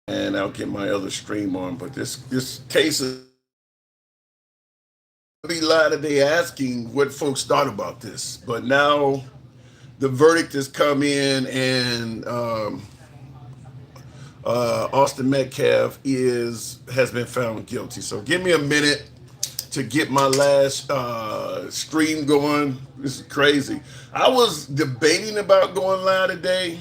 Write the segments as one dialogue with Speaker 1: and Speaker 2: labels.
Speaker 1: and I'll get my other stream on. But this case is be a lot of day asking what folks thought about this. But now the verdict has come in, and Austin Metcalf is has been found guilty. So give me a minute to get my last stream going. This is crazy. I was debating about going live today,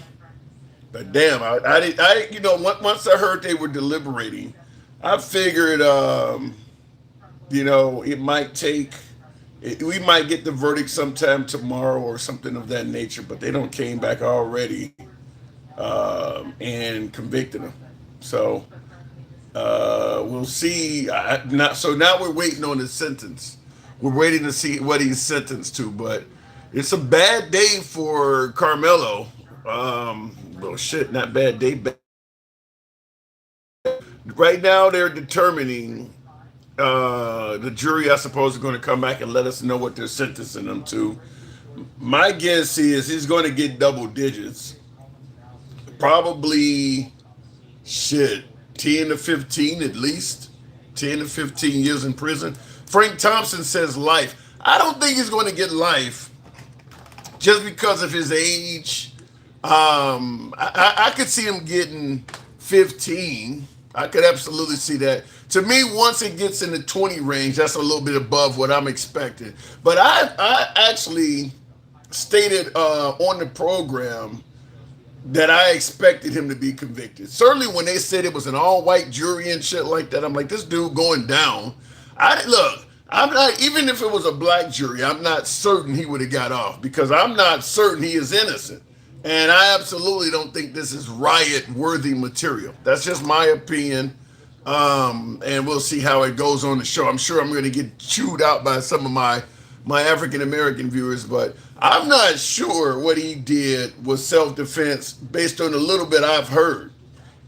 Speaker 1: but damn, once I heard they were deliberating, I figured, it might take, we might get the verdict sometime tomorrow or something of that nature, but they don't came back already and convicted him. So we'll see. Now we're waiting on his sentence. We're waiting to see what he's sentenced to, but it's a bad day for Carmelo. Well, shit, not bad day. Right now, they're determining. The jury, I suppose, is going to come back and let us know what they're sentencing him to. My guess is he's going to get double digits. Probably, shit, 10 to 15 at least. 10 to 15 years in prison. Frank Thompson says life. I don't think he's going to get life just because of his age. I could see him getting 15. I could absolutely see that. To me, once it gets in the 20 range, that's a little bit above what I'm expecting. But I actually stated on the program that I expected him to be convicted. Certainly when they said it was an all-white jury and shit like that, I'm like, this dude going down. I'm not, even if it was a black jury, I'm not certain he would have got off because I'm not certain he is innocent. And I absolutely don't think this is riot-worthy material. That's just my opinion. And we'll see how it goes on the show. I'm sure I'm going to get chewed out by some of my African American viewers, but I'm not sure what he did was self-defense based on a little bit I've heard.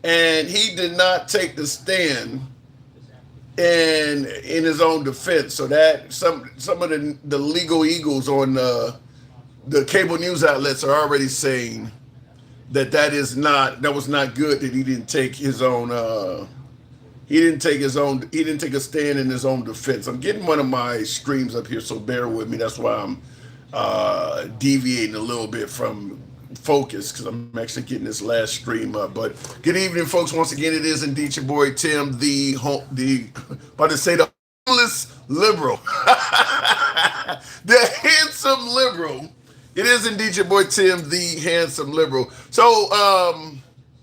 Speaker 1: And he did not take the stand in his own defense. So that some of the legal eagles on the cable news outlets are already saying that was not good, that he didn't take his own he didn't take a stand in his own defense. I'm getting one of my streams up here, so bear with me. That's why I'm deviating a little bit from focus because I'm actually getting this last stream up. But good evening, folks. Once again, it is indeed your boy Tim, about to say the homeless liberal, the handsome liberal. It is indeed your boy Tim, the handsome liberal. So,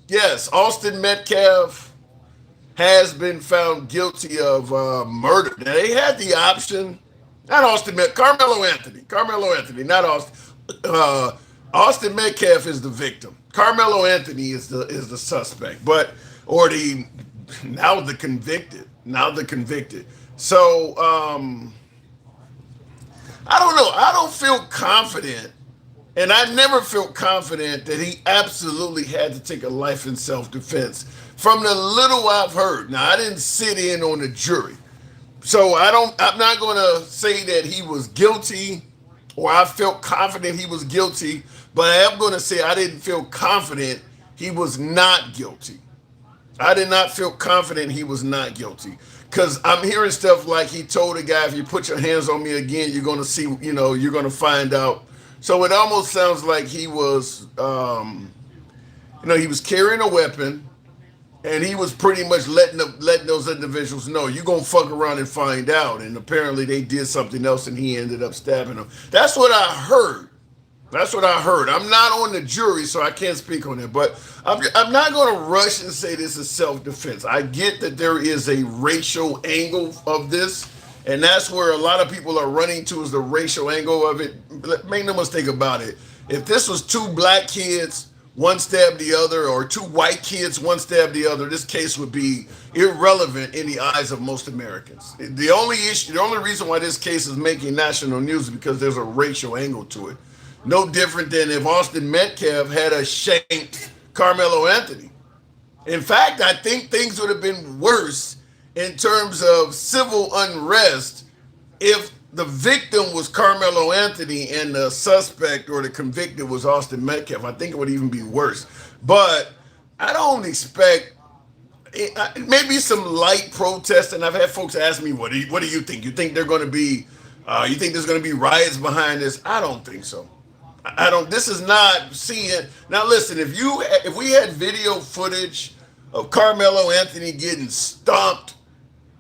Speaker 1: yes, Austin Metcalf has been found guilty of murder. Now, they had the option, not Austin Metcalf, Carmelo Anthony, not Austin. Austin Metcalf is the victim. Carmelo Anthony is the suspect, or the convicted. So I don't know. I don't feel confident, and I never felt confident that he absolutely had to take a life in self-defense. From the little I've heard, now I didn't sit in on the jury, so I'm not going to say that he was guilty or I felt confident he was guilty, but I am going to say I didn't feel confident he was not guilty. I did not feel confident he was not guilty because I'm hearing stuff like he told a guy, if you put your hands on me again, you're going to see, you're going to find out. So it almost sounds like he was, he was carrying a weapon. And he was pretty much letting those individuals know, you're going to fuck around and find out. And apparently they did something else and he ended up stabbing them. That's what I heard. I'm not on the jury, so I can't speak on it. But I'm not going to rush and say this is self-defense. I get that there is a racial angle of this. And that's where a lot of people are running to, is the racial angle of it. Make no mistake about it. If this was two black kids, one stabbed the other, or two white kids, one stabbed the other, this case would be irrelevant in the eyes of most Americans. The only reason why this case is making national news is because there's a racial angle to it. No different than if Austin Metcalf had a shanked Carmelo Anthony. In fact, I think things would have been worse in terms of civil unrest if the victim was Carmelo Anthony and the suspect or the convicted was Austin Metcalf. I think it would even be worse. But I don't expect maybe some light protest. And I've had folks ask me, what do you think? You think they're going to be, you think there's going to be riots behind this? I don't think so. I don't. This is not seeing. Now listen, if we had video footage of Carmelo Anthony getting stomped,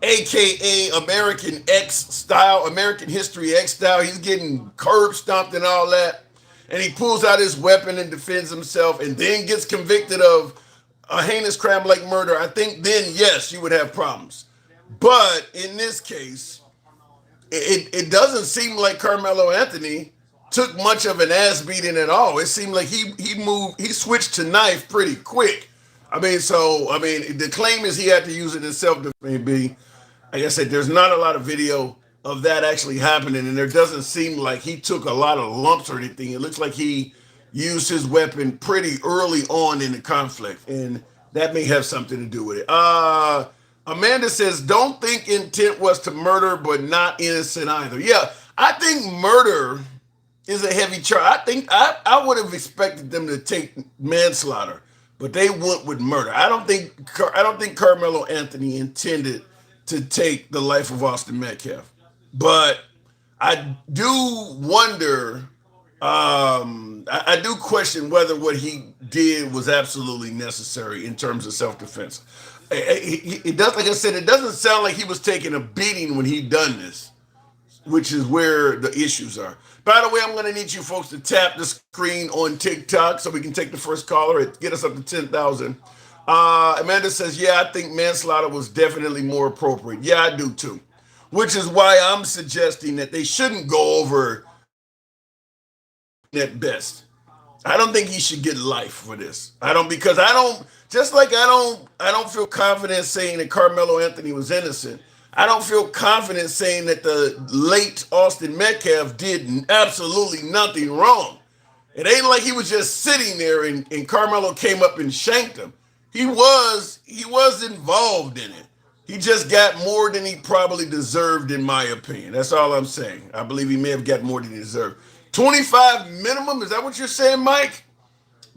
Speaker 1: aka American X style, American History X style, he's getting curb stomped and all that, and he pulls out his weapon and defends himself, and then gets convicted of a heinous crime like murder, I think then yes, you would have problems. But in this case, it doesn't seem like Carmelo Anthony took much of an ass beating at all. It seemed like he switched to knife pretty quick. I mean, the claim is he had to use it in self defense. Maybe, like I said, there's not a lot of video of that actually happening, and there doesn't seem like he took a lot of lumps or anything. It looks like he used his weapon pretty early on in the conflict, and that may have something to do with it. Amanda says, "Don't think intent was to murder, but not innocent either." Yeah, I think murder is a heavy charge. I would have expected them to take manslaughter, but they went with murder. I don't think Carmelo Anthony intended to take the life of Austin Metcalf, but I do wonder. I do question whether what he did was absolutely necessary in terms of self defense. It does, like I said, it doesn't sound like he was taking a beating when he done this, which is where the issues are. By the way, I'm going to need you folks to tap the screen on TikTok so we can take the first caller and get us up to 10,000. Amanda says, yeah, I think manslaughter was definitely more appropriate. Yeah, I do too. Which is why I'm suggesting that they shouldn't go over at best. I don't think he should get life for this. I don't because I don't just like I don't feel confident saying that Carmelo Anthony was innocent. I don't feel confident saying that the late Austin Metcalf did absolutely nothing wrong. It ain't like he was just sitting there and Carmelo came up and shanked him. He was involved in it. He just got more than he probably deserved, in my opinion. That's all I'm saying. I believe he may have got more than he deserved. 25 minimum? Is that what you're saying, Mike?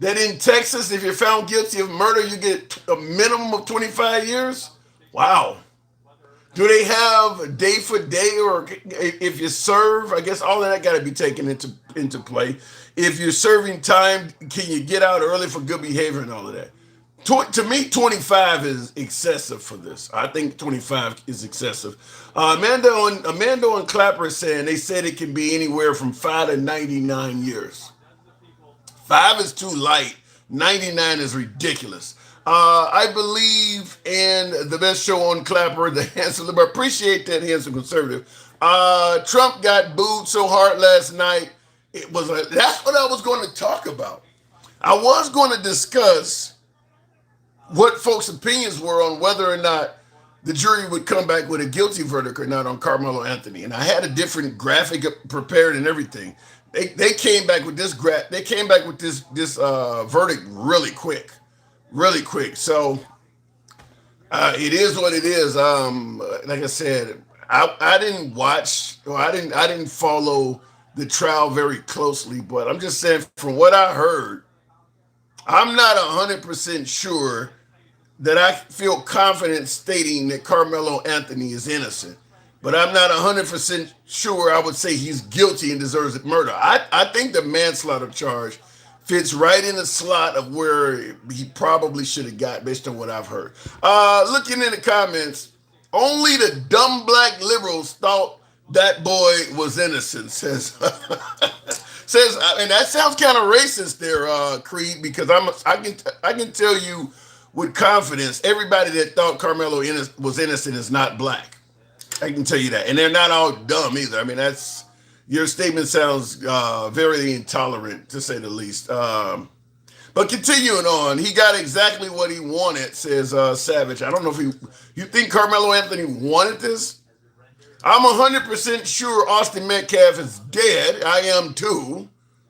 Speaker 1: That in Texas, if you're found guilty of murder, you get a minimum of 25 years? Wow. Do they have day for day, or if you serve? I guess all of that got to be taken into play. If you're serving time, can you get out early for good behavior and all of that? To me, 25 is excessive for this. I think 25 is excessive. Amanda on Clapper is saying they said it can be anywhere from 5 to 99 years. 5 is too light. 99 is ridiculous. I believe in the best show on Clapper, the handsome liberal. Appreciate that, handsome conservative. Trump got booed so hard last night. That's what I was going to talk about. I was going to discuss what folks' opinions were on whether or not the jury would come back with a guilty verdict or not on Carmelo Anthony. And I had a different graphic prepared and everything. They came back with this verdict really quick, really quick. So it is what it is. Like I said, I didn't watch or I didn't follow the trial very closely, but I'm just saying from what I heard, I'm not 100% sure that I feel confident stating that Carmelo Anthony is innocent. But I'm not 100% sure I would say he's guilty and deserves murder. I think the manslaughter charge fits right in the slot of where he probably should have got based on what I've heard. Looking in the comments, only the dumb black liberals thought that boy was innocent, says says, and that sounds kind of racist there, Creed, because I can tell you with confidence, everybody that thought Carmelo was innocent is not black. I can tell you that, and they're not all dumb either. I mean, your statement sounds very intolerant, to say the least. But continuing on, he got exactly what he wanted, says Savage. I don't know if you think Carmelo Anthony wanted this. I'm 100% sure Austin Metcalf is dead. I am too.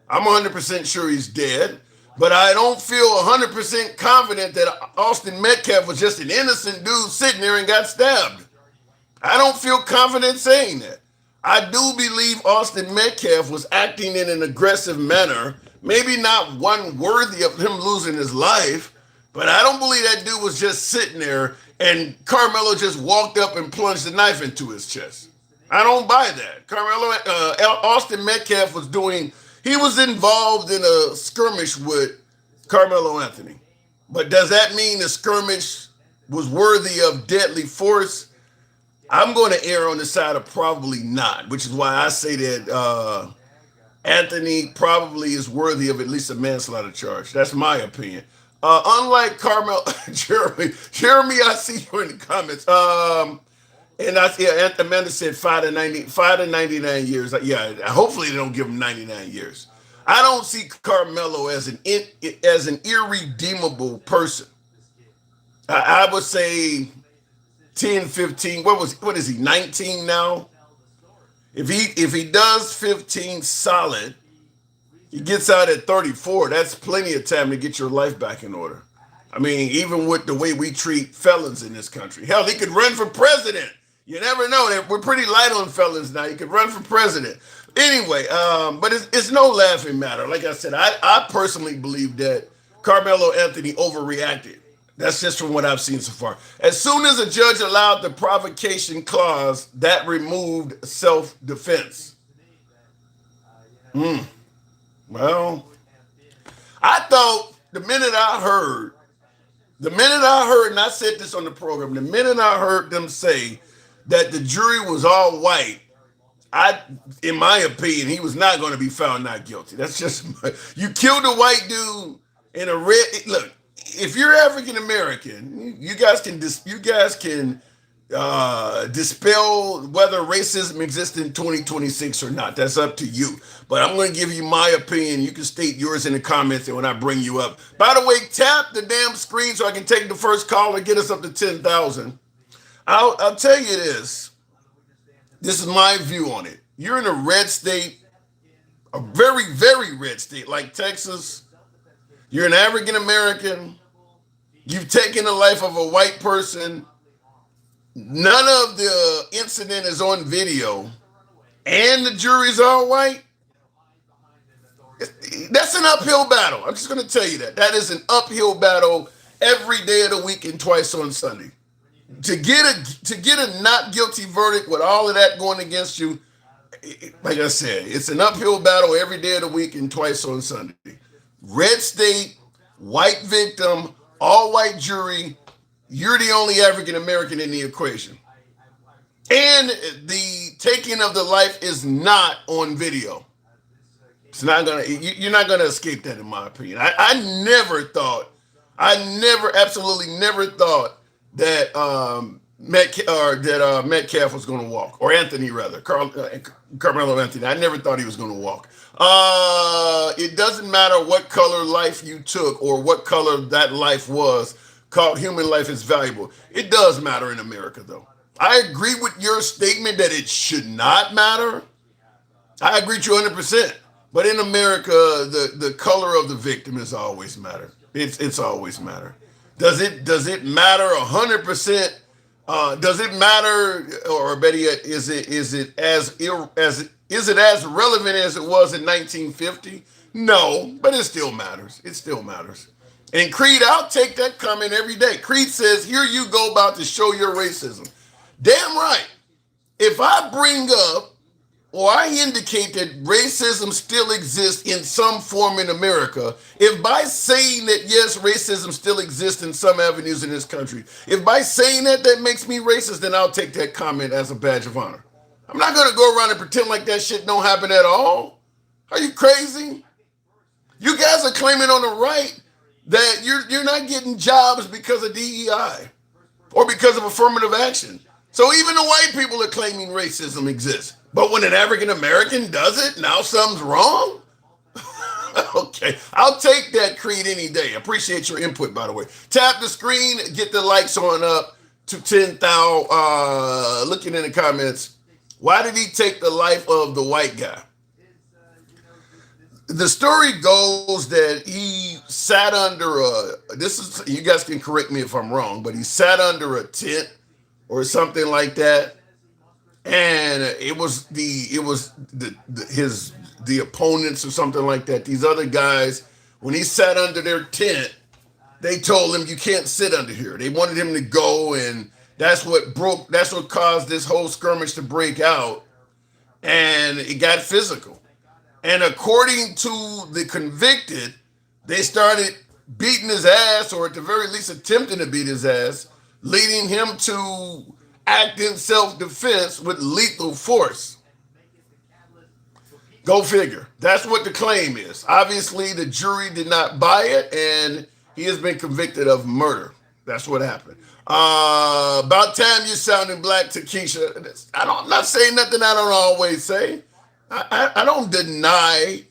Speaker 1: I'm 100% sure he's dead. But I don't feel 100% confident that Austin Metcalf was just an innocent dude sitting there and got stabbed. I don't feel confident saying that. I do believe Austin Metcalf was acting in an aggressive manner, maybe not one worthy of him losing his life, But I don't believe that dude was just sitting there and Carmelo just walked up and plunged the knife into his chest. I don't buy that. Austin Metcalf he was involved in a skirmish with Karmelo Anthony. But does that mean the skirmish was worthy of deadly force? I'm going to err on the side of probably not, which is why I say that Anthony probably is worthy of at least a manslaughter charge. That's my opinion. Unlike Carmel, Jeremy, I see you in the comments. And Amanda said 5 to 99 years. Yeah, hopefully they don't give him 99 years. I don't see Carmelo as an irredeemable person. I would say 10, 15. What is he? 19 now. If he does 15 solid, he gets out at 34. That's plenty of time to get your life back in order. I mean, even with the way we treat felons in this country. Hell, he could run for president. You never know. We're pretty light on felons now. You could run for president. Anyway, but it's no laughing matter. Like I said, I personally believe that Carmelo Anthony overreacted. That's just from what I've seen so far. As soon as a judge allowed the provocation clause, that removed self-defense. Well, I thought the minute I heard, and I said this on the program, the minute I heard them say that the jury was all white, in my opinion, he was not going to be found not guilty. That's just, you killed a white dude in a red, look, if you're African American, you guys can dispel whether racism exists in 2026 or not. That's up to you. But I'm going to give you my opinion. You can state yours in the comments and when I bring you up. By the way, tap the damn screen so I can take the first call and get us up to 10,000. I'll tell you this. This is my view on it. You're in a red state, a very, very red state like Texas. You're an African American. You've taken the life of a white person. None of the incident is on video. And the jury's all white. That's an uphill battle. I'm just going to tell you that. That is an uphill battle every day of the week and twice on Sunday. To get a not guilty verdict with all of that going against you, like I said, it's an uphill battle every day of the week and twice on Sunday. Red state, white victim, all white jury. You're the only African American in the equation. And the taking of the life is not on video. It's not gonna. You're not gonna escape that, in my opinion. I absolutely never thought that Metcalf was going to walk, or Anthony rather, Carmelo Anthony. I never thought he was going to walk. It doesn't matter what color life you took or what color that life was. Called human life is valuable. It does matter in America, though. I agree with your statement that it should not matter. I agree with you 100%. But in America, the color of the victim is always matter. It's always matter. Does it matter 100%? Does it matter, or better yet, is it as relevant as it was in 1950? No, but it still matters. It still matters. And Creed, I'll take that comment every day. Creed says, "Here you go about to show your racism." Damn right. If I bring up or I indicate that racism still exists in some form in America, if by saying that, yes, racism still exists in some avenues in this country, if by saying that makes me racist, then I'll take that comment as a badge of honor. I'm not going to go around and pretend like that shit don't happen at all. Are you crazy? You guys are claiming on the right that you're not getting jobs because of DEI or because of affirmative action. So even the white people are claiming racism exists. But when an African American does it, now something's wrong? Okay, I'll take that, Creed, any day. Appreciate your input, by the way. Tap the screen, get the likes on up to 10,000. Looking in the comments, why did he take the life of the white guy? The story goes that he sat under you guys can correct me if I'm wrong, but he sat under a tent or something like that. And it was the opponents or something like that. These other guys, when he sat under their tent, they told him you can't sit under here. They wanted him to go, and that's what caused this whole skirmish to break out, and it got physical. And according to the convicted, they started beating his ass, or at the very least attempting to beat his ass, leading him to act in self-defense with lethal force. Go figure. That's what the claim is. Obviously, the jury did not buy it, and he has been convicted of murder. That's what happened. About time you sounding black, Takesha. I'm not saying nothing I don't always say. I don't deny.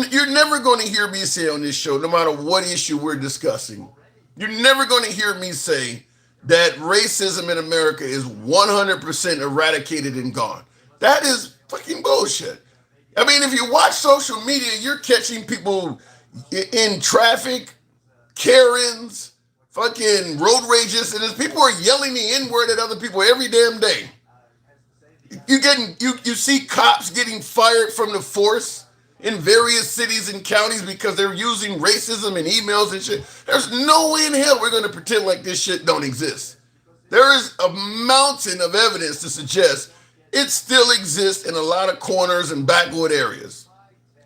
Speaker 1: You're never going to hear me say on this show, no matter what issue we're discussing, you're never going to hear me say that racism in America is 100% eradicated and gone. That is fucking bullshit. I mean, if you watch social media, you're catching people in traffic, Karens, fucking road rages, and people are yelling the N-word at other people every damn day. You see cops getting fired from the force in various cities and counties because they're using racism in emails and shit. There's no way in hell we're going to pretend like this shit don't exist. There is a mountain of evidence to suggest it still exists in a lot of corners and backwood areas.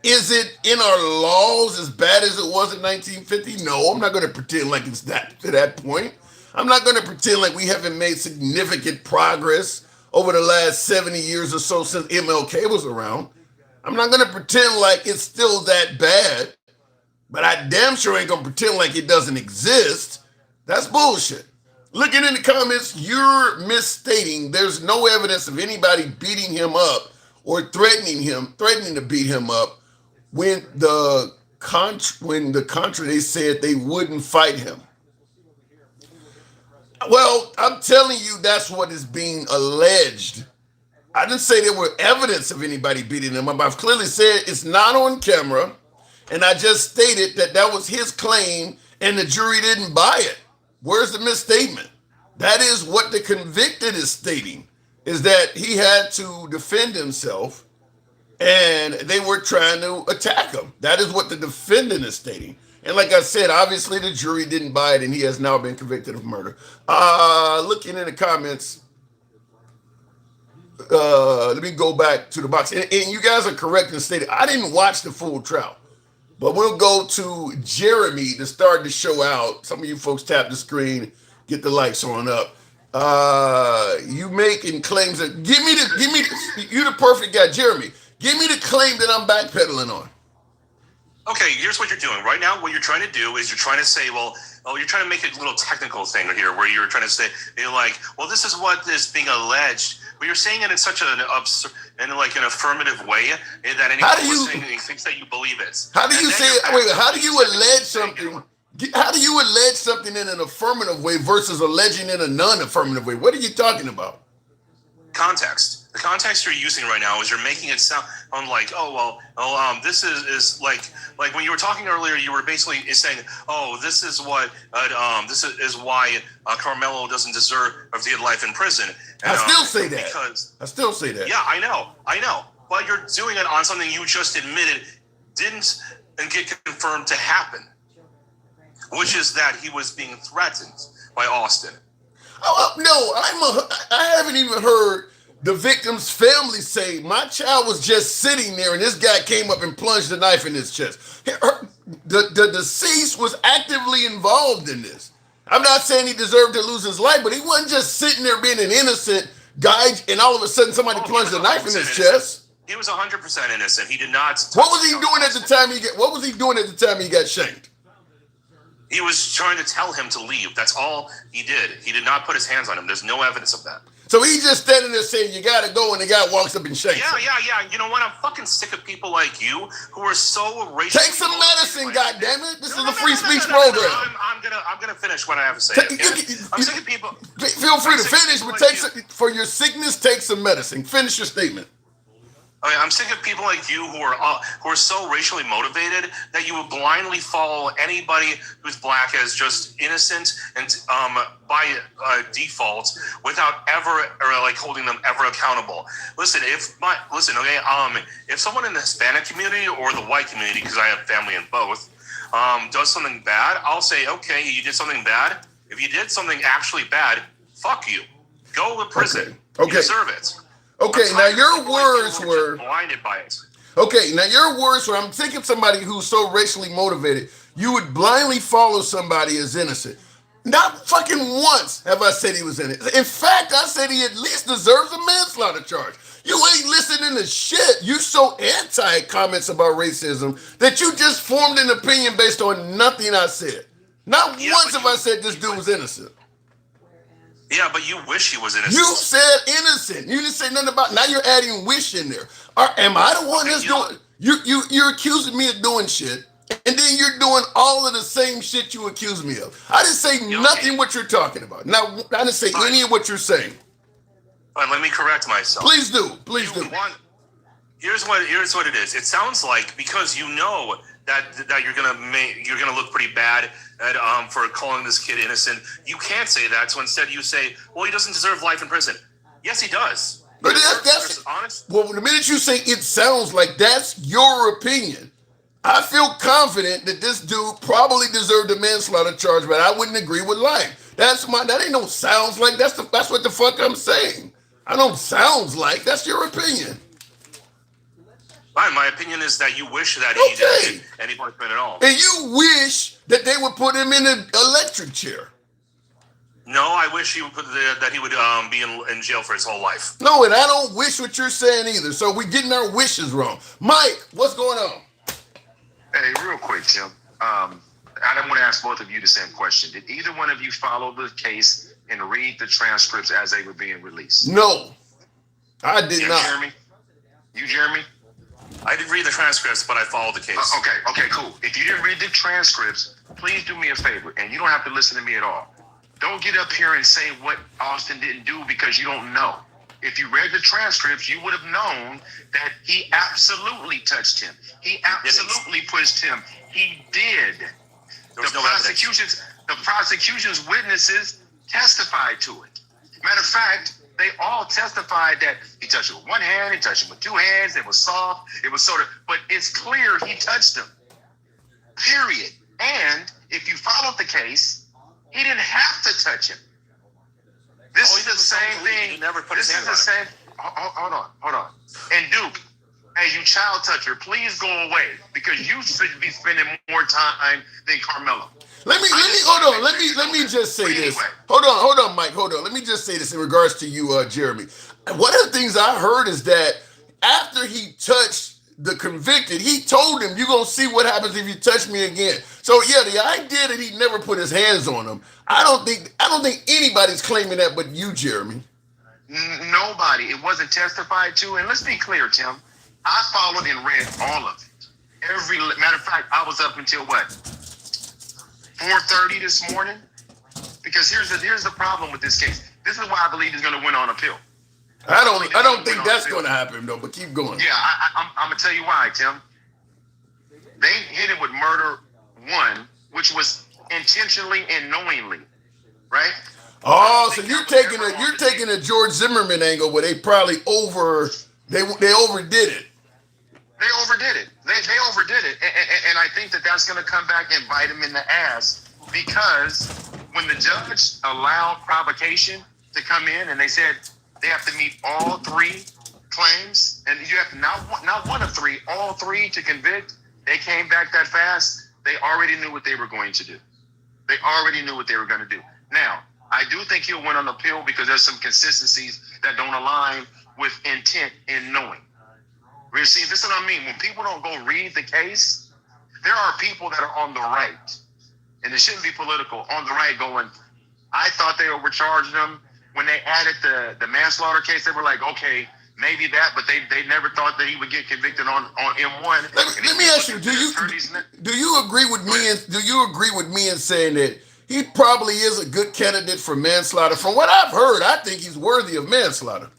Speaker 1: Is it in our laws as bad as it was in 1950? No, I'm not going to pretend like it's that to that point. I'm not going to pretend like we haven't made significant progress over the last 70 years or so since MLK was around. I'm not going to pretend like it's still that bad, but I damn sure ain't going to pretend like it doesn't exist. That's bullshit. Looking in the comments, you're misstating there's no evidence of anybody beating him up or threatening to beat him up when the Contra they said they wouldn't fight him. Well, I'm telling you that's what is being alleged. I didn't say there were evidence of anybody beating him up. I've clearly said it's not on camera, and I just stated that was his claim, and the jury didn't buy it. Where's the misstatement? That is what the convicted is stating, is that he had to defend himself, and they were trying to attack him. That is what the defendant is stating. And like I said, obviously the jury didn't buy it, and he has now been convicted of murder. Looking in the comments, let me go back to the box. And you guys are correct in stating, I didn't watch the full trial. But we'll go to Jeremy to start the show out. Some of you folks tap the screen, get the lights on up. You making claims that you're the perfect guy, Jeremy. Give me the claim that I'm backpedaling on.
Speaker 2: Okay, here's what you're doing. Right now, what you're trying to do is you're trying to say, you're trying to make a little technical thing here where you're trying to say, you're like, well, this is what is being alleged. But you're saying it in such an absurd, in like an affirmative way that anyone listening thinks that you believe it.
Speaker 1: How do you say it? Wait, how do you allege something? How do you allege something in an affirmative way versus alleging in a non-affirmative way? What are you talking about?
Speaker 2: Context. The context you're using right now is you're making it sound like, this is like when you were talking earlier, you were basically saying, this is what this is why Karmelo doesn't deserve to get life in prison. And,
Speaker 1: I still say that.
Speaker 2: Yeah, I know, but you're doing it on something you just admitted didn't get confirmed to happen, which is that he was being threatened by Austin.
Speaker 1: I haven't even heard the victim's family say, my child was just sitting there and this guy came up and plunged a knife in his chest. The deceased was actively involved in this. I'm not saying he deserved to lose his life, but he wasn't just sitting there being an innocent guy and all of a sudden somebody plunged a knife in his chest.
Speaker 2: He was 100% innocent. He did not.
Speaker 1: What was he doing at the time he got shanked?
Speaker 2: He was trying to tell him to leave. That's all he did. He did not put his hands on him. There's no evidence of that.
Speaker 1: So he's just standing there saying, you gotta go, and the guy walks up and shakes him.
Speaker 2: Yeah. You know what? I'm fucking sick of people like you who are so racial.
Speaker 1: Take some medicine, goddammit. This is a free speech program.
Speaker 2: I'm gonna finish what I have to say. I'm sick of people.
Speaker 1: Feel free to finish, but for your sickness, take some medicine. Finish your statement.
Speaker 2: I'm sick of people like you who are so racially motivated that you would blindly follow anybody who's black as just innocent and by default without ever holding them ever accountable. Listen, if someone in the Hispanic community or the white community, because I have family in both, does something bad, I'll say, okay, you did something bad. If you did something actually bad, fuck you. Go to prison.
Speaker 1: Okay.
Speaker 2: You deserve it.
Speaker 1: Okay, now your words were
Speaker 2: blinded by it.
Speaker 1: Okay, now your words were, I'm thinking somebody who's so racially motivated, you would blindly follow somebody as innocent. Not fucking once have I said he was innocent. In fact, I said he at least deserves a manslaughter charge. You ain't listening to shit. You so anti comments about racism that you just formed an opinion based on nothing I said. Not once have I said this dude was innocent.
Speaker 2: Yeah, but you wish he was innocent.
Speaker 1: You said innocent. You didn't say nothing about. Now you're adding wish in there. Am I the one that's doing? You're accusing me of doing shit, and then you're doing all of the same shit you accuse me of. I didn't say nothing what you're talking about. Now I didn't say any of what you're saying.
Speaker 2: Fine, let me correct myself.
Speaker 1: Please do. Please do.
Speaker 2: Here's what it is. It sounds like because you know that you're gonna look pretty bad at, for calling this kid innocent. You can't say that, so instead you say, well, he doesn't deserve life in prison. Yes, he does.
Speaker 1: But that's honest. Well, the minute you say it sounds like, that's your opinion. I feel confident that this dude probably deserved a manslaughter charge, but I wouldn't agree with life. That ain't no sounds like. That's what the fuck I'm saying. I don't sounds like. That's your opinion.
Speaker 2: Fine, my opinion is that you wish that he didn't get any punishment at all.
Speaker 1: And you wish that they would put him in an electric chair.
Speaker 2: No, I wish that he would be in jail for his whole life.
Speaker 1: No, and I don't wish what you're saying either. So we're getting our wishes wrong. Mike, what's going on?
Speaker 3: Hey, real quick, Tim. I don't want to ask both of you the same question. Did either one of you follow the case and read the transcripts as they were being released?
Speaker 1: No, I did not.
Speaker 3: Jeremy? You, Jeremy?
Speaker 2: I did read the transcripts, but I followed the case.
Speaker 3: Okay, cool. If you didn't read the transcripts, please do me a favor, and you don't have to listen to me at all. Don't get up here and say what Austin didn't do because you don't know. If you read the transcripts, you would have known that he absolutely touched him. He absolutely pushed him. He did. The prosecution's witnesses testified to it. Matter of fact, they all testified that he touched him with one hand, he touched him with two hands, it was soft, it was sort of, but it's clear he touched him. Period. And if you followed the case, he didn't have to touch him. This is the same thing.
Speaker 2: He never put his hand on him.
Speaker 3: This is the same. Hold on. And Duke, hey, you child toucher, please go away because you should be spending more time than Karmelo.
Speaker 1: Let me just say this. Hold on, Mike. Hold on. Let me just say this in regards to you, Jeremy. One of the things I heard is that after he touched the convicted, he told him, "You're gonna see what happens if you touch me again." So yeah, the idea that he never put his hands on him, I don't think anybody's claiming that but you, Jeremy.
Speaker 3: Nobody. It wasn't testified to. And let's be clear, Tim. I followed and read all of it. Every matter of fact, I was up until what? 4:30 this morning. Because here's the problem with this case. This is why I believe he's going to win on appeal.
Speaker 1: I don't think that's going to happen though. But keep going.
Speaker 3: Yeah, I'm gonna tell you why, Tim. They hit him with murder 1, which was intentionally and knowingly, right?
Speaker 1: Oh, so you're taking a George Zimmerman angle where they probably they overdid it.
Speaker 3: They overdid it. They overdid it, and I think that's going to come back and bite him in the ass because when the judge allowed provocation to come in and they said they have to meet all 3 claims, and you have not one of 3, all 3 to convict. They came back that fast. They already knew what they were going to do. They already knew what they were going to do. Now, I do think he'll win on appeal because there's some consistencies that don't align with intent and knowing. You see, this is what I mean. When people don't go read the case, there are people that are on the right, and it shouldn't be political, on the right going, I thought they overcharged him. When they added the manslaughter case, they were like, okay, maybe that, but they never thought that he would get convicted on M1.
Speaker 1: Let me ask you, do you agree with me in saying that he probably is a good candidate for manslaughter? From what I've heard, I think he's worthy of manslaughter.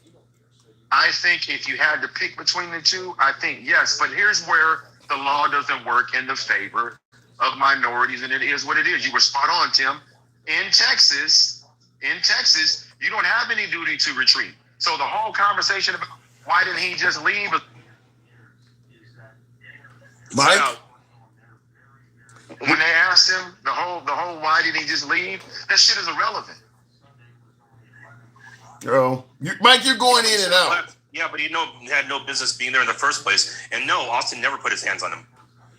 Speaker 3: I think if you had to pick between the two, I think yes. But here's where the law doesn't work in the favor of minorities, and it is what it is. You were spot on, Tim. In Texas, you don't have any duty to retreat. So the whole conversation about why didn't he just leave?
Speaker 1: Mike?
Speaker 3: When they asked him the whole why didn't he just leave? That shit is irrelevant.
Speaker 1: Oh, Mike, you're going in and out.
Speaker 2: Yeah, but he had no business being there in the first place. And no, Austin never put his hands on him.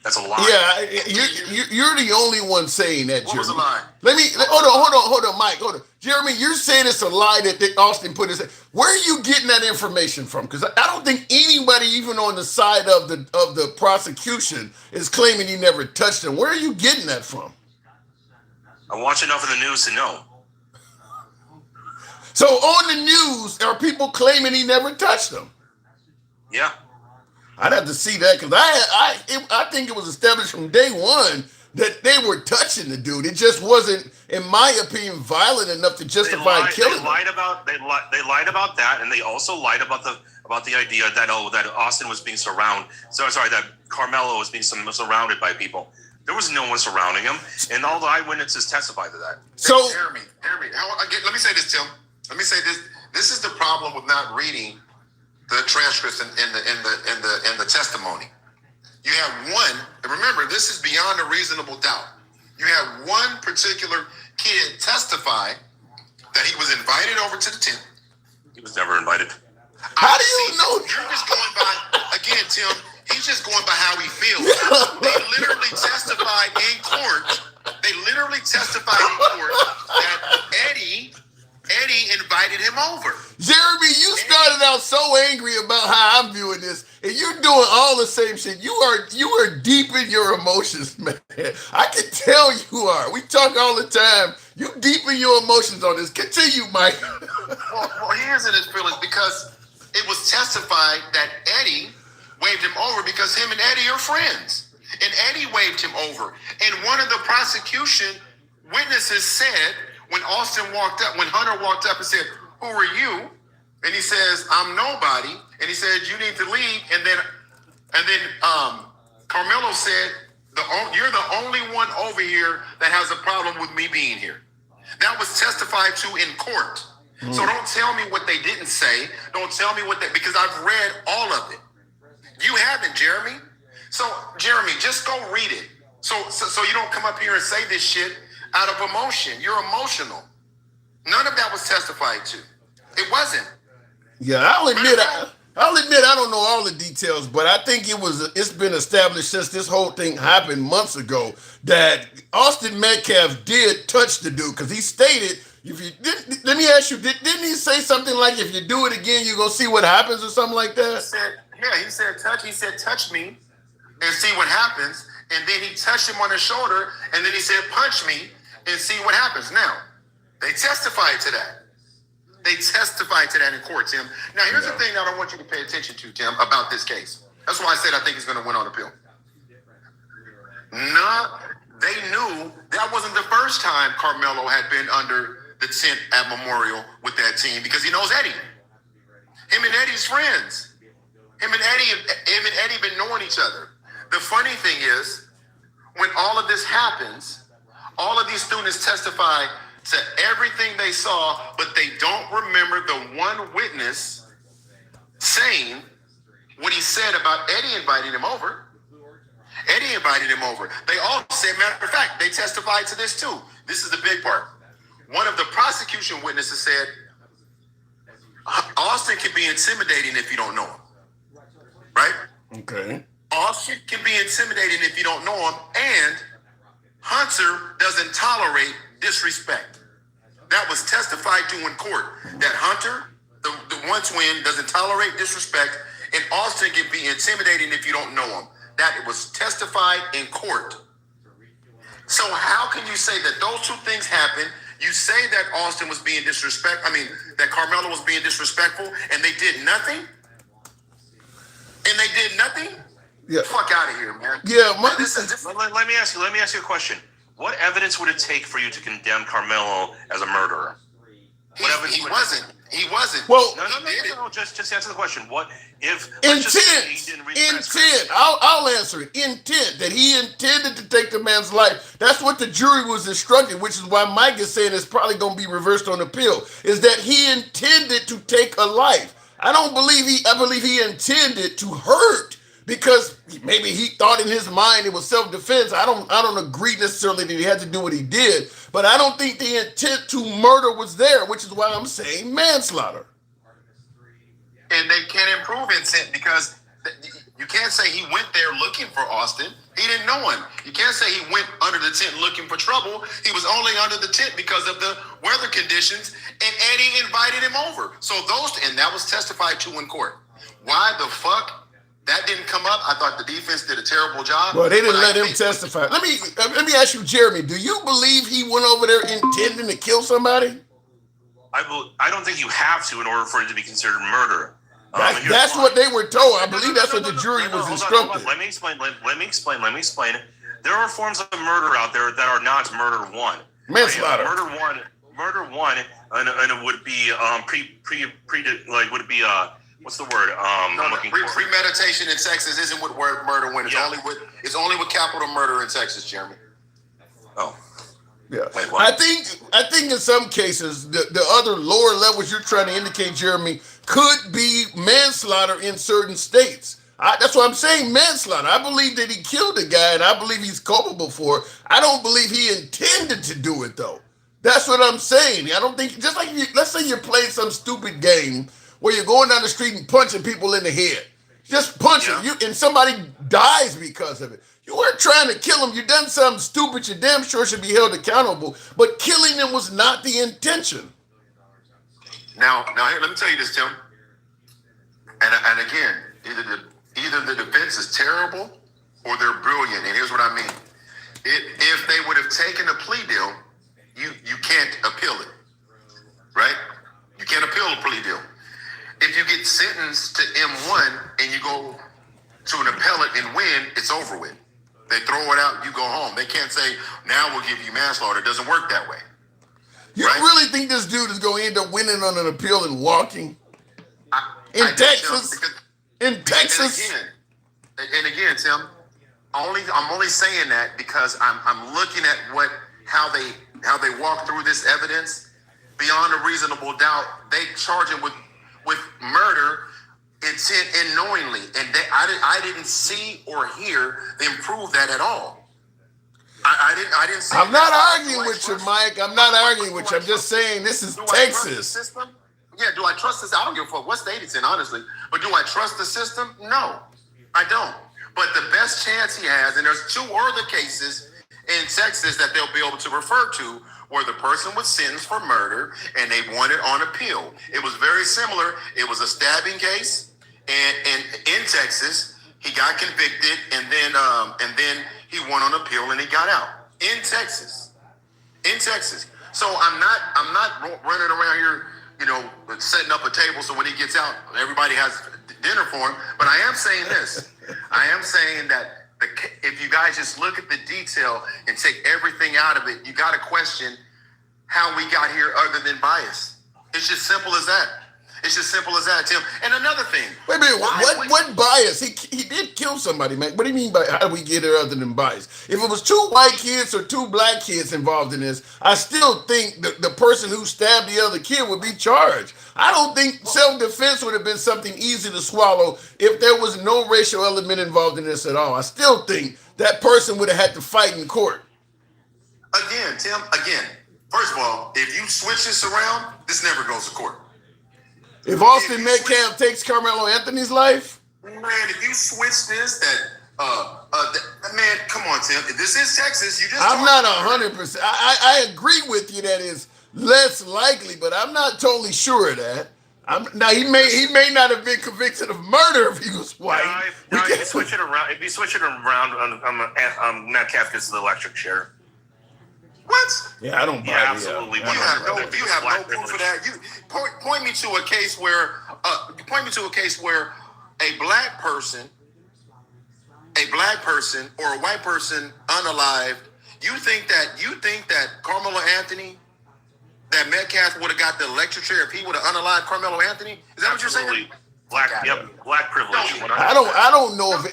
Speaker 2: That's a lie.
Speaker 1: Yeah, you're the only one saying that,
Speaker 3: What
Speaker 1: Jeremy.
Speaker 3: was a lie?
Speaker 1: Hold on, Mike, hold on. Jeremy, you're saying it's a lie that Austin put his. Where are you getting that information from? Because I don't think anybody, even on the side of the prosecution, is claiming he never touched him. Where are you getting that from?
Speaker 2: I watch enough of the news to know.
Speaker 1: So on the news, are people claiming he never touched them?
Speaker 2: Yeah.
Speaker 1: I'd have to see that because I think it was established from day one that they were touching the dude. It just wasn't, in my opinion, violent enough to justify killing him.
Speaker 2: They lied about that, and they also lied about the idea that Austin was being surrounded. That Karmelo was being surrounded by people. There was no one surrounding him, and all the eyewitnesses testified to that.
Speaker 3: So, Jeremy, let me say this, Tim. Let me say this. This is the problem with not reading the transcripts in the testimony. You have one, and remember, this is beyond a reasonable doubt. You have one particular kid testify that he was invited over to the tent.
Speaker 2: He was never invited.
Speaker 1: How do you know?
Speaker 3: You're just going by, again, Tim, he's just going by how he feels. They literally testified in court. That Eddie invited him over.
Speaker 1: Jeremy, you started out so angry about how I'm viewing this, and you're doing all the same shit. You are deep in your emotions, man. I can tell you are. We talk all the time. You deep in your emotions on this. Continue, Mike.
Speaker 3: Well, he is in his feelings because it was testified that Eddie waved him over because him and Eddie are friends. And Eddie waved him over. And one of the prosecution witnesses said, when Hunter walked up and said, "Who are you?" And he says, "I'm nobody." And he said, "You need to leave." And then Karmelo said, "You're the only one over here that has a problem with me being here." That was testified to in court. So don't tell me what they didn't say. Don't tell me because I've read all of it. You haven't, Jeremy. So Jeremy, just go read it. So you don't come up here and say this shit out of emotion. You're emotional. None of that was testified to. It wasn't.
Speaker 1: Yeah, I'll admit I don't know all the details, but I think it's been established since this whole thing happened months ago that Austin Metcalf did touch the dude because he stated, let me ask you, didn't he say something like, if you do it again, you're going to see what happens or something like that?
Speaker 3: He said, touch me and see what happens. And then he touched him on the shoulder, and then he said, punch me and see what happens. Now, they testified to that. They testified to that in court, Tim. Now, here's the thing that I want you to pay attention to, Tim, about this case. That's why I said I think he's going to win on appeal. They knew that wasn't the first time Karmelo had been under the tent at Memorial with that team because he knows Eddie. Him and Eddie's friends. Him and Eddie been knowing each other. The funny thing is, when all of this happens, all of these students testify to everything they saw, but they don't remember the one witness saying what he said about Eddie inviting him over. Eddie invited him over. They all said, matter of fact, they testified to this too. This is the big part. One of the prosecution witnesses said, Austin can be intimidating if you don't know him. Right?
Speaker 1: Okay.
Speaker 3: Austin can be intimidating if you don't know him, and Hunter doesn't tolerate disrespect. That was testified to in court, that Hunter, the one twin, doesn't tolerate disrespect, and Austin can be intimidating if you don't know him. That it was testified in court. So how can you say that those two things happened? You say that Austin was being that Karmelo was being disrespectful, and they did nothing?
Speaker 1: Yeah.
Speaker 3: Fuck out of here, man.
Speaker 1: Yeah,
Speaker 2: let me ask you a question. What evidence would it take for you to condemn Karmelo as a murderer?
Speaker 3: He wasn't.
Speaker 1: Well,
Speaker 2: no. Just answer the question. What if
Speaker 1: intent? I'll answer it. Intent, that he intended to take the man's life. That's what the jury was instructed, which is why Mike is saying it's probably going to be reversed on appeal. Is that he intended to take a life? I believe he intended to hurt because maybe he thought in his mind it was self-defense. I don't agree necessarily that he had to do what he did, but I don't think the intent to murder was there, which is why I'm saying manslaughter.
Speaker 3: And they can't improve intent because you can't say he went there looking for Austin. He didn't know him. You can't say he went under the tent looking for trouble. He was only under the tent because of the weather conditions, and Eddie invited him over. So and that was testified to in court. Why the fuck that didn't come up? I thought the defense did a terrible job.
Speaker 1: Well, they didn't let him testify. Let me ask you, Jeremy, do you believe he went over there intending to kill somebody?
Speaker 2: I don't think you have to in order for it to be considered murder.
Speaker 1: That's what they were told. I believe that's what the jury was instructed.
Speaker 2: Let me explain. There are forms of murder out there that are not murder one.
Speaker 1: Manslaughter.
Speaker 2: Murder one, and it would be what's the word? I'm looking for
Speaker 3: premeditation in Texas isn't what word murder one. It's only with capital murder in Texas, Jeremy.
Speaker 2: Oh.
Speaker 1: Yeah, wait, I think in some cases the other lower levels you're trying to indicate, Jeremy, could be manslaughter in certain states. That's what I'm saying, manslaughter. I believe that he killed a guy, and I believe he's culpable for it. I don't believe he intended to do it, though. That's what I'm saying. I don't think, just like let's say you're playing some stupid game where you're going down the street and punching people in the head. Just punching you, and somebody dies because of it. You weren't trying to kill him. You done something stupid. You damn sure should be held accountable. But killing him was not the intention.
Speaker 3: Now, here, let me tell you this, Tim. And again, either the defense is terrible or they're brilliant. And here's what I mean: if they would have taken a plea deal, you can't appeal it, right? You can't appeal a plea deal. If you get sentenced to M1 and you go to an appellate and win, it's over with. They throw it out, you go home. They can't say, now we'll give you manslaughter. It doesn't work that way.
Speaker 1: You really think this dude is going to end up winning on an appeal and walking? In Texas? And again, Tim, I'm only saying that because I'm looking at how they walk through this evidence. Beyond a reasonable doubt, they charge him with murder, intent, and knowingly, and I didn't see or hear them prove that at all. I didn't see. I'm not arguing with you, Mike. I'm not arguing with you. I'm just saying this is Texas.
Speaker 3: Yeah, do I trust this? I don't give a fuck what state it's in, honestly. But do I trust the system? No, I don't. But the best chance he has, and there's two other cases in Texas that they'll be able to refer to, where the person was sentenced for murder and they won it on appeal. It was very similar. It was a stabbing case, and in Texas, he got convicted, and then he won on appeal and he got out in Texas. So I'm not running around here, setting up a table so when he gets out, everybody has dinner for him. But I am saying this. I am saying that if you guys just look at the detail and take everything out of it, you got to question how we got here other than bias. It's just simple as that. It's just simple as that, Tim. And another thing.
Speaker 1: Wait a minute. What bias? He did kill somebody, man. What do you mean by how do we get here other than bias? If it was two white kids or two black kids involved in this, I still think the person who stabbed the other kid would be charged. I don't think self-defense would have been something easy to swallow if there was no racial element involved in this at all. I still think that person would have had to fight in court.
Speaker 3: Again, Tim, first of all, if you switch this around, this never goes to court.
Speaker 1: If Austin Metcalf takes Karmelo Anthony's life?
Speaker 3: Man, if you switch this, man, come on, Tim. If this is Texas,
Speaker 1: I'm not 100%. I agree with you that is less likely, but I'm not totally sure of that. Now he may not have been convicted of murder if he was white.
Speaker 2: No, if you switch it around, Metcalf gets the electric chair.
Speaker 3: What?
Speaker 1: Yeah, I don't buy it.
Speaker 2: Absolutely.
Speaker 3: You have no proof of that. You point me to a case where a black person or a white person unalived. You think that Karmelo Anthony, that Metcalf would have got the electric chair if he would have unalived Karmelo Anthony? Is that what you're saying?
Speaker 2: Black privilege.
Speaker 1: I don't know if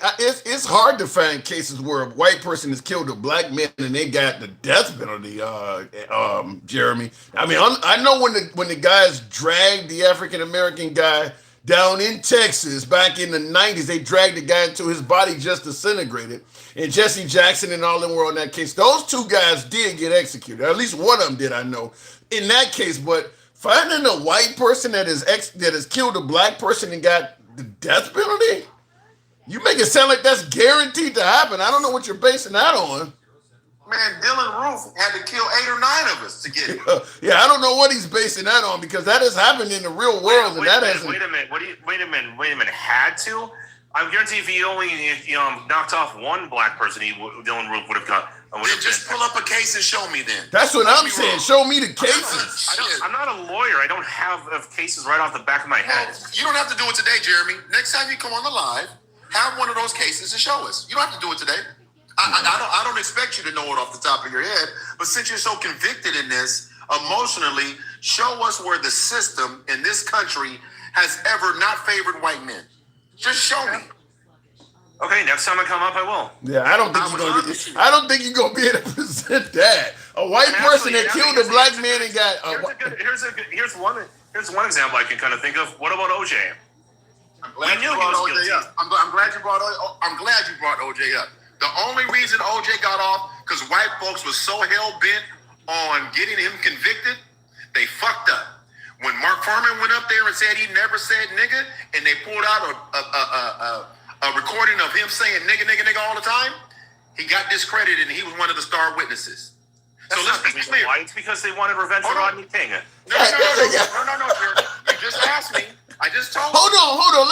Speaker 1: it's hard to find cases where a white person has killed a black man and they got the death penalty. Jeremy, I mean, I know when the guys dragged the African American guy down in Texas back in the 90s. They dragged the guy until his body just disintegrated. And Jesse Jackson and all them were on that case. Those two guys did get executed. At least one of them did, I know. In that case, but finding a white person that has killed a black person and got the death penalty, you make it sound like that's guaranteed to happen. I don't know what you're basing that on.
Speaker 3: Man, Dylan Roof had to kill 8 or 9 of us to get it.
Speaker 1: Yeah, I don't know what he's basing that on because that has happened in the real world.
Speaker 2: Wait a minute. Wait a minute. Had to? I guarantee if he only knocked off one black person, Dylan Roof would have got.
Speaker 4: Just pull up a case and show me then.
Speaker 1: That's what I'm saying. Wrong. Show me the cases.
Speaker 2: I'm not a lawyer. I don't have cases right off the back of my head.
Speaker 4: Well, you don't have to do it today, Jeremy. Next time you come on the live, have one of those cases to show us. You don't have to do it today. I don't expect you to know it off the top of your head, but since you're so convicted in this emotionally, show us where the system in this country has ever not favored white men. Just show me.
Speaker 2: Okay, next time I come up, I will.
Speaker 1: Yeah, I don't think you're gonna be able to present that. A white person that killed a black man and got.
Speaker 2: Here's one example I can kind of think of. What about OJ?
Speaker 4: I'm glad you brought OJ up. I'm glad you brought OJ up. The only reason OJ got off because white folks was so hell bent on getting him convicted, they fucked up. When Mark Furman went up there and said he never said nigga, and they pulled out a recording of him saying nigga all the time, he got discredited and he was one of the star witnesses.
Speaker 2: So let's be clear. Why? It's because they wanted revenge for Rodney King.
Speaker 4: No, sir. You just asked me. I just told you.
Speaker 1: Hold on.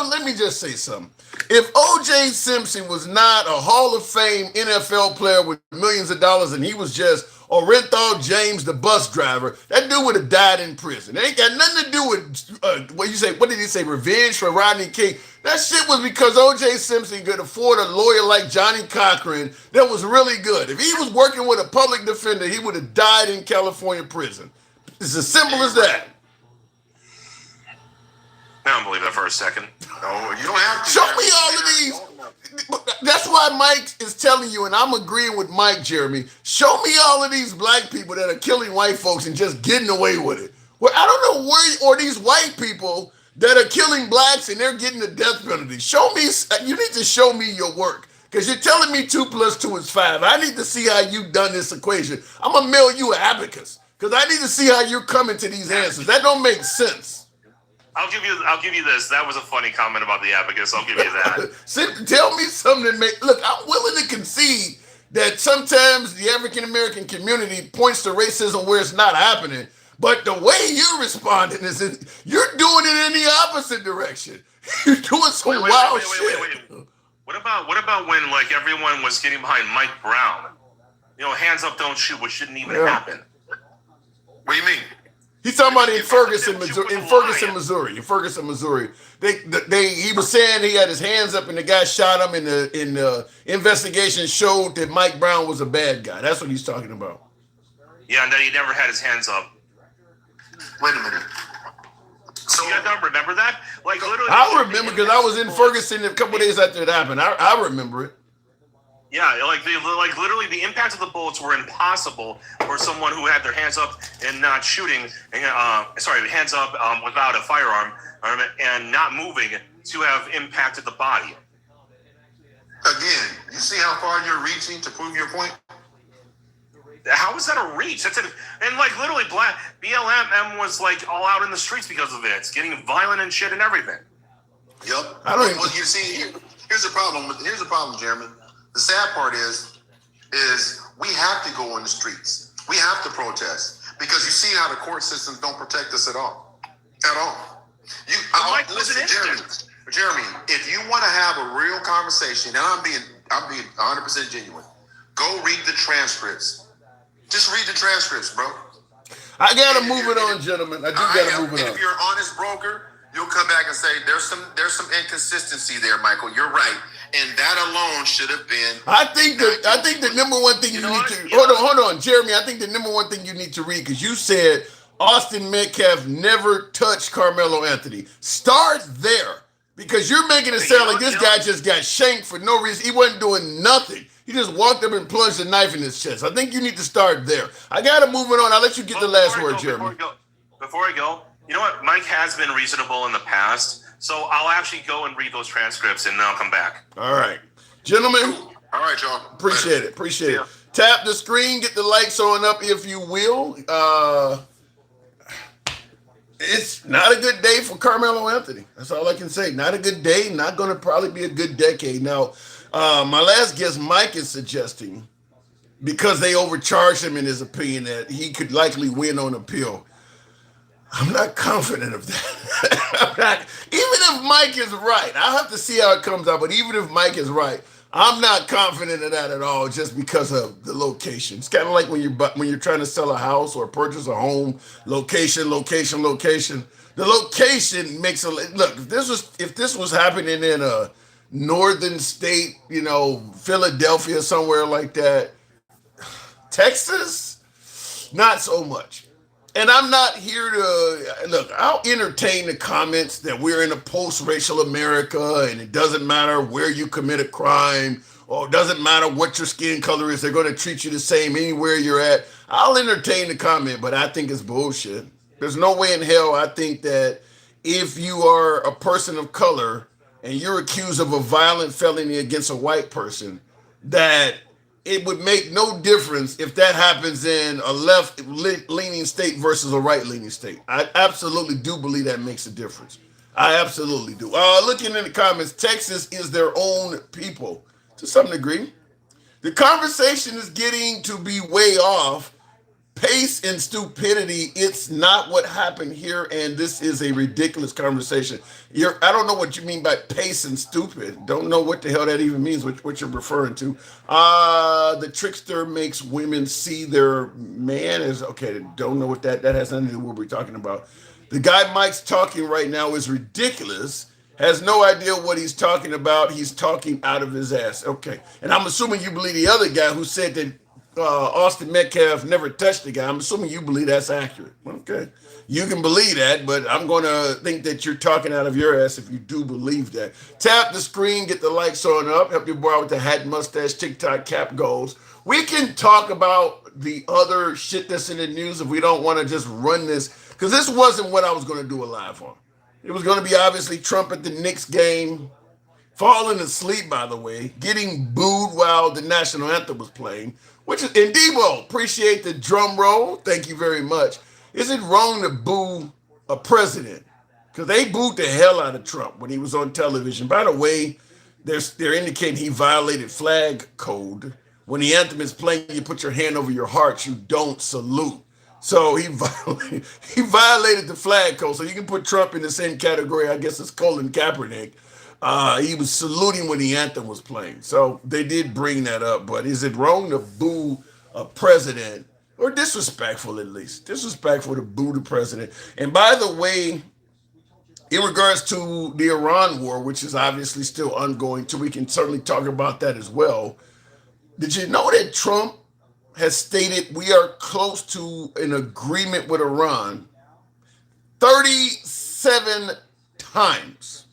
Speaker 1: Let me just say something. If O.J. Simpson was not a Hall of Fame NFL player with millions of dollars and he was just Orenthal James, the bus driver, that dude would have died in prison. It ain't got nothing to do with what did he say? Revenge for Rodney King. That shit was because O.J. Simpson could afford a lawyer like Johnny Cochran that was really good. If he was working with a public defender, he would have died in California prison. It's as simple as that.
Speaker 2: I don't believe that for a second.
Speaker 4: No, you don't have to.
Speaker 1: Show me all of these. That's why Mike is telling you, and I'm agreeing with Mike, Jeremy. Show me all of these black people that are killing white folks and just getting away with it. Well, I don't know where, or these white people that are killing blacks and they're getting the death penalty. Show me, you need to show me your work. Because you're telling me 2 + 2 is 5. I need to see how you've done this equation. I'm going to mail you an abacus. Because I need to see how you're coming to these answers. That don't make sense.
Speaker 2: I'll give you this. That was a funny comment about the abacus. I'll give you that.
Speaker 1: Tell me something that make look. I'm willing to concede that sometimes the African American community points to racism where it's not happening. But the way you're responding is you're doing it in the opposite direction. You're doing some wild shit.
Speaker 2: What about when like everyone was getting behind Mike Brown? Hands up, don't shoot, which shouldn't even happen.
Speaker 4: What do you mean?
Speaker 1: He's talking about in Ferguson, Missouri. He was saying he had his hands up and the guy shot him, and the investigation showed that Mike Brown was a bad guy. That's what he's talking about.
Speaker 2: Yeah, and that he never had his hands up.
Speaker 4: Wait a minute.
Speaker 2: So you guys don't remember that? Like literally,
Speaker 1: I remember because I was in Ferguson a couple of days after it happened. I remember it.
Speaker 2: Yeah, like literally, the impact of the bullets were impossible for someone who had their hands up and not shooting, hands up without a firearm and not moving to have impacted the body.
Speaker 4: Again, you see how far you're reaching to prove your point?
Speaker 2: How is that a reach? And like literally, BLM was like all out in the streets because of it. It's getting violent and shit and everything.
Speaker 4: Yep. Well, you see, here's the problem. Here's the problem, Jeremy. The sad part is we have to go in the streets. We have to protest because you see how the court systems don't protect us at all. At all. Listen, Jeremy, if you want to have a real conversation, and I'm being 100% genuine, go read the transcripts. Just read the transcripts, bro.
Speaker 1: I gotta move it on, gentlemen. I do gotta move it on.
Speaker 4: If you're an honest broker, you'll come back and say there's some inconsistency there, Michael. You're right. And that alone should have been. I think the number one thing you need to hold on, Jeremy. I think the number one thing you need to read, because you said Austin Metcalf never touched Karmelo Anthony. Start there, because you're making it sound like this guy just got shanked for no reason. He wasn't doing nothing. He just walked up and plunged a knife in his chest. I think you need to start there. I gotta move it on. I'll let you get the last word, Jeremy.
Speaker 2: Before I go, You know what? Mike has been reasonable in the past, so I'll actually go and read those transcripts, and then I'll come back.
Speaker 1: All right, gentlemen.
Speaker 4: Cool. All right, y'all.
Speaker 1: Appreciate
Speaker 4: Later.
Speaker 1: it. Appreciate
Speaker 2: See
Speaker 1: it.
Speaker 2: ya.
Speaker 1: Tap the screen. Get the lights on up if you will. It's not a good day for Karmelo Anthony. That's all I can say. Not a good day. Not going to probably be a good decade. Now, my last guest, Mike, is suggesting because they overcharged him in his opinion that he could likely win on appeal. I'm not confident of that. I'm not, even if Mike is right, I'll have to see how it comes out. But even if Mike is right, I'm not confident of that at all, just because of the location. It's kind of like when you're trying to sell a house or purchase a home. Location, location, location. The location makes a look. If this was happening in a northern state, Philadelphia, somewhere like that, Texas, not so much. And I'm not here to look. I'll entertain the comments that we're in a post-racial America, and it doesn't matter where you commit a crime, or it doesn't matter what your skin color is. They're going to treat you the same anywhere you're at. I'll entertain the comment, but I think it's bullshit. There's no way in hell I think that if you are a person of color and you're accused of a violent felony against a white person, that it would make no difference if that happens in a left-leaning state versus a right-leaning state. I absolutely do believe that makes a difference. I absolutely do. Looking in the comments, Texas is their own people to some degree. The conversation is getting to be way off. Pace and stupidity, it's not what happened here, and this is a ridiculous conversation. I don't know what you mean by pace and stupid. Don't know what the hell that even means, what you're referring to. The trickster makes women see their man is, okay, don't know what that has nothing to do with what we're talking about. The guy Mike's talking right now is ridiculous, has no idea what he's talking about. He's talking out of his ass. Okay, and I'm assuming you believe the other guy who said that Austin Metcalf never touched the guy. I'm assuming you believe that's accurate. Okay. You can believe that, but I'm going to think that you're talking out of your ass if you do believe that. Tap the screen, get the lights on up, help your boy with the hat, mustache, TikTok cap goals. We can talk about the other shit that's in the news if we don't want to just run this, because this wasn't what I was going to do a live on. It was going to be obviously Trump at the Knicks game, falling asleep, by the way, getting booed while the national anthem was playing, which is, and Debo, appreciate the drum roll. Thank you very much. Is it wrong to boo a president? Because they booed the hell out of Trump when he was on television. By the way, they're indicating he violated flag code. When the anthem is playing, you put your hand over your heart, you don't salute. So he violated the flag code. So you can put Trump in the same category, I guess, as Colin Kaepernick. He was saluting when the anthem was playing. So they did bring that up. But is it wrong to boo a president? Or disrespectful, at least. Disrespectful to boo the president. And by the way, in regards to the Iran war, which is obviously still ongoing, so we can certainly talk about that as well. Did you know that Trump has stated we are close to an agreement with Iran 37 times?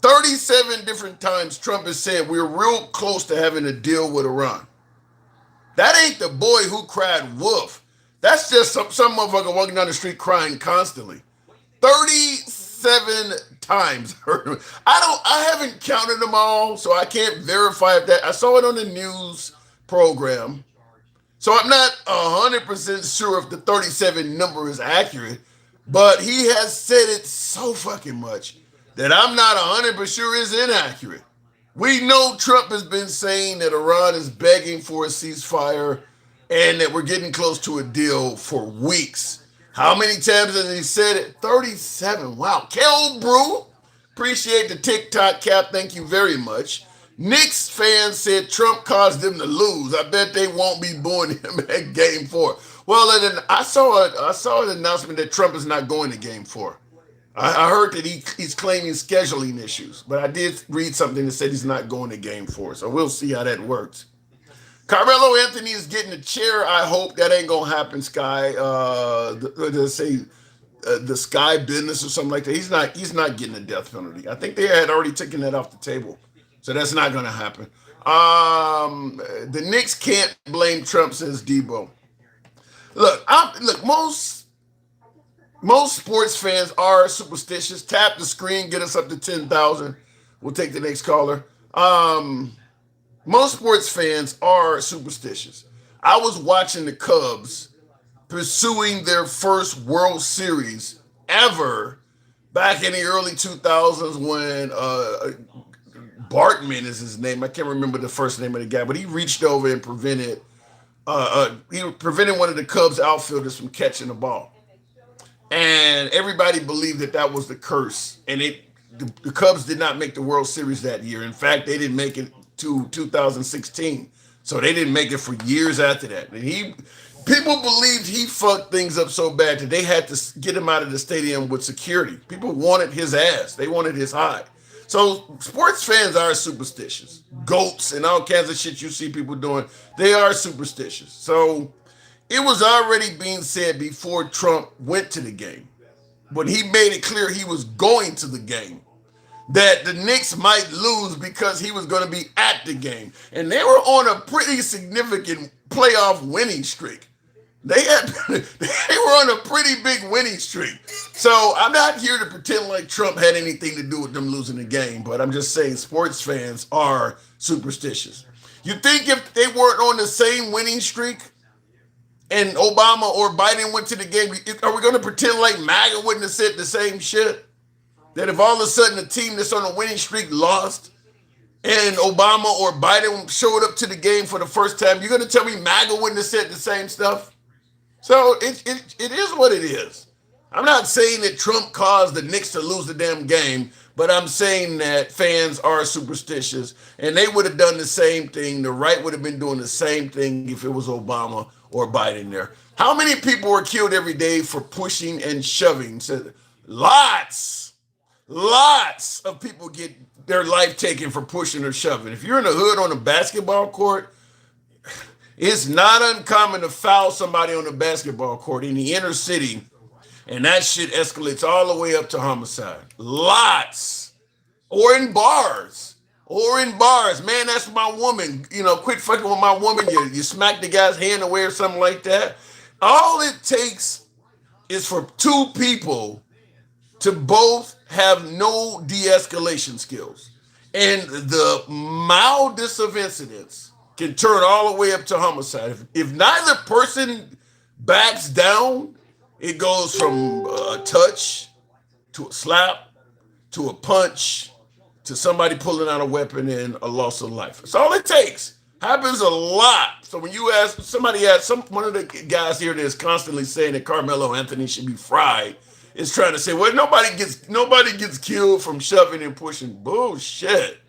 Speaker 1: 37 different times Trump has said we're real close to having a deal with Iran. That ain't the boy who cried wolf. That's just some motherfucker walking down the street crying constantly. 37 times. I haven't counted them all, so I can't verify that. I saw it on the news program. So I'm not 100% sure if the 37 number is accurate, but he has said it so fucking much that I'm not 100% sure is inaccurate. We know Trump has been saying that Iran is begging for a ceasefire and that we're getting close to a deal for weeks. How many times has he said it? 37. Wow. Kel Brew, appreciate the TikTok cap. Thank you very much. Knicks fans said Trump caused them to lose. I bet they won't be booing him at Game 4. Well, then I saw an announcement that Trump is not going to Game 4. I heard that he's claiming scheduling issues, but I did read something that said he's not going to Game 4, so we'll see how that works. Karmelo Anthony is getting a chair. I hope that ain't gonna happen, Sky. The Sky business or something like that. He's not getting a death penalty. I think they had already taken that off the table, so that's not gonna happen. The Knicks can't blame Trump, says Debo. Look, Most sports fans are superstitious. Tap the screen, get us up to 10,000. We'll take the next caller. Most sports fans are superstitious. I was watching the Cubs pursuing their first World Series ever back in the early 2000s when Bartman is his name. I can't remember the first name of the guy, but he reached over and prevented one of the Cubs outfielders from catching the ball. And everybody believed that that was the curse. And the Cubs did not make the World Series that year. In fact, they didn't make it to 2016. So they didn't make it for years after that. And people believed he fucked things up so bad that they had to get him out of the stadium with security. People wanted his ass. They wanted his hide. So sports fans are superstitious. Goats and all kinds of shit you see people doing, they are superstitious. So it was already being said before Trump went to the game, when he made it clear he was going to the game, that the Knicks might lose because he was going to be at the game. And they were on a pretty significant playoff winning streak. They were on a pretty big winning streak. So I'm not here to pretend like Trump had anything to do with them losing the game, but I'm just saying sports fans are superstitious. You think if they weren't on the same winning streak and Obama or Biden went to the game, are we going to pretend like MAGA wouldn't have said the same shit? That if all of a sudden a team that's on a winning streak lost and Obama or Biden showed up to the game for the first time, you're going to tell me MAGA wouldn't have said the same stuff? So it is what it is. I'm not saying that Trump caused the Knicks to lose the damn game, but I'm saying that fans are superstitious and they would have done the same thing. The right would have been doing the same thing if it was Obama or Biden there. How many people were killed every day for pushing and shoving? So, lots of people get their life taken for pushing or shoving. If you're in the hood on a basketball court, it's not uncommon to foul somebody on the basketball court in the inner city, and that shit escalates all the way up to homicide. Lots. Or in bars. Man, that's my woman. Quit fucking with my woman. You smack the guy's hand away or something like that. All it takes is for two people to both have no de-escalation skills. And the mildest of incidents can turn all the way up to homicide. If neither person backs down, it goes from a touch to a slap to a punch to somebody pulling out a weapon and a loss of life. That's all it takes. Happens a lot. So when you ask, one of the guys here that is constantly saying that Karmelo Anthony should be fried, is trying to say, well, nobody gets killed from shoving and pushing. Bullshit.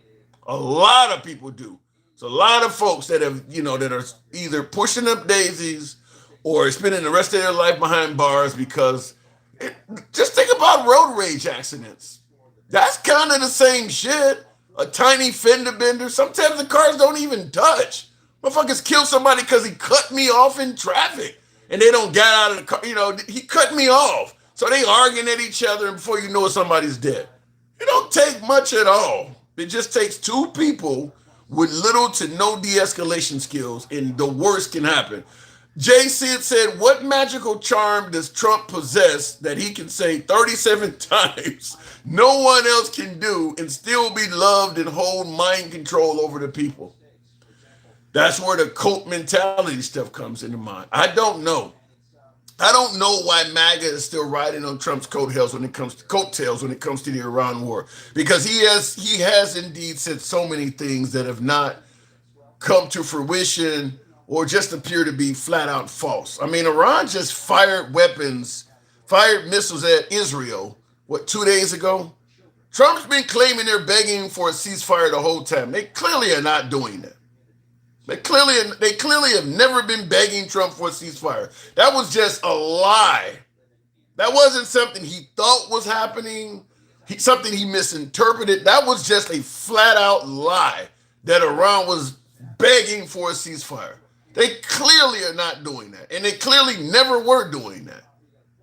Speaker 1: A lot of people do. So a lot of folks that that are either pushing up daisies or spending the rest of their life behind bars because just think about road rage accidents. That's kind of the same shit. A tiny fender bender. Sometimes the cars don't even touch. Motherfuckers kill somebody because he cut me off in traffic and they don't get out of the car. He cut me off. So they arguing at each other, and before you know it, somebody's dead. It don't take much at all. It just takes two people with little to no de-escalation skills, and the worst can happen. Jay Sid said, what magical charm does Trump possess that he can say 37 times no one else can do and still be loved and hold mind control over the people? That's where the cult mentality stuff comes into mind. I don't know. I don't know why MAGA is still riding on Trump's coattails when it comes to the Iran war, because he has indeed said so many things that have not come to fruition or just appear to be flat out false. I mean, Iran just fired missiles at Israel, 2 days ago? Trump's been claiming they're begging for a ceasefire the whole time. They clearly are not doing that. They clearly have never been begging Trump for a ceasefire. That was just a lie. That wasn't something he thought was happening, something he misinterpreted. That was just a flat out lie that Iran was begging for a ceasefire. They clearly are not doing that, and they clearly never were doing that.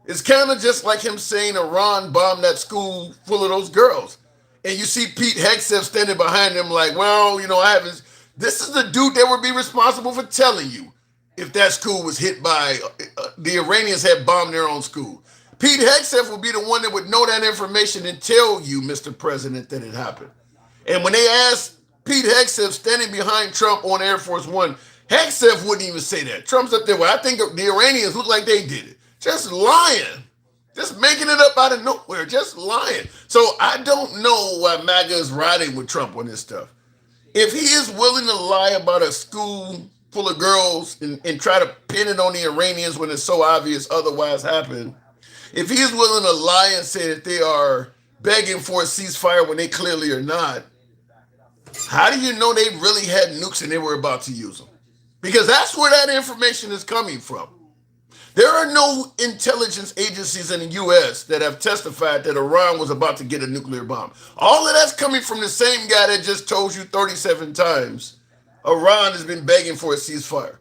Speaker 1: It's kind of just like him saying Iran bombed that school full of those girls. And you see Pete Hegseth standing behind him like, well, I haven't. This is the dude that would be responsible for telling you if that school was hit by, the Iranians had bombed their own school. Pete Hegseth would be the one that would know that information and tell you, Mr. President, that it happened. And when they asked Pete Hegseth standing behind Trump on Air Force One, Hegseth wouldn't even say that. Trump's up there. Well, I think the Iranians look like they did it. Just lying. Just making it up out of nowhere. Just lying. So I don't know why MAGA is riding with Trump on this stuff. If he is willing to lie about a school full of girls and try to pin it on the Iranians when it's so obvious otherwise happened, if he is willing to lie and say that they are begging for a ceasefire when they clearly are not, how do you know they really had nukes and they were about to use them? Because that's where that information is coming from. There are no intelligence agencies in the U.S. that have testified that Iran was about to get a nuclear bomb. All of that's coming from the same guy that just told you 37 times Iran has been begging for a ceasefire.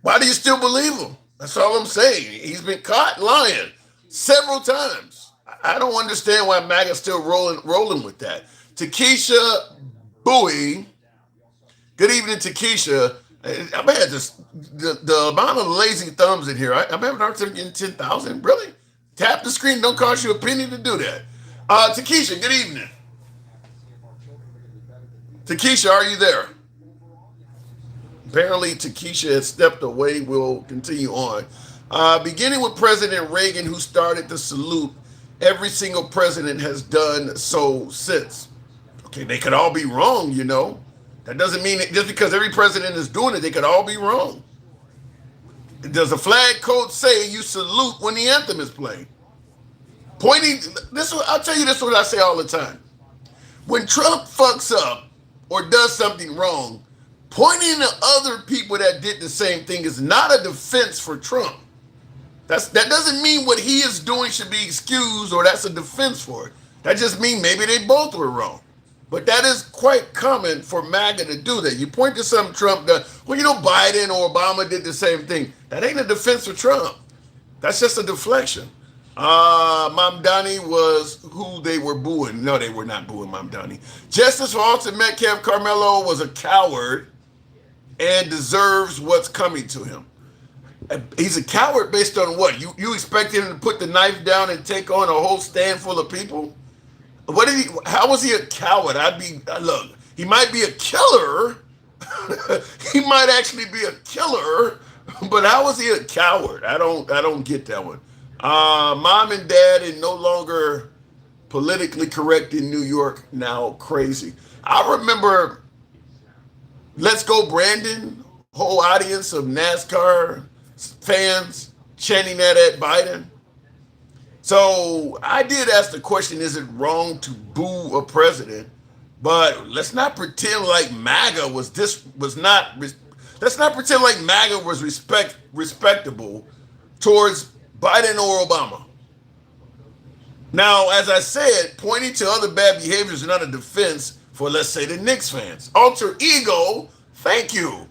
Speaker 1: Why do you still believe him? That's all I'm saying. He's been caught lying several times. I don't understand why MAGA's still rolling with that. Takesha Bowie, good evening, Takesha. I've had the amount of lazy thumbs in here. I'm having a hard time getting 10,000. Really? Tap the screen. Don't cost you a penny to do that. Takesha, good evening. Takesha, are you there? Apparently, Takesha has stepped away. We'll continue on. Beginning with President Reagan, who started the salute, every single president has done so since. Okay, they could all be wrong, you know. That doesn't mean just because every president is doing it, they could all be wrong. Does the flag code say you salute when the anthem is played? I'll tell you this is what I say all the time. When Trump fucks up or does something wrong, pointing to other people that did the same thing is not a defense for Trump. That doesn't mean what he is doing should be excused or that's a defense for it. That just means maybe they both were wrong. But that is quite common for MAGA to do that. You point to something Trump does. Well, you know, Biden or Obama did the same thing. That ain't a defense for Trump. That's just a deflection. Mamdani was who they were booing. No, they were not booing Mamdani. Justice for Alton Metcalf, Karmelo was a coward and deserves what's coming to him. He's a coward based on what? You expect him to put the knife down and take on a whole stand full of people? How was he a coward? Look, he might be a killer. He might actually be a killer, but how was he a coward? I don't get that one. Mom and dad and no longer politically correct in New York, now crazy. I remember Let's Go Brandon, whole audience of NASCAR fans chanting that at Biden. So I did ask the question, is it wrong to boo a president? But let's not pretend like MAGA let's not pretend like MAGA was respectable towards Biden or Obama. Now, as I said, pointing to other bad behaviors is not a defense for, let's say, the Knicks fans. Alter ego, thank you,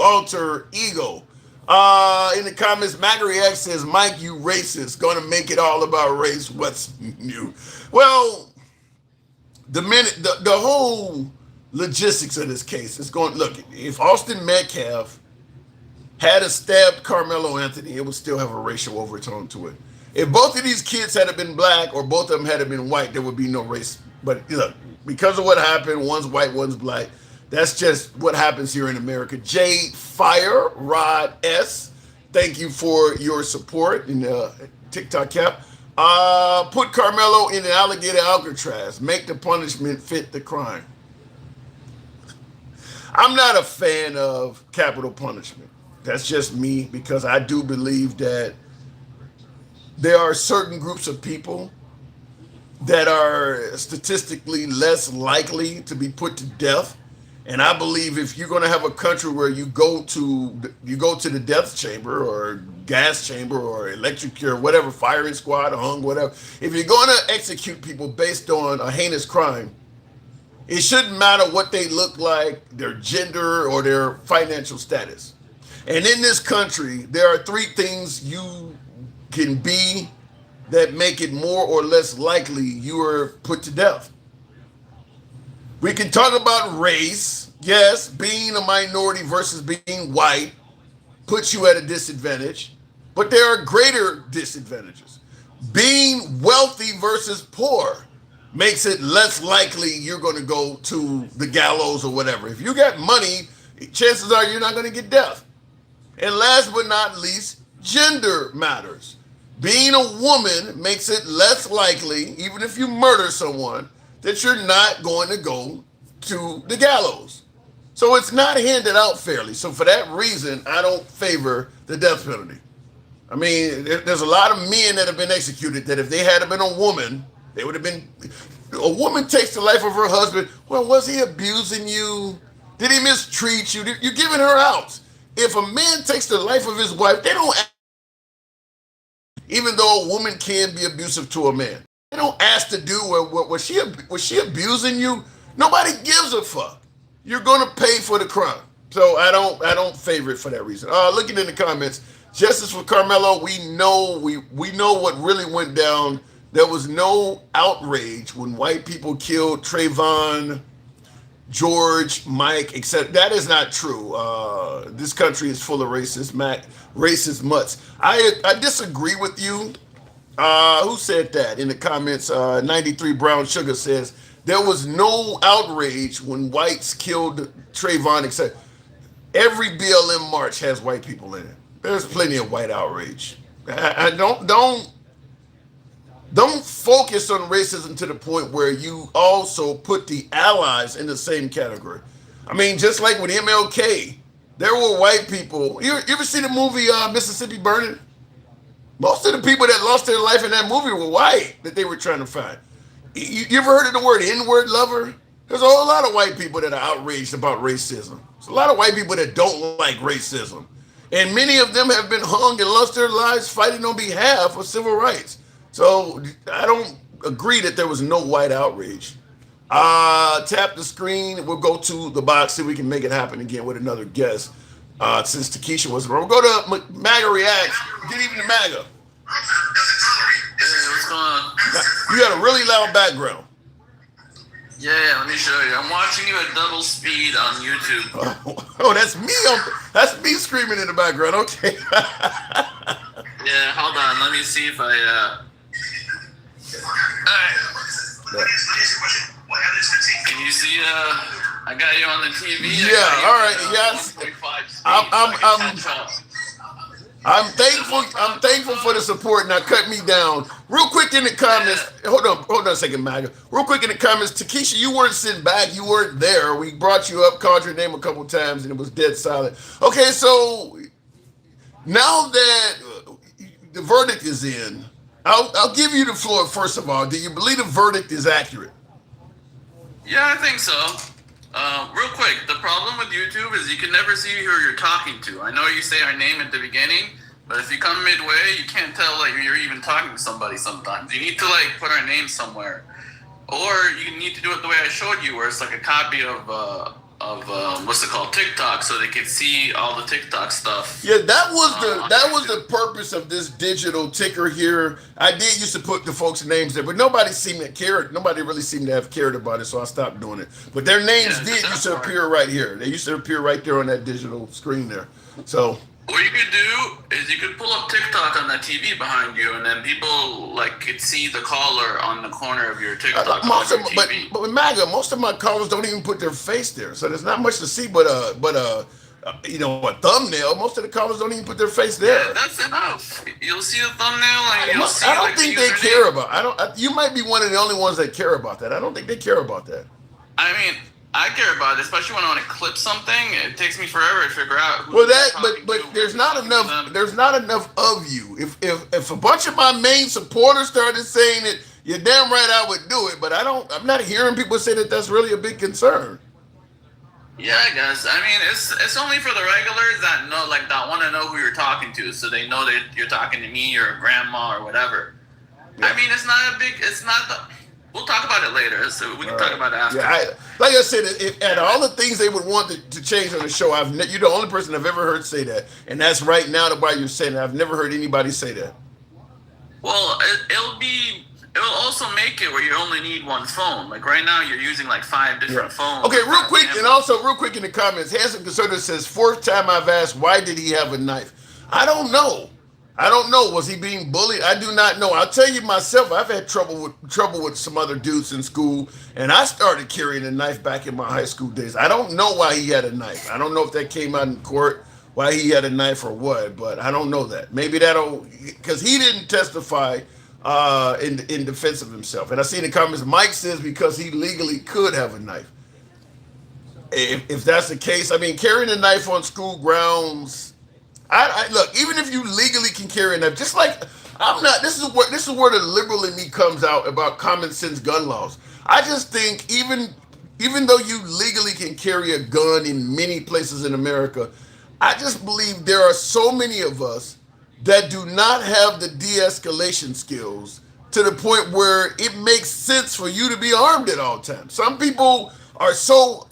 Speaker 1: alter ego. In the comments, MAGA React says, Mike, you racist, gonna make it all about race, what's new? Well, the whole logistics of this case is going, look, if Austin Metcalf had stabbed Karmelo Anthony, it would still have a racial overtone to it. If both of these kids had been black or both of them had been white, there would be no race. But look, because of what happened, one's white, one's black. That's just what happens here in America. J Fire Rod S, thank you for your support in the TikTok cap. Put Carmelo in the alligator Alcatraz. Make the punishment fit the crime. I'm not a fan of capital punishment. That's just me, because I do believe that there are certain groups of people that are statistically less likely to be put to death. And I believe if you're going to have a country where you go to the death chamber or gas chamber or electric or whatever, firing squad, hung, whatever, if you're going to execute people based on a heinous crime, it shouldn't matter what they look like, their gender, or their financial status. And in this country, there are three things you can be that make it more or less likely you are put to death. We can talk about race. Yes, being a minority versus being white puts you at a disadvantage. But there are greater disadvantages. Being wealthy versus poor makes it less likely you're going to go to the gallows or whatever. If you got money, chances are you're not going to get death. And last but not least, gender matters. Being a woman makes it less likely, even if you murder someone, that you're not going to go to the gallows. So it's not handed out fairly. So for that reason, I don't favor the death penalty. I mean, there's a lot of men that have been executed that if they had been a woman, they would have been. A woman takes the life of her husband. Well, was he abusing you? Did he mistreat you? You're giving her out. If a man takes the life of his wife, they don't. Even though a woman can be abusive to a man, they don't ask to do. Was she abusing you? Nobody gives a fuck. You're gonna pay for the crime. So I don't favor it for that reason. Looking in the comments, justice for Karmelo. We know what really went down. There was no outrage when white people killed Trayvon, George, Mike, etc. That is not true. This country is full of racist mutts. I disagree with you. Who said that in the comments? 93 Brown Sugar says there was no outrage when whites killed Trayvon, etc. Every BLM march has white people in it. There's plenty of white outrage. I don't focus on racism to the point where you also put the allies in the same category. I mean, just like with MLK, there were white people. You ever see the movie Mississippi Burning? Most of the people that lost their life in that movie were white that they were trying to find. You ever heard of the word N-word lover? There's a whole lot of white people that are outraged about racism. There's a lot of white people that don't like racism. And many of them have been hung and lost their lives fighting on behalf of civil rights. So I don't agree that there was no white outrage. Tap the screen. We'll go to the box, see if we can make it happen again with another guest. Since Takesha wasn't wrong. We'll go to MAGA Reacts. Good evening, MAGA.
Speaker 5: Hey, what's going on?
Speaker 1: You got a really loud background.
Speaker 5: Yeah, let me show you. I'm watching you at double speed on YouTube.
Speaker 1: Oh, that's me. That's me screaming in the background. Okay.
Speaker 5: Yeah, hold on. Let me see if I. Alright. Can you see? I got you on the TV.
Speaker 1: Yeah. All right. Yes. I'm thankful. I'm thankful for the support. Now cut me down real quick in the comments. Hold on a second, MAGA. Real quick in the comments, Takesha, you weren't sitting back. You weren't there. We brought you up, called your name a couple times, and it was dead silent. Okay, so now that the verdict is in, I'll give you the floor. First of all, do you believe the verdict is accurate?
Speaker 5: Yeah, I think so. Real quick, the problem with YouTube is you can never see who you're talking to. I know you say our name at the beginning, but if you come midway, you can't tell like you're even talking to somebody sometimes. You need to like put our name somewhere. Or you need to do it the way I showed you, where it's like a copy of what's it called, TikTok, so they can see all the TikTok stuff.
Speaker 1: Yeah, that was the purpose of this digital ticker here. I did used to put the folks' names there, but nobody seemed to care. Nobody really seemed to have cared about it, so I stopped doing it. But their names used to appear right here. They used to appear right there on that digital screen there. So
Speaker 5: what you could do is you could pull up TikTok on that TV behind you, and then people like could see the caller on the corner of your TikTok.
Speaker 1: But with MAGA, most of my callers don't even put their face there, so there's not much to see but a thumbnail. Most of the callers don't even put their face there.
Speaker 5: Yeah, that's enough. You'll see a thumbnail, and you'll see.
Speaker 1: I don't think they care about. You might be one of the only ones that care about that. I don't think they care about that.
Speaker 5: I mean, I care about it, especially when I want to clip something. It takes me forever to figure out who.
Speaker 1: Well, but there's not enough. There's not enough of you. If a bunch of my main supporters started saying it, you're damn right I would do it. But I'm not hearing people say that that's really a big concern.
Speaker 5: Yeah, I guess. I mean, it's only for the regulars that know, like, that want to know who you're talking to, so they know that you're talking to me or grandma or whatever. Yeah. I mean, it's not a big. It's not the. We'll talk about it later, so we can talk about it after.
Speaker 1: Yeah, like I said, at all the things they would want to change on the show, you're the only person I've ever heard say that, and that's right now why you're saying that. I've never heard anybody say that.
Speaker 5: Well, it'll also make it where you only need one phone. Like right now, you're using like 5 different phones.
Speaker 1: Okay, real quick, and also real quick in the comments, Handsome Conservative says, 4th time I've asked, why did he have a knife? I don't know. I don't know. Was he being bullied? I do not know. I'll tell you myself. I've had trouble with some other dudes in school, and I started carrying a knife back in my high school days. I don't know why he had a knife. I don't know if that came out in court why he had a knife or what, but I don't know that. Maybe that'll because he didn't testify in defense of himself. And I see in the comments Mike says because he legally could have a knife. If that's the case, I mean carrying a knife on school grounds. I look, even if you legally can carry a knife, just like I'm not. This is where the liberal in me comes out about common sense gun laws. I just think even though you legally can carry a gun in many places in America, I just believe there are so many of us that do not have the de-escalation skills to the point where it makes sense for you to be armed at all times. Some people are so,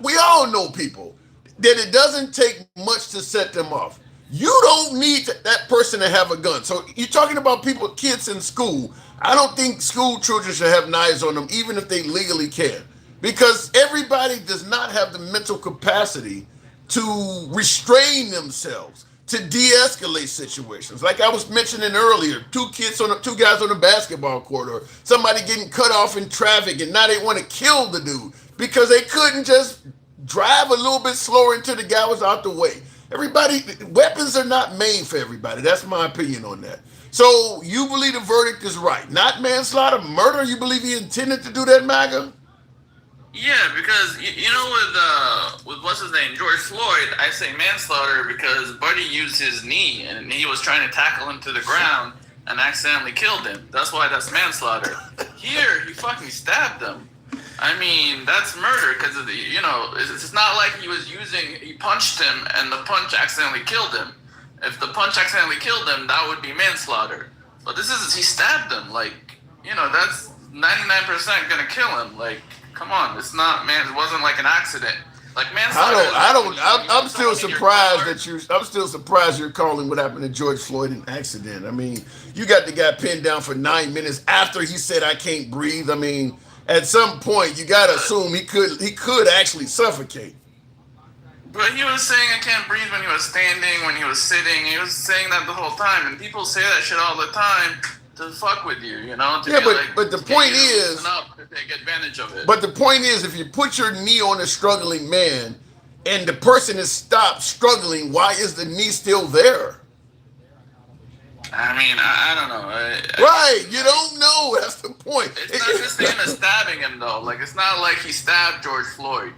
Speaker 1: we all know people that it doesn't take much to set them off. You don't need that person to have a gun. So you're talking about kids in school. I don't think school children should have knives on them, even if they legally can. Because everybody does not have the mental capacity to restrain themselves, to de-escalate situations. Like I was mentioning earlier, two guys on the basketball court, or somebody getting cut off in traffic, and now they want to kill the dude because they couldn't just drive a little bit slower until the guy was out the way. Weapons are not made for everybody. That's my opinion on that. So you believe the verdict is right, not manslaughter, murder? You believe he intended to do that, MAGA?
Speaker 5: Yeah, because with what's his name, George Floyd, I say manslaughter because Buddy used his knee and he was trying to tackle him to the ground and accidentally killed him. That's why that's manslaughter. Here, he fucking stabbed him. I mean, that's murder because it's not like he punched him and the punch accidentally killed him. If the punch accidentally killed him, that would be manslaughter. But he stabbed him. That's 99% gonna kill him. Come on, it's not, man. It wasn't like an accident. Like manslaughter.
Speaker 1: I'm still surprised you're calling what happened to George Floyd an accident. I mean, you got the guy pinned down for 9 minutes after he said, "I can't breathe." I mean, at some point, you got to assume he could actually suffocate.
Speaker 5: But he was saying, "I can't breathe" when he was standing, when he was sitting. He was saying that the whole time, and people say that shit all the time to fuck with you,
Speaker 1: but the point is,
Speaker 5: to take advantage of it.
Speaker 1: But the point is, if you put your knee on a struggling man, and the person has stopped struggling, why is the knee still there?
Speaker 5: I mean, I don't know.
Speaker 1: Right, you don't know. That's the point.
Speaker 5: It's not just him as stabbing him, though. It's not like he stabbed George Floyd,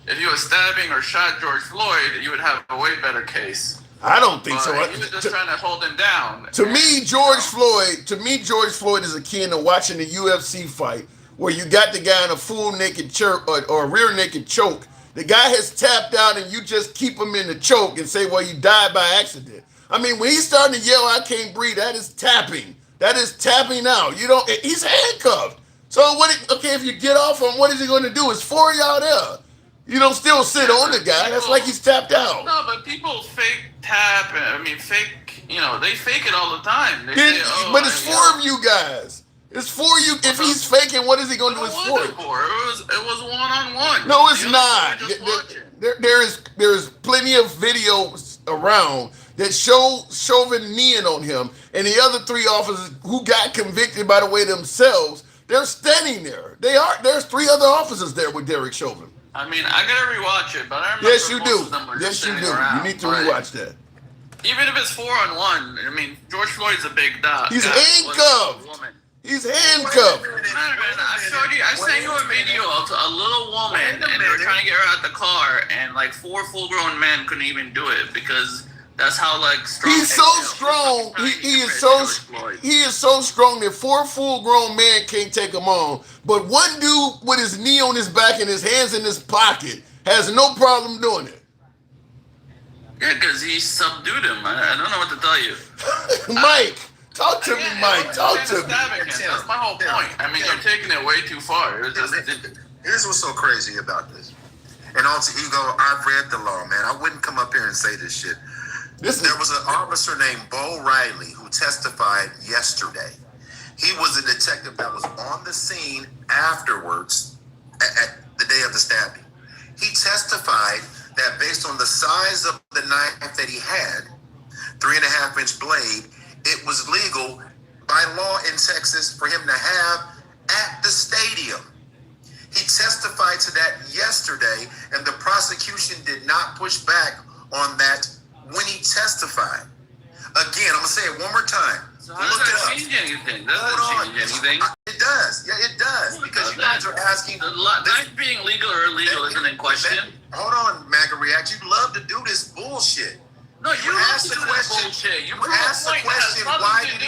Speaker 5: If he was stabbing or shot George Floyd, you would have a way better case.
Speaker 1: I don't think so.
Speaker 5: He was just trying to hold him down.
Speaker 1: To me, George Floyd is akin to watching a UFC fight where you got the guy in a full naked choke or a rear naked choke. The guy has tapped out and you just keep him in the choke and say, well, he died by accident. I mean, when he's starting to yell, "I can't breathe," that is tapping. That is tapping out. He's handcuffed. So if you get off him, what is he going to do? It's 4 of y'all there. You don't still sit on the guy. That's like he's tapped out.
Speaker 5: No, but people fake tap. They fake it all the time.
Speaker 1: But it's 4 of you guys. It's 4 of you. If he's faking, what is he going to do? It's 4.
Speaker 5: It was one-on-one.
Speaker 1: No, it's not. There is plenty of videos around that show Chauvin kneeing on him, and the other 3 officers who got convicted by the way themselves, they're standing there. There's 3 other officers there with Derek Chauvin.
Speaker 5: I mean, I gotta rewatch it, but I remember
Speaker 1: Yes, you
Speaker 5: most
Speaker 1: do.
Speaker 5: of them were
Speaker 1: Yes,
Speaker 5: just
Speaker 1: you do.
Speaker 5: around,
Speaker 1: You need to rewatch that.
Speaker 5: Even if it's 4-on-1, I mean, George Floyd's a big dog.
Speaker 1: He's handcuffed. He's handcuffed.
Speaker 5: I sent you a video of a little woman, and they were trying to get her out the car, and 4 full-grown men couldn't even do it because that's how strong.
Speaker 1: He's so strong. He is so strong that 4 full-grown men can't take him on. But one dude with his knee on his back and his hands in his pocket has no problem doing it.
Speaker 5: Yeah, because he subdued him. I don't know what to tell you.
Speaker 1: Mike, talk to me, Mike. Talk to me.
Speaker 5: That's my whole point. I mean, you're taking it way too far.
Speaker 4: Here's what's so crazy about this. And also, Ego, I've read the law, man. I wouldn't come up here and say this shit. There was an officer named Bo Riley who testified yesterday. He was a detective that was on the scene afterwards at the day of the stabbing. He testified that based on the size of the knife that he had, 3.5-inch blade, it was legal by law in Texas for him to have at the stadium. He testified to that yesterday, and the prosecution did not push back on that when he testified. Again, I'm going to say it one more time.
Speaker 5: So how does that change anything? Doesn't change anything.
Speaker 4: It does. Yeah, it does. Because you guys are asking.
Speaker 5: The knife being legal or illegal isn't in question.
Speaker 4: Hold on, MAGA React. You love to do this bullshit.
Speaker 5: No, you
Speaker 4: asked the question.
Speaker 5: Bullshit. You
Speaker 4: asked the question. Why did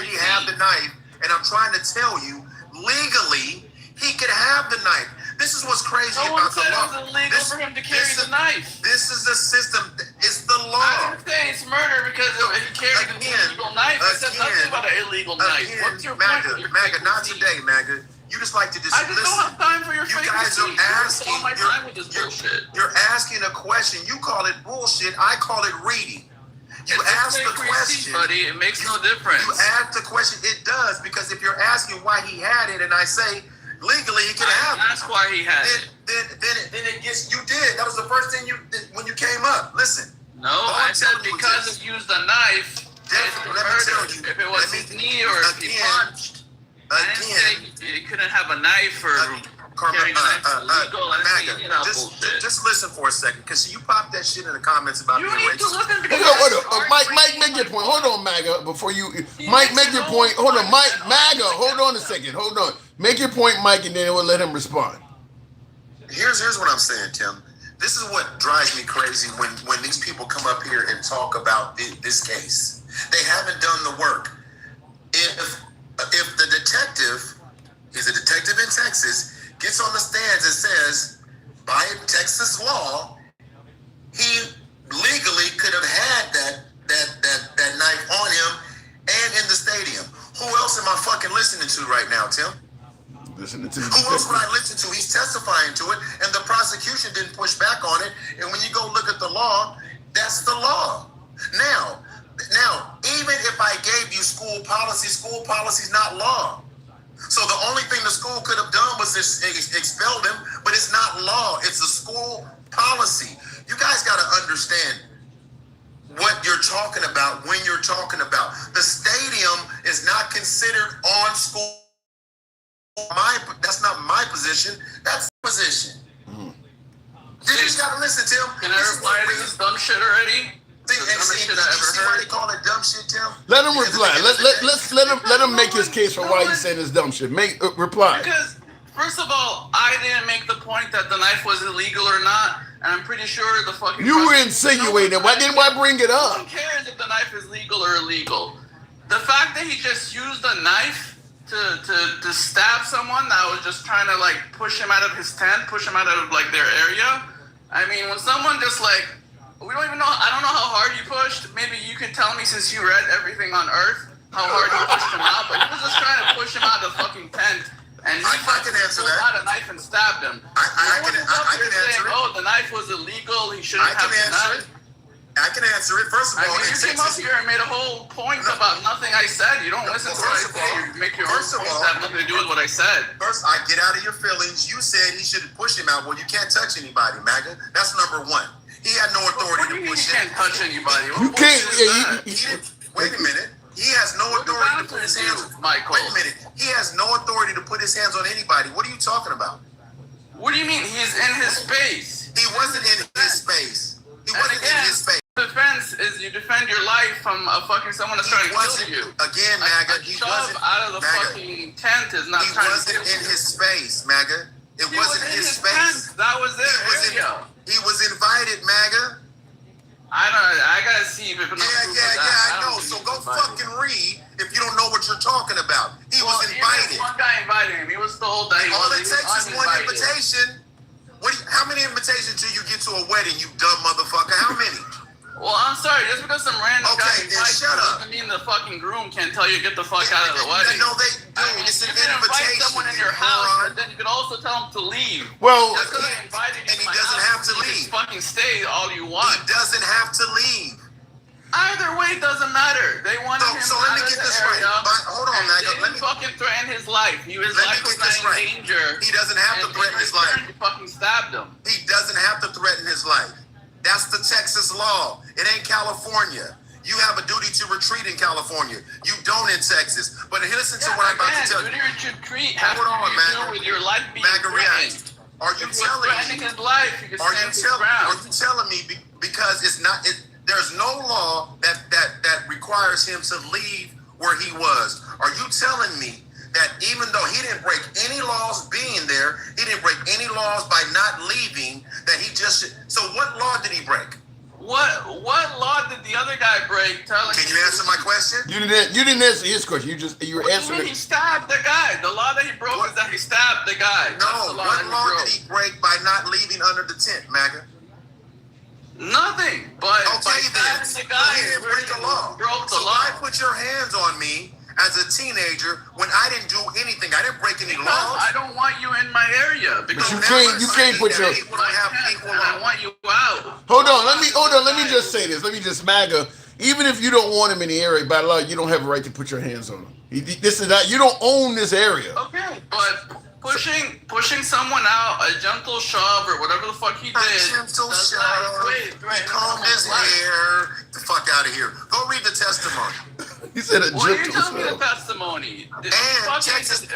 Speaker 4: he have the knife? And I'm trying to tell you, legally, he could have the knife. This is what's crazy about the law.
Speaker 5: No one said it was illegal for him to carry the knife.
Speaker 4: This is the system. It's the law.
Speaker 5: I didn't say it's murder because he carried an illegal knife. I said nothing about an illegal knife. What's your point?
Speaker 4: MAGA, not today, MAGA. You just like to just
Speaker 5: I just don't have time for your
Speaker 4: You guys are asking.
Speaker 5: my time with this bullshit.
Speaker 4: You're asking a question. You call it bullshit. I call it reading. You ask the question,
Speaker 5: buddy. It makes no difference.
Speaker 4: You ask the question. It does, because if you're asking why he had it, and I say legally he can have it.
Speaker 5: That's why he had it.
Speaker 4: Then it gets. You did. That was the first thing you did when you came up. Listen.
Speaker 5: No, I said because he used a knife.
Speaker 4: Let me tell you.
Speaker 5: If it was his knee or if he punched. I didn't say he couldn't have a knife or carrying a knife illegal.
Speaker 4: Just listen for a second, because you popped that shit in the comments about
Speaker 5: you
Speaker 4: being
Speaker 5: need to
Speaker 4: racist.
Speaker 5: listen because
Speaker 1: Mike, make your point. Hold on, MAGA. Before you, Mike, make your point. Hold on, Mike, MAGA. Hold on a second. Hold on. Make your point, Mike, and then we'll let him respond.
Speaker 4: Here's what I'm saying, Tim. This is what drives me crazy when these people come up here and talk about this case. They haven't done the work. If the detective, he's a detective in Texas, gets on the stands and says, by Texas law, he legally could have had that knife on him and in the stadium. Who else am I fucking listening to right now, Tim?
Speaker 1: Listening to
Speaker 4: Who else would I listen to? He's testifying to it, and the prosecution didn't push back on it. And when you go look at the law, that's the law. Now, even if I gave you school policy's not law. So the only thing the school could have done was expel them, but it's not law. It's a school policy. You guys got to understand what you're talking about when you're talking about. The stadium is not considered on school. That's not my position. That's the position. You just got to listen, Tim.
Speaker 5: Can I reply to this dumb shit already?
Speaker 4: See why they call it dumb shit, Tim?
Speaker 1: Let him reply. Let him make his case for why he's saying this dumb shit. Reply.
Speaker 5: Because first of all, I didn't make the point that the knife was illegal or not, and I'm pretty sure the fucking.
Speaker 1: You were insinuating. Why bring it up?
Speaker 5: No one cares if the knife is legal or illegal. The fact that he just used a knife to stab someone that was just trying to like push him out of his tent, push him out of like their area. I mean, when someone just like. We don't even know. I don't know how hard you pushed. Maybe you can tell me, since you read everything on Earth, how hard you pushed him out. But he was just trying to push him out of the fucking tent, and he
Speaker 4: can answer
Speaker 5: pulled
Speaker 4: that.
Speaker 5: out a knife and stabbed him.
Speaker 4: I can answer it.
Speaker 5: Oh, the knife was illegal. He shouldn't have the knife.
Speaker 4: I can answer it. First of all,
Speaker 5: you came up here and made a whole point about nothing I said. You don't listen to what I say. You make your own points that have nothing to do with what I said.
Speaker 4: First, I get out of your feelings. You said he shouldn't push him out. Well, you can't touch anybody, MAGA. That's number one. He had no authority to push him.
Speaker 5: You can't touch anybody.
Speaker 1: You can't.
Speaker 4: Wait a minute. He has no authority to put his hands.
Speaker 5: Michael.
Speaker 4: Wait a minute. He has no authority to put his hands on anybody. What are you talking about?
Speaker 5: What do you mean? He's in his space.
Speaker 4: He wasn't in his space. He wasn't in his space.
Speaker 5: Defense is you defend your life from someone that's trying to kill you.
Speaker 4: Again, MAGA. He wasn't
Speaker 5: out of the fucking tent is not.
Speaker 4: He wasn't in his space, MAGA. It wasn't his space.
Speaker 5: That was it.
Speaker 4: He was invited, MAGA.
Speaker 5: I gotta see if it's
Speaker 4: I know. So go fucking read if you don't know what you're talking about. He was invited.
Speaker 5: One guy invited him. He was told that he
Speaker 4: all
Speaker 5: was
Speaker 4: it takes is one invitation. How many invitations do you get to a wedding, you dumb motherfucker? How many?
Speaker 5: Well, I'm sorry. Just because some random guy invites you doesn't mean the fucking groom can't tell you to get the fuck out of the wedding.
Speaker 4: No, they do. It's an invitation.
Speaker 5: Invite someone in your house, but then you could also tell them to leave.
Speaker 1: Well,
Speaker 5: just because I invited you,
Speaker 4: and he doesn't have to leave.
Speaker 5: Fucking stay all you want.
Speaker 4: He doesn't have to leave.
Speaker 5: Either way, it doesn't matter. They wanted him
Speaker 4: so let me get this right. Hold on, MAGA.
Speaker 5: Let me fucking threaten his life. His life was not in danger.
Speaker 4: He doesn't have to threaten his life.
Speaker 5: You fucking stabbed him.
Speaker 4: He doesn't have to threaten his life. That's the Texas law. It ain't California. You have a duty to retreat in California. You don't in Texas. But listen to what I'm about to tell you.
Speaker 5: Duty to retreat has
Speaker 4: Hold on,
Speaker 5: to do with your life being threatened.
Speaker 4: Are you telling
Speaker 5: threatening his life?
Speaker 4: Are you telling me because it's not? There's no law that requires him to leave where he was. Are you telling me that even though he didn't break any laws being there, he didn't break any laws by not leaving, that he just... So what law did he break?
Speaker 5: What law did the other guy break?
Speaker 4: Can you answer my question?
Speaker 1: You didn't answer his question. You were answering it.
Speaker 5: He stabbed the guy. The law that he broke is that he stabbed the guy.
Speaker 4: No, what law did he break by not leaving under the tent, MAGA?
Speaker 5: Nothing. But
Speaker 4: okay, then.
Speaker 5: the guy,
Speaker 4: he didn't break the law.
Speaker 5: Broke the
Speaker 4: so
Speaker 5: law.
Speaker 4: why put your hands on me as a teenager when I didn't do anything? I didn't break any laws.
Speaker 5: I don't want you in my area. Because
Speaker 1: you can't put your...
Speaker 5: I want you out.
Speaker 1: Hold on. Let me just say this. Let me just MAGA. Even if you don't want him in the area, by law, you don't have a right to put your hands on him. This is not. You don't own this area.
Speaker 5: Okay, but pushing someone out, a gentle shove or whatever the fuck he did.
Speaker 4: A gentle shove. He combed his hair. Get the fuck out of here. Go read the testimony.
Speaker 1: He said a
Speaker 5: Well, you
Speaker 1: gentle
Speaker 5: tell me the
Speaker 1: shove.
Speaker 5: testimony. Did he do
Speaker 4: Texas,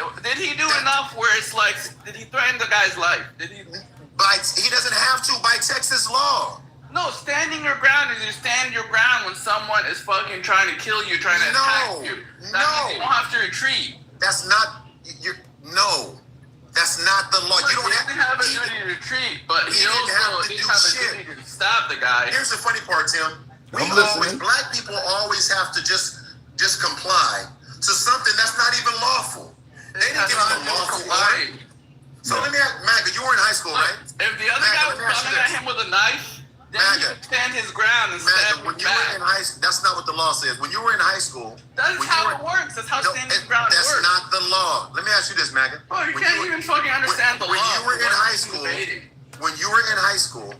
Speaker 5: enough where it's like, did he threaten the guy's life? Did he?
Speaker 4: he doesn't have to by Texas law.
Speaker 5: No, standing your ground is you stand your ground when someone is fucking trying to kill you, trying to attack you. That means you don't have to retreat.
Speaker 4: That's not That's not the law.
Speaker 5: Look,
Speaker 4: you don't
Speaker 5: have a duty to retreat, but he also didn't have a duty to stab the guy.
Speaker 4: Here's the funny part, Tim. Black people always have to just comply to something that's not even lawful. They didn't give him a lawful order. So let me ask, MAGA, you were in high school, right?
Speaker 5: If the other guy was coming at him with a knife, then he would stand his ground and stab him back.
Speaker 4: That's not what the law says. When you were in high school...
Speaker 5: That's how it works. That's how standing his ground works.
Speaker 4: That's not the law. Let me ask you this, MAGA.
Speaker 5: Oh, you can't even fucking understand the law.
Speaker 4: When you were in high school,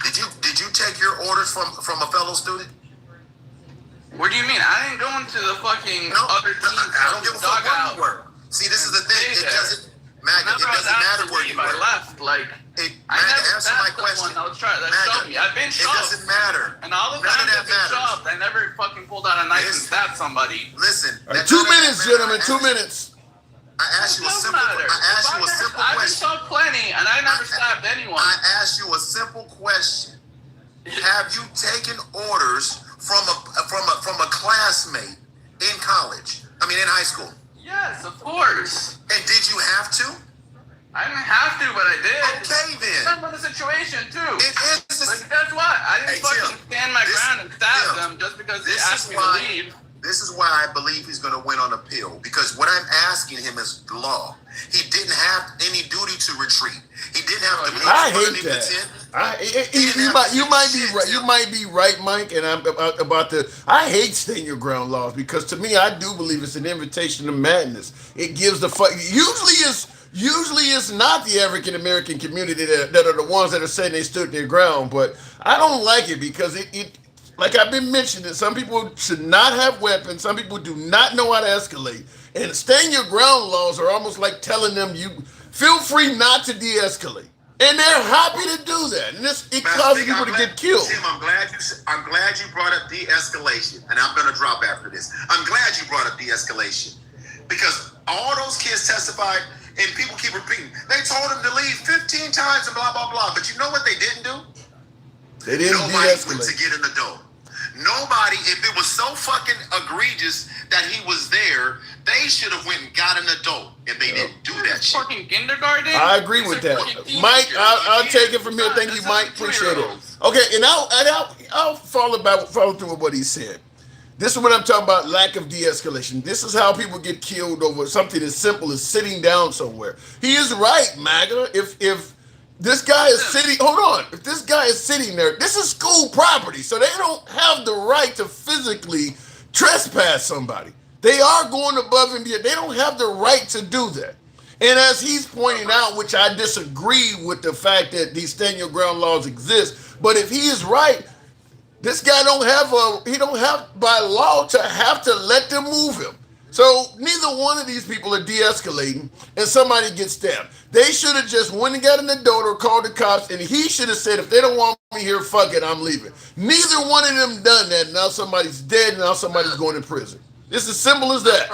Speaker 4: did you take your orders from a fellow student?
Speaker 5: What do you mean? I didn't go into the fucking other team.
Speaker 4: I don't give a fuck where you were. See, this is the thing. It doesn't matter where you were.
Speaker 5: I left,
Speaker 4: answer my question.
Speaker 5: I've been shoved.
Speaker 4: It doesn't matter.
Speaker 5: And all the times I've been shoved, I never fucking pulled out a knife and stabbed somebody.
Speaker 4: Listen.
Speaker 1: Right, 2 minutes, gentlemen. 2 minutes.
Speaker 4: I asked you a simple question.
Speaker 5: I've been shoved plenty, and I never stabbed anyone.
Speaker 4: I asked you a simple question. Have you taken orders from a classmate in college? I mean, in high school.
Speaker 5: Yes, of course.
Speaker 4: And did you have to?
Speaker 5: I didn't have to, but I did.
Speaker 4: Okay, then.
Speaker 5: Depends on the situation, too.
Speaker 4: It is.
Speaker 5: But guess what? I didn't fucking stand my ground and stab them just because they asked me to leave.
Speaker 4: This is why I believe he's going to win on appeal. Because what I'm asking him is law. He didn't have any duty to retreat. He didn't have to.
Speaker 1: I hate that. You might be right. You might be right, Mike. And I'm about the. I hate stand your ground laws because to me, I do believe it's an invitation to madness. It gives the fuck. Usually it's not the African American community that are the ones that are saying they stood their ground. But I don't like it because it like I've been mentioning, some people should not have weapons. Some people do not know how to escalate. And stand your ground laws are almost like telling them you feel free not to de-escalate. And they're happy to do that. And it causes people to get killed.
Speaker 4: Tim, I'm glad you brought up de-escalation. And I'm going to drop after this. I'm glad you brought up de-escalation. Because all those kids testified, and people keep repeating, they told him to leave 15 times and blah, blah, blah. But you know what they didn't do?
Speaker 1: They didn't
Speaker 4: Nobody
Speaker 1: de-escalate.
Speaker 4: went to get in the door. Nobody, if it was so fucking egregious that he was there, they should have went and got an adult if they didn't do that shit.
Speaker 5: Fucking kindergarten?
Speaker 1: I agree with that. Mike, I'll take it from here. Thank you, Mike. Appreciate it. Okay, and I'll follow through with what he said. This is what I'm talking about, lack of de-escalation. This is how people get killed over something as simple as sitting down somewhere. He is right, MAGA. If this guy is sitting, hold on. If this guy is sitting there, this is school property, so they don't have the right to physically trespass somebody. They are going above and beyond. They don't have the right to do that. And as he's pointing out, which I disagree with the fact that these stand your ground laws exist, but if he is right, this guy don't have by law to have to let them move him. So neither one of these people are de-escalating, and somebody gets stabbed. They should have just went and got an adult or called the cops, and he should have said, if they don't want me here, fuck it, I'm leaving. Neither one of them done that. Now somebody's dead, and now somebody's going to prison. It's as simple as that.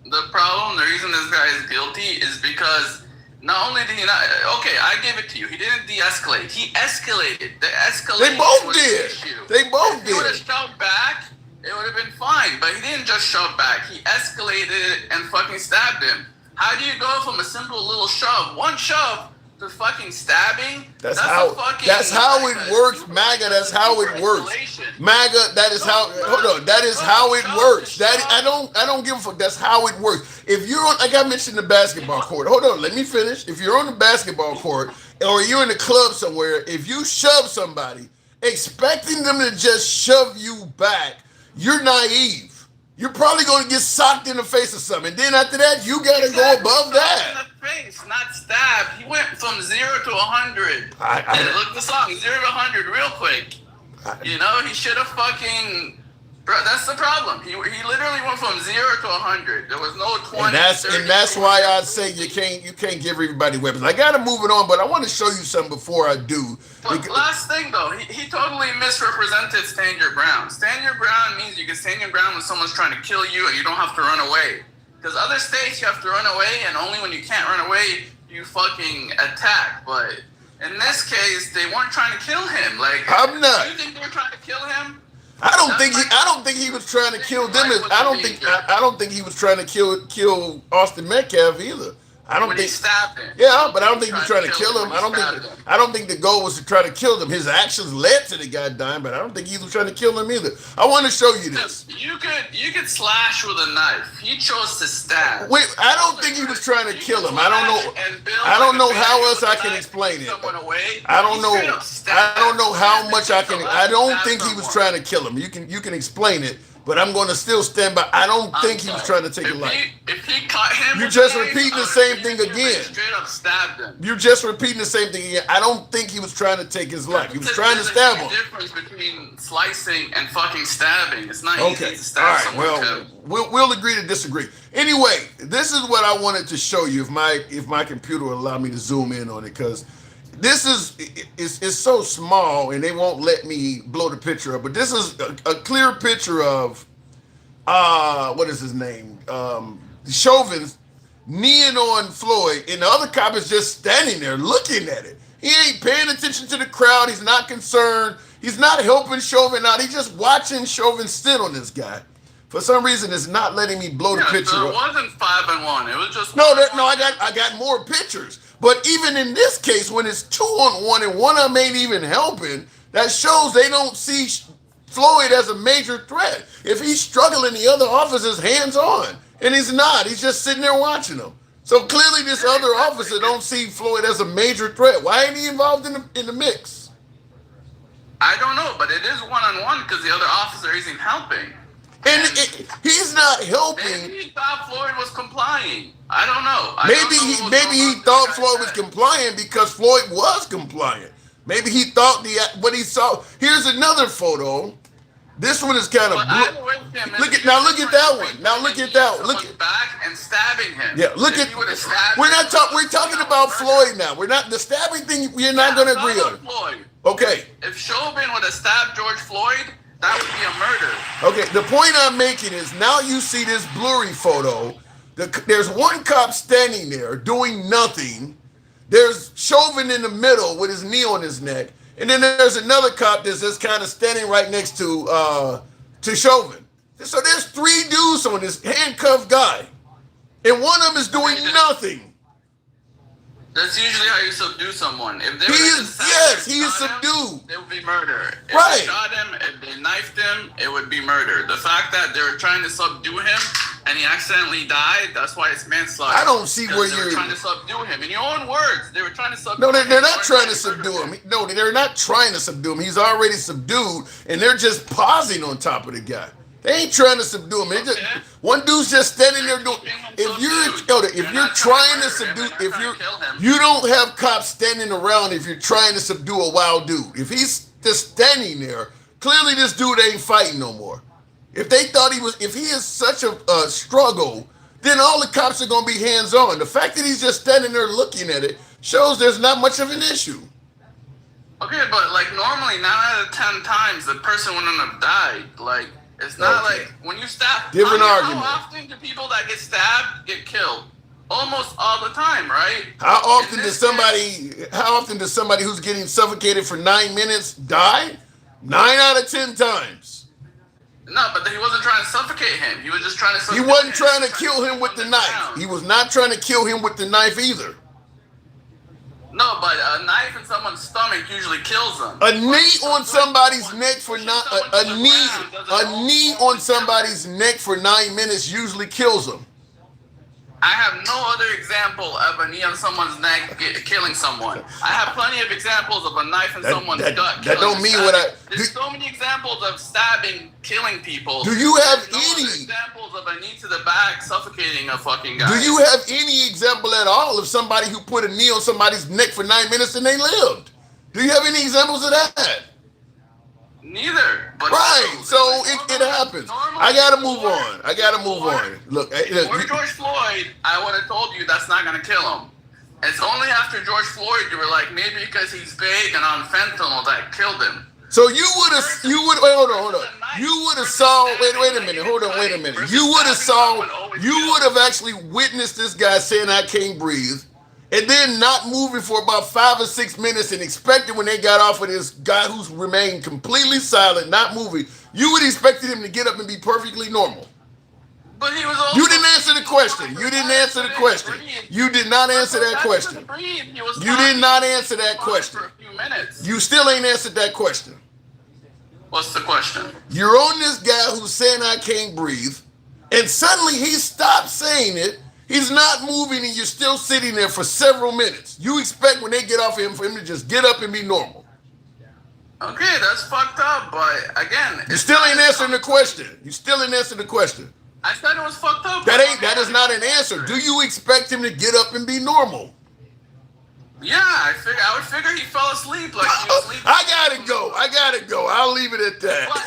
Speaker 5: The reason this guy is guilty is because not only did he not, okay, I give it to you, he didn't de-escalate, he escalated. The escalation
Speaker 1: They both
Speaker 5: was
Speaker 1: did.
Speaker 5: the issue.
Speaker 1: They both
Speaker 5: if he would have
Speaker 1: did.
Speaker 5: shoved back, it would have been fine, but he didn't just shove back, he escalated it and fucking stabbed him. How do you go from a simple little shove, one shove, to fucking stabbing?
Speaker 1: That's how it works, MAGA. That's how it works. MAGA, that is how, hold on, that is how it works. I don't give a fuck. That's how it works. If you're on, like I mentioned, the basketball court, hold on, let me finish. If you're on the basketball court or you're in a club somewhere, if you shove somebody, expecting them to just shove you back, you're naive. You're probably going to get socked in the face or something. And then after that, you got to go above that.
Speaker 5: In the face, not stabbed. He went from 0 to 100. Look the song, 0 to 100 real quick. He should have fucking... Bro, that's the problem. He literally went from 0 to 100. There was no 20.
Speaker 1: And that's why I say you can't give everybody weapons. I gotta move it on, but I want to show you something before I do.
Speaker 5: But last thing though, he totally misrepresented stand your ground. Stand your ground means you can stand your ground when someone's trying to kill you and you don't have to run away. Because other states you have to run away, and only when you can't run away you fucking attack. But in this case, they weren't trying to kill him. Like,
Speaker 1: I'm not.
Speaker 5: Do you think they were trying to kill him?
Speaker 1: I don't think he was trying to kill them. I don't think he was trying to kill Austin Metcalf either.
Speaker 5: When he stabbed him.
Speaker 1: Yeah, but I don't think he was trying to kill him. I don't think the goal was to try to kill them. His actions led to the guy dying, but I don't think he was trying to kill him either. I want to show you this.
Speaker 5: You could slash with a knife. He chose to stab.
Speaker 1: Wait, I don't think he was trying to kill him. I don't know how else I can explain it. I don't know how much I can. I don't think he was trying to kill him. You can explain it. But I'm going to still stand by. I don't think he was trying to take a life.
Speaker 5: If he caught him,
Speaker 1: you're just repeating the same thing again.
Speaker 5: Straight up stabbed him.
Speaker 1: You're just repeating the same thing again. I don't think he was trying to take his life. He was trying to stab him.
Speaker 5: There's a difference between slicing and fucking stabbing. It's not easy to stab someone.
Speaker 1: Well, we'll agree to disagree. Anyway, this is what I wanted to show you. If my computer will allow me to zoom in on it, because this is so small and they won't let me blow the picture up. But this is a clear picture of what is his name? Chauvin kneeing on Floyd, and the other cop is just standing there looking at it. He ain't paying attention to the crowd. He's not concerned. He's not helping Chauvin out. He's just watching Chauvin sit on this guy. For some reason, it's not letting me blow the picture
Speaker 5: so
Speaker 1: up.
Speaker 5: It wasn't 5-1. It was just
Speaker 1: I got more pictures. But even in this case, when it's 2-on-1 and one of them ain't even helping, that shows they don't see Floyd as a major threat. If he's struggling, the other officer's hands on, and he's not. He's just sitting there watching him. So clearly, this other officer don't see Floyd as a major threat. Why ain't he involved in the mix?
Speaker 5: I don't know, but it is 1-on-1 because the other officer isn't helping.
Speaker 1: And he's not helping.
Speaker 5: Maybe he thought Floyd was complying. I don't know.
Speaker 1: Maybe he thought Floyd was complying because Floyd was compliant. Maybe he thought what he saw. Here's another photo. This one is kind of look at that one. Now look at that one. Look at
Speaker 5: back and stabbing him.
Speaker 1: Yeah, we're talking about Floyd now. We're not the stabbing thing. We're not going to agree on.
Speaker 5: Floyd.
Speaker 1: Okay.
Speaker 5: If Chauvin would have stabbed George Floyd, that would be a murder.
Speaker 1: Okay, the point I'm making is now you see this blurry photo. There's one cop standing there doing nothing. There's Chauvin in the middle with his knee on his neck. And then there's another cop that's just kind of standing right next to Chauvin. So there's three dudes on this handcuffed guy. And one of them is doing nothing.
Speaker 5: That's usually how you subdue someone. If they
Speaker 1: he is subdued.
Speaker 5: It would be murder. If
Speaker 1: right.
Speaker 5: they shot him, if they knifed him, it would be murder. The fact that they were trying to subdue him and he accidentally died, that's why it's manslaughter.
Speaker 1: I don't see where
Speaker 5: you're trying to subdue him. In your own words, they were trying to subdue
Speaker 1: him. No, they're
Speaker 5: him.
Speaker 1: not trying to subdue him. No, they're not trying to subdue him. He's already subdued, and they're just pausing on top of the guy. They ain't trying to subdue him. Just, one dude's just standing there doing. If you're trying to subdue, you don't have cops standing around if you're trying to subdue a wild dude. If he's just standing there, clearly this dude ain't fighting no more. If they thought if he is such a struggle, then all the cops are going to be hands on. The fact that he's just standing there looking at it shows there's not much of an issue.
Speaker 5: Okay, but like normally 9 out of 10 times the person wouldn't have died. Like it's not like when you stab.
Speaker 1: Different argument.
Speaker 5: How often do people that get stabbed get killed? Almost all the time, right?
Speaker 1: How often does somebody who's getting suffocated for 9 minutes die? 9 out of 10 times.
Speaker 5: No, but he wasn't trying to suffocate him. He was just trying to suffocate
Speaker 1: He wasn't
Speaker 5: him.
Speaker 1: trying to kill him with the knife. He was not trying to kill him with the knife either.
Speaker 5: No, but a knife in someone's stomach usually kills them.
Speaker 1: A knee on somebody's neck for a knee on somebody's neck for 9 minutes usually kills them.
Speaker 5: I have no other example of a knee on someone's neck killing someone. I have plenty of examples of a knife in someone's gut.
Speaker 1: That don't mean what I.
Speaker 5: There's so many examples of stabbing, killing people.
Speaker 1: Do you have
Speaker 5: no
Speaker 1: any
Speaker 5: examples of a knee to the back suffocating a fucking guy?
Speaker 1: Do you have any example at all of somebody who put a knee on somebody's neck for 9 minutes and they lived? Do you have any examples of that?
Speaker 5: Neither. But
Speaker 1: right. So it happens. I gotta move on. Look,
Speaker 5: before George Floyd, I would have told you that's not gonna kill him. It's only after George Floyd you were like, maybe because he's big and on fentanyl that killed him.
Speaker 1: So you would hold on. You would have saw. Wait a minute. You would have actually witnessed this guy saying, "I can't breathe," and then not moving for about 5 or 6 minutes and expecting when they got off of this guy who's remained completely silent, not moving, you would expect him to get up and be perfectly normal.
Speaker 5: But he was also
Speaker 1: You didn't answer the question. You did not answer that question. You did not answer that question.
Speaker 5: For a few minutes.
Speaker 1: You still ain't answered that question.
Speaker 5: What's the question?
Speaker 1: You're on this guy who's saying, "I can't breathe," and suddenly he stops saying it. He's not moving, and you're still sitting there for several minutes. You expect when they get off of him for him to just get up and be normal.
Speaker 5: Okay, that's fucked up, but again...
Speaker 1: You still ain't answering the question.
Speaker 5: I said it was fucked up.
Speaker 1: That is not an answer. Do you expect him to get up and be normal?
Speaker 5: Yeah, I would figure he fell asleep like he was sleeping.
Speaker 1: I gotta go. I'll leave it at that.
Speaker 5: What?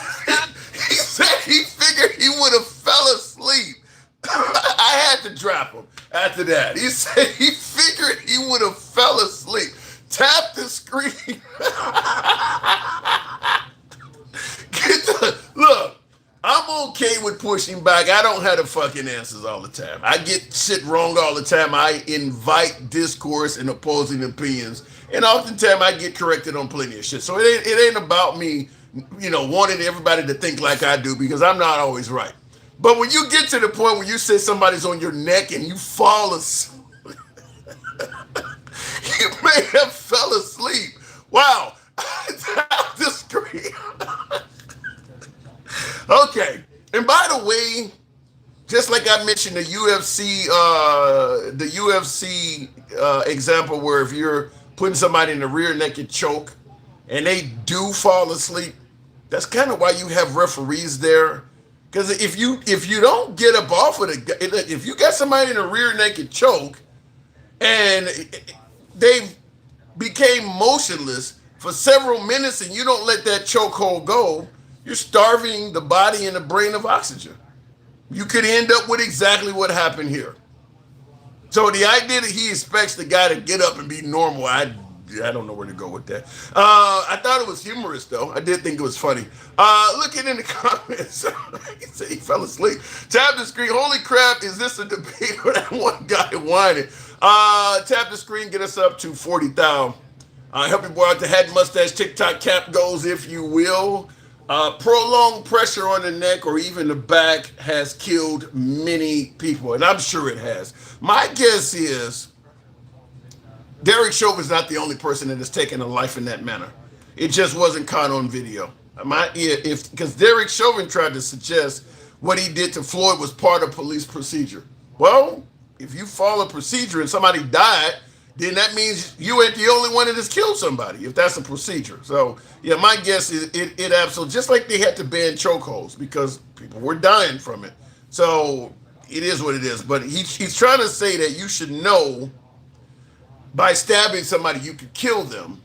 Speaker 1: He said he figured he would have fell asleep. I had to drop him after that. He said he figured he would have fell asleep. Tap the screen. Look, I'm okay with pushing back. I don't have the fucking answers all the time. I get shit wrong all the time. I invite discourse and opposing opinions. And oftentimes I get corrected on plenty of shit. So it ain't about me, wanting everybody to think like I do, because I'm not always right. But when you get to the point where you say somebody's on your neck and you fall asleep, you may have fell asleep. Wow. Tap the screen. Okay. And by the way, just like I mentioned the UFC example where if you're putting somebody in the rear naked choke and they do fall asleep, that's kind of why you have referees there. Because if you don't get up off of if you got somebody in a rear naked choke and they became motionless for several minutes and you don't let that chokehold go, you're starving the body and the brain of oxygen. You could end up with exactly what happened here. So the idea that he expects the guy to get up and be normal, I don't know where to go with that. I thought it was humorous, though. I did think it was funny. Looking in the comments, he said he fell asleep. Tap the screen. Holy crap, is this a debate or that one guy whining? Tap the screen, get us up to 40,000. Help your boy out the hat, mustache, TikTok cap goes, if you will. Prolonged pressure on the neck or even the back has killed many people, and I'm sure it has. My guess is Derek Chauvin's not the only person that has taken a life in that manner. It just wasn't caught on video. Because Derek Chauvin tried to suggest what he did to Floyd was part of police procedure. Well, if you follow procedure and somebody died, then that means you ain't the only one that has killed somebody, if that's a procedure. So, yeah, my guess is it absolutely, just like they had to ban chokeholds because people were dying from it. So it is what it is. But he's trying to say that you should know by stabbing somebody you could kill them,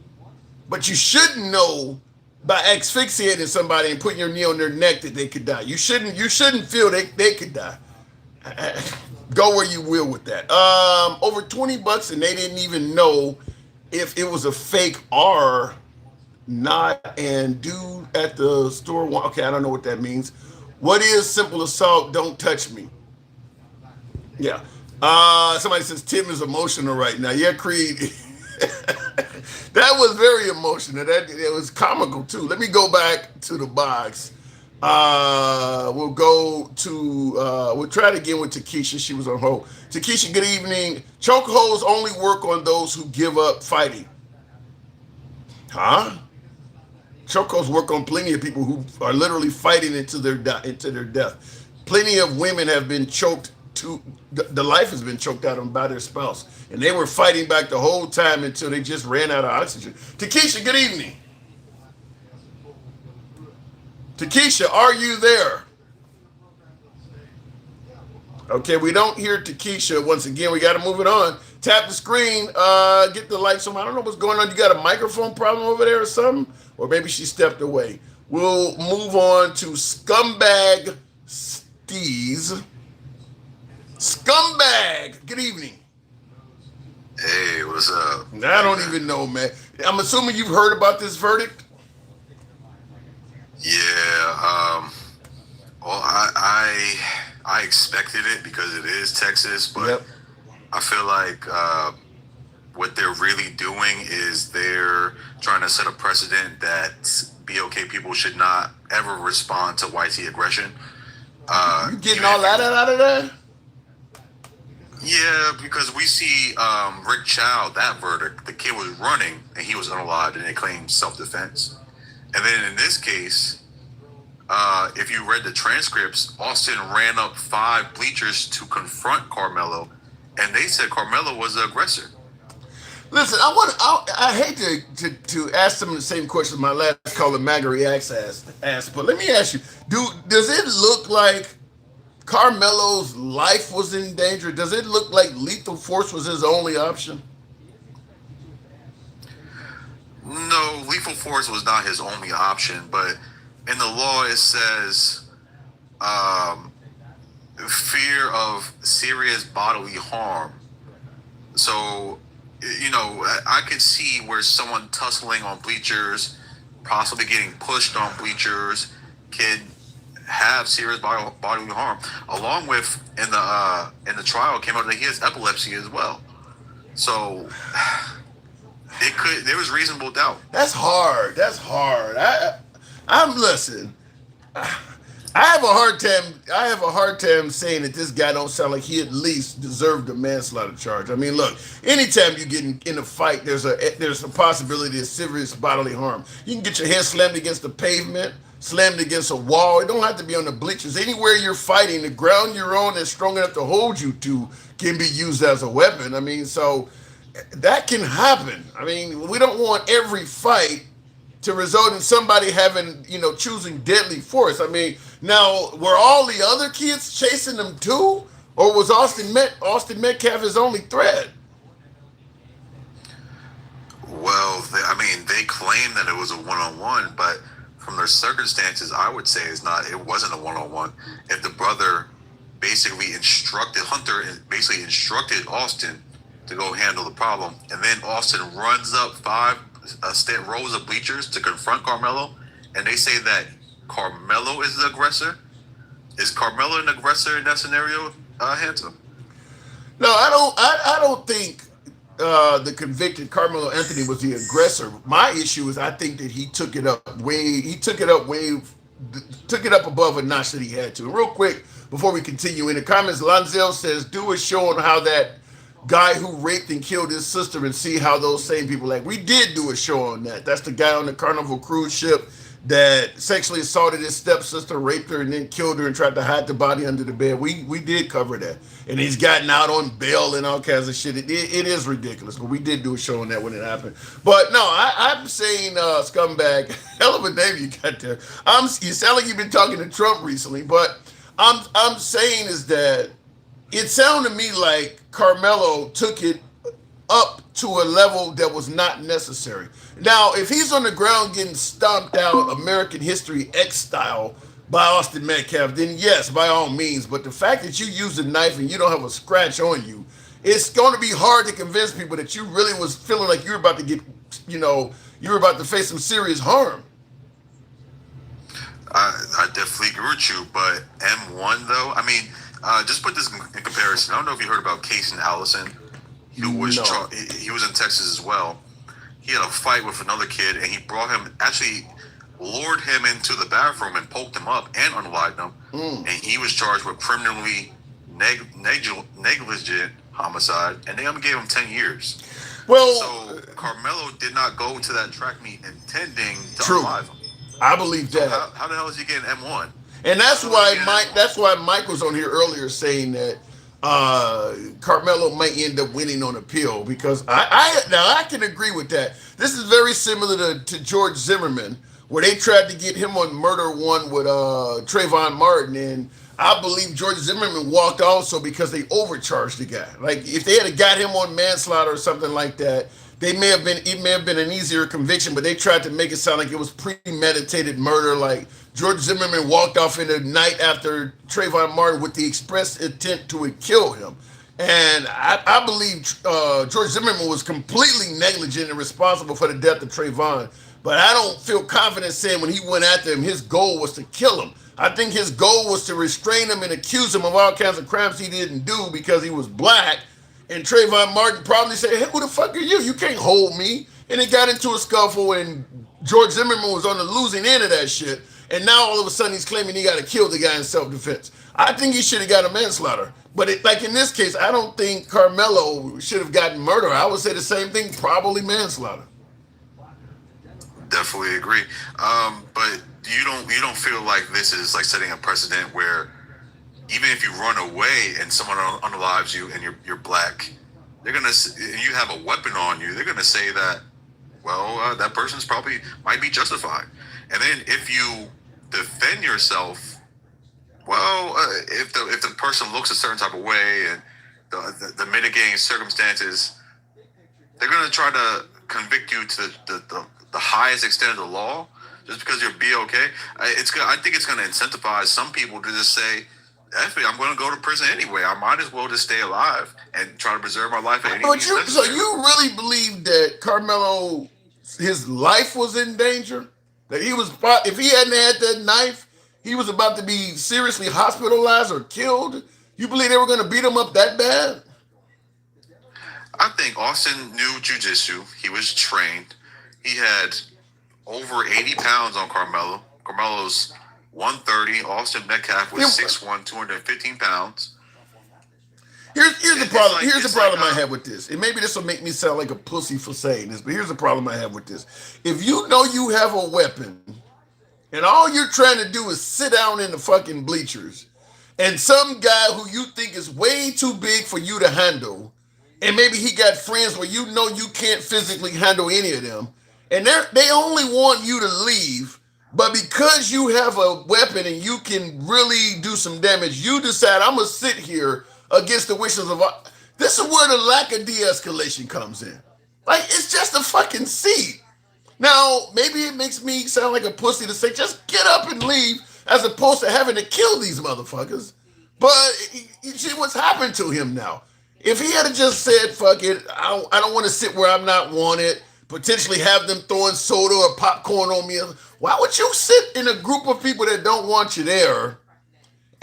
Speaker 1: but you shouldn't know by asphyxiating somebody and putting your knee on their neck that they could die. You shouldn't feel they could die. Go where you will with that. Over $20, and they didn't even know if it was a fake or not. And dude at the store, okay, I don't know what that means. What is simple assault? Don't touch me. Yeah. Somebody says Tim is emotional right now. Yeah, Creed. That was very emotional. That it was comical too. Let me go back to the box. We'll go to we'll try it again with Takesha. She was on hold. Takesha, good evening. Chokeholds only work on those who give up fighting. Huh? Chokeholds work on plenty of people who are literally fighting into their death. Plenty of women have been choked to the life has been choked out of them by their spouse, and they were fighting back the whole time until they just ran out of oxygen. Takesha, good evening. Takesha, are you there? Okay, we don't hear Takesha. Once again, we got to move it on. Tap the screen, get the lights on. I don't know what's going on. You got a microphone problem over there or something? Or maybe she stepped away. We'll move on to Scumbag Steez. Scumbag, good evening.
Speaker 6: Hey, what's up?
Speaker 1: I don't even know, man. I'm assuming you've heard about this verdict?
Speaker 6: Yeah, well, I expected it because it is Texas, but
Speaker 1: Yep.
Speaker 6: I feel like what they're really doing is they're trying to set a precedent that BOK people should not ever respond to YT aggression.
Speaker 1: You getting all that out of there?
Speaker 6: Yeah, because we see Rick Child, that verdict, the kid was running and he was unalived and they claimed self-defense. And then in this case, if you read the transcripts, Austin ran up 5 bleachers to confront Karmelo, and they said Karmelo was the aggressor.
Speaker 1: Listen, I hate to ask them the same question my last caller Maggie asked, but let me ask you, does it look like Carmelo's life was in danger? Does it look like lethal force was his only option?
Speaker 6: No, lethal force was not his only option, but in the law it says fear of serious bodily harm. So, you know, I can see where someone tussling on bleachers, possibly getting pushed on bleachers, can have serious bodily harm. Along with in the trial came out that he has epilepsy as well. So there was reasonable doubt.
Speaker 1: That's hard. I'm listen. I have a hard time saying that this guy don't sound like he at least deserved a manslaughter charge. I mean, look, anytime you get in a fight, there's a possibility of serious bodily harm. You can get your head slammed against the pavement, slammed against a wall. It don't have to be on the bleachers. Anywhere you're fighting, the ground you're on that's strong enough to hold you to can be used as a weapon. I mean, so that can happen. I mean, we don't want every fight to result in somebody having, choosing deadly force. I mean, now, were all the other kids chasing them too? Or was Austin Metcalf his only threat?
Speaker 6: Well, they claim that it was a one-on-one, but from their circumstances, I would say it wasn't a one-on-one. If the brother basically instructed Austin to go handle the problem, and then Austin runs up 5 rows of bleachers to confront Karmelo, and they say that Karmelo is the aggressor. Is Karmelo an aggressor in that scenario, Handsome?
Speaker 1: No, I don't think the convicted Karmelo Anthony was the aggressor. My issue is I think that he took it up above a notch that he had to. And real quick, before we continue, in the comments, Lonzel says, do a show on how that guy who raped and killed his sister and see how those same people act. We did do a show on that. That's the guy on the Carnival cruise ship that sexually assaulted his stepsister, raped her, and then killed her and tried to hide the body under the bed. We did cover that. And he's gotten out on bail and all kinds of shit. It is ridiculous, but we did do a show on that when it happened. But no, I'm saying, scumbag, hell of a name you got there. You sound like you've been talking to Trump recently, but I'm saying is that it sounded to me like Karmelo took it up to a level that was not necessary. Now, if he's on the ground getting stomped out American History X style by Austin Metcalf, then yes, by all means. But the fact that you use a knife and you don't have a scratch on you, it's going to be hard to convince people that you really was feeling like you were about to get, you were about to face some serious harm.
Speaker 6: I definitely agree with you, but M1 though, I mean, just put this in comparison. I don't know if you heard about Casey Allison, who was
Speaker 1: No.
Speaker 6: he was in Texas as well. He had a fight with another kid, and he brought him actually lured him into the bathroom and poked him up and unalived him, and he was charged with criminally negligent homicide, and they gave him 10 years.
Speaker 1: Well,
Speaker 6: So Carmelo did not go to that track meet intending to
Speaker 1: true.
Speaker 6: unalive him.
Speaker 1: I believe
Speaker 6: So
Speaker 1: that.
Speaker 6: how the hell is he getting M1?
Speaker 1: And that's
Speaker 6: How
Speaker 1: why
Speaker 6: is he getting
Speaker 1: Mike.
Speaker 6: M1?
Speaker 1: That's why Mike was on here earlier saying that Carmelo might end up winning on appeal because I can agree with that. This is very similar to George Zimmerman, where they tried to get him on murder one with Trayvon Martin, and I believe George Zimmerman walked also because they overcharged the guy. Like if they had got him on manslaughter or something like that, it may have been an easier conviction, but they tried to make it sound like it was premeditated murder. Like George Zimmerman walked off in the night after Trayvon Martin with the express intent to kill him. And I believe George Zimmerman was completely negligent and responsible for the death of Trayvon. But I don't feel confident saying when he went after him, his goal was to kill him. I think his goal was to restrain him and accuse him of all kinds of crimes he didn't do because he was black. And Trayvon Martin probably said, "Hey, who the fuck are you? You can't hold me." And it got into a scuffle, and George Zimmerman was on the losing end of that shit. And now all of a sudden he's claiming he got to kill the guy in self-defense. I think he should have got a manslaughter. But like in this case, I don't think Carmelo should have gotten murder. I would say the same thing, probably manslaughter.
Speaker 6: Definitely agree. But you don't feel like this is like setting a precedent where even if you run away and someone unalives you and you're black, they're gonna and you have a weapon on you. They're gonna say that that person's probably might be justified. And then if you defend yourself, if the person looks a certain type of way and the mitigating circumstances, they're gonna try to convict you to the highest extent of the law just because you're BOK. I think it's gonna incentivize some people to just say, "F it, I'm going to go to prison anyway. I might as well just stay alive and try to preserve my life at any means
Speaker 1: So
Speaker 6: necessary."
Speaker 1: you really believe that Carmelo, his life was in danger? That he was, if he hadn't had that knife, he was about to be seriously hospitalized or killed? You believe they were going to beat him up that bad?
Speaker 6: I think Austin knew jujitsu. He was trained. He had over 80 pounds on Carmelo. Carmelo's 130. Austin Metcalf was 6'1", 215 pounds.
Speaker 1: Here's the problem.
Speaker 6: It's
Speaker 1: Here's the
Speaker 6: like,
Speaker 1: problem I have with this. And maybe this will make me sound like a pussy for saying this, but here's the problem I have with this. If you know you have a weapon and all you're trying to do is sit down in the fucking bleachers and some guy who you think is way too big for you to handle, and maybe he got friends where you know you can't physically handle any of them, and they only want you to leave, but because you have a weapon and you can really do some damage, you decide I'm gonna sit here against the wishes of. This is where the lack of de-escalation comes in. Like it's just a fucking seat. Now maybe it makes me sound like a pussy to say just get up and leave, as opposed to having to kill these motherfuckers. But you see what's happened to him now. If he had just said fuck it, I don't want to sit where I'm not wanted. Potentially have them throwing soda or popcorn on me. Why would you sit in a group of people that don't want you there?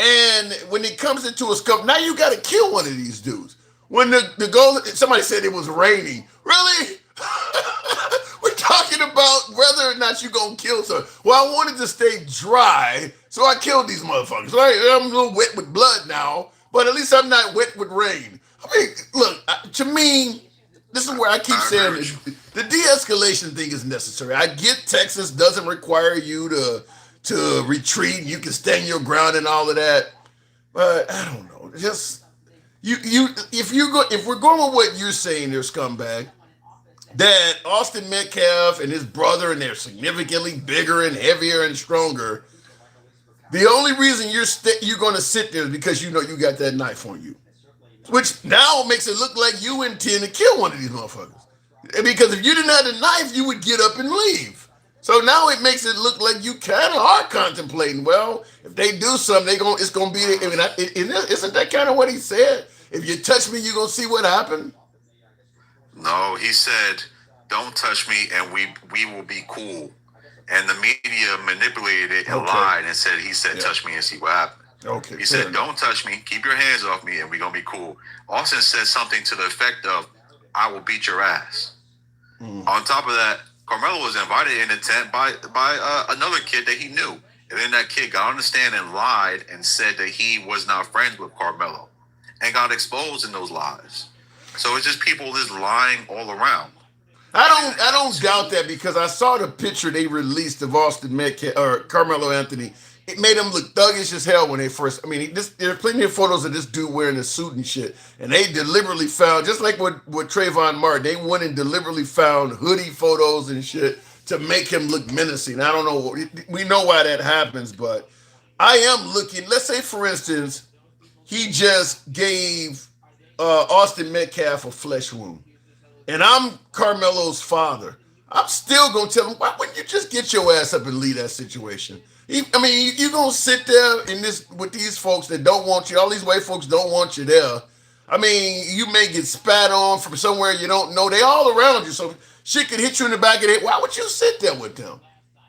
Speaker 1: And when it comes into a scuffle, now you got to kill one of these dudes. When the goal, somebody said it was raining. Really? We're talking about whether or not you're going to kill someone. Well, I wanted to stay dry, so I killed these motherfuckers. Right? I'm a little wet with blood now, but at least I'm not wet with rain. I mean, look, to me, this is where I keep saying the de-escalation thing is necessary. I get Texas doesn't require you to retreat. You can stand your ground and all of that, but I don't know. Just if we're going with what you're saying, there, scumbag, that Austin Metcalf and his brother, and they're significantly bigger and heavier and stronger. The only reason you're going to sit there is because you know you got that knife on you. which now makes it look like you intend to kill one of these motherfuckers. Because if you didn't have the knife, you would get up and leave. So now it makes it look like you kind of are contemplating. Well, if they do something, it's gonna be. I mean, isn't that kind of what he said? If you touch me, you're gonna see what happened.
Speaker 6: No, he said, "Don't touch me, and we will be cool." And the media manipulated it and lied and said he said, "Touch me and see what happens."
Speaker 1: Okay.
Speaker 6: He said, "Don't touch me. Keep your hands off me, and we're gonna be cool." Austin said something to the effect of, "I will beat your ass." On top of that, Carmelo was invited in the tent by another kid that he knew, and then that kid got on the stand and lied and said that he was not friends with Carmelo, and got exposed in those lies. So it's just people just lying all around.
Speaker 1: I don't doubt that, because I saw the picture they released of Austin Metcalf or Karmelo Anthony. It made him look thuggish as hell when they first. I mean, there are plenty of photos of this dude wearing a suit and shit, and they deliberately found, just like with Trayvon Martin, they went and deliberately found hoodie photos and shit to make him look menacing. I don't know. We know why that happens, but I am looking. Let's say, for instance, he just gave Austin Metcalf a flesh wound, and I'm Carmelo's father. I'm still gonna tell him, why wouldn't you just get your ass up and leave that situation? I mean, you gonna sit there in this with these folks that don't want you. All these white folks don't want you there. I mean, you may get spat on from somewhere you don't know. They all around you, so shit could hit you in the back of the head. Why would you sit there with them?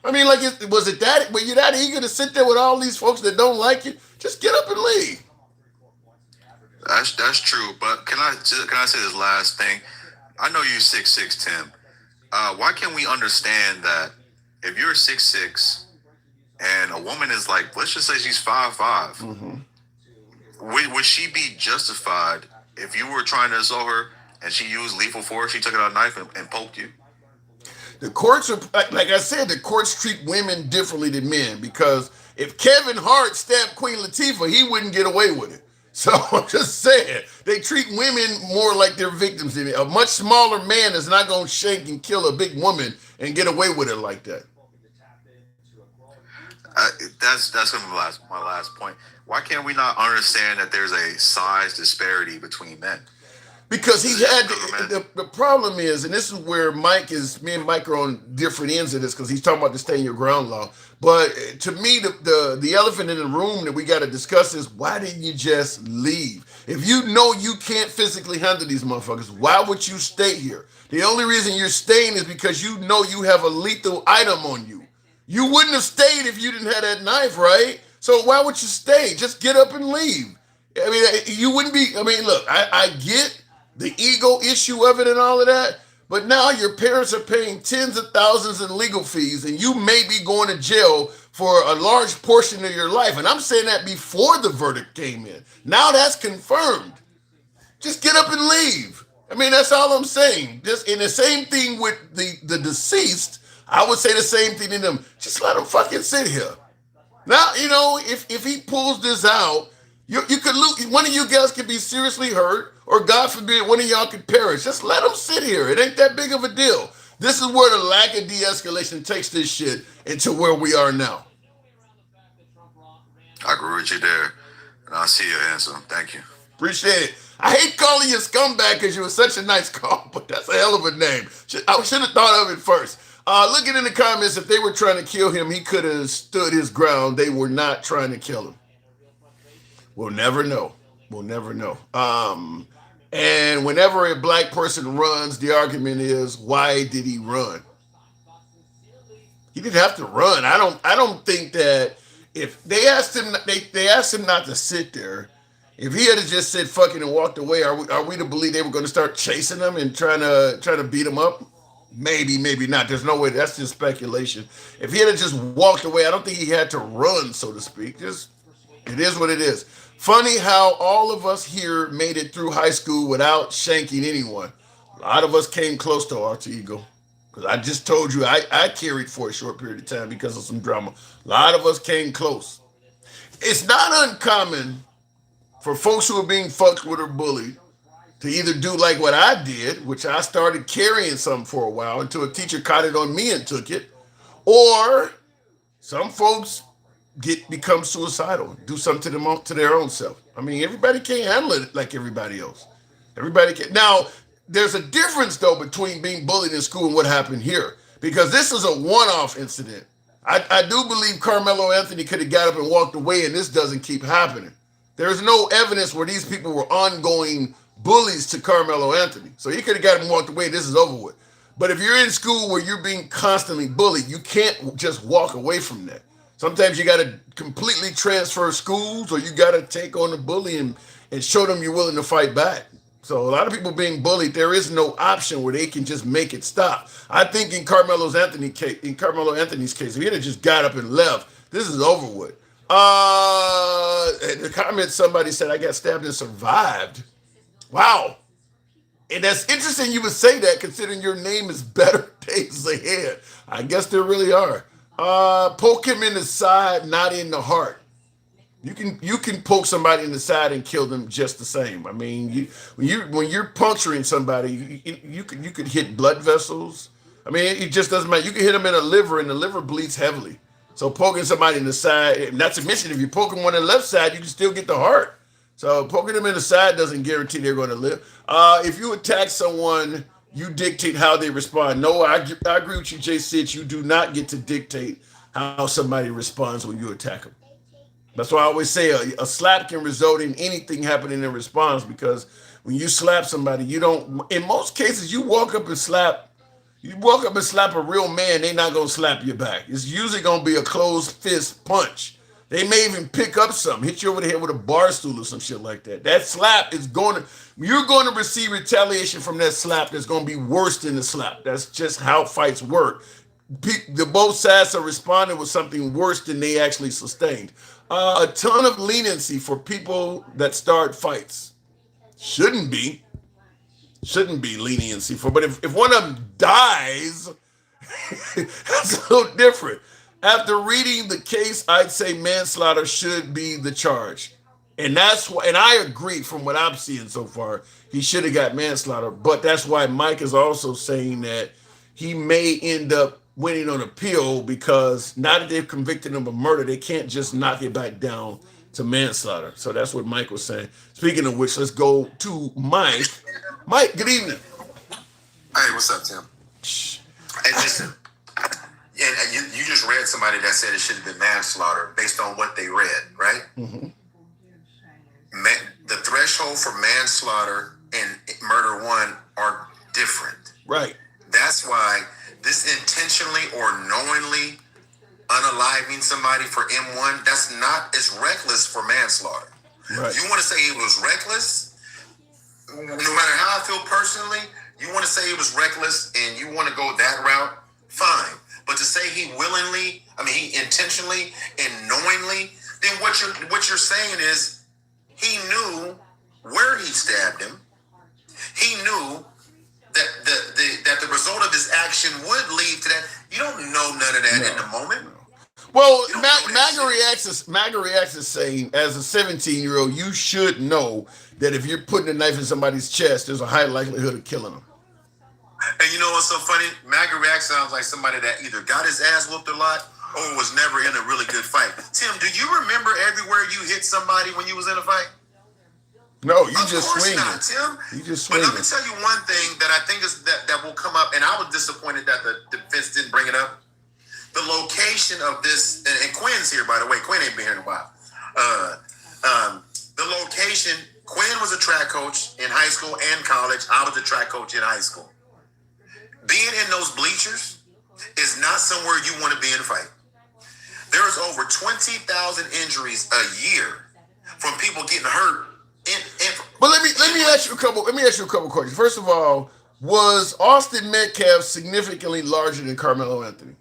Speaker 1: I mean, like, was it that? Were you that eager to sit there with all these folks that don't like you? Just get up and leave.
Speaker 6: That's true. But can I say this last thing? I know you're 6'6", Tim. Why can't we understand that if you're 6'6", and a woman is like, let's just say she's 5'5", would she be justified if you were trying to assault her and she used lethal force? She took out a knife and poked you.
Speaker 1: The courts are, like I said, the courts treat women differently than men, because if Kevin Hart stabbed Queen Latifah, he wouldn't get away with it. So I'm just saying, they treat women more like they're victims. A much smaller man is not going to shank and kill a big woman and get away with it like that.
Speaker 6: That's gonna be my last point. Why can't we not understand that there's a size disparity between men?
Speaker 1: Because he had the problem is, and this is where me and Mike are on different ends of this, because he's talking about the stand your ground law. But to me, the elephant in the room that we got to discuss is, why didn't you just leave? If you know you can't physically handle these motherfuckers, why would you stay here? The only reason you're staying is because you know you have a lethal item on you. You wouldn't have stayed if you didn't have that knife, right? So why would you stay? Just get up and leave. I mean, you wouldn't be. I mean, look, I get the ego issue of it and all of that, but now your parents are paying tens of thousands in legal fees, and you may be going to jail for a large portion of your life. And I'm saying that before the verdict came in. Now that's confirmed. Just get up and leave. I mean, that's all I'm saying. Just in the same thing with the deceased, I would say the same thing to them. Just let him fucking sit here. Now, you know, if he pulls this out, you could lose. One of you guys could be seriously hurt, or God forbid, one of y'all could perish. Just let him sit here. It ain't that big of a deal. This is where the lack of de-escalation takes this shit into where we are now.
Speaker 6: I agree with you there. And I'll see you, handsome. Thank you.
Speaker 1: Appreciate it. I hate calling you a scumbag because you were such a nice call, but that's a hell of a name. I should have thought of it first. Looking in the comments, if they were trying to kill him, he could have stood his ground. They were not trying to kill him. We'll never know. We'll never know. And whenever a black person runs, the argument is, why did he run? He didn't have to run. I don't think that if they asked him, they asked him not to sit there. If he had just said fucking and walked away, are we to believe they were going to start chasing him and trying to beat him up? Maybe, maybe not. There's no way. That's just speculation. If he had just walked away, I don't think he had to run, so to speak. Just, it is what it is. Funny how all of us here made it through high school without shanking anyone. A lot of us came close to alter ego. Because I just told you, I carried for a short period of time because of some drama. A lot of us came close. It's not uncommon for folks who are being fucked with or bullied to either do like what I did, which I started carrying something for a while until a teacher caught it on me and took it, or some folks become suicidal, do something to their own self. I mean, everybody can't handle it like everybody else. Everybody can. Now, there's a difference though between being bullied in school and what happened here, because this is a one-off incident. I do believe Karmelo Anthony could have got up and walked away, and this doesn't keep happening. There's no evidence where these people were ongoing bullies to Karmelo Anthony. So he could have got him walked away. This is over with. But if you're in school where you're being constantly bullied, you can't just walk away from that. Sometimes you got to completely transfer schools, or you got to take on the bully and show them you're willing to fight back. So a lot of people being bullied, there is no option where they can just make it stop. I think in Carmelo Anthony's case, if he had just got up and left, this is over with. In the comments, somebody said, I got stabbed and survived. Wow. And that's interesting you would say that, considering your name is Better Days Ahead. I guess there really are. Poke him in the side, not in the heart. You can poke somebody in the side and kill them just the same. I mean, when you're puncturing somebody, you could hit blood vessels. I mean, it just doesn't matter. You can hit them in the liver, and the liver bleeds heavily. So poking somebody in the side, not to mention if you poke them on the left side, you can still get the heart. So poking them in the side doesn't guarantee they're going to live. If you attack someone, you dictate how they respond. No, I agree with you, Jay Sitch. You do not get to dictate how somebody responds when you attack them. That's why I always say a slap can result in anything happening in response, because when you slap somebody, you don't, in most cases, you walk up and slap a real man, they're not going to slap you back. It's usually going to be a closed fist punch. They may even pick up something, hit you over the head with a bar stool or some shit like that. That slap is you're going to receive retaliation from that slap that's going to be worse than the slap. That's just how fights work. The both sides are responding with something worse than they actually sustained. A ton of leniency for people that start fights. Shouldn't be leniency for, but if one of them dies, that's a little different. After reading the case, I'd say manslaughter should be the charge. And that's why, and I agree from what I'm seeing so far, he should have got manslaughter. But that's why Mike is also saying that he may end up winning on appeal, because now that they've convicted him of murder, they can't just knock it back down to manslaughter. So that's what Mike was saying. Speaking of which, let's go to Mike. Mike, good evening.
Speaker 4: Hey, what's up, Tim? Hey, listen. And you just read somebody that said it should have been manslaughter based on what they read, right?
Speaker 1: Mm-hmm.
Speaker 4: The threshold for manslaughter and murder one are different.
Speaker 1: Right.
Speaker 4: That's why this intentionally or knowingly unaliving somebody for M1, that's not as reckless for manslaughter.
Speaker 1: Right.
Speaker 4: You want to say it was reckless, no matter how I feel personally, you want to say it was reckless and you want to go that route, fine. But to say he intentionally and knowingly, then what you're saying is he knew where he stabbed him. He knew that the result of his action would lead to that. You don't know none of that in the moment.
Speaker 1: Well, MAGA reacts as saying, as a 17-year-old, you should know that if you're putting a knife in somebody's chest, there's a high likelihood of killing them.
Speaker 4: And you know what's so funny? MAGA react sounds like somebody that either got his ass whooped a lot or was never in a really good fight. Tim, do you remember everywhere you hit somebody when you was in a fight?
Speaker 1: No, you
Speaker 4: of
Speaker 1: just
Speaker 4: course
Speaker 1: swing
Speaker 4: not,
Speaker 1: it.
Speaker 4: Tim.
Speaker 1: You just
Speaker 4: But
Speaker 1: swing
Speaker 4: let me
Speaker 1: it.
Speaker 4: tell you one thing that I think is that will come up, and I was disappointed that the defense didn't bring it up. The location of this, and Quinn's here, by the way. Quinn ain't been here in a while. The location, Quinn was a track coach in high school and college. I was a track coach in high school. Being in those bleachers is not somewhere you want to be in a fight. There's over 20,000 injuries a year from people getting hurt.
Speaker 1: But let me ask you a couple questions. First of all, was Austin Metcalf significantly larger than Karmelo Anthony?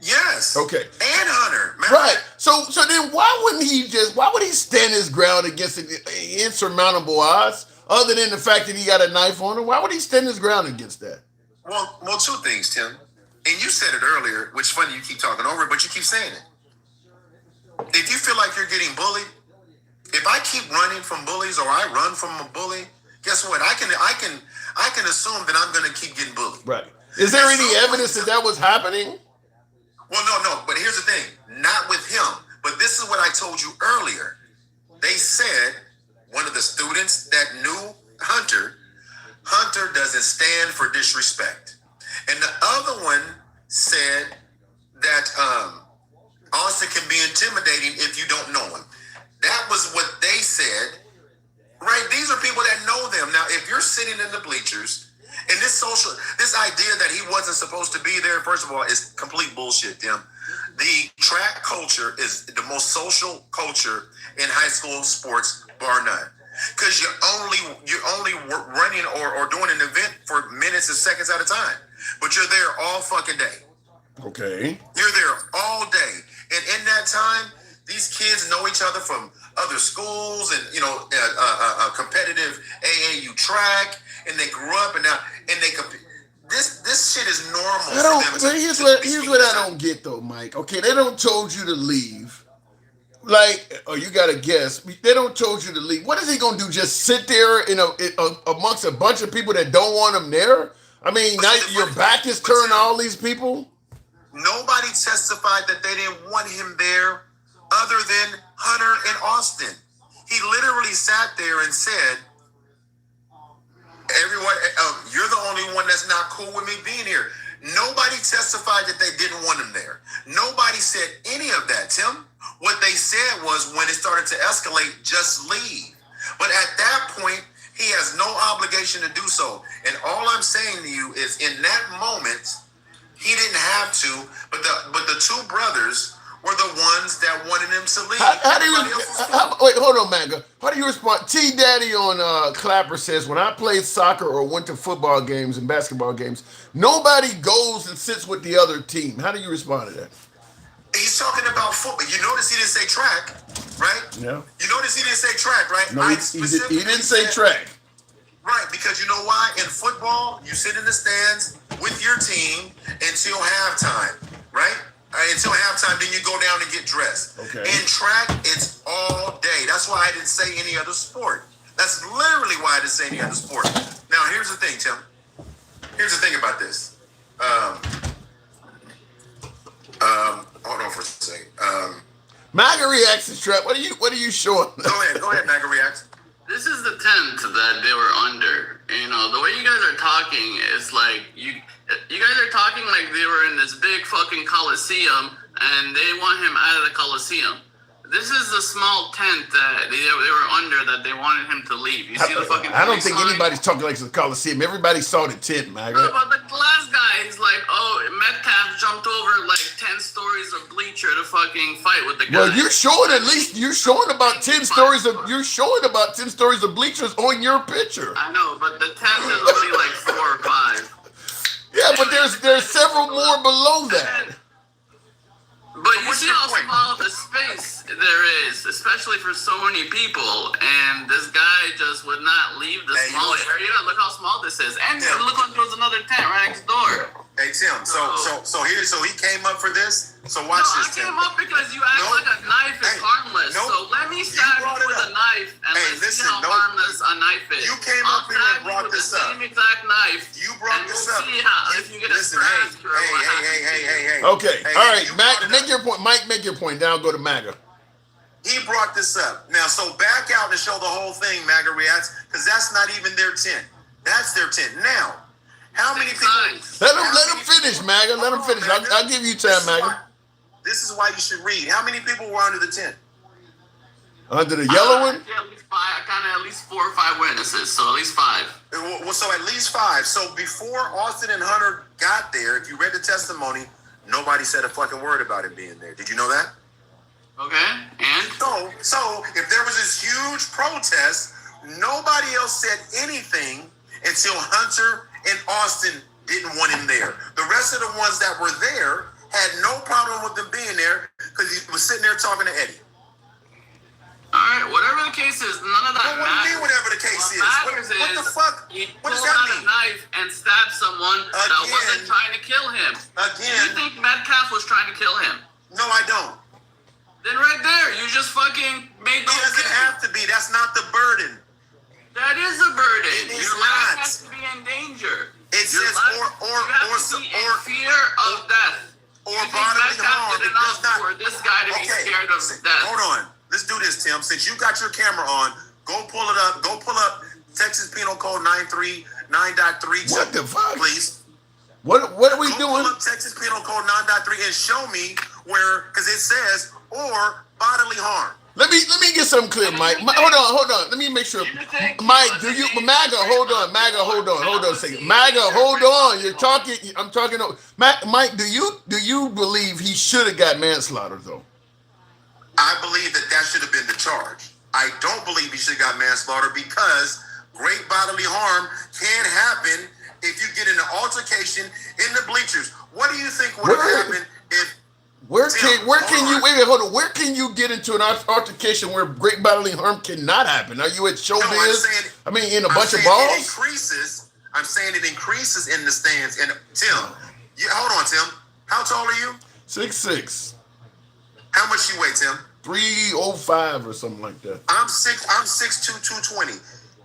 Speaker 4: Yes.
Speaker 1: Okay.
Speaker 4: And Hunter. Remember?
Speaker 1: Right. So then why would he stand his ground against insurmountable odds, other than the fact that he got a knife on him? Why would he stand his ground against that?
Speaker 4: Well, two things, Tim. And you said it earlier, which is funny, you keep talking over it, but you keep saying it. If you feel like you're getting bullied, if I keep running from bullies or I run from a bully, guess what? I can assume that I'm going to keep getting bullied.
Speaker 1: Right. Is there any evidence that was happening?
Speaker 4: Well, no. But here's the thing. Not with him. But this is what I told you earlier. They said one of the students that knew Hunter doesn't stand for disrespect. And the other one said that Austin can be intimidating if you don't know him. That was what they said, right? These are people that know them. Now, if you're sitting in the bleachers, and this idea that he wasn't supposed to be there, first of all, is complete bullshit, Tim. The track culture is the most social culture in high school sports, bar none. Because you're only running or doing an event for minutes and seconds at a time. But you're there all fucking day.
Speaker 1: Okay.
Speaker 4: You're there all day. And in that time, these kids know each other from other schools and, competitive AAU track. And they grew up and they compete. This shit is normal.
Speaker 1: Here's what I don't get though, Mike. Okay, they don't told you to leave. Like, you got to guess. They don't told you to leave. What is he gonna do? Just sit there amongst a bunch of people that don't want him there? I mean, now your back is turned to all these people.
Speaker 4: Nobody testified that they didn't want him there, other than Hunter and Austin. He literally sat there and said, "Everyone, you're the only one that's not cool with me being here." Nobody testified that they didn't want him there. Nobody said any of that, Tim. What they said was, when it started to escalate, just leave. But at that point, he has no obligation to do so. And all I'm saying to you is, in that moment, he didn't have to. But the two brothers were the ones that wanted him to leave.
Speaker 1: Wait, hold on, Manga. How do you respond? T Daddy on Clapper says, when I played soccer or went to football games and basketball games, nobody goes and sits with the other team. How do you respond to that?
Speaker 4: He's talking about football. You notice he didn't say track, right?
Speaker 1: Yeah.
Speaker 4: You notice he didn't say track, right?
Speaker 1: No, he didn't say track.
Speaker 4: Right, because you know why? In football, you sit in the stands with your team until halftime, right? Until halftime, then you go down and get dressed.
Speaker 1: Okay.
Speaker 4: In track, it's all day. That's why I didn't say any other sport. That's literally why I didn't say any other sport. Now, here's the thing, Tim. Here's the thing about this. Hold on for a second.
Speaker 1: MAGA reacts to trap. What are you showing?
Speaker 4: Go ahead, MAGA reacts.
Speaker 5: This is the tent that they were under. You know, the way you guys are talking is like you guys are talking like they were in this big fucking coliseum and they want him out of the coliseum. This is the small tent that they were under that they wanted him to leave. You see the fucking
Speaker 1: I don't think
Speaker 5: sign?
Speaker 1: anybody's talking like it's a coliseum. Everybody saw the tent, MAGA.
Speaker 5: No, but the last guy, he's like, Metcalf jumped over like 10 stories of bleacher to fucking fight with the guy.
Speaker 1: Well, you're showing about 10 stories of bleachers on your picture.
Speaker 5: I know, but the tent is only like 4 or 5.
Speaker 1: Yeah, but there's several more below that.
Speaker 5: But you see how small the space there is, especially for so many people, and this guy just would not leave the small area. Look how small this is, and look like there was another tent right next door.
Speaker 4: Hey Tim, so he came up for this. So watch this.
Speaker 5: I came up because you act like a knife is harmless. So let me stab you with a knife, and let's see how harmless a knife is.
Speaker 4: You came up here and brought this up.
Speaker 5: Same exact knife.
Speaker 4: You brought this up.
Speaker 5: See how if you get a scratch or
Speaker 4: hey.
Speaker 1: Okay, all right, make your point. Mike, make your point. Now go to MAGA. He
Speaker 4: brought this up. Now, so back out and show the whole thing, MAGA reacts, because that's not even their tent. That's their tent. Now, how many people?
Speaker 1: Let him finish, MAGA. Let him finish. I'll give you time, MAGA.
Speaker 4: This is why you should read. How many people were under the tent?
Speaker 1: Under the yellow one?
Speaker 5: Yeah, at least 5. I counted at least 4 or 5 witnesses, so at least 5.
Speaker 4: Well, so at least 5. So before Austin and Hunter got there, if you read the testimony, nobody said a fucking word about it being there. Did you know that?
Speaker 5: Okay, and?
Speaker 4: So if there was this huge protest, nobody else said anything until Hunter and Austin didn't want him there. The rest of the ones that were there had no problem with them being there because he was sitting there talking to Eddie.
Speaker 5: All right, whatever the case is, none of that
Speaker 4: matters. What do you mean whatever the case is? What the fuck? What does that mean?
Speaker 5: He pulled out a knife and stabbed someone that wasn't trying to kill him.
Speaker 4: Again.
Speaker 5: Do you think Metcalf was trying to kill him?
Speaker 4: No, I don't.
Speaker 5: Then right there, you just fucking made the
Speaker 4: It doesn't have to be. That's not the burden.
Speaker 5: That is a burden.
Speaker 4: It is
Speaker 5: Your life has to be in danger.
Speaker 4: It says
Speaker 5: you have to be in fear of death.
Speaker 4: Or bodily harm. It does not.
Speaker 5: for this guy to be scared of death.
Speaker 4: Hold on. Let's do this, Tim. Since you got your camera on, go pull it up. Go pull up Texas Penal Code 939.3.
Speaker 1: What the fuck?
Speaker 4: Please.
Speaker 1: What are we
Speaker 4: Go
Speaker 1: doing?
Speaker 4: pull up Texas Penal Code 9.3 and show me where, because it says, or bodily harm.
Speaker 1: Let me get something clear, Mike. Hold on. Let me make sure. Mike, MAGA, hold on a second. MAGA, hold on. You're talking. I'm talking. Mike, do you believe he should have got manslaughter though?
Speaker 4: I believe that should have been the charge. I don't believe he should have got manslaughter because great bodily harm can happen if you get in an altercation in the bleachers. What do you think would have happened if? Where
Speaker 1: can you get into an altercation where great bodily harm cannot happen? Are you at showbiz? In a bunch of balls?
Speaker 4: I'm saying it increases in the stands. And Tim, hold on, Tim. How tall are you?
Speaker 1: 6'6".
Speaker 4: How much you weigh, Tim?
Speaker 1: 305 or something like that.
Speaker 4: I'm 6'2", 220.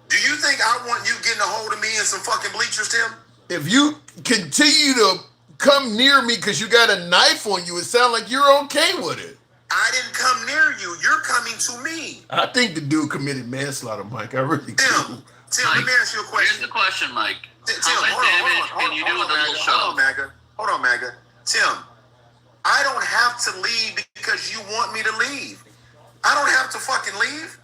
Speaker 4: Do you think I want you getting a hold of me in some fucking bleachers, Tim?
Speaker 1: If you continue to come near me because you got a knife on you, it sounds like you're okay with it.
Speaker 4: I didn't come near you. You're coming to me.
Speaker 1: I think the dude committed manslaughter, Mike. I really do.
Speaker 4: Tim, let me ask you a question.
Speaker 5: Here's the question, Mike.
Speaker 4: Tim, hold on, MAGA. Tim, I don't have to leave because you want me to leave. I don't have to fucking leave.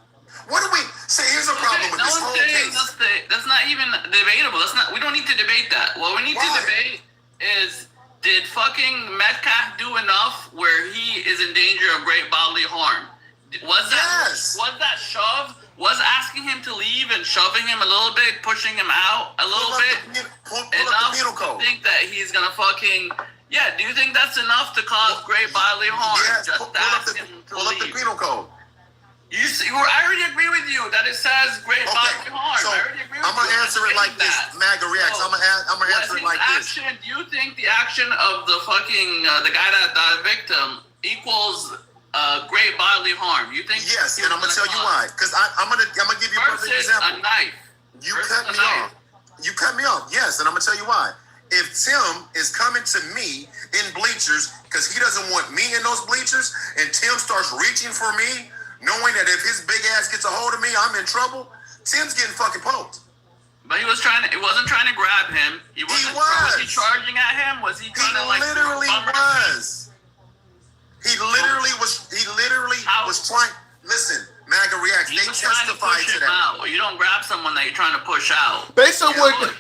Speaker 4: What do we say? Here's a problem with this whole case.
Speaker 5: That's not even debatable. We don't need to debate that. What we need to debate is, did fucking Metcalf do enough where he is in danger of great bodily harm? Was that shove? Was asking him to leave and shoving him a little bit, pushing him out a little bit enough to think that he's gonna fucking? Yeah, do you think that's enough to cause great bodily harm?
Speaker 4: Yes,
Speaker 5: Just ask him to
Speaker 4: pull up the
Speaker 5: leave.
Speaker 4: penal code.
Speaker 5: I already agree with you that it says great bodily harm.
Speaker 4: So
Speaker 5: I already agree with
Speaker 4: I'm gonna
Speaker 5: you.
Speaker 4: answer it like this. MAGA reacts. I'm gonna answer it like this.
Speaker 5: Do you think the action of the fucking the guy that died victim equals great bodily harm? You think?
Speaker 4: Yes, and I'm gonna tell you why. Because I'm gonna give you a perfect example.
Speaker 5: A knife.
Speaker 4: You cut me off. You cut me off. Yes, and I'm gonna tell you why. If Tim is coming to me in bleachers because he doesn't want me in those bleachers, and Tim starts reaching for me, knowing that if his big ass gets a hold of me, I'm in trouble, Tim's getting fucking poked.
Speaker 5: But he wasn't trying to grab him. Was he charging at him? Was he trying to like?
Speaker 4: He literally was. He literally was trying. Listen, MAGA reacts. They testified to that.
Speaker 5: Out. You don't grab someone that you're trying to push out.
Speaker 1: Based on what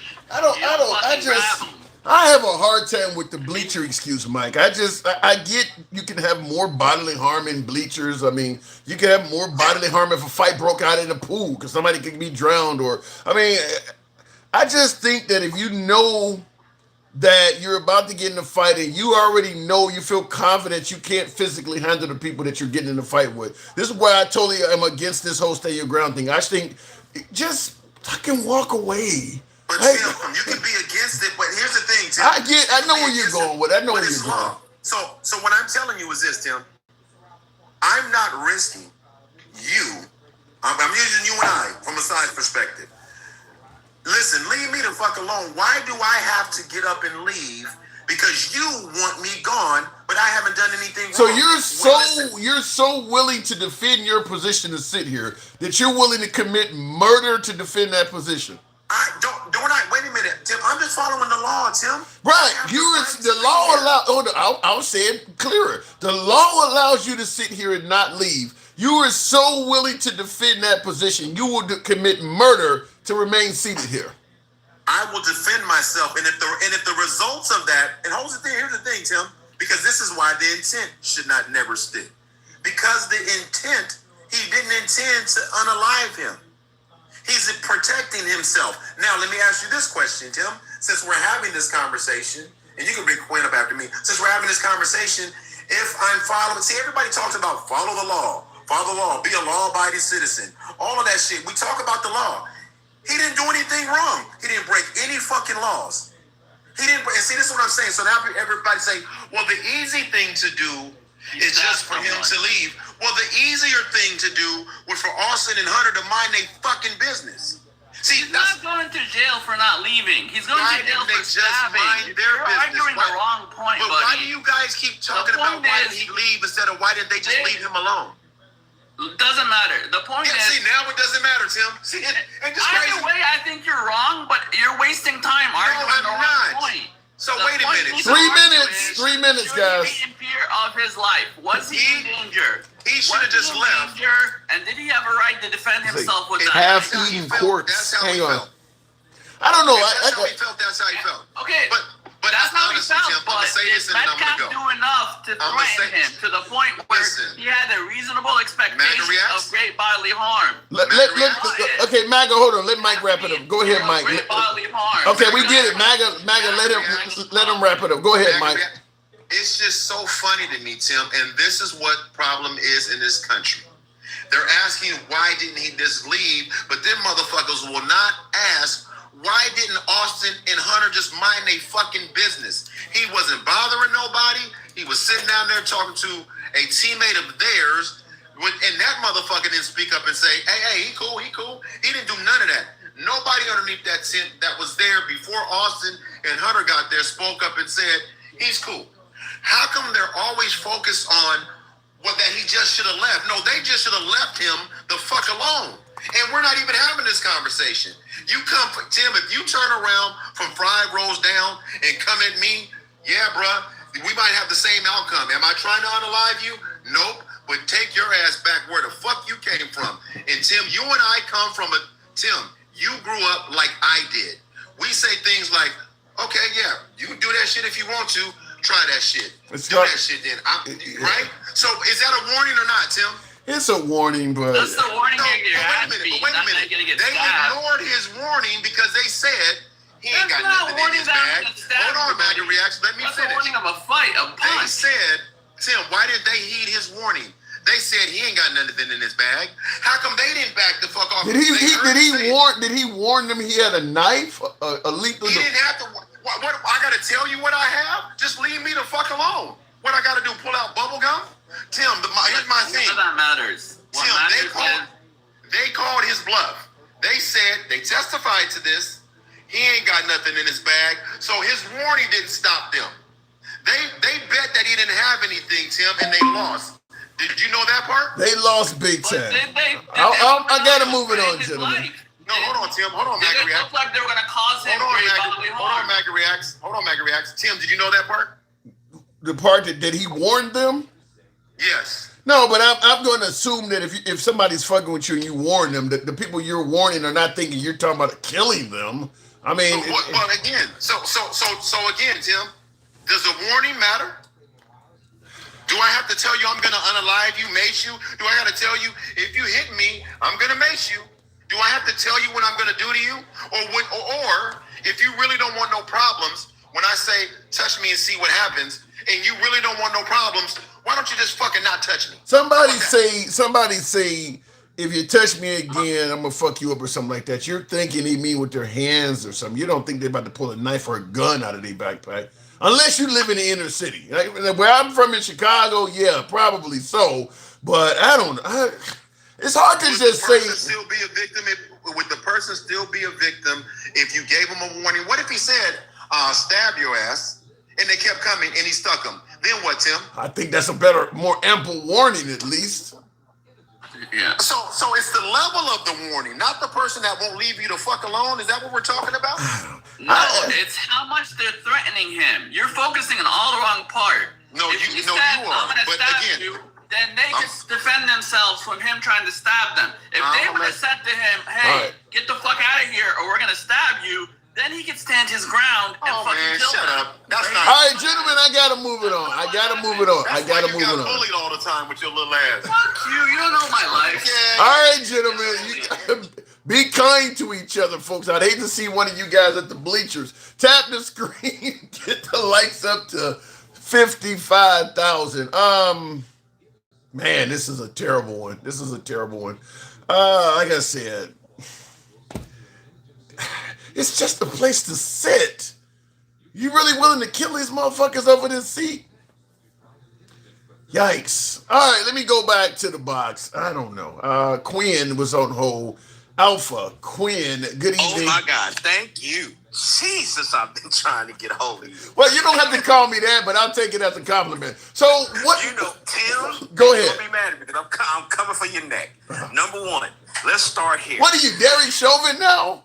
Speaker 1: I have a hard time with the bleacher excuse, Mike. I get you can have more bodily harm in bleachers. I mean, you can have more bodily harm if a fight broke out in a pool because somebody could be drowned I just think that if you know that you're about to get in a fight and you already know, you feel confident you can't physically handle the people that you're getting in a fight with. This is why I totally am against this whole stay your ground thing. I think just fucking walk away.
Speaker 4: But Tim, you can be against it, but here's the thing, Tim.
Speaker 1: I know where you're going with it. I know where you're going.
Speaker 4: So what I'm telling you is this, Tim. I'm not risking you. I'm using you and I from a side perspective. Listen, leave me the fuck alone. Why do I have to get up and leave? Because you want me gone, but I haven't done anything wrong.
Speaker 1: So you're so willing to defend your position to sit here that you're willing to commit murder to defend that position.
Speaker 4: Wait a minute, Tim. I'm just following the law, Tim.
Speaker 1: Right. The law allows. I'll say it clearer. The law allows you to sit here and not leave. You are so willing to defend that position, you will commit murder to remain seated here.
Speaker 4: I will defend myself, and if the results of that, and here's the thing, Tim, because this is why the intent should not never stick. Because the intent, he didn't intend to unalive him. He's protecting himself. Now, let me ask you this question, Tim. Since we're having this conversation, and you can bring Quinn up after me. Since we're having this conversation, if I'm following, see, everybody talks about follow the law, be a law-abiding citizen, all of that shit. We talk about the law. He didn't do anything wrong. He didn't break any fucking laws. He didn't. And see, this is what I'm saying. So now everybody say, well, the easy thing to do is just for him to leave. Well, the easier thing to do was for Austin and Hunter to mind their fucking business. See,
Speaker 5: He's not going to jail for not leaving. He's going to jail for stabbing. You're arguing the wrong point,
Speaker 4: but why do you guys keep talking about why did he leave instead of why didn't they just leave him alone?
Speaker 5: Doesn't matter. The point is...
Speaker 4: See, now it doesn't matter, Tim. See, and just
Speaker 5: either way, I think you're wrong, but you're wasting time arguing the wrong point.
Speaker 4: So wait a minute.
Speaker 1: 3 minutes. 3 minutes, guys.
Speaker 5: Was he in fear of his life? Was he in danger?
Speaker 4: He should have just left.
Speaker 5: And did he have a right to defend himself with that?
Speaker 1: Half-eaten corpse. Hang on. I don't know.
Speaker 4: That's how he felt. That's how he felt.
Speaker 5: Okay.
Speaker 4: But
Speaker 5: that's how he
Speaker 4: honestly,
Speaker 5: felt.
Speaker 4: Tim, I'm
Speaker 5: But
Speaker 4: gonna say this and then I'm gonna go.
Speaker 5: do enough to threaten him to the point where he had a reasonable expectation of great bodily harm.
Speaker 1: Okay, MAGA, hold on. Let Mike wrap it up. Go ahead, Mike.
Speaker 5: Great bodily harm.
Speaker 1: Okay, we get it. MAGA, let him wrap it up. Go ahead, Mike.
Speaker 4: It's just so funny to me, Tim, and this is what problem is in this country. They're asking why didn't he just leave, but them motherfuckers will not ask why didn't Austin and Hunter just mind their fucking business. He wasn't bothering nobody. He was sitting down there talking to a teammate of theirs, and that motherfucker didn't speak up and say, hey, he cool. He didn't do none of that. Nobody underneath that tent that was there before Austin and Hunter got there spoke up and said, he's cool. How come they're always focused on that he just should have left? No, they just should have left him the fuck alone. And we're not even having this conversation. You come, Tim, if you turn around from 5 rows down and come at me, yeah, bruh, we might have the same outcome. Am I trying to unalive you? Nope. But take your ass back where the fuck you came from. And Tim, you and I come from Tim, you grew up like I did. We say things like, okay, yeah, you can do that shit if you want to. Try that shit. Do that shit then. Right? So is that a warning or not, Tim?
Speaker 1: It's a warning, but...
Speaker 5: That's the warning you're
Speaker 4: wait a minute. They ignored his warning because they said he ain't got nothing in his bag. Hold on, MAGA Reacts. Let me finish.
Speaker 5: That's a warning of a fight, a punch.
Speaker 4: They said, Tim, why did they heed his warning? They said he ain't got nothing in his bag. How come they didn't back the fuck off?
Speaker 1: Did he warn them he had a knife? A lethal...
Speaker 4: He didn't have to... What, I gotta tell you what I have? Just leave me the fuck alone. What I gotta do, pull out bubble gum? Tim, here's my thing.
Speaker 5: None of that matters.
Speaker 4: Tim, they called his bluff. They said, they testified to this, he ain't got nothing in his bag, so his warning didn't stop them. They bet that he didn't have anything, Tim, and they lost. Did you know that part?
Speaker 1: They lost big time. I gotta move it on, gentlemen.
Speaker 4: No, hold on, Tim. Hold on, MAGA Reacts.
Speaker 5: It looked like they were going to cause him great bodily harm.
Speaker 4: Hold on, MAGA Reacts. Tim, did you know that part?
Speaker 1: The part that he warned them?
Speaker 4: Yes.
Speaker 1: No, but I'm going to assume that if somebody's fucking with you and you warn them, that the people you're warning are not thinking you're talking about killing them. I mean...
Speaker 4: Well, again, so again, Tim, does the warning matter? Do I have to tell you I'm going to unalive you, mace you? Do I got to tell you, if you hit me, I'm going to mace you? Do I have to tell you what I'm going to do to you? Or if you really don't want no problems, when I say touch me and see what happens, and you really don't want no problems, why don't you just fucking not touch me? Somebody
Speaker 1: say, if you touch me again, I'm going to fuck you up or something like that. You're thinking they mean with their hands or something. You don't think they're about to pull a knife or a gun out of their backpack. Unless you live in the inner city. Like, where I'm from in Chicago, yeah, probably so. But I don't know. It's hard to just say.
Speaker 4: Would the person still be a victim if you gave him a warning? What if he said, stab your ass, and they kept coming and he stuck him? Then what, Tim?
Speaker 1: I think that's a better, more ample warning at least.
Speaker 5: Yeah.
Speaker 4: So it's the level of the warning, not the person that won't leave you the fuck alone. Is that what we're talking about?
Speaker 5: No, it's how much they're threatening him. You're focusing on all the wrong part.
Speaker 4: No, you are. But again,
Speaker 5: then they just defend themselves from him trying to stab them. If they would have said to him, hey, get the fuck out of here or we're going to stab you, then he could stand his ground and kill
Speaker 4: shut
Speaker 5: them.
Speaker 4: up. That's not.
Speaker 1: All right, gentlemen, I got to move it on. I got to move it on.
Speaker 4: You got bullied all the time with your little ass.
Speaker 5: Fuck you. You don't know my life.
Speaker 4: Yeah.
Speaker 1: All right, gentlemen, you gotta be kind to each other, folks. I'd hate to see one of you guys at the bleachers. Tap the screen, get the likes up to 55,000. Man, this is a terrible one. Like I said, it's just a place to sit. You really willing to kill these motherfuckers over this seat? Yikes. All right, let me go back to the box. I don't know. Quinn was on hold. Alpha, Quinn, good
Speaker 7: Oh
Speaker 1: evening.
Speaker 7: my God, thank you. Jesus, I've been trying to get a hold of you.
Speaker 1: Well, you don't have to call me that, but I'll take it as a compliment. So what?
Speaker 7: You know, Tim,
Speaker 1: Go
Speaker 7: you're
Speaker 1: ahead.
Speaker 7: gonna be mad at me because I'm coming for your neck. Number one, let's start here.
Speaker 1: What are you, Derek Chauvin now?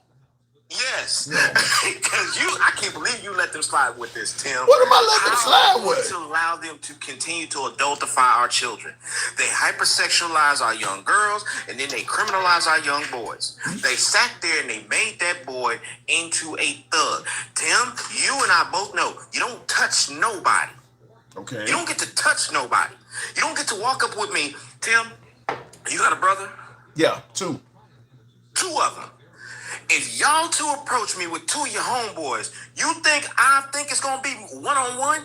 Speaker 7: Yes, because I can't believe you let them slide with this, Tim.
Speaker 1: What am I letting them
Speaker 7: How
Speaker 1: slide
Speaker 7: are you going
Speaker 1: with?
Speaker 7: to allow them to continue to adultify our children? They hypersexualize our young girls, and then they criminalize our young boys. They sat there and they made that boy into a thug. Tim, you and I both know you don't touch nobody.
Speaker 1: Okay.
Speaker 7: You don't get to touch nobody. You don't get to walk up with me, Tim. You got a brother?
Speaker 1: Yeah, 2.
Speaker 7: 2 of them. If y'all 2 approach me with 2 of your homeboys, you think I think it's gonna be one-on-one?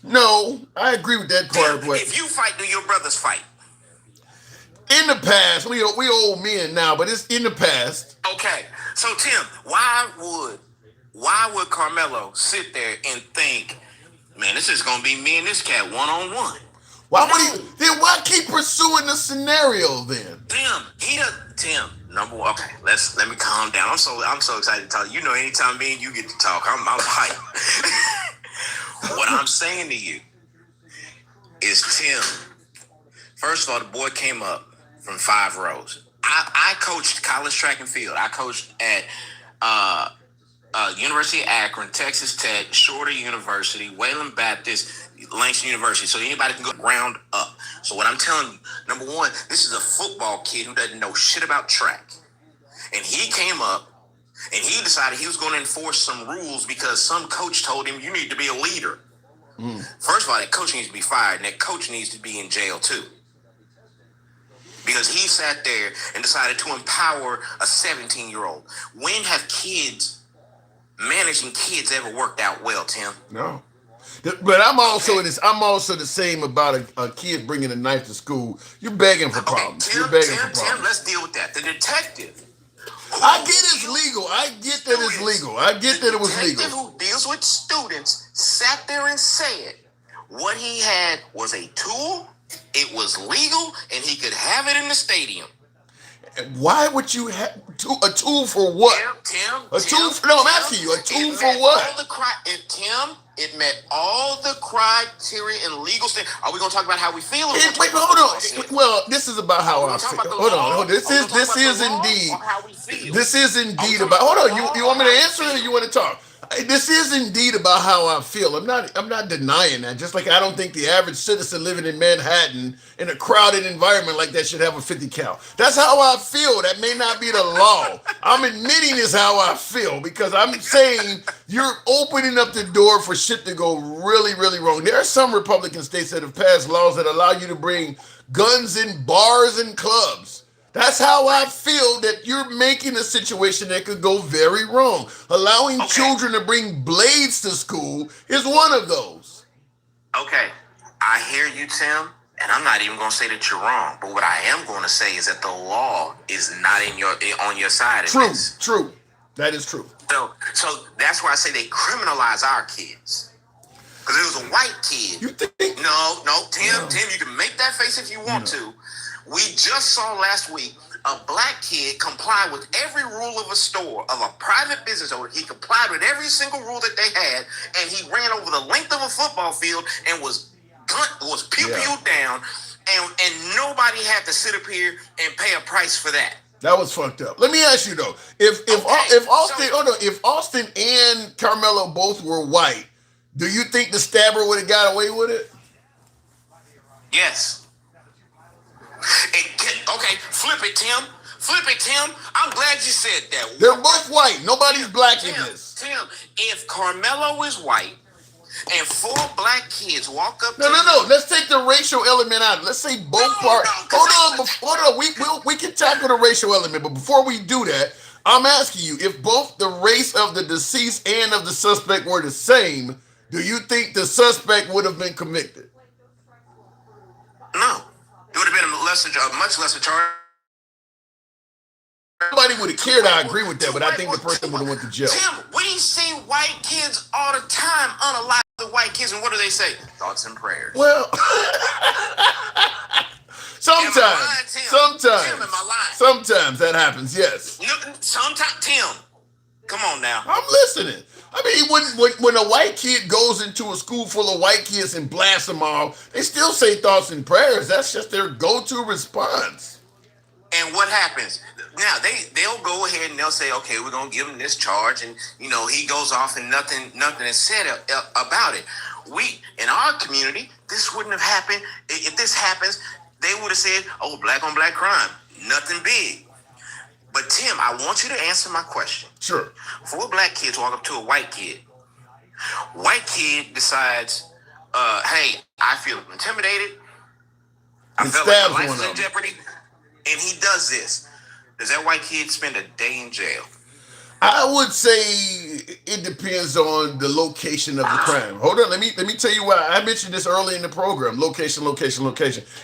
Speaker 1: No, I agree with that part. But
Speaker 7: If you fight, do your brothers fight?
Speaker 1: in the past, we old men now, but it's in the past.
Speaker 7: Okay, so Tim, why would Karmelo sit there and think, man, this is gonna be me and this cat one-on-one?
Speaker 1: Why would he? Then why keep pursuing the scenario then?
Speaker 7: Tim, number one. Okay, let me calm down. I'm so excited to talk. You know, anytime me and you get to talk, I'm hyped. What I'm saying to you is, Tim. First of all, the boy came up from 5 rows. I coached college track and field. I coached at University of Akron, Texas Tech, Shorter University, Wayland Baptist, Langston University. So anybody can go ground up. So what I'm telling you, number one, this is a football kid who doesn't know shit about track. And he came up and he decided he was going to enforce some rules because some coach told him you need to be a leader. First of all, that coach needs to be fired and that coach needs to be in jail too. Because he sat there and decided to empower a 17-year-old. When have managing kids ever worked out well, Tim?
Speaker 1: No. But I'm also the same about a kid bringing a knife to school. You're begging for problems.
Speaker 7: Tim,
Speaker 1: You're begging for problems.
Speaker 7: Tim, let's deal with that. The detective.
Speaker 1: I get it's legal. I get that it's legal. I get that it was legal.
Speaker 7: The detective who deals with students sat there and said what he had was a tool, it was legal, and he could have it in the stadium.
Speaker 1: Why would you have a tool for what? A tool for, no, I'm asking you, a tool for what?
Speaker 7: It met all the criteria and legal standards. Are we going to talk about how we feel?
Speaker 1: Wait, hold on. Well, this is about how I feel. Hold on. This is indeed about. Hold on. You want me to answer or you want to talk? This is indeed about how I feel. I'm not denying that. Just like I don't think the average citizen living in Manhattan in a crowded environment like that should have a 50 cal. That's how I feel. That may not be the law. I'm admitting this how I feel because I'm saying you're opening up the door for shit to go really, really wrong. There are some Republican states that have passed laws that allow you to bring guns in bars and clubs. That's how I feel that you're making a situation that could go very wrong. Allowing children to bring blades to school is one of those.
Speaker 7: Okay, I hear you, Tim, and I'm not even going to say that you're wrong. But what I am going to say is that the law is not on your side.
Speaker 1: True. That is true.
Speaker 7: So that's why I say they criminalize our kids. Because it was a white kid.
Speaker 1: You think?
Speaker 7: No, Tim, you can make that face if you want to. We just saw last week a black kid comply with every rule of a store, of a private business owner. He complied with every single rule that they had, and he ran over the length of a football field and was pew-pewed down, and nobody had to sit up here and pay a price for that.
Speaker 1: That was fucked up. Let me ask you though, if Austin and Karmelo both were white, do you think the stabber would have got away with it?
Speaker 7: Yes. Okay, flip it, Tim. I'm glad you said that.
Speaker 1: They're both white. Nobody's black in this.
Speaker 7: Tim, if Karmelo is white and 4 black kids walk up
Speaker 1: No. Let's take the racial element out. Let's say both parts. Hold on. We can tackle the racial element, but before we do that, I'm asking you, if both the race of the deceased and of the suspect were the same, do you think the suspect would have been convicted?
Speaker 7: No. It would have been a much lesser charge.
Speaker 1: Nobody would have cared. I agree with that, but I think the person would have went to jail.
Speaker 7: Tim, we see white kids all the time unalive the white kids, and what do they say? Thoughts and prayers.
Speaker 1: Well, Sometimes,
Speaker 7: Tim,
Speaker 1: sometimes,
Speaker 7: am I lying?
Speaker 1: sometimes that happens. Yes,
Speaker 7: Sometimes, Tim. Come on now.
Speaker 1: I'm listening. I mean, when a white kid goes into a school full of white kids and blasts them all, they still say thoughts and prayers. That's just their go-to response.
Speaker 7: And what happens? Now they'll go ahead and they'll say, okay, we're gonna give him this charge, and he goes off and nothing is said about it. We in our community, this wouldn't have happened. If this happens, they would have said, oh, black on black crime, nothing big. But Tim, I want you to answer my question.
Speaker 1: Sure.
Speaker 7: 4 black kids walk up to a white kid. White kid decides, hey, I feel intimidated. I felt like my life is in jeopardy. And he does this. Does that white kid spend a day in jail?
Speaker 1: I would say it depends on the location of the crime. Hold on, let me tell you why. I mentioned this early in the program. Location.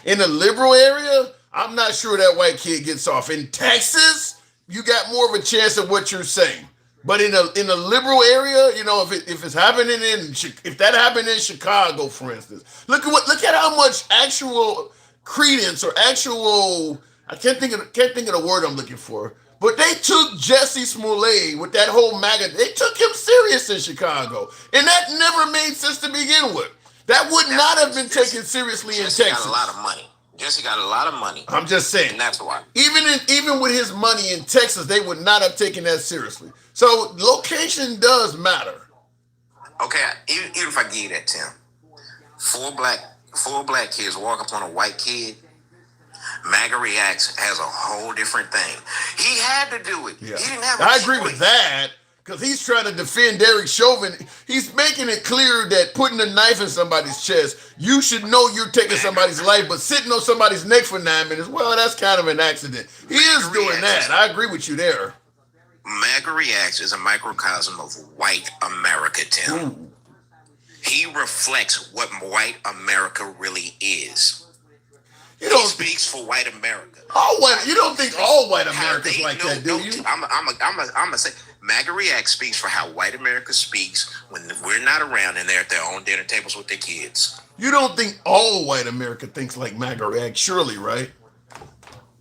Speaker 1: In a liberal area, I'm not sure that white kid gets off. In Texas, you got more of a chance of what you're saying. But in a liberal area, if it's happening if that happened in Chicago, for instance, look at how much actual credence or actual, I can't think of the word I'm looking for. But they took Jesse Smollett with that whole MAGA. They took him serious in Chicago, and that never made sense to begin with. That would not have been taken seriously in Texas.
Speaker 7: Jesse got a lot of money. Jesse got a lot of money.
Speaker 1: I'm just saying.
Speaker 7: And that's why.
Speaker 1: Even with his money in Texas, they would not have taken that seriously. So location does matter.
Speaker 7: Okay, even if I give you that, Tim, 4 black kids walk up on a white kid. MAGA reacts has a whole different thing. He had to do it.
Speaker 1: Yeah.
Speaker 7: He didn't have.
Speaker 1: I agree with that. Because he's trying to defend Derek Chauvin. He's making it clear that putting a knife in somebody's chest, you should know you're taking somebody's life, but sitting on somebody's neck for 9 minutes, well, that's kind of an accident. He is doing that. I agree with you there.
Speaker 7: MAGA reacts is a microcosm of white America, Tim.
Speaker 1: Ooh.
Speaker 7: He reflects what white America really is. He speaks for white America.
Speaker 1: You don't think all white America's like that, do you?
Speaker 7: I'm gonna say MAGA React speaks for how white America speaks when we're not around and they're at their own dinner tables with their kids.
Speaker 1: You don't think all white America thinks like MAGA React, surely, right?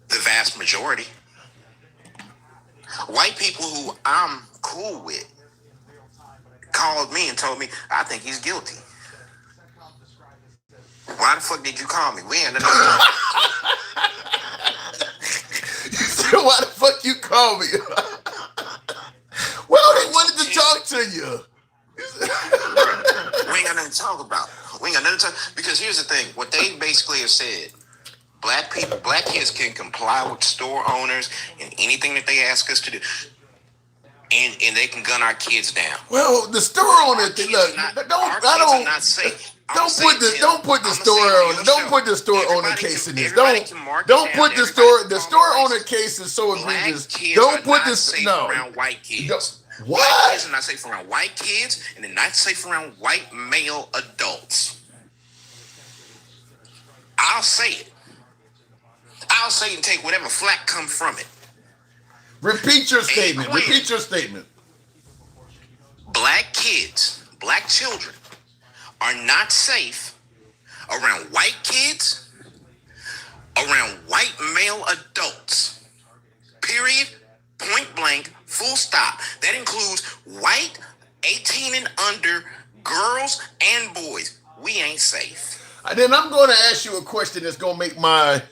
Speaker 7: The vast majority. White people who I'm cool with called me and told me, I think he's guilty. Why the fuck did you call me? We ain't enough.
Speaker 1: You said, why the fuck you call me? Well, they wanted to talk to you.
Speaker 7: We ain't got nothing to talk about. Because here's the thing. What they basically have said, black kids can comply with store owners and anything that they ask us to do. And they can gun our kids down.
Speaker 1: Well, the store owner thing, look, don't put the store owner case in this. Don't put the store owner case is so egregious. Don't put this
Speaker 7: around white kids.
Speaker 1: What?
Speaker 7: White kids are not safe around white kids, and they're not safe around white male adults. I'll say it. I'll say it and take whatever flack comes from it.
Speaker 1: Repeat your statement.
Speaker 7: Black kids, black children are not safe around white kids, around white male adults. Period. Point blank. Full stop. That includes white, 18 and under, girls and boys. We ain't safe.
Speaker 1: Then I'm going to ask you a question that's going to make my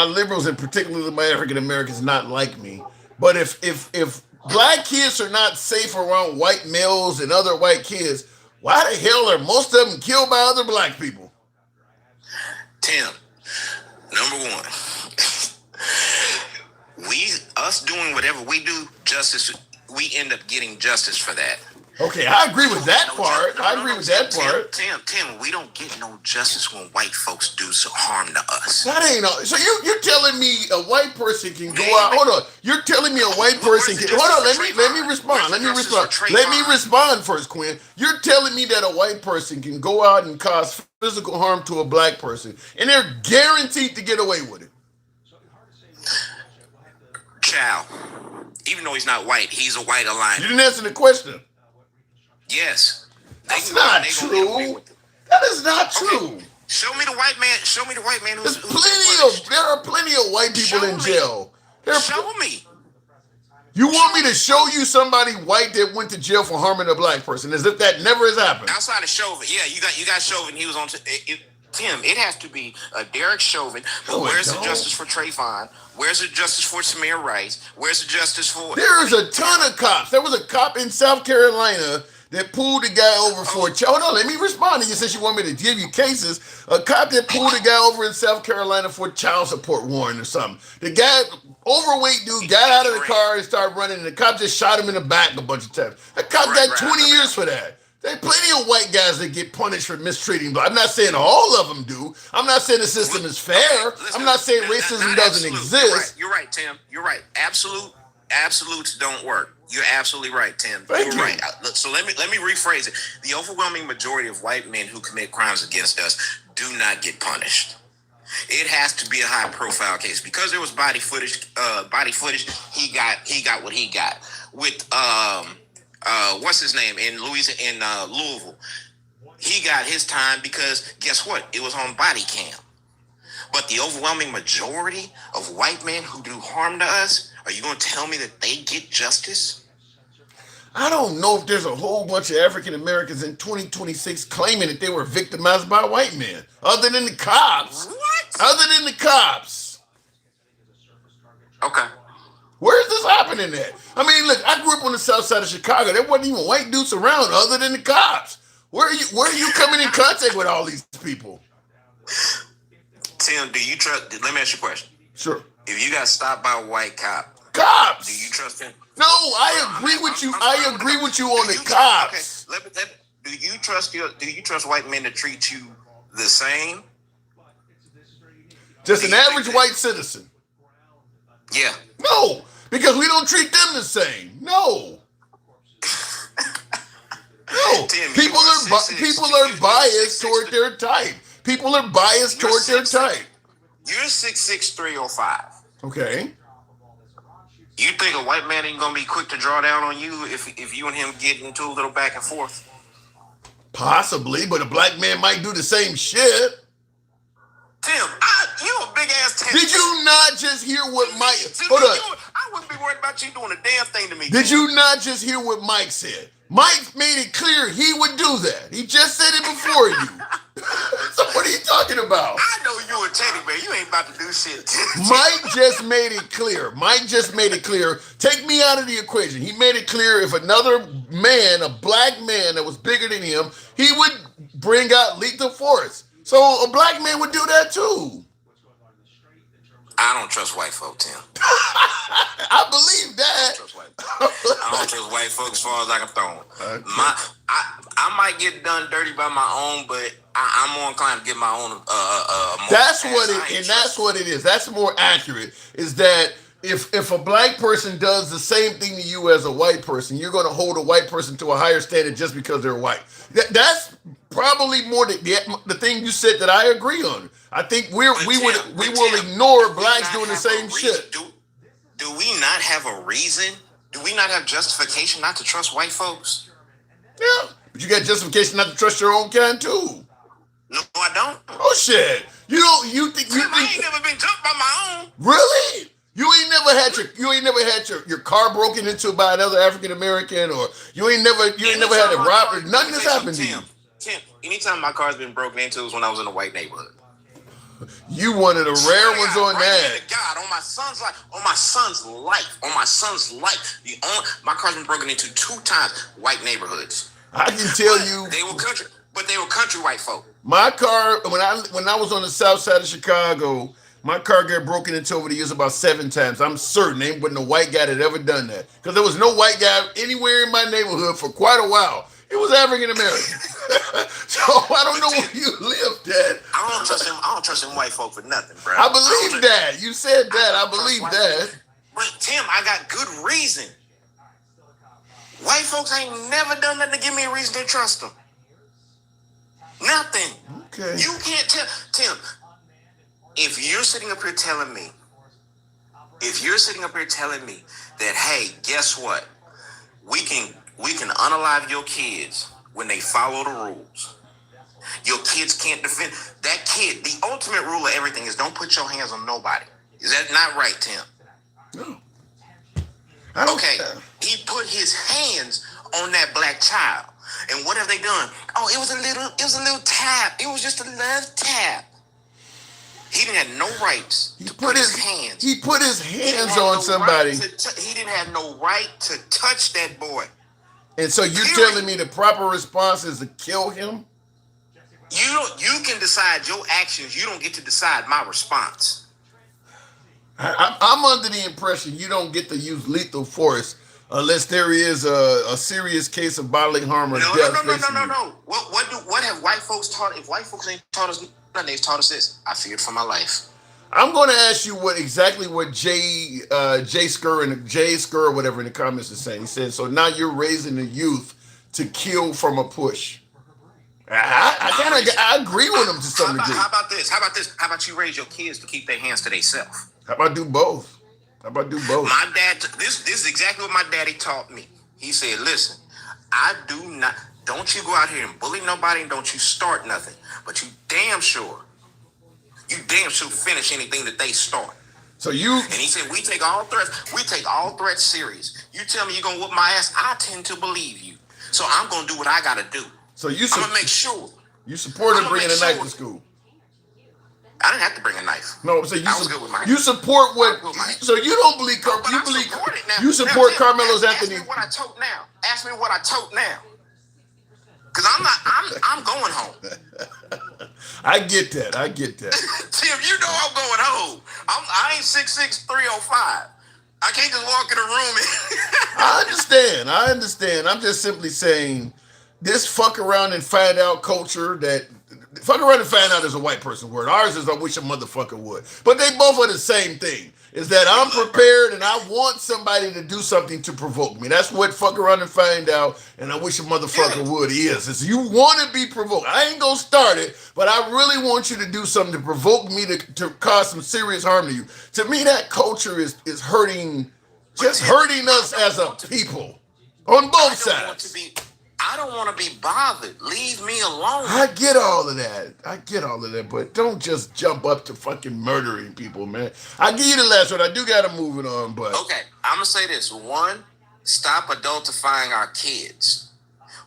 Speaker 1: liberals, and particularly my African Americans, not like me. But if black kids are not safe around white males and other white kids, why the hell are most of them killed by other black people?
Speaker 7: Tim, number one, us doing whatever we do, we end up getting justice for that.
Speaker 1: Okay, I agree with that part.
Speaker 7: Tim, we don't get no justice when white folks do some harm to us.
Speaker 1: That ain't all. So you're telling me a white person can go out? Hold on. You're telling me a white person can? Hold on. Let me respond. Let me respond first, Quinn. You're telling me that a white person can go out and cause physical harm to a black person, and they're guaranteed to get away with it?
Speaker 7: Child, even though he's not white, he's a white alignment.
Speaker 1: You didn't answer the question.
Speaker 7: Yes.
Speaker 1: That's not true. That is not true.
Speaker 7: Show me the white man. Show me the white man who's
Speaker 1: There are plenty of white people in jail.
Speaker 7: Show me.
Speaker 1: You want me to show you somebody white that went to jail for harming a black person, as if that never has happened?
Speaker 7: Outside of Chauvin, yeah, you got Chauvin. He was on. Tim, it has to be a Derek Chauvin. Where's the justice for Trayvon? Where's the justice for Tamir Rice? Where's the justice for?
Speaker 1: There's a ton of cops. There was a cop in South Carolina that pulled a guy over for. Hold on, let me respond to you since you want me to give you cases. A cop that pulled a guy over in South Carolina for child support warrant or something. The guy, overweight dude, got out of the car and started running, and the cop just shot him in the back a bunch of times. The cop got 20 years for that. There are plenty of white guys that get punished for mistreating black. I'm not saying all of them do. I'm not saying the system is fair. I'm not saying racism doesn't exist.
Speaker 7: You're right, Tim. You're right. Absolutes don't work. You're absolutely right, Tim.
Speaker 1: Thank you.
Speaker 7: Right. So let me rephrase it. The overwhelming majority of white men who commit crimes against us do not get punished. It has to be a high profile case because there was body footage. He got what he got with what's his name in Louisville. He got his time because guess what? It was on body cam. But the overwhelming majority of white men who do harm to us, are you going to tell me that they get justice?
Speaker 1: I don't know if there's a whole bunch of African Americans in 2026 claiming that they were victimized by white men, other than the cops.
Speaker 7: What?
Speaker 1: Other than the cops.
Speaker 7: Okay.
Speaker 1: Where is this happening at? I mean, look, I grew up on the south side of Chicago. There wasn't even white dudes around other than the cops. Where are you coming in contact with all these people?
Speaker 7: Tim, do you trust? Let me ask you a question.
Speaker 1: Sure.
Speaker 7: If you got stopped by a white cop,
Speaker 1: cops.
Speaker 7: do you trust him?
Speaker 1: No, I agree with you. I agree with you on the cops.
Speaker 7: Okay. Do you trust white men to treat you the same?
Speaker 1: Just an average white citizen.
Speaker 7: Yeah.
Speaker 1: No, because we don't treat them the same. No. No.
Speaker 7: Tim,
Speaker 1: people are biased toward their type. People are biased toward their type.
Speaker 7: You're 6'6", 305.
Speaker 1: Okay.
Speaker 7: You think a white man ain't gonna be quick to draw down on you if you and him get into a little back and forth?
Speaker 1: Possibly, but a black man might do the same shit.
Speaker 7: Tim, you a big ass Tim.
Speaker 1: Did you not just hear what Mike? Hold on.
Speaker 7: I wouldn't be worried about you doing a damn thing to me.
Speaker 1: Did you not just hear what Mike said? Mike made it clear he would do that. He just said it before you. So what are you talking about?
Speaker 7: I know you a teddy bear. You ain't about to do shit.
Speaker 1: Mike just made it clear. Take me out of the equation. He made it clear if another man, a black man that was bigger than him, he would bring out lethal force. So a black man would do that too.
Speaker 7: I don't trust white folk, Tim.
Speaker 1: I believe that.
Speaker 7: I don't trust white folks as far as I can throw them. Okay. I might get done dirty by my own, but I'm more inclined to get my own.
Speaker 1: That's what it is. That's more accurate. Is that if a black person does the same thing to you as a white person, you're going to hold a white person to a higher standard just because they're white. That's probably more the thing you said that I agree on. I think we will ignore blacks doing the same shit.
Speaker 7: Do we not have a reason? Do we not have justification not to trust white folks?
Speaker 1: Yeah, but you got justification not to trust your own kind too.
Speaker 7: No, I don't.
Speaker 1: Oh shit! You think
Speaker 7: I ain't never been jumped by my own.
Speaker 1: Really? You ain't never had your car broken into by another African American, or you ain't never had it robbed. Nothing has happened to you.
Speaker 7: Tim, anytime my car's been broken into was when I was in a white neighborhood.
Speaker 1: You one of the rare ones on that.
Speaker 7: God, on my son's life, my car's been broken into 2 times. White neighborhoods.
Speaker 1: I can tell you,
Speaker 7: they were country white folk.
Speaker 1: My car, when I was on the south side of Chicago, my car got broken into over the years about 7 times. I'm certain there wasn't a white guy that ever done that, because there was no white guy anywhere in my neighborhood for quite a while. It was African American. So I don't know where you lived at.
Speaker 7: I don't trust them white folk for nothing, bro.
Speaker 1: I believe that. You said that. I believe that.
Speaker 7: But Tim, I got good reason. White folks ain't never done nothing to give me a reason to trust them. Nothing.
Speaker 1: Okay.
Speaker 7: You can't tell Tim. If you're sitting up here telling me that, hey, guess what? We can unalive your kids when they follow the rules. Your kids can't defend that kid. The ultimate rule of everything is don't put your hands on nobody. Is that not right, Tim?
Speaker 1: No. I don't
Speaker 7: Okay. He put his hands on that black child. And what have they done? Oh, it was a little tap. It was just a little tap. He didn't have no rights to put his hands.
Speaker 1: He put his hands on somebody.
Speaker 7: He didn't have no right to touch that boy.
Speaker 1: And so you're telling me the proper response is to kill him?
Speaker 7: You can decide your actions. You don't get to decide my response.
Speaker 1: I'm under the impression you don't get to use lethal force unless there is a serious case of bodily harm or death.
Speaker 7: No. What have white folks taught? If white folks ain't taught us nothing, they've taught us this. I feared for my life.
Speaker 1: I'm going to ask you what Jay Skur, whatever in the comments is saying. He said, so now you're raising the youth to kill from a push. I agree with him to some degree.
Speaker 7: How about this? How about you raise your kids to keep their hands to themselves?
Speaker 1: How about do both?
Speaker 7: My dad, this is exactly what my daddy taught me. He said, listen, don't you go out here and bully nobody and don't you start nothing. But you damn sure finish anything that they start.
Speaker 1: And
Speaker 7: he said, we take all threats serious. You tell me you're gonna whoop my ass, I tend to believe you. So I'm gonna do what I gotta do.
Speaker 1: So
Speaker 7: I'm gonna make sure.
Speaker 1: You supported bringing a knife to school.
Speaker 7: I didn't have to bring a knife.
Speaker 1: No, so you support what?
Speaker 7: So
Speaker 1: you don't believe you support Karmelo Anthony.
Speaker 7: Ask me what I tote now. Cause I'm going home.
Speaker 1: I get that.
Speaker 7: Tim, you know I'm going home. I ain't 6'6", 305. I can't just walk in a room and
Speaker 1: I understand. I'm just simply saying this fuck around and find out culture that fuck around and find out is a white person word. Ours is I wish a motherfucker would. But they both are the same thing. Is that I'm prepared and I want somebody to do something to provoke me. That's what fuck around and find out and I wish a motherfucker would is you want to be provoked. I ain't gonna start it, but I really want you to do something to provoke me to cause some serious harm to you. To me, that culture is hurting us as a people on both sides.
Speaker 7: I don't want to be bothered. Leave me alone.
Speaker 1: I get all of that, but don't just jump up to fucking murdering people, man. I give you the last one. I do got to move it on, but
Speaker 7: okay. I'm gonna say this: one, stop adultifying our kids.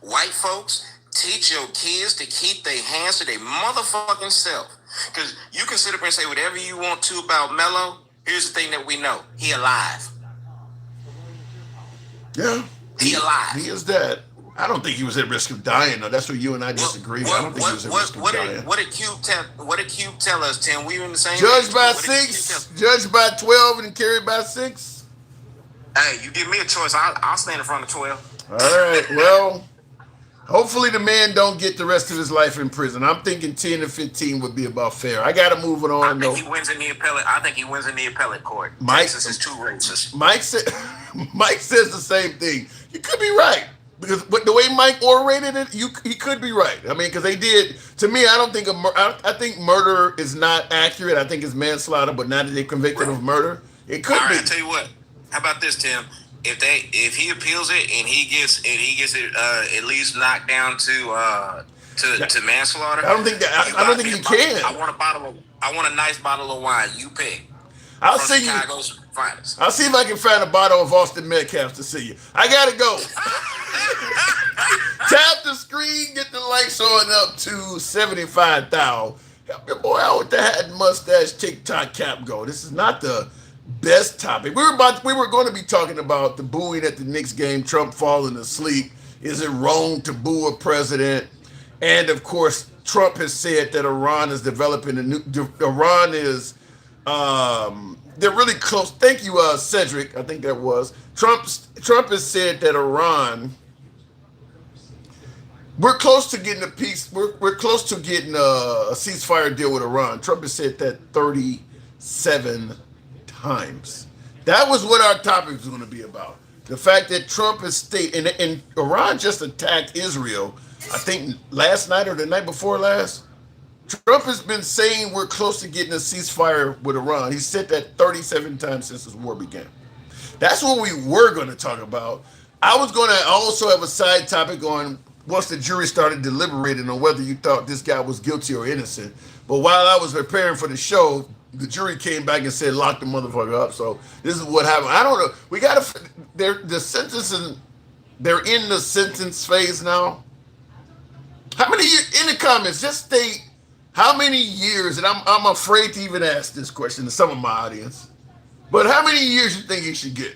Speaker 7: White folks, teach your kids to keep their hands to their motherfucking self. Because you can sit up and say whatever you want to about Melo. Here's the thing that we know: he alive.
Speaker 1: Yeah,
Speaker 7: he alive.
Speaker 1: He is dead. I don't think he was at risk of dying, though. That's where you and I disagree. I don't think he was at risk of dying.
Speaker 7: What did Cube tell us, Tim? We were in the same.
Speaker 1: Judged by 6, judged by 12, and carried by 6.
Speaker 7: Hey, you give me a choice. I'll stand in front of 12.
Speaker 1: All right. Well, hopefully the man don't get the rest of his life in prison. I'm thinking 10 to 15 would be about fair. I got to move it on, though.
Speaker 7: I think he wins in the appellate court. Texas is too racist.
Speaker 1: Mike says the same thing. You could be right. Because the way Mike orated it, he could be right. I mean, because they did. To me, I don't think I think murder is not accurate. I think it's manslaughter, but now that they convicted of murder, it could be.
Speaker 7: All right, I tell you what. How about this, Tim? If he appeals it and he gets it at least knocked down to manslaughter,
Speaker 1: I don't think he can.
Speaker 7: I want a nice bottle of wine. You pick.
Speaker 1: I'll see
Speaker 7: Chicago's finest.
Speaker 1: I'll see if I can find a bottle of Austin Metcalf to see you. I gotta go. Tap the screen, get the likes on up to 75,000. Help your boy out with the hat and mustache TikTok cap go. This is not the best topic. We were going to be talking about the booing at the Knicks game, Trump falling asleep. Is it wrong to boo a president? And of course, Trump has said that Iran is developing they're really close. Thank you, Cedric. I think that was Trump has said that Iran. We're close to getting a peace. We're close to getting a ceasefire deal with Iran. Trump has said that 37 times. That was what our topic was going to be about. The fact that Trump has stated, and Iran just attacked Israel, I think last night or the night before last. Trump has been saying we're close to getting a ceasefire with Iran. He said that 37 times since this war began. That's what we were going to talk about. I was going to also have a side topic on once the jury started deliberating on whether you thought this guy was guilty or innocent. But while I was preparing for the show, the jury came back and said lock the motherfucker up. So this is what happened. I don't know. We got to. The sentencing. They're in the sentence phase now. How many years in the comments? Just state how many years. And I'm afraid to even ask this question to some of my audience. But how many years you think he should get?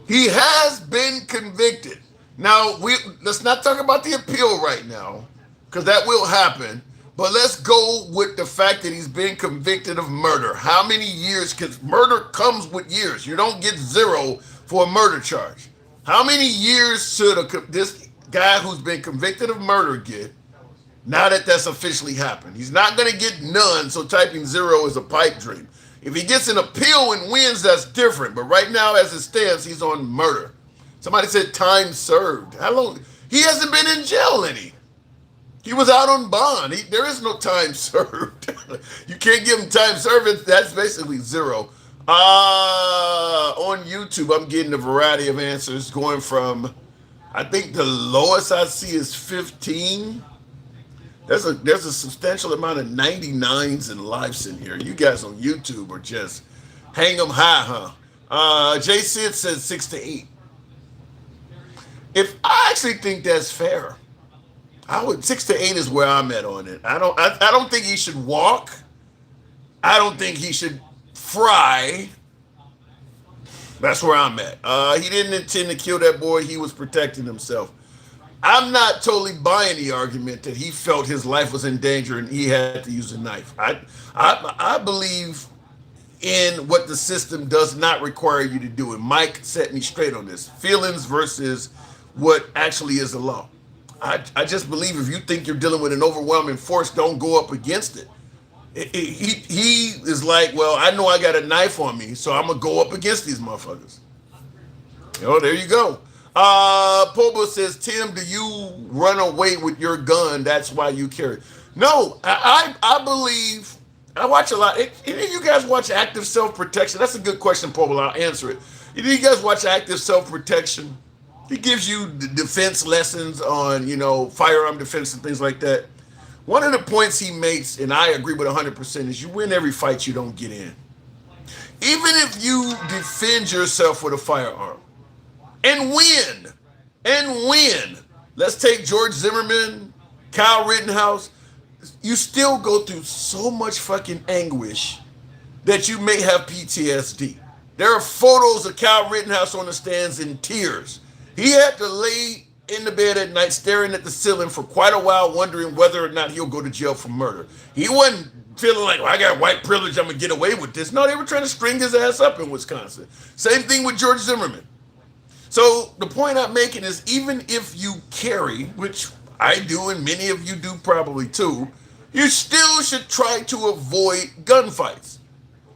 Speaker 1: He has been convicted. Now let's not talk about the appeal right now, because that will happen. But let's go with the fact that he's been convicted of murder. How many years? Because murder comes with years. You don't get 0 for a murder charge. How many years should this guy who's been convicted of murder get now that that's officially happened? He's not going to get none, so typing 0 is a pipe dream. If he gets an appeal and wins, that's different. But right now, as it stands, he's on murder. Somebody said time served. How long? He hasn't been in jail any. He was out on bond. There is no time served. You can't give him time served. That's basically 0. On YouTube, I'm getting a variety of answers going from, I think the lowest I see is 15. There's a substantial amount of 99s and lives in here. You guys on YouTube are just hang them high, huh? Jay Sid says 6 to 8. If I actually think that's fair, I would 6 to 8 is where I'm at on it. I don't think he should walk. I don't think he should fry. That's where I'm at. He didn't intend to kill that boy. He was protecting himself. I'm not totally buying the argument that he felt his life was in danger and he had to use a knife. I believe in what the system does not require you to do. And Mike set me straight on this. Feelings versus what actually is the law. I just believe if you think you're dealing with an overwhelming force, don't go up against it. He is like, well, I know I got a knife on me, so I'm going to go up against these motherfuckers. Oh, there you go. Pobo says, Tim, do you run away with your gun? That's why you carry it. No, I believe, I watch a lot. Any of you guys watch Active Self-Protection? That's a good question, Pobo. I'll answer it. Any of you guys watch Active Self-Protection? He gives you the defense lessons on, firearm defense and things like that. One of the points he makes, and I agree with 100%, is you win every fight you don't get in. Even if you defend yourself with a firearm and win, let's take George Zimmerman, Kyle Rittenhouse, you still go through so much fucking anguish that you may have PTSD. There are photos of Kyle Rittenhouse on the stands in tears. He had to lay in the bed at night staring at the ceiling for quite a while, wondering whether or not he'll go to jail for murder. He wasn't feeling like, well, I got white privilege, I'm going to get away with this. No, they were trying to string his ass up in Wisconsin. Same thing with George Zimmerman. So the point I'm making is, even if you carry, which I do and many of you do probably too, you still should try to avoid gunfights,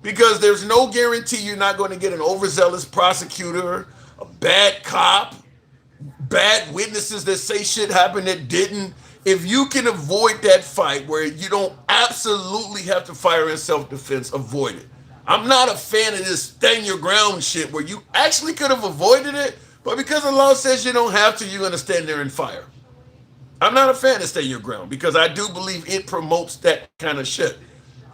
Speaker 1: because there's no guarantee you're not going to get an overzealous prosecutor, a bad cop, bad witnesses that say shit happened that didn't. If you can avoid that fight where you don't absolutely have to fire in self-defense, avoid it. I'm not a fan of this stand your ground shit where you actually could have avoided it, but because the law says you don't have to, you're going to stand there and fire. I'm not a fan of stand your ground, because I do believe it promotes that kind of shit.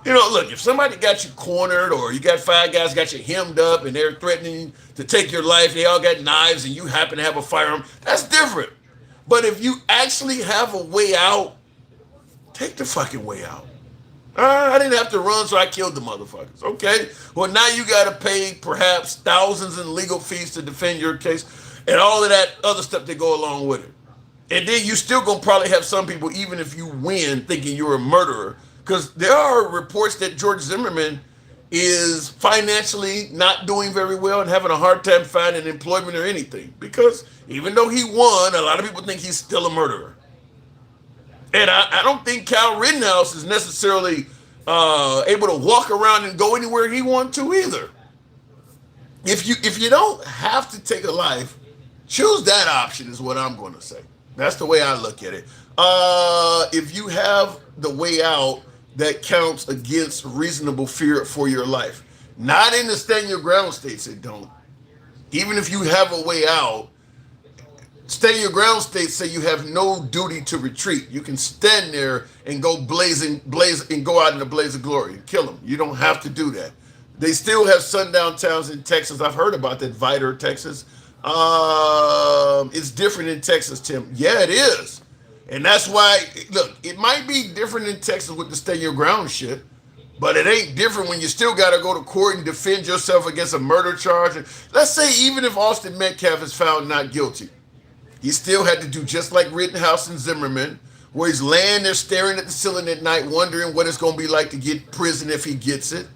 Speaker 1: Look, if somebody got you cornered, or you got 5 guys got you hemmed up and they're threatening to take your life, they all got knives and you happen to have a firearm, that's different. But if you actually have a way out, take the fucking way out. I didn't have to run, so I killed the motherfuckers. Okay, well, now you got to pay perhaps thousands in legal fees to defend your case and all of that other stuff that go along with it. And then you still going to probably have some people, even if you win, thinking you're a murderer. Because there are reports that George Zimmerman is financially not doing very well and having a hard time finding employment or anything. Because even though he won, a lot of people think he's still a murderer. And I don't think Kyle Rittenhouse is necessarily able to walk around and go anywhere he wants to either. If you don't have to take a life, choose that option is what I'm going to say. That's the way I look at it. If you have the way out that counts against reasonable fear for your life. Not in the stand your ground states, it don't. Even if you have a way out, Stand your ground states say you have no duty to retreat. You can stand there and go and go out in a blaze of glory and kill them. You don't have to do that. They still have sundown towns in Texas. I've heard about that, Vidor, Texas. It's different in Texas, Tim. Yeah, it is. And that's why, look, it might be different in Texas with the stand your ground shit, but it ain't different when you still got to go to court and defend yourself against a murder charge. Let's say even if Austin Metcalf is found not guilty, he still had to do just like Rittenhouse and Zimmerman, where he's laying there staring at the ceiling at night, wondering what it's going to be like to get prison if he gets it.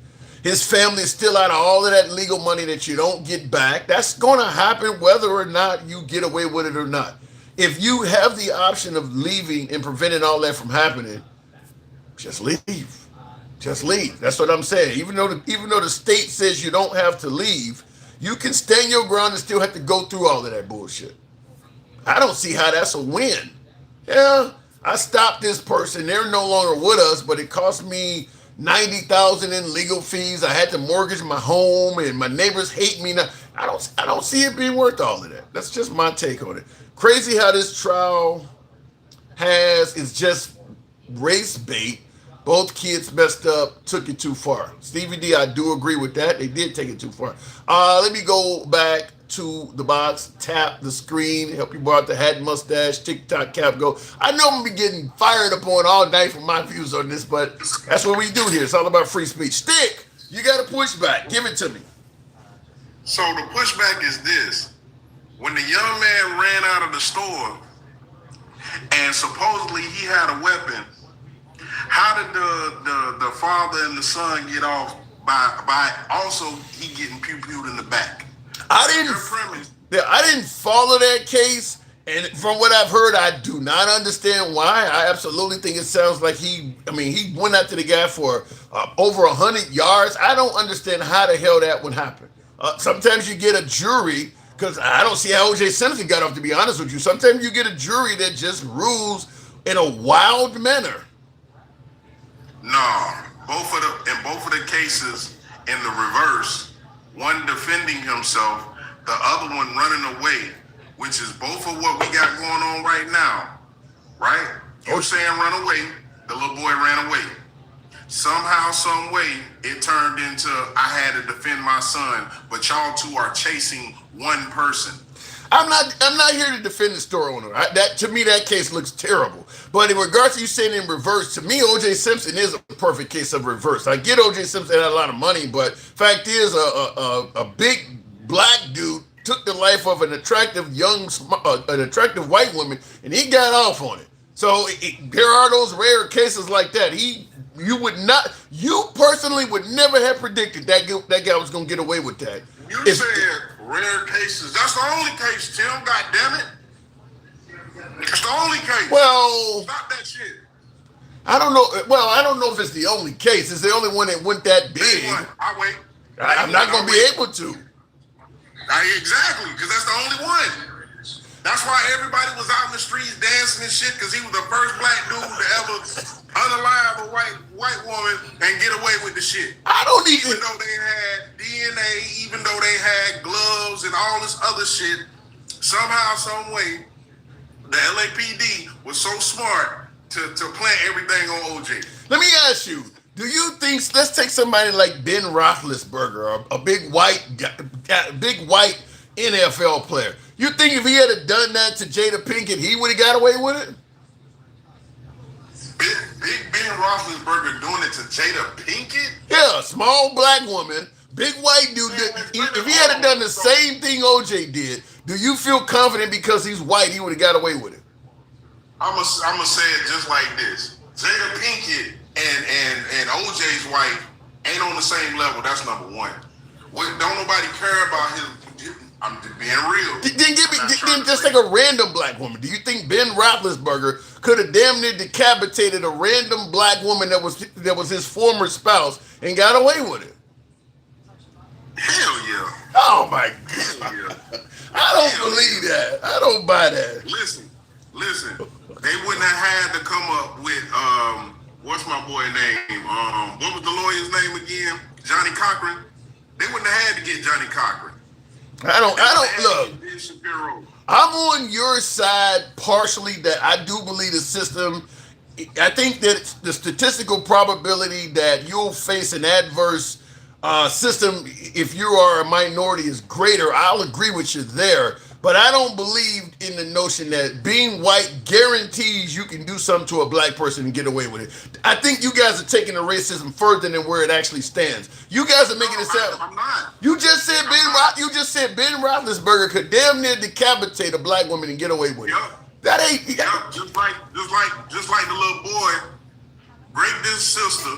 Speaker 1: His family is still out of all of that legal money that you don't get back. That's going to happen whether or not you get away with it or not. If you have the option of leaving and preventing all that from happening, just leave. Just leave. That's what I'm saying. Even though the state says you don't have to leave, you can stand your ground and still have to go through all of that bullshit. I don't see how that's a win. Yeah, I stopped this person. They're no longer with us, but it cost me $90,000 in legal fees. I had to mortgage my home, and my neighbors hate me now. I don't see it being worth all of that. That's just my take on it. Crazy how this trial is just race bait. Both kids messed up, took it too far. Stevie D, I do agree with that. They did take it too far. Let me go back to the box, tap the screen, help you out the hat, mustache, TikTok cap, go. I know I'm going to be getting fired upon all night for my views on this, but that's what we do here. It's all about free speech. Stick, you got to push back. Give it to me.
Speaker 8: So the pushback is this. When the young man ran out of the store and supposedly he had a weapon, how did the father and the son get off by also he getting pew-pewed in the back?
Speaker 1: I didn't follow that case, and from what I've heard, I do not understand why. I absolutely think it sounds like he went after the guy for over 100 yards. I don't understand how the hell that would happen. Sometimes you get a jury, because I don't see how O.J. Simpson got off, to be honest with you. Sometimes you get a jury that just rules in a wild manner.
Speaker 8: No, both of the cases in the reverse, one defending himself, the other one running away, which is both of what we got going on right now, right? You're saying run away, the little boy ran away. Somehow, some way, it turned into I had to defend my son, but y'all two are chasing one person.
Speaker 1: I'm not here to defend the store owner. To me, that case looks terrible. But in regards to you saying in reverse, to me, O.J. Simpson is a perfect case of reverse. I get O.J. Simpson had a lot of money, but fact is, a big black dude took the life of an attractive white woman, and he got off on it. So there are those rare cases like that. You personally would never have predicted that guy was going to get away with that.
Speaker 8: You said rare cases. That's the only case, Tim. God damn it. It's the only case.
Speaker 1: Well,
Speaker 8: stop that shit.
Speaker 1: I don't know. Well, I don't know if it's the only case. It's the only one that went that big.
Speaker 8: I wait.
Speaker 1: I'm not going to be able to.
Speaker 8: Exactly, because that's the only one. That's why everybody was out in the streets dancing and shit, because he was the first black dude to ever unalive a white woman and get away with the shit. Even though they had DNA, even though they had gloves and all this other shit, somehow, some way, the LAPD was so smart to plant everything on OJ.
Speaker 1: Let me ask you, do you think, let's take somebody like Ben Roethlisberger, a big white NFL player. You think if he had done that to Jada Pinkett, he would have got away with it?
Speaker 8: Big Ben Roethlisberger doing it to Jada Pinkett?
Speaker 1: Yeah, small black woman, big white dude. If he had done the same thing OJ did, do you feel confident because he's white he would have got away with it?
Speaker 8: I'm gonna say it just like this: Jada Pinkett and OJ's wife ain't on the same level. That's number one. Don't nobody care about his. I'm just being real.
Speaker 1: Then just like a random black woman. Do you think Ben Roethlisberger could have damn near decapitated a random black woman that was his former spouse and got away with it?
Speaker 8: Hell yeah.
Speaker 1: Oh my God. Yeah. I don't believe that. I don't buy that.
Speaker 8: Listen. They wouldn't have had to come up with what's my boy name? What was the lawyer's name again? Johnny Cochran. They wouldn't have had to get Johnny Cochran.
Speaker 1: I don't look.
Speaker 8: Ben Shapiro.
Speaker 1: I'm on your side partially that I do believe the system. I think that the statistical probability that you'll face an adverse system if you are a minority is greater. I'll agree with you there. But I don't believe in the notion that being white guarantees you can do something to a black person and get away with it. I think you guys are taking the racism further than where it actually stands. You guys are making it sound.
Speaker 8: I'm not.
Speaker 1: You just said You just said Ben Roethlisberger could damn near decapitate a black woman and get away with it.
Speaker 8: Yep.
Speaker 1: That ain't.
Speaker 8: Yep. Just like the little boy raped his sister,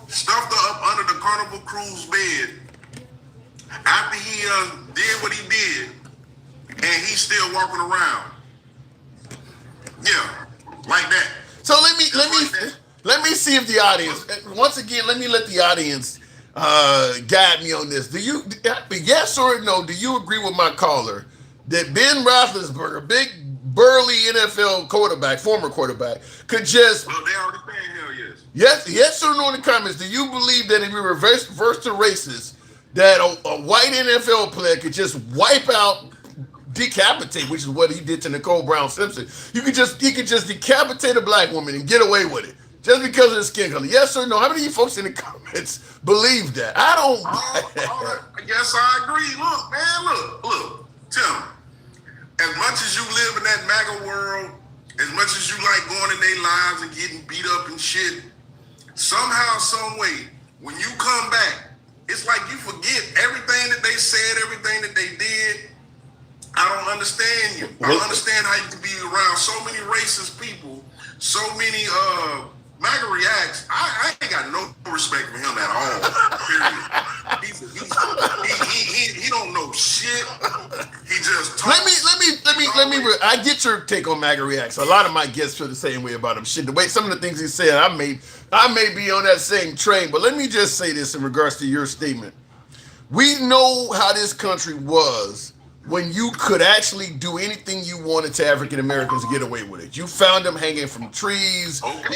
Speaker 8: stuffed her up under the Carnival Cruise bed. After he did what he did, and he's still walking around. Yeah, like that.
Speaker 1: So let me see if the audience, once again, let the audience guide me on this. Do you, yes or no, do you agree with my caller that Ben Roethlisberger, big burly NFL quarterback, former quarterback, could just...
Speaker 8: Well, they already saying hell yes.
Speaker 1: Yes or no in the comments. Do you believe that if we reverse to racist, that a white NFL player could just wipe out, decapitate, which is what he did to Nicole Brown Simpson? He could just decapitate a black woman and get away with it just because of the skin color. Yes or no? How many of you folks in the comments believe that? I don't.
Speaker 8: Yes, I agree. Look, man, look, Tim. As much as you live in that MAGA world, as much as you like going in their lives and getting beat up and shit, somehow, some way, when you come back, it's like you forget everything that they said, everything that they did. I don't understand you. I don't understand how you can be around so many racist people, so many MAGA reacts. I ain't got no respect for him at all. Period. He don't know shit. He just talks.
Speaker 1: Let me. I get your take on MAGA reacts. A lot of my guests feel the same way about him. Shit, the way some of the things he said, I may be on that same train. But let me just say this in regards to your statement. We know how this country was when you could actually do anything you wanted to African Americans to get away with it. You found them hanging from trees. Let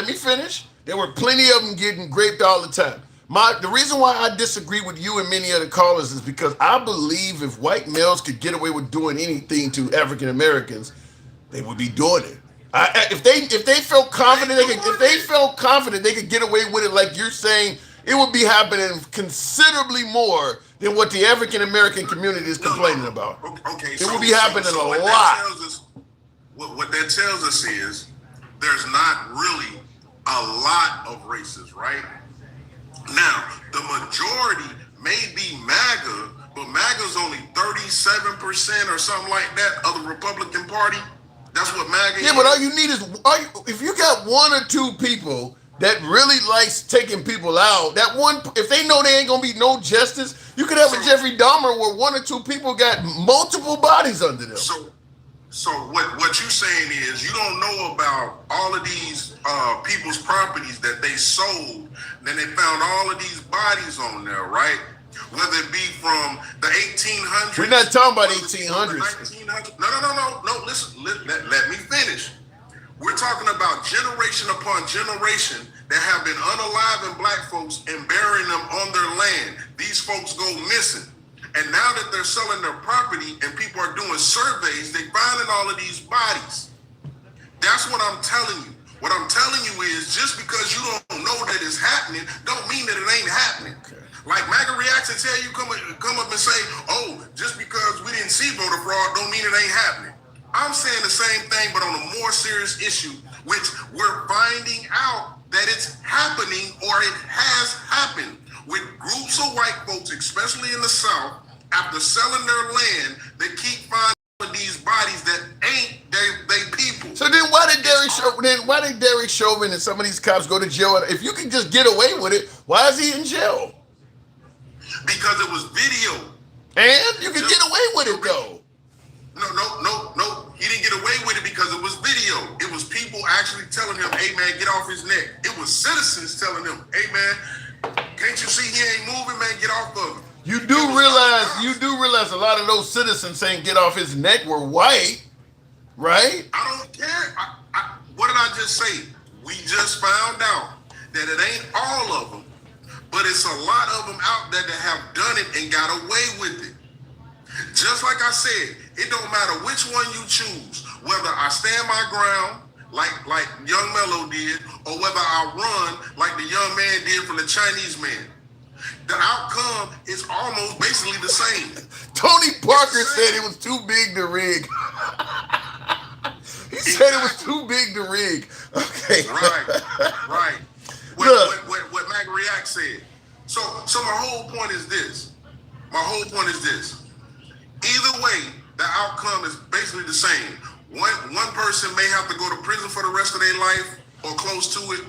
Speaker 1: me finish. There were plenty of them getting raped all the time. The reason why I disagree with you and many other callers is because I believe if white males could get away with doing anything to African Americans, they would be doing it. If they felt confident, they could get away with it, like you're saying, it would be happening considerably more than what the African American community is complaining about.
Speaker 8: Okay,
Speaker 1: it will be happening a lot.
Speaker 8: What that tells us is there's not really a lot of races, right? Now, the majority may be MAGA, but MAGA's only 37% or something like that of the Republican Party. That's what MAGA is.
Speaker 1: Yeah, but all you need is, if you got one or two people that really likes taking people out, that one, if they know they ain't gonna be no justice, you could have a Jeffrey Dahmer where one or two people got multiple bodies under them.
Speaker 8: So what you're saying is you don't know about all of these people's properties that they sold, then they found all of these bodies on there, right? Whether it be from the 1800s.
Speaker 1: We're not talking about 1800s.
Speaker 8: No, listen, let me finish. We're talking about generation upon generation that have been unaliving black folks and burying them on their land. These folks go missing. And now that they're selling their property and people are doing surveys, they're finding all of these bodies. That's what I'm telling you. What I'm telling you is just because you don't know that it's happening, don't mean that it ain't happening. Okay. Like MAGA reacts and tell you, come up and say, oh, just because we didn't see voter fraud don't mean it ain't happening. I'm saying the same thing, but on a more serious issue, which we're finding out that it's happening or it has happened with groups of white folks, especially in the South, after selling their land, they keep finding these bodies that ain't they people.
Speaker 1: So then why did Derek Chauvin and some of these cops go to jail? If you can just get away with it, why is he in jail?
Speaker 8: Because it was video.
Speaker 1: And you can get away with it though.
Speaker 8: No. He didn't get away with it because it was video. It was people actually telling him, hey man, get off his neck. It was citizens telling him, hey man, can't you see he ain't moving, man, get off of him. You do realize a lot of those citizens saying get off his neck were white, right? I don't care. What did I just say? We just found out that it ain't all of them, but it's a lot of them out there that have done it and got away with it. Just like I said, it don't matter which one you choose, whether I stand my ground like young Melo did, or whether I run like the young man did from the Chinese man. The outcome is almost basically the same.
Speaker 1: Tony Parker said it was too big to rig. He said it was too big to rig. Okay.
Speaker 8: Right. What Mac React said. So my whole point is this. Either way, the outcome is basically the same. One person may have to go to prison for the rest of their life or close to it,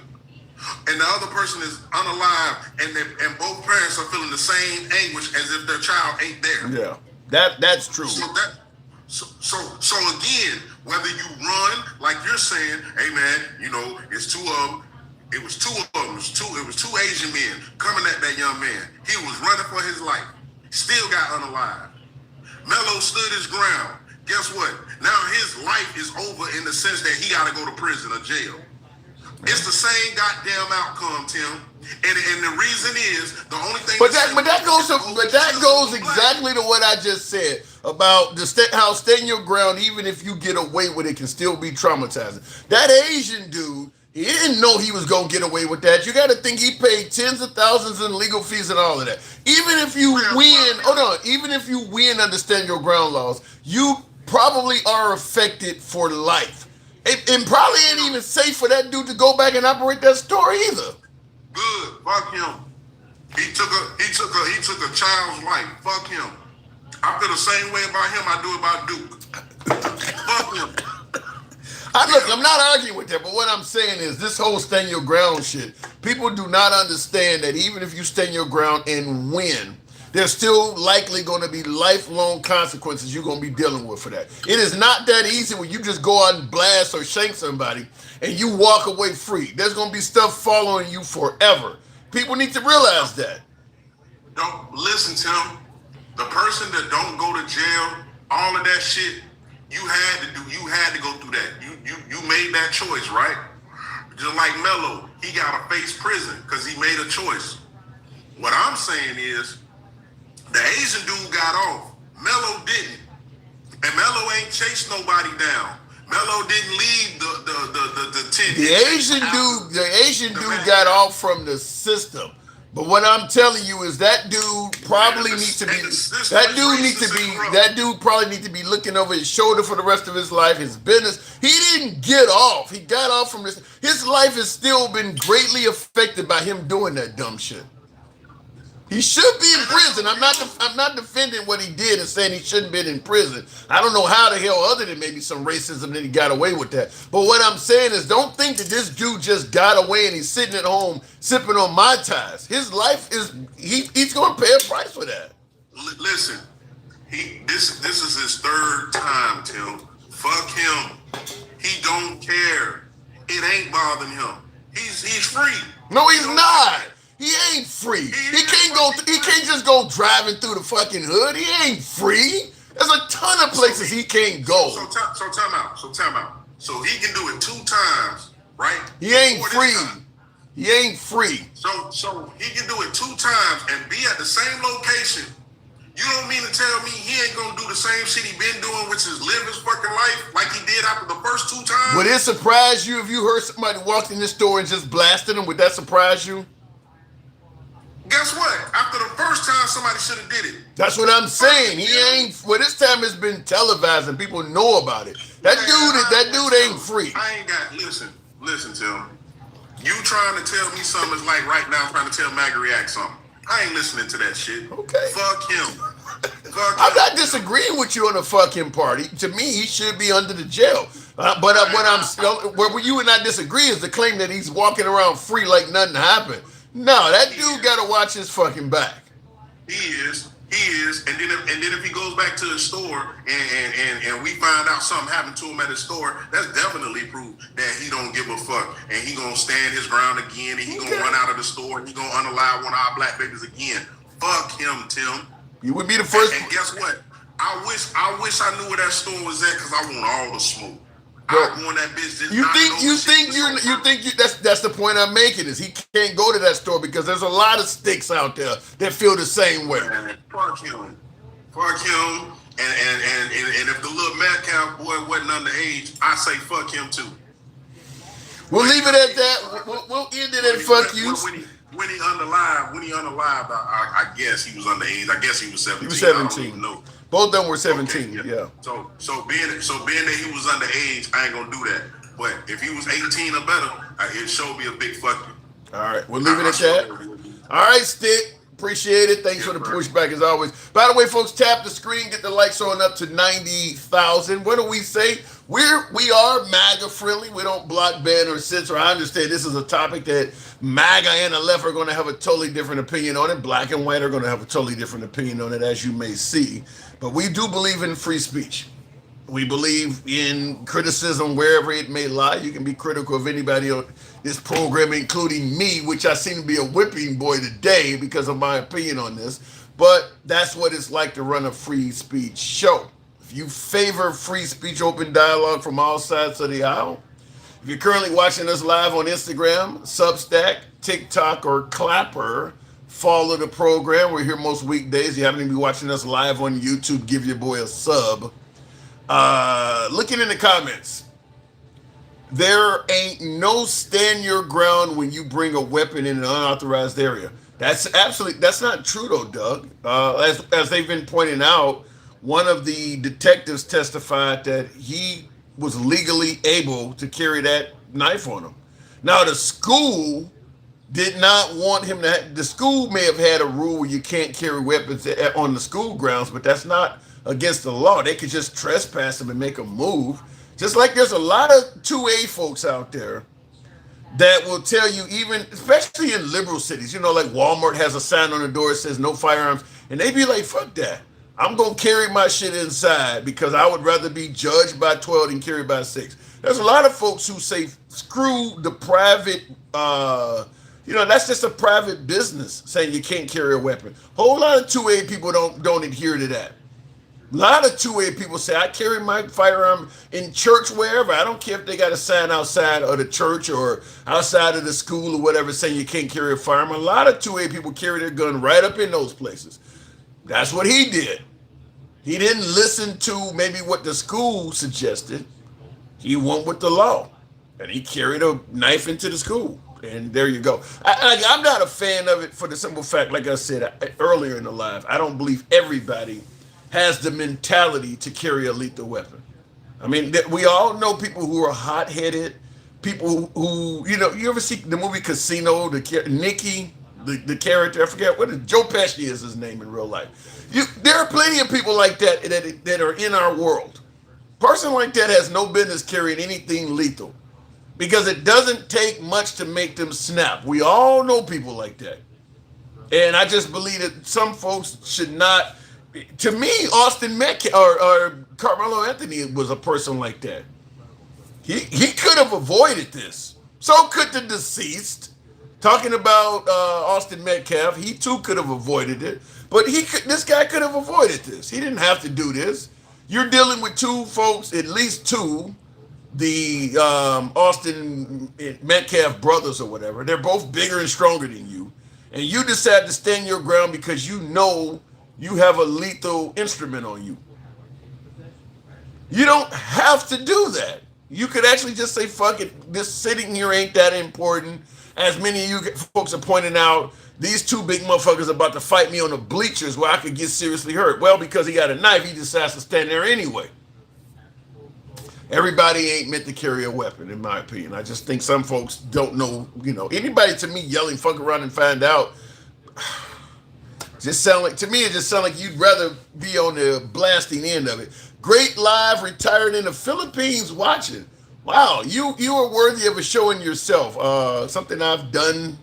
Speaker 8: and the other person is unalive, and both parents are feeling the same anguish as if their child ain't there.
Speaker 1: Yeah, that's true.
Speaker 8: So again, whether you run like you're saying, hey man, it's two of them. It was two of them. It was two Asian men coming at that young man. He was running for his life. Still got unalive. Melo stood his ground. Guess what? Now his life is over in the sense that he got to go to prison or jail. It's the same goddamn outcome, Tim. And the reason is the only thing. But
Speaker 1: that goes exactly to what I just said about how staying your ground, even if you get away with it, can still be traumatizing. That Asian dude, he didn't know he was gonna get away with that. You got to think he paid tens of thousands in legal fees and all of that. Even if you win, understand your ground laws, you probably are affected for life. It probably ain't even safe for that dude to go back and operate that store either.
Speaker 8: Good, fuck him. He took a child's life. Fuck him. I feel the same way about him I do about Duke. Fuck him.
Speaker 1: I'm not arguing with that, but what I'm saying is this whole stand your ground shit. People do not understand that even if you stand your ground and win, there's still likely going to be lifelong consequences you're going to be dealing with for that. It is not that easy when you just go out and blast or shank somebody and you walk away free. There's going to be stuff following you forever. People need to realize that.
Speaker 8: Don't listen, Tim. The person that don't go to jail, all of that shit, you had to go through that. You made that choice, right? Just like Melo, he got to face prison because he made a choice. What I'm saying is, the Asian dude got off. Melo didn't. And Melo ain't chased nobody down. Melo didn't leave the tent.
Speaker 1: The Asian dude got off from the system. But what I'm telling you is that dude probably needs to be looking over his shoulder for the rest of his life, his business. He didn't get off. He got off from this. His life has still been greatly affected by him doing that dumb shit. He should be in prison. I'm not defending what he did and saying he shouldn't be in prison. I don't know how the hell, other than maybe some racism, that he got away with that. But what I'm saying is, don't think that this dude just got away and he's sitting at home sipping on Mai Tais. His life he's going to pay a price for that.
Speaker 8: Listen, this is his third time, Tim. Fuck him. He don't care. It ain't bothering him. He's free.
Speaker 1: No, he's not. He ain't free. He can't just go driving through the fucking hood. He ain't free. There's a ton of places he can't go.
Speaker 8: So time out. So he can do it 2 times, right?
Speaker 1: He ain't free. He ain't free.
Speaker 8: So he can do it 2 times and be at the same location. You don't mean to tell me he ain't gonna do the same shit he been doing, which is live his fucking life like he did after the first 2 times?
Speaker 1: Would it surprise you if you heard somebody walked in this store and just blasted him? Would that surprise you?
Speaker 8: Guess what? After the first time, somebody should have did it.
Speaker 1: That's what I'm saying. He ain't. Well, this time it's been televised and people know about it. That dude ain't free.
Speaker 8: I ain't got. Listen, Tim. You trying to tell me something is like right now trying to tell Maggie React something. I ain't listening to that shit.
Speaker 1: Okay.
Speaker 8: Fuck him.
Speaker 1: I'm not disagreeing with you on the fuck him party. To me, he should be under the jail. Where you and I disagree is the claim that he's walking around free like nothing happened. No, that dude got to watch his fucking back.
Speaker 8: He is. And then if he goes back to the store and we find out something happened to him at his store, that's definitely proof that he don't give a fuck and he gonna stand his ground again and he gonna run out of the store and he gonna unalive one of our black babies again. Fuck him, Tim.
Speaker 1: You would be the first.
Speaker 8: And guess what? I wish I knew where that store was at because I want all the smoke. That's
Speaker 1: the point I'm making is he can't go to that store because there's a lot of sticks out there that feel the same way.
Speaker 8: Man, fuck him. And if the little Metcalf boy wasn't underage, I say fuck him too.
Speaker 1: We'll leave it at that. We'll end it at fuck you.
Speaker 8: When he unalived, I guess he was underage. I guess he was 17.
Speaker 1: He was 17.
Speaker 8: I don't even know.
Speaker 1: Both of them were 17.
Speaker 8: Okay,
Speaker 1: yeah.
Speaker 8: So being that he was underage, I ain't gonna do that. But if he was 18 or better, it should be a big fuck you.
Speaker 1: All right, we'll leave it at that. All right, Stick. Appreciate it. Thanks for the pushback as always. By the way, folks, tap the screen, get the likes on up to 90,000. What do we say? We are MAGA friendly. We don't block, ban, or censor. I understand this is a topic that MAGA and the left are going to have a totally different opinion on it. Black and white are going to have a totally different opinion on it, as you may see. But we do believe in free speech. We believe in criticism wherever it may lie. You can be critical of anybody on this program, including me, which I seem to be a whipping boy today because of my opinion on this. But that's what it's like to run a free speech show. If you favor free speech, open dialogue from all sides of the aisle, if you're currently watching us live on Instagram, Substack, TikTok, or Clapper, follow the program. We're here most weekdays. You happen to be watching us live on YouTube, give your boy a sub. Looking in the comments, there ain't no stand your ground when you bring a weapon in an unauthorized area. That's not true though, Doug. As they've been pointing out, one of the detectives testified that he was legally able to carry that knife on him. Now the school did not want him to. The school may have had a rule where you can't carry weapons on the school grounds, but that's not against the law. They could just trespass him and make a move. Just like there's a lot of 2A folks out there that will tell you, even especially in liberal cities, like Walmart has a sign on the door that says no firearms, and they be like, fuck that. I'm gonna carry my shit inside because I would rather be judged by 12 than carried by 6. There's a lot of folks who say screw the private, that's just a private business saying you can't carry a weapon. Whole lot of 2A people don't adhere to that. A lot of 2A people say, I carry my firearm in church wherever. I don't care if they got a sign outside of the church or outside of the school or whatever saying you can't carry a firearm. A lot of 2A people carry their gun right up in those places. That's what he did. He didn't listen to maybe what the school suggested. He went with the law. And he carried a knife into the school. And there you go. I'm not a fan of it for the simple fact, like I said earlier in the live, I don't believe everybody has the mentality to carry a lethal weapon. I mean, we all know people who are hot-headed, people who, you ever see the movie Casino, Nicky, the character, I forget, Joe Pesci is his name in real life. There are plenty of people like that are in our world. Person like that has no business carrying anything lethal because it doesn't take much to make them snap. We all know people like that. And I just believe that some folks should not. To me, Austin Metcalf or Karmelo Anthony was a person like that. He could have avoided this. So could the deceased. Talking about Austin Metcalf, he too could have avoided it. But this guy could have avoided this. He didn't have to do this. You're dealing with two folks, at least two, the Austin Metcalf brothers or whatever. They're both bigger and stronger than you. And you decide to stand your ground because you know you have a lethal instrument on you. You don't have to do that. You could actually just say, fuck it, this sitting here ain't that important. As many of you folks are pointing out, these two big motherfuckers are about to fight me on the bleachers where I could get seriously hurt. Well, because he got a knife, he decides to stand there anyway. Everybody ain't meant to carry a weapon, in my opinion. I just think some folks don't know, anybody to me yelling, fuck around and find out, it just sound like you'd rather be on the blasting end of it. Great live, retired in the Philippines watching. Wow, you are worthy of a show in yourself. Something I've done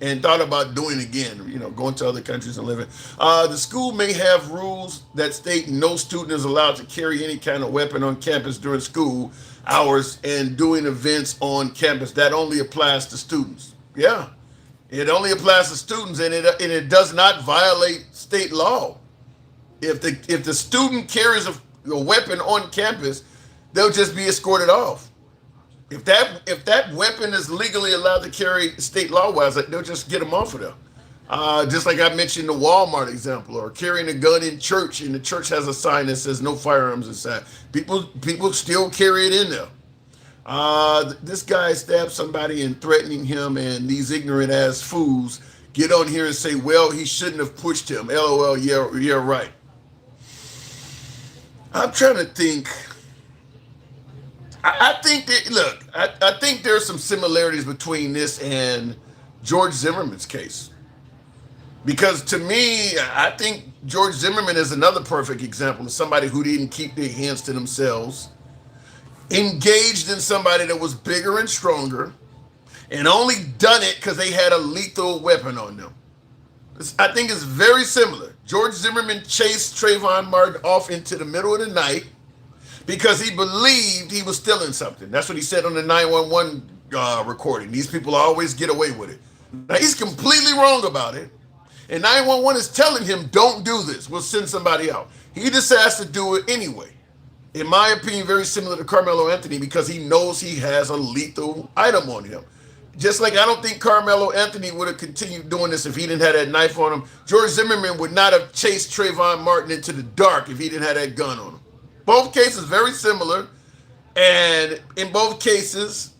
Speaker 1: and thought about doing again, going to other countries and living. The school may have rules that state no student is allowed to carry any kind of weapon on campus during school hours and doing events on campus. That only applies to students. Yeah. It only applies to students, and it does not violate state law. If the student carries a weapon on campus, they'll just be escorted off. If that weapon is legally allowed to carry state law-wise, they'll just get them off of there. Just like I mentioned the Walmart example, or carrying a gun in church, and the church has a sign that says no firearms inside. People still carry it in there. This guy stabbed somebody and threatening him, and these ignorant ass fools get on here and say, "Well, he shouldn't have pushed him." LOL. Yeah, yeah, right. I'm trying to think. I think that look, I think there's some similarities between this and George Zimmerman's case. Because to me, I think George Zimmerman is another perfect example of somebody who didn't keep their hands to themselves, engaged in somebody that was bigger and stronger, and only done it because they had a lethal weapon on them. I think it's very similar. George Zimmerman chased Trayvon Martin off into the middle of the night because he believed he was stealing something. That's what he said on the 911 recording. These people always get away with it. Now, he's completely wrong about it. And 911 is telling him, don't do this. We'll send somebody out. He decides to do it anyway. In my opinion, very similar to Karmelo Anthony because he knows he has a lethal item on him. Just like I don't think Karmelo Anthony would have continued doing this if he didn't have that knife on him. George Zimmerman would not have chased Trayvon Martin into the dark if he didn't have that gun on him. Both cases very similar. And in both cases,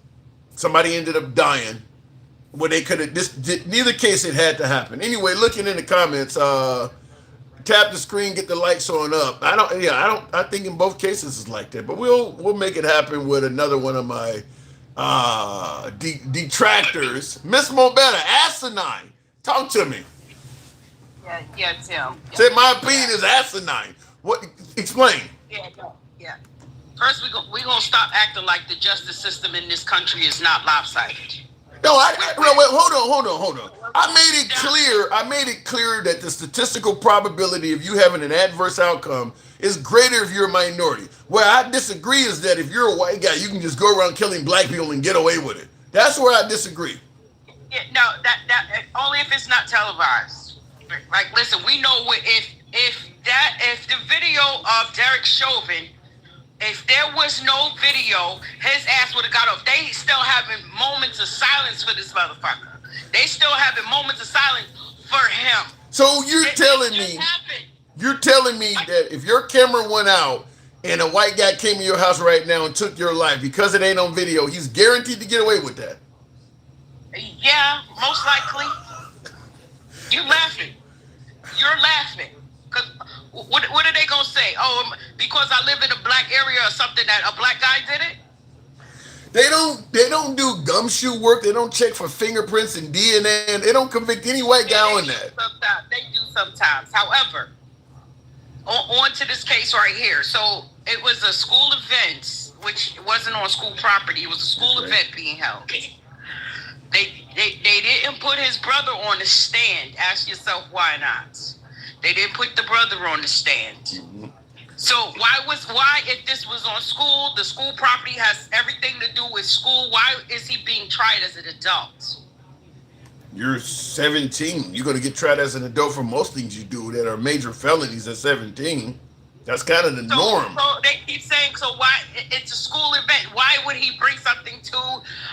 Speaker 1: somebody ended up dying. Where they could have, neither case it had to happen. Anyway, looking in the comments, tap the screen, get the lights on up. I think in both cases it's like that. But we'll make it happen with another one of my detractors. Miss Mobetta, asinine. Talk to me.
Speaker 9: Yeah, Tim.
Speaker 1: Say my opinion is asinine. What? Explain.
Speaker 9: Yeah. First, we gonna stop acting like the justice system in this country is not lopsided.
Speaker 1: No, wait, hold on. I made it clear that the statistical probability of you having an adverse outcome is greater if you're a minority. Where I disagree is that if you're a white guy, you can just go around killing black people and get away with it. That's where I disagree.
Speaker 9: Yeah, no, that only if it's not televised. Like, listen, we know if the video of Derek Chauvin, if there was no video, his ass would have got off. They still having moments of silence for this motherfucker. They still having moments of silence for him.
Speaker 1: So you're telling me that if your camera went out and a white guy came in your house right now and took your life because it ain't on video, he's guaranteed to get away with that?
Speaker 9: Yeah, most likely. You're laughing. Because what are they going to say? Oh, because I live in a black area or something that a black guy did it?
Speaker 1: They don't do gumshoe work. They don't check for fingerprints and DNA. And they don't convict any white guy on that.
Speaker 9: They do sometimes. However, on to this case right here. So it was a school event, which wasn't on school property. It was a school event being held. They didn't put his brother on the stand. Ask yourself why not. They didn't put the brother on the stand. Mm-hmm. So why if this was on school, the school property has everything to do with school, why is he being tried as an adult?
Speaker 1: You're 17. You're going to get tried as an adult for most things you do that are major felonies at 17. That's kind of the norm.
Speaker 9: So they keep saying, so why, it's a school event. Why would he bring something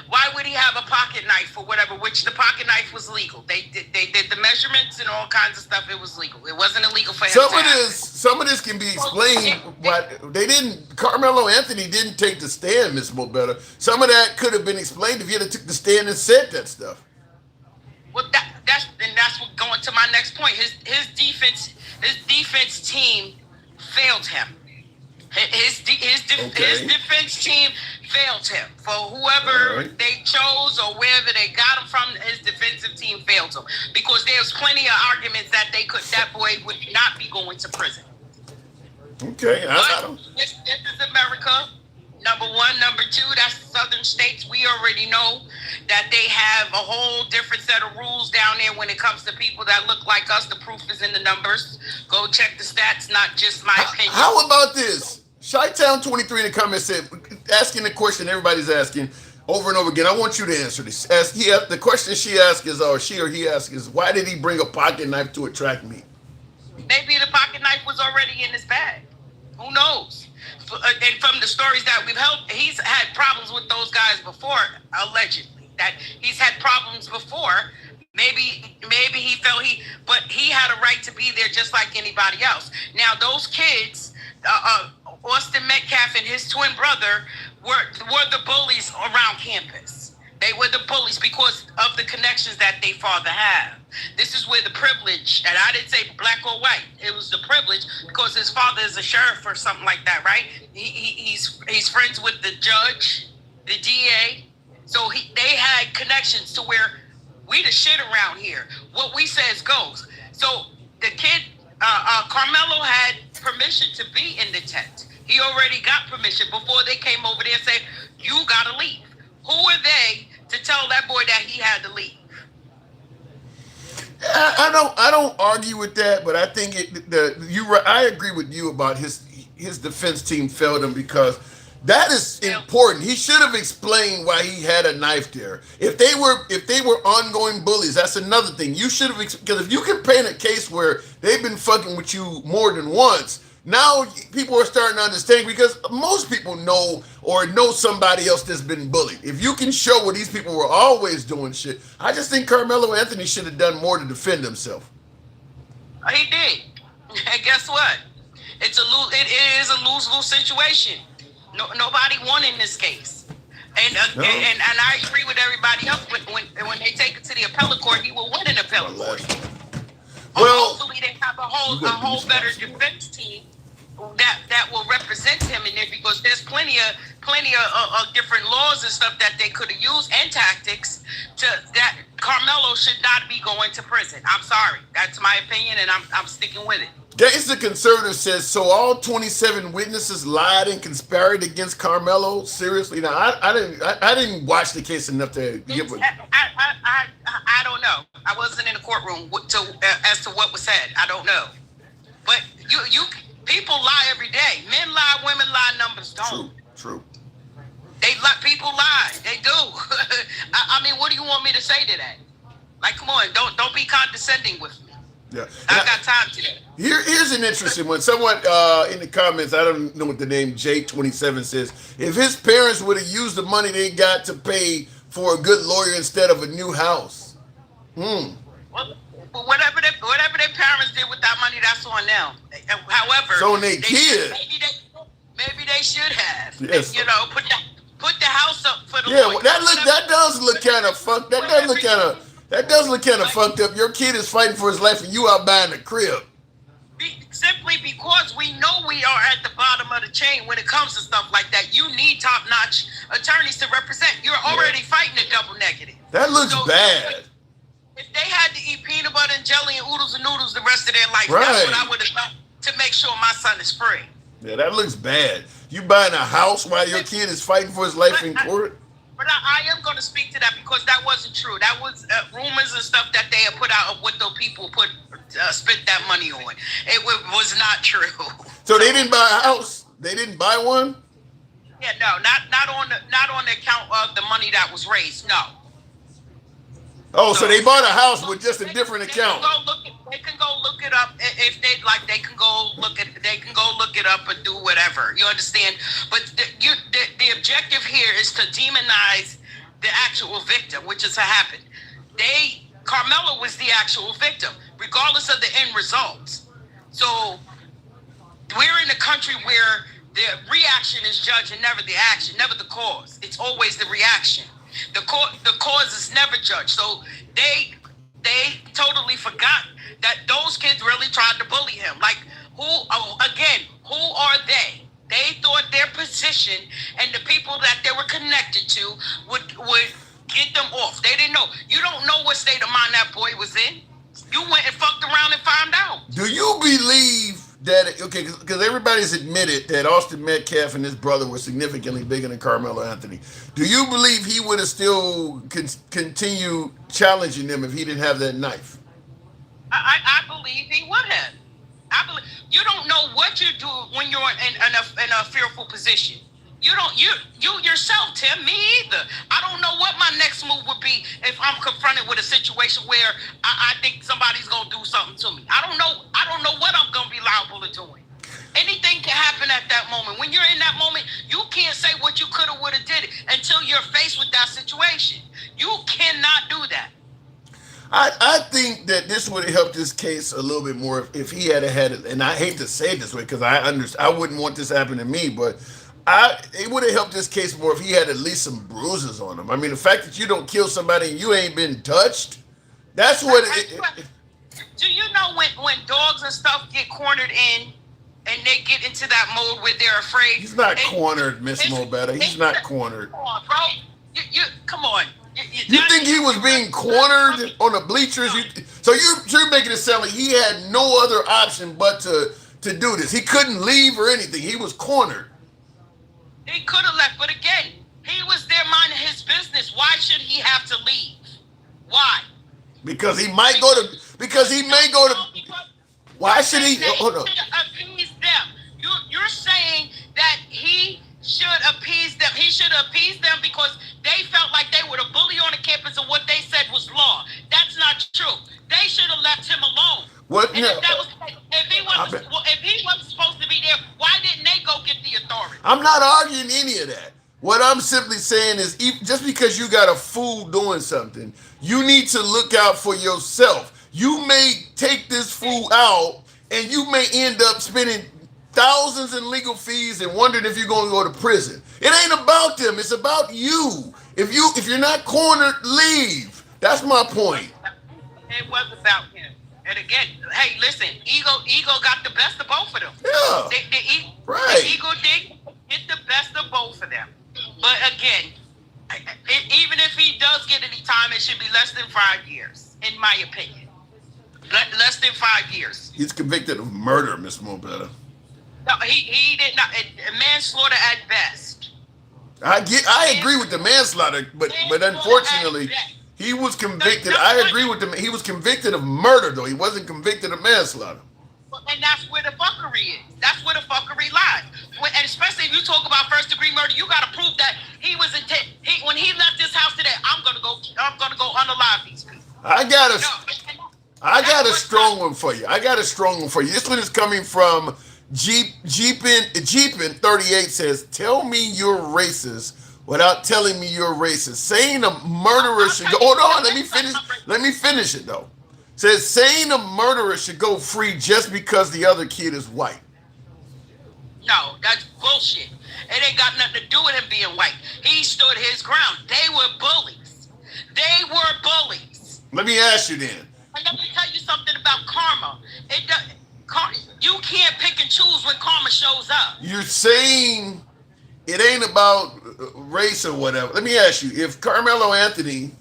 Speaker 9: why would he have a pocket knife or whatever, which the pocket knife was legal. They did the measurements and all kinds of stuff. It was legal. It wasn't illegal for him
Speaker 1: Some of this can be explained. Karmelo Anthony didn't take the stand, Miss Mobetta. Some of that could have been explained if he had took the stand and said that stuff.
Speaker 9: Well, that's what going to my next point. His defense team failed him. His defense team failed him. For whoever they chose or wherever they got him from, his defensive team failed him. Because there's plenty of arguments that that boy would not be going to prison.
Speaker 1: Okay,
Speaker 9: This is America. Number one. Number two, that's southern states. We already know that they have a whole different set of rules down there when it comes to people that look like us. The proof is in the numbers. Go check the stats, not just my opinion.
Speaker 1: How about this? Chi-Town23 in the comments said, asking the question everybody's asking over and over again. I want you to answer this. The question she asked is, or she or he asked is, why did he bring a pocket knife to attract me?
Speaker 9: Maybe the pocket knife was already in his bag. Who knows? And from the stories that we've heard, he's had problems with those guys before, allegedly. That he's had problems before Maybe he felt but he had a right to be there just like anybody else. Now those kids, Austin Metcalf and his twin brother were the bullies around campus. They were the bullies because of the connections that their father had. This is where the privilege, and I didn't say black or white, it was the privilege because his father is a sheriff or something like that, right? He's friends with the judge, the DA. So they had connections to where we the shit around here. What we says goes. So the kid, Karmelo had permission to be in the tent. He already got permission before they came over there and said, you gotta leave. Who are they to tell that boy that he had to leave?
Speaker 1: I don't argue with that, but I think I agree with you about his defense team failed him because that is important. He should have explained why he had a knife there. If they were ongoing bullies, that's another thing. You should have, because if you can paint a case where they've been fucking with you more than once, now people are starting to understand because most people know somebody else that's been bullied. If you can show where these people were always doing shit, I just think Karmelo Anthony should have done more to defend himself.
Speaker 9: He did. And guess what? It is a lose-lose situation. Nobody won in this case. And I agree with everybody else. When they take it to the appellate court, he will win in appellate court.
Speaker 1: Well,
Speaker 9: hopefully they have a whole better defense team that will represent him in there because there's plenty of different laws and stuff that they could have used and tactics that Karmelo should not be going to prison. I'm sorry. That's my opinion and I'm sticking with it.
Speaker 1: Gangsta Conservative says, so all 27 witnesses lied and conspired against Karmelo? Seriously? Now, I didn't watch the case enough to give it.
Speaker 9: I don't know. I wasn't in the courtroom as to what was said. I don't know. But you people lie every day. Men lie, women lie, numbers don't.
Speaker 1: True.
Speaker 9: They lie. People lie. They do. I mean, what do you want me to say to that? Like, come on, don't be condescending with me.
Speaker 1: Yeah.
Speaker 9: I got time today.
Speaker 1: Here's an interesting one. Someone in the comments, I don't know what the name, J27 says, if his parents would have used the money they got to pay for a good lawyer instead of a new house.
Speaker 9: Well, whatever their parents did with that money, that's on them. However,
Speaker 1: so on their kids.
Speaker 9: Maybe they should have.
Speaker 1: Yes.
Speaker 9: You know, put the house up for the
Speaker 1: lawyer.
Speaker 9: Well,
Speaker 1: that does look kind of fucked. That does look kind of fucked up. Your kid is fighting for his life and you out buying a crib.
Speaker 9: Simply because we know we are at the bottom of the chain when it comes to stuff like that. You need top-notch attorneys to represent. You're already fighting a double negative.
Speaker 1: That looks bad.
Speaker 9: If they had to eat peanut butter and jelly and oodles and noodles the rest of their life,
Speaker 1: right,
Speaker 9: that's what I would have done to make sure my son is free.
Speaker 1: Yeah, that looks bad. You buying a house while your kid is fighting for his life in court?
Speaker 9: But I am going to speak to that because that wasn't true. That was rumors and stuff that they had put out of what those people spent that money on. It was not true.
Speaker 1: So they didn't buy a house? They didn't buy one?
Speaker 9: Yeah, no, not on the account of the money that was raised. No.
Speaker 1: Oh, so they bought a house with just a different account.
Speaker 9: They can go look it up if they like. They can go look it up and do whatever. You understand? But the objective here is to demonize the actual victim, which is to happen. Karmelo was the actual victim, regardless of the end results. So we're in a country where the reaction is judged and never the action, never the cause. It's always the reaction. The cause is never judged. So they totally forgot that those kids really tried to bully him. Like, who are they? They thought their position and the people that they were connected to would get them off. They didn't know. You don't know what state of mind that boy was in. You went and fucked around and found out.
Speaker 1: Do you believe that, because everybody's admitted that Austin Metcalf and his brother were significantly bigger than Karmelo Anthony. Do you believe he would have still continued challenging them if he didn't have that knife?
Speaker 9: I believe he would have. You don't know what you do when you're in a fearful position. You yourself, Tim, me either. I don't know what my next move would be if I'm confronted with a situation where I think somebody's gonna do something to me. I don't know what I'm gonna be liable to doing. Anything can happen at that moment. When you're in that moment, you can't say what you could have, would have, did it until you're faced with that situation. You cannot do that.
Speaker 1: I think that this would have helped this case a little bit more if he had had it. And I hate to say it this way because I wouldn't want this to happen to me, but it would have helped this case more if he had at least some bruises on him. I mean, the fact that you don't kill somebody and you ain't been touched, that's what.
Speaker 9: Do you know when dogs and stuff get cornered in and they get into that mode where they're afraid?
Speaker 1: He's not cornered, Miss Mobetta. He's not cornered.
Speaker 9: Come on, bro. You come on.
Speaker 1: You think he was being cornered on the bleachers? So you're making it sound like he had no other option but to do this. He couldn't leave or anything. He was cornered.
Speaker 9: He could have left, but again, he was there minding his business. Why should he have to leave? Why?
Speaker 1: Because he might go to. Because he may go to. Why should he? Hold on.
Speaker 9: He should appease them. You're saying that he should appease them. He should appease them because they felt like they were the bully on the campus and what they said was law. That's not true. They should have left him alone.
Speaker 1: What?
Speaker 9: And if he wasn't supposed to be there, why didn't they go get the authority?
Speaker 1: I'm not arguing any of that. What I'm simply saying is, just because you got a fool doing something, you need to look out for yourself. You may take this fool out, and you may end up spending thousands in legal fees and wondering if you're going to go to prison. It ain't about them. It's about you. If you're not cornered, leave. That's my point.
Speaker 9: It was about him. And again, hey, listen, ego got the best of both of them.
Speaker 1: Yeah. Right.
Speaker 9: The ego did get the best of both of them. But again, even if he does get any time, it should be less than 5 years, in my opinion. Less than 5 years.
Speaker 1: He's convicted of murder, Miss Mobetta.
Speaker 9: No, he did not. Manslaughter at best.
Speaker 1: I agree with the manslaughter, but unfortunately, he was convicted. I agree with him. He was convicted of murder, though. He wasn't convicted of manslaughter.
Speaker 9: And that's where the fuckery is. That's where the fuckery lies. And especially if you talk about first-degree murder, you got to prove that he was intent. When he left this house today, I'm gonna go unalive these people.
Speaker 1: I got a strong one for you. This one is coming from Jeepin 38 says, "Tell me you're racist without telling me you're racist. Saying a murderer should go." Hold on, let me finish it though. Says saying a murderer should go free just because the other kid is white.
Speaker 9: No, that's bullshit. It ain't got nothing to do with him being white. He stood his ground. They were bullies.
Speaker 1: Let me ask you then.
Speaker 9: And let me tell you something about karma. You can't pick and choose when karma shows up.
Speaker 1: You're saying it ain't about race or whatever. Let me ask you, if Karmelo Anthony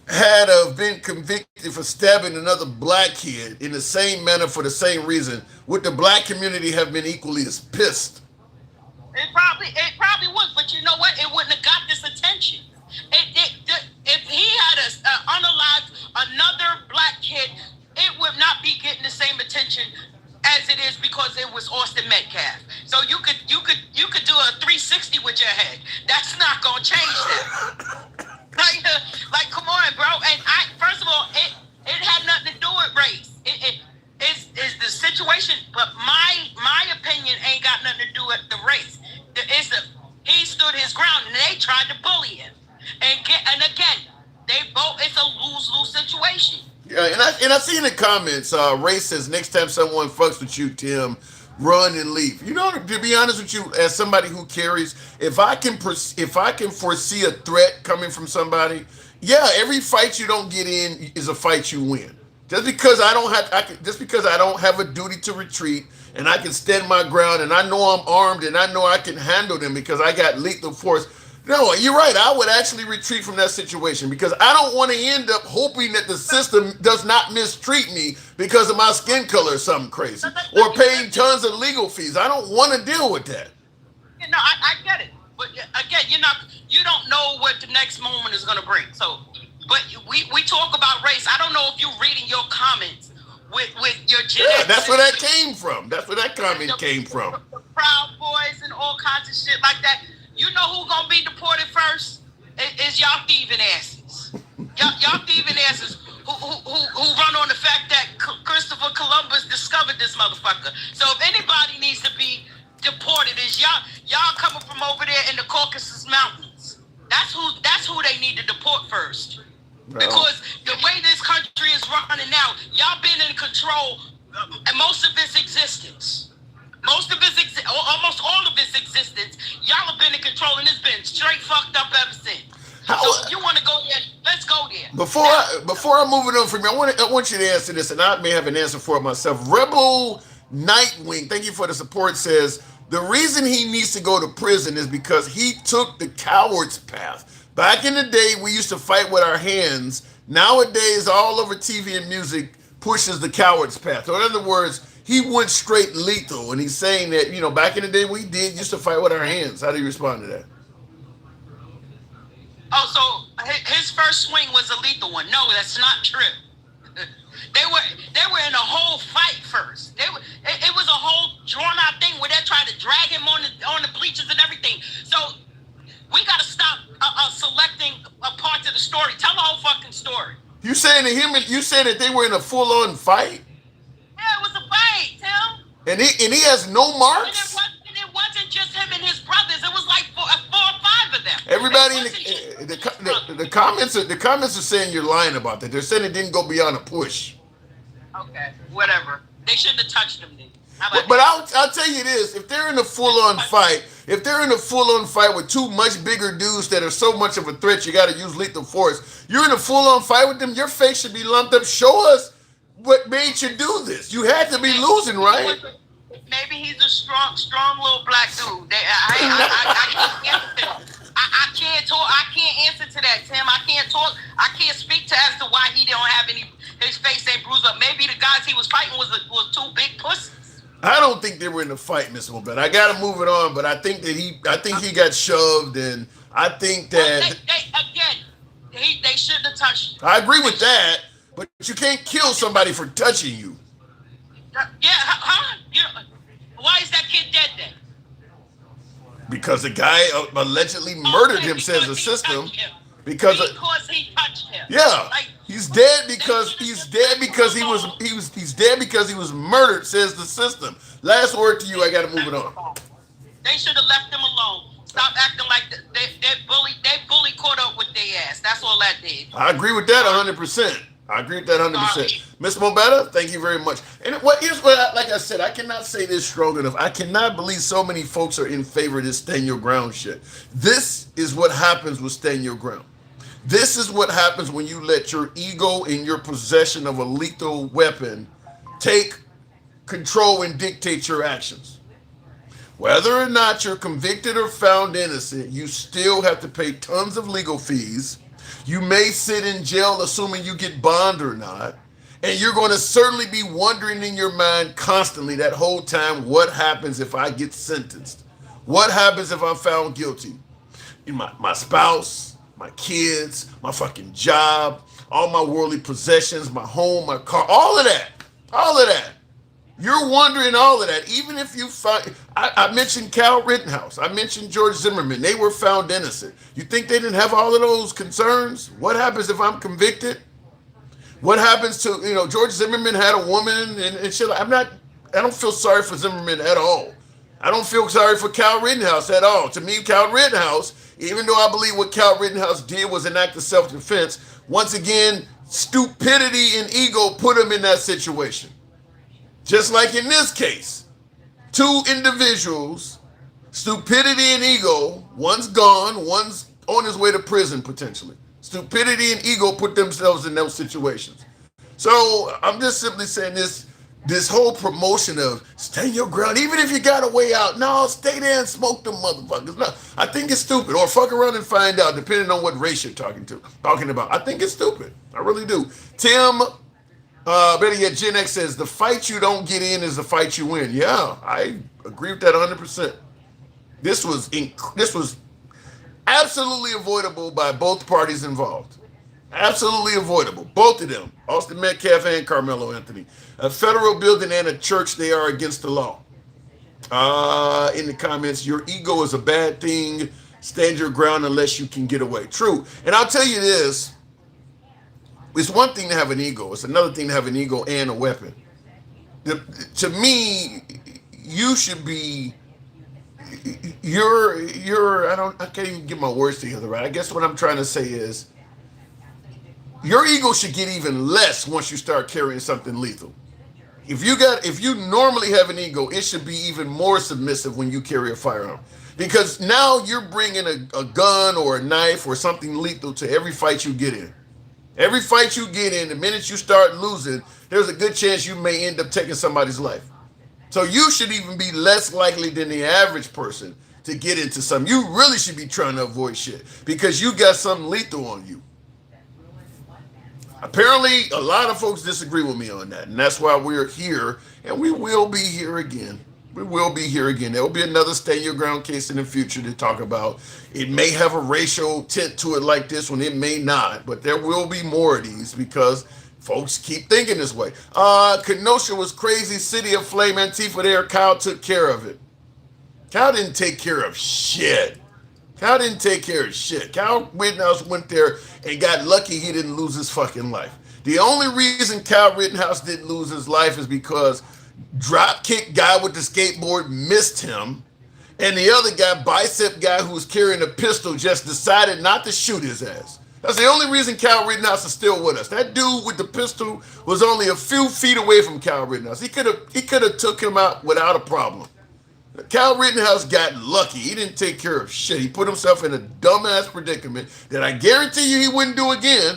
Speaker 1: had been convicted for stabbing another black kid in the same manner for the same reason, would the black community have been equally as pissed?
Speaker 9: It probably would, but you know what? It wouldn't have got this attention. If he had unalived another black kid, it would not be getting the same attention as it is because it was Austin Metcalf. So you could do a 360 with your head. That's not gonna change that. Like, come on, bro. And first of all, it had nothing to do with race. It's the situation, but my opinion ain't got nothing to do with the race. He stood his ground and they tried to bully him. And again, it's a lose-lose situation.
Speaker 1: Yeah, and I see in the comments, Ray says next time someone fucks with you, Tim, run and leave. You know, to be honest with you, as somebody who carries, if I can foresee a threat coming from somebody, yeah, every fight you don't get in is a fight you win. Just because I don't have a duty to retreat and I can stand my ground and I know I'm armed and I know I can handle them because I got lethal force. No, you're right. I would actually retreat from that situation because I don't want to end up hoping that the system does not mistreat me because of my skin color or something crazy or paying tons of legal fees. I don't want to deal with that.
Speaker 9: No, I get it. But again, you don't know what the next moment is going to bring. So, but we talk about race. I don't know if you're reading your comments with your genetics.
Speaker 1: Yeah, that's where that came from. That's where that comment came from.
Speaker 9: The Proud Boys and all kinds of shit like that. You know who's gonna be deported first? Is y'all thieving asses. Y'all thieving asses who run on the fact that Christopher Columbus discovered this motherfucker. So if anybody needs to be deported, is y'all coming from over there in the Caucasus Mountains. That's who they need to deport first. Because the way this country is running now. Y'all been in control most of its existence. Almost all of its existence. Y'all have been in control, and it's been straight fucked up ever since. So if you want to go there, let's go there.
Speaker 1: Before I move it on from you, I want you to answer this, and I may have an answer for it myself. Rebel Nightwing, thank you for the support, says the reason he needs to go to prison is because he took the coward's path. Back in the day, we used to fight with our hands. Nowadays, all over TV and music pushes the coward's path. So in other words, he went straight lethal, and he's saying that, back in the day, we used to fight with our hands. How do you respond to that?
Speaker 9: Oh, so his first swing was a lethal one. No, that's not true. They were in a whole fight first. It was a whole drawn out thing where they're trying to drag him on the bleachers and everything. So we got to stop selecting a part of the story. Tell the whole fucking story.
Speaker 1: You saying that they were in a full on fight?
Speaker 9: Yeah, it was a fight, Tim.
Speaker 1: And he has no marks.
Speaker 9: And it wasn't just him and his brothers. It was like four or five of them.
Speaker 1: Everybody in the comments are saying you're lying about that. They're saying it didn't go beyond a push.
Speaker 9: Okay, whatever. They shouldn't have touched him then.
Speaker 1: But I'll tell you this: if they're in a full-on fight, with two much bigger dudes that are so much of a threat, you got to use lethal force. You're in a full-on fight with them. Your face should be lumped up. Show us what made you do this. You had to be losing, right?
Speaker 9: Maybe he's a strong little black dude. I can't talk. I can't answer to that, Tim. I can't talk. I can't speak to as to why he don't have any. His face ain't bruised up. Maybe the guys he was fighting was two big pussies.
Speaker 1: I don't think they were in a fight, Miss Mobet. I got to move it on, but I think he got shoved, and I think that
Speaker 9: they shouldn't have touched him.
Speaker 1: I agree with that, but you can't kill somebody for touching you.
Speaker 9: Why is that kid dead then?
Speaker 1: Because the guy allegedly murdered him, says the system. Because
Speaker 9: he touched him.
Speaker 1: Yeah, he's dead because he was murdered, says the system. Last word to you. I got to move it on.
Speaker 9: They should have left him alone. Stop acting like they bully caught up with their ass. That's all that did.
Speaker 1: I agree with that 100%. Miss Mobetta, thank you very much. And like I said, I cannot say this strong enough. I cannot believe so many folks are in favor of this stand your ground shit. This is what happens with stand your ground. This is what happens when you let your ego and your possession of a lethal weapon take control and dictate your actions. Whether or not you're convicted or found innocent, you still have to pay tons of legal fees. You may sit in jail assuming you get bond or not. And you're going to certainly be wondering in your mind constantly that whole time, what happens if I get sentenced? What happens if I'm found guilty? My spouse, my kids, my fucking job, all my worldly possessions, my home, my car, all of that. You're wondering all of that. Even if you find, I mentioned Cal Rittenhouse. I mentioned George Zimmerman. They were found innocent. You think they didn't have all of those concerns? What happens if I'm convicted? What happens to, George Zimmerman had a woman and shit. I don't feel sorry for Zimmerman at all. I don't feel sorry for Cal Rittenhouse at all. To me, Cal Rittenhouse, even though I believe what Cal Rittenhouse did was an act of self-defense, once again, stupidity and ego put him in that situation. Just like in this case, two individuals, stupidity and ego, one's gone, one's on his way to prison potentially. Stupidity and ego put themselves in those situations. So I'm just simply saying this whole promotion of stand your ground, even if you got a way out, no, stay there and smoke them motherfuckers. No, I think it's stupid. Or fuck around and find out, depending on what race you're talking about. I think it's stupid. I really do. Tim, better yet, Gen X says, the fight you don't get in is the fight you win. Yeah, I agree with that 100%. This was absolutely avoidable by both parties involved. Absolutely avoidable. Both of them, Austin Metcalf and Karmelo Anthony. A federal building and a church, they are against the law. In the comments, your ego is a bad thing. Stand your ground unless you can get away. True. And I'll tell you this. It's one thing to have an ego. It's another thing to have an ego and a weapon. To me, you should be, I can't even get my words together, right? I guess what I'm trying to say is, your ego should get even less once you start carrying something lethal. If you normally have an ego, it should be even more submissive when you carry a firearm, because now you're bringing a gun or a knife or something lethal to every fight you get in. Every fight you get in, the minute you start losing, there's a good chance you may end up taking somebody's life. So you should even be less likely than the average person to get into something. You really should be trying to avoid shit because you got something lethal on you. Apparently, a lot of folks disagree with me on that, and that's why we're here, and we will be here again. We will be here again. There will be another Stay Your Ground case in the future to talk about. It may have a racial tint to it like this one. It may not, but there will be more of these because folks keep thinking this way. Kenosha was crazy. City of Flame Antifa there. Kyle took care of it. Kyle didn't take care of shit. Kyle didn't take care of shit. Kyle Rittenhouse went there and got lucky he didn't lose his fucking life. The only reason Kyle Rittenhouse didn't lose his life is because dropkick guy with the skateboard missed him, and the other guy, bicep guy who was carrying a pistol, just decided not to shoot his ass. That's the only reason Kyle Rittenhouse is still with us. That dude with the pistol was only a few feet away from Kyle Rittenhouse. He could have took him out without a problem. Kyle Rittenhouse got lucky. He didn't take care of shit. He put himself in a dumbass predicament that I guarantee you he wouldn't do again.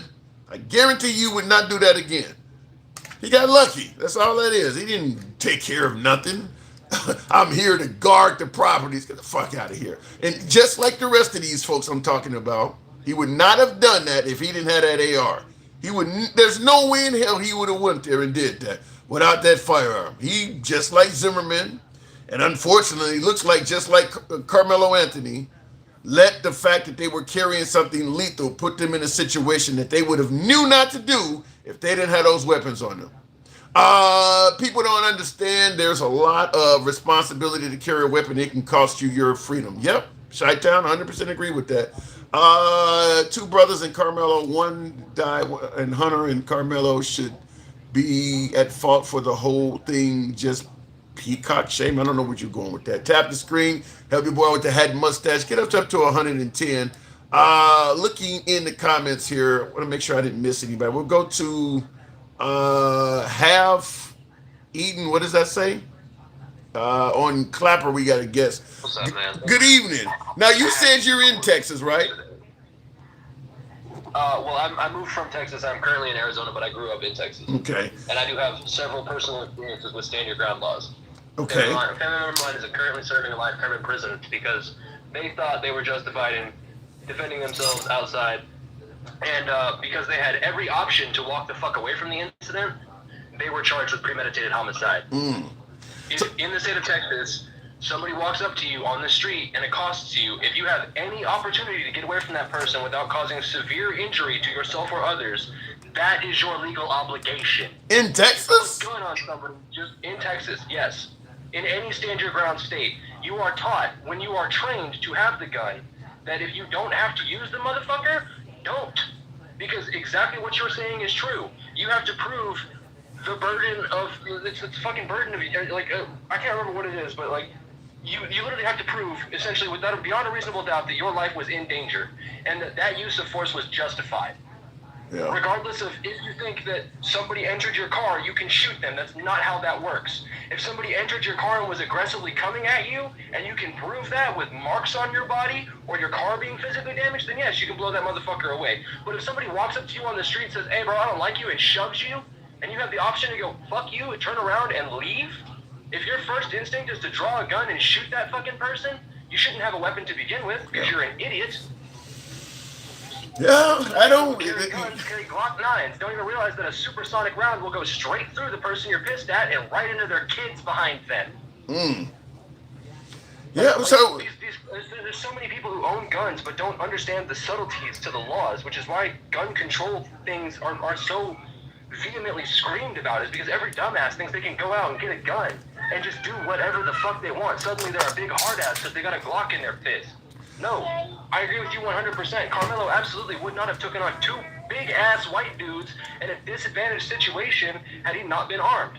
Speaker 1: I guarantee you would not do that again. He got lucky. That's all that is. He didn't take care of nothing. I'm here to guard the properties. Get the fuck out of here. And just like the rest of these folks I'm talking about, he would not have done that if he didn't have that AR. He would. There's no way in hell he would have went there and did that without that firearm. He, just like Zimmerman, and unfortunately, looks like just like Karmelo Anthony, let the fact that they were carrying something lethal put them in a situation that they would have knew not to do if they didn't have those weapons on them. People don't understand there's a lot of responsibility to carry a weapon. It can cost you your freedom. Yep, Chi-Town, 100% agree with that. Two brothers in Carmelo, one died, and Hunter and Carmelo should be at fault for the whole thing. Just peacock shame. I don't know what you're going with that. Tap the screen. Help your boy with the hat and mustache. Get up to 110. Looking in the comments here, I want to make sure I didn't miss anybody. We'll go to Have Eaten. What does that say? On Clapper, we got a guest.
Speaker 10: What's up, man?
Speaker 1: Good evening. Now, you said you're in Texas, right?
Speaker 10: Well, I moved from Texas. I'm currently in Arizona, but I grew up in Texas.
Speaker 1: Okay.
Speaker 10: And I do have several personal experiences with Stand Your Ground laws.
Speaker 1: Okay.
Speaker 10: A family member of mine is currently serving a life term in prison because they thought they were justified in defending themselves outside. And because they had every option to walk the fuck away from the incident, they were charged with premeditated homicide. In the state of Texas, somebody walks up to you on the street and accosts you. If you have any opportunity to get away from that person without causing severe injury to yourself or others, that is your legal obligation.
Speaker 1: In Texas?
Speaker 10: Gun on somebody, just in Texas, yes. In any stand your ground state, you are taught when you are trained to have the gun that if you don't have to use the motherfucker, don't. Because exactly what you're saying is true. You have to prove the burden of it's the fucking burden of I can't remember what it is, but like you literally have to prove essentially without beyond a reasonable doubt that your life was in danger and that use of force was justified. Yeah. Regardless of if you think that somebody entered your car, you can shoot them. That's not how that works. If somebody entered your car and was aggressively coming at you, and you can prove that with marks on your body or your car being physically damaged, then yes, you can blow that motherfucker away. But if somebody walks up to you on the street and says, hey bro, I don't like you, and shoves you, and you have the option to go, fuck you, and turn around and leave, if your first instinct is to draw a gun and shoot that fucking person, you shouldn't have a weapon to begin with because you're an idiot.
Speaker 1: Yeah, I don't.
Speaker 10: Carry guns, carry Glock 9s. Don't even realize that a supersonic round will go straight through the person you're pissed at and right into their kids behind them.
Speaker 1: Yeah, so
Speaker 10: there's so many people who own guns but don't understand the subtleties to the laws, which is why gun control things are so vehemently screamed about. Is because every dumbass thinks they can go out and get a gun and just do whatever the fuck they want. Suddenly they're a big hard ass because they got a Glock in their fist. No, I agree with you 100%. Carmelo absolutely would not have taken on two big-ass white dudes in a disadvantaged situation had he not been armed.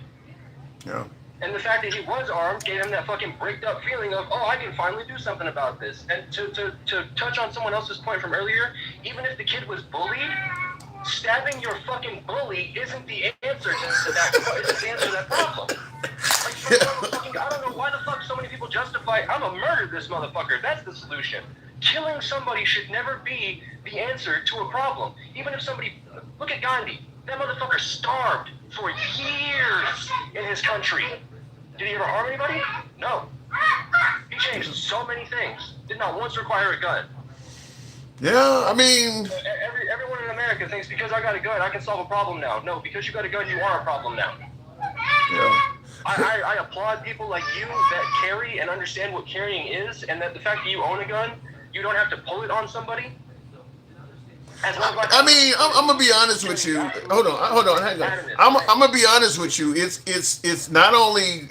Speaker 1: Yeah.
Speaker 10: And the fact that he was armed gave him that fucking bricked-up feeling of, oh, I can finally do something about this. And to touch on someone else's point from earlier, even if the kid was bullied, stabbing your fucking bully isn't the answer to that. Isn't the answer to that problem. Like, I don't know why the fuck so many people justify, I'm gonna murder this motherfucker. That's the solution. Killing somebody should never be the answer to a problem. Even if somebody, look at Gandhi. That motherfucker starved for years in his country. Did he ever harm anybody? No. He changed so many things. Did not once require a gun.
Speaker 1: Yeah, I mean...
Speaker 10: Everyone in America thinks because I got a gun, I can solve a problem now. No, because you got a gun, you are a problem now.
Speaker 1: Yeah.
Speaker 10: I applaud people like you that carry and understand what carrying is, and that the fact that you own a gun, you don't have to pull it on somebody.
Speaker 1: I mean, I'm gonna be honest with you. Hold on, hang on. I'm gonna be honest with you. It's not only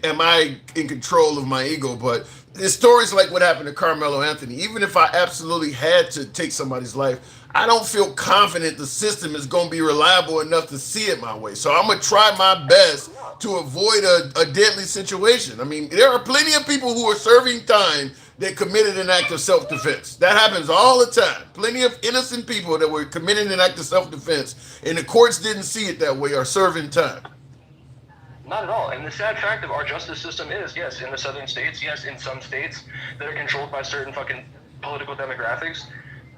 Speaker 1: am I in control of my ego, but there's stories like what happened to Karmelo Anthony. Even if I absolutely had to take somebody's life, I don't feel confident the system is gonna be reliable enough to see it my way. So I'm gonna try my best to avoid a deadly situation. I mean, there are plenty of people who are serving time that committed an act of self-defense. That happens all the time. Plenty of innocent people that were committing an act of self-defense, and the courts didn't see it that way, are serving time.
Speaker 10: Not at all. And the sad fact of our justice system is, yes, in the southern states, yes, in some states that are controlled by certain fucking political demographics,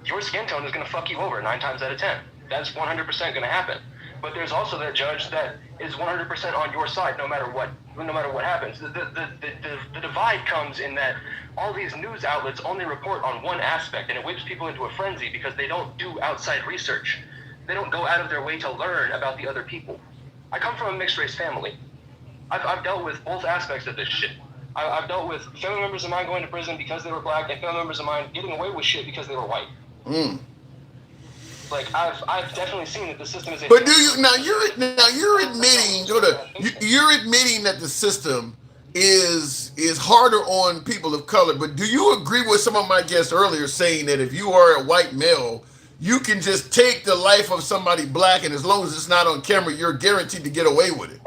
Speaker 10: your skin tone is going to fuck you over 9 times out of 10. That's 100% going to happen. But there's also that judge that is 100% on your side no matter what happens. The divide comes in that all these news outlets only report on one aspect, and it whips people into a frenzy because they don't do outside research. They don't go out of their way to learn about the other people. I come from a mixed race family. I've dealt with both aspects of this shit. I've dealt with family members of mine going to prison because they were black, and family members of mine getting away with shit because they were white. Like I've definitely seen that the system is.
Speaker 1: But do you now? You're admitting you're admitting that the system is harder on people of color. But do you agree with some of my guests earlier saying that if you are a white male, you can just take the life of somebody black, and as long as it's not on camera, you're guaranteed to get away with it?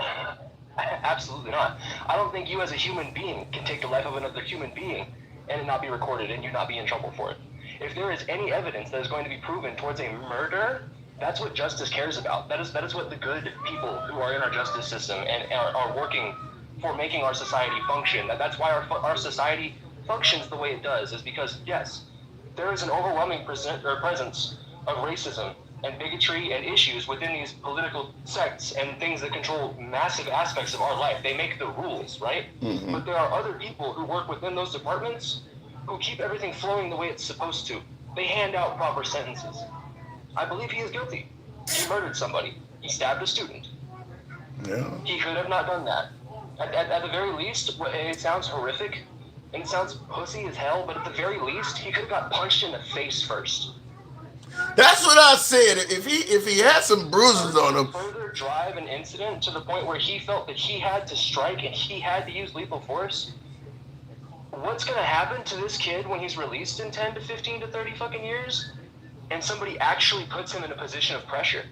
Speaker 10: Absolutely not. I don't think you as a human being can take the life of another human being and it not be recorded and you not be in trouble for it. If there is any evidence that is going to be proven towards a murder, that's what justice cares about. That is what the good people who are in our justice system and are working for making our society function. That's why our society functions the way it does, is because, yes, there is an overwhelming presence of racism and bigotry and issues within these political sects and things that control massive aspects of our life. They make the rules, right? Mm-hmm. But there are other people who work within those departments who keep everything flowing the way it's supposed to. They hand out proper sentences. I believe he is guilty. He murdered somebody. He stabbed a student.
Speaker 1: Yeah.
Speaker 10: He could have not done that. At the very least, it sounds horrific, and it sounds pussy as hell, but at the very least, he could have got punched in the face first.
Speaker 1: That's what I said. If he had some bruises on him.
Speaker 10: Further drive an incident to the point where he felt that he had to strike and he had to use lethal force. What's going to happen to this kid when he's released in 10 to 15 to 30 fucking years and somebody actually puts him in a position of pressure?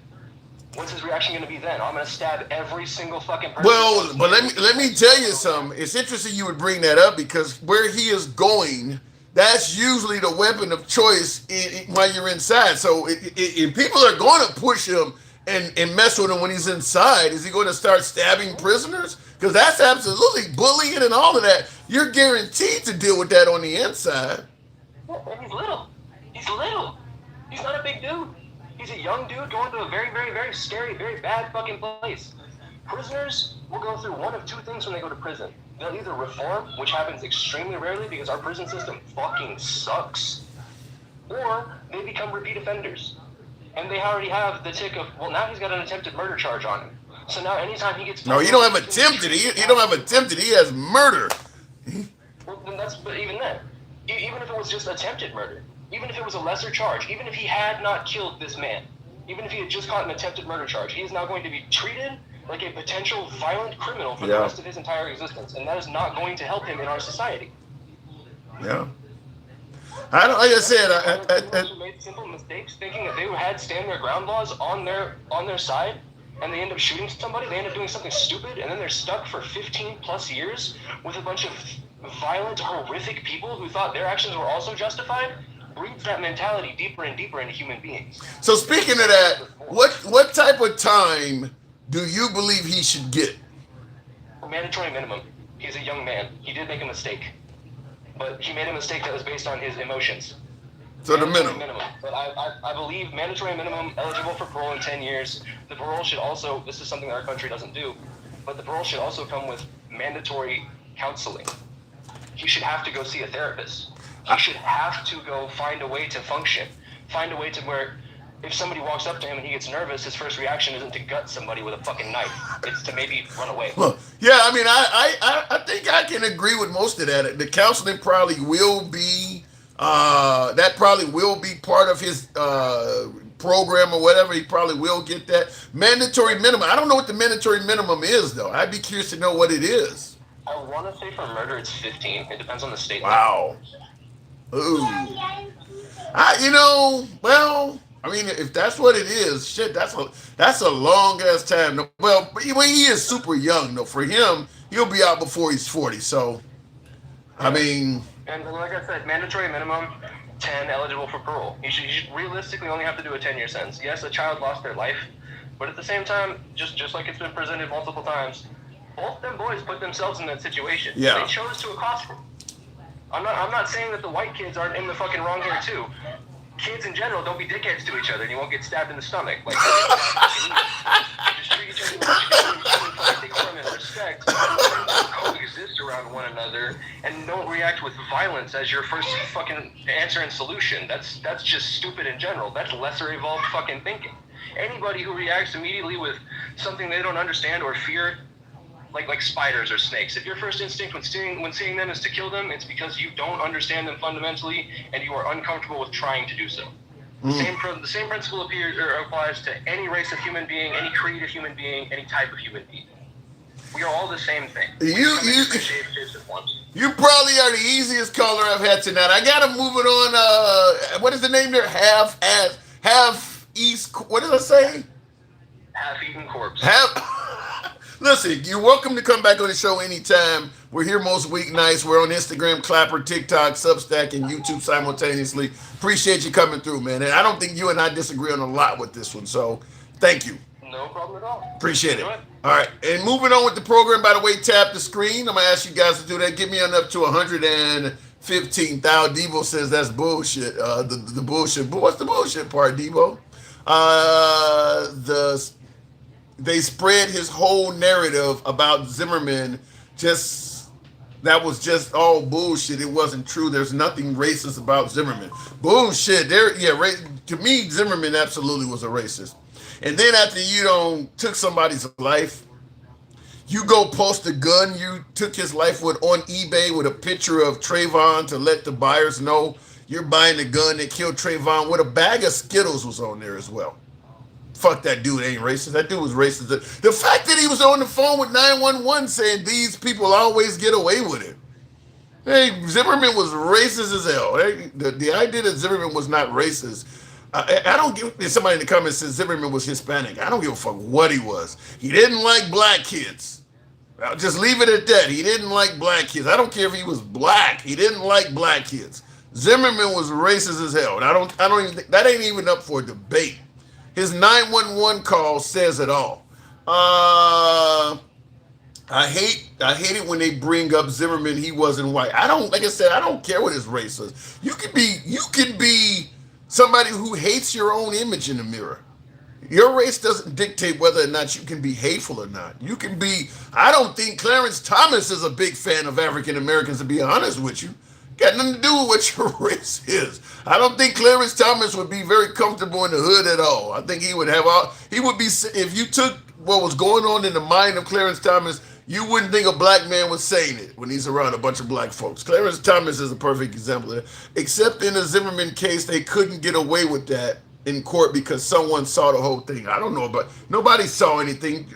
Speaker 10: What's his reaction going to be then? I'm going to stab every single fucking person.
Speaker 1: Well, but let me tell you something. It's interesting you would bring that up because where he is going, that's usually the weapon of choice while you're inside. So if people are going to push him and mess with him when he's inside, is he going to start stabbing prisoners? Because that's absolutely bullying and all of that. You're guaranteed to deal with that on the inside.
Speaker 10: Well, he's little. He's little. He's not a big dude. He's a young dude going to a very, very, very scary, very bad fucking place. Prisoners will go through one of two things when they go to prison. They'll either reform, which happens extremely rarely because our prison system fucking sucks, or they become repeat offenders. And they already have the tick of, well, now he's got an attempted murder charge on him. So now anytime he gets...
Speaker 1: No, you don't have attempted. He don't have attempted. He has murder.
Speaker 10: Well, then but even then, even if it was just attempted murder, even if it was a lesser charge, even if he had not killed this man, even if he had just caught an attempted murder charge, he is now going to be treated like a potential violent criminal for the rest of his entire existence. And that is not going to help him in our society.
Speaker 1: Yeah. I don't, like I said,
Speaker 10: who made simple mistakes thinking that they had stand their ground laws on their side, and they end up shooting somebody, they end up doing something stupid, and then they're stuck for 15 plus years with a bunch of violent, horrific people who thought their actions were also justified. breeds that mentality deeper and deeper into human beings.
Speaker 1: So speaking of that, what type of time do you believe he should get?
Speaker 10: Mandatory minimum. He's a young man. He did make a mistake, but he made a mistake that was based on his emotions.
Speaker 1: So the
Speaker 10: Mandatory
Speaker 1: minimum.
Speaker 10: But I believe mandatory minimum, eligible for parole in 10 years. The parole should also, this is something that our country doesn't do, but the parole should also come with mandatory counseling. He should have to go see a therapist. He should have to go find a way to function. Find a way to where if somebody walks up to him and he gets nervous, his first reaction isn't to gut somebody with a fucking knife. It's to maybe run away.
Speaker 1: Well, yeah, I mean, I think I can agree with most of that. The counseling probably will be that probably will be part of his program or whatever. He probably will get that mandatory minimum. I don't know what the mandatory minimum is though. I'd be curious to know what it is.
Speaker 10: I want to say for murder it's 15. It depends on the state.
Speaker 1: Wow. Ooh. Well, I mean, if that's what it is, shit, that's a long ass time. Well, he is super young though. For him, he'll be out before he's 40. So, I mean.
Speaker 10: And like I said, mandatory minimum, 10, eligible for parole. You should realistically only have to do a 10-year sentence. Yes, a child lost their life, but at the same time, just like it's been presented multiple times, both them boys put themselves in that situation.
Speaker 1: Yeah.
Speaker 10: They chose to accost him. I'm not saying that the white kids aren't in the fucking wrong here too. Kids in general, don't be dickheads to each other and you won't get stabbed in the stomach. Like, just treat each other with decorum and respect, coexist around one another, and don't react with violence as your first fucking answer and solution. That's just stupid in general. That's lesser evolved fucking thinking. Anybody who reacts immediately with something they don't understand or fear, like spiders or snakes. If your first instinct when seeing them is to kill them, it's because you don't understand them fundamentally and you are uncomfortable with trying to do so. The same principle applies to any race of human being, any creed of human being, any type of human being. We are all the same thing.
Speaker 1: You probably are the easiest caller I've had tonight. I gotta move it on. What is the name there? Half East. What did I say?
Speaker 10: Half-eaten corpse.
Speaker 1: Listen, you're welcome to come back on the show anytime. We're here most weeknights. We're on Instagram, Clapper, TikTok, Substack, and YouTube simultaneously. Appreciate you coming through, man. And I don't think you and I disagree on a lot with this one, so thank you.
Speaker 10: No problem at all.
Speaker 1: Appreciate it. All right, and moving on with the program, by the way, tap the screen. I'm going to ask you guys to do that. Get me on up to 115,000. Devo says that's bullshit. The bullshit. But what's the bullshit part, Devo? They spread his whole narrative about Zimmerman. That was just all bullshit. It wasn't true. There's nothing racist about Zimmerman. Bullshit. To me, Zimmerman absolutely was a racist. And then after you took somebody's life, you go post a gun you took his life with on eBay with a picture of Trayvon to let the buyers know you're buying the gun that killed Trayvon, with a bag of Skittles was on there as well. Fuck, that dude ain't racist. That dude was racist. The fact that he was on the phone with 911 saying these people always get away with it. Hey, Zimmerman was racist as hell. The idea that Zimmerman was not racist, I don't give. If somebody in the comments says Zimmerman was Hispanic, I don't give a fuck what he was. He didn't like black kids. I'll just leave it at that. He didn't like black kids. I don't care if he was black. He didn't like black kids. Zimmerman was racist as hell. And I don't even think that ain't even up for debate. His 911 call says it all. I hate it when they bring up Zimmerman. He wasn't white. Like I said, I don't care what his race is. You could be somebody who hates your own image in the mirror. Your race doesn't dictate whether or not you can be hateful or not. You can be. I don't think Clarence Thomas is a big fan of African Americans, to be honest with you. Got nothing to do with what your race is. I don't think Clarence Thomas would be very comfortable in the hood at all. I think he would be, if you took what was going on in the mind of Clarence Thomas, you wouldn't think a black man was saying it when he's around a bunch of black folks. Clarence Thomas is a perfect example of that. Except in the Zimmerman case, they couldn't get away with that in court because someone saw the whole thing. I don't know, but nobody saw anything.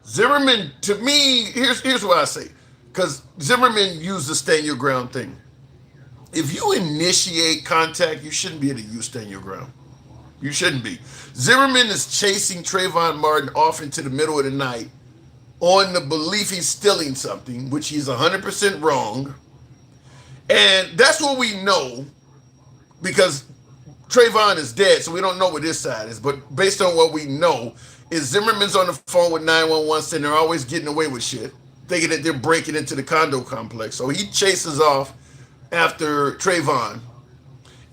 Speaker 1: Zimmerman, to me, here's what I say. Because Zimmerman used the stand your ground thing. If you initiate contact, you shouldn't be able to use stand your ground. You shouldn't be. Zimmerman is chasing Trayvon Martin off into the middle of the night on the belief he's stealing something, which he's 100% wrong. And that's what we know because Trayvon is dead, so we don't know what his side is. But based on what we know, is Zimmerman's on the phone with 911 saying they're always getting away with shit, thinking that they're breaking into the condo complex. So he chases off after Trayvon.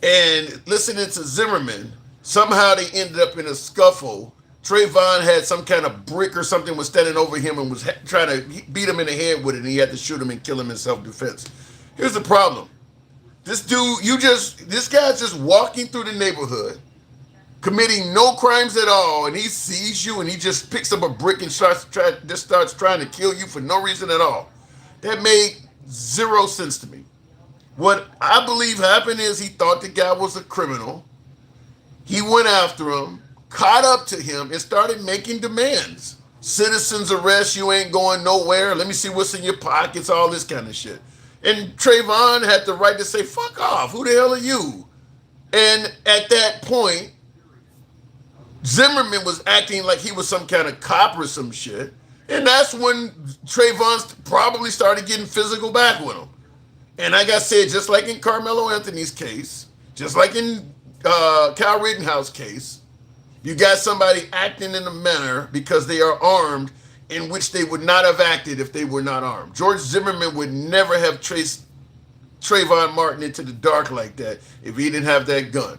Speaker 1: And listening to Zimmerman, somehow they ended up in a scuffle. Trayvon had some kind of brick or something was standing over him and was trying to beat him in the head with it, and he had to shoot him and kill him in self-defense. Here's the problem. This dude, this guy's just walking through the neighborhood, committing no crimes at all, and he sees you and he just picks up a brick and starts trying to kill you for no reason at all. That made zero sense to me. What I believe happened is he thought the guy was a criminal. He went after him, caught up to him, and started making demands. Citizens arrest, you ain't going nowhere. Let me see what's in your pockets, all this kind of shit. And Trayvon had the right to say, fuck off, who the hell are you? And at that point, Zimmerman was acting like he was some kind of cop or some shit. And that's when Trayvon probably started getting physical back with him. And like I said, just like in Karmelo Anthony's case, just like in Kyle Rittenhouse case, you got somebody acting in a manner because they are armed in which they would not have acted if they were not armed. George Zimmerman would never have traced Trayvon Martin into the dark like that if he didn't have that gun.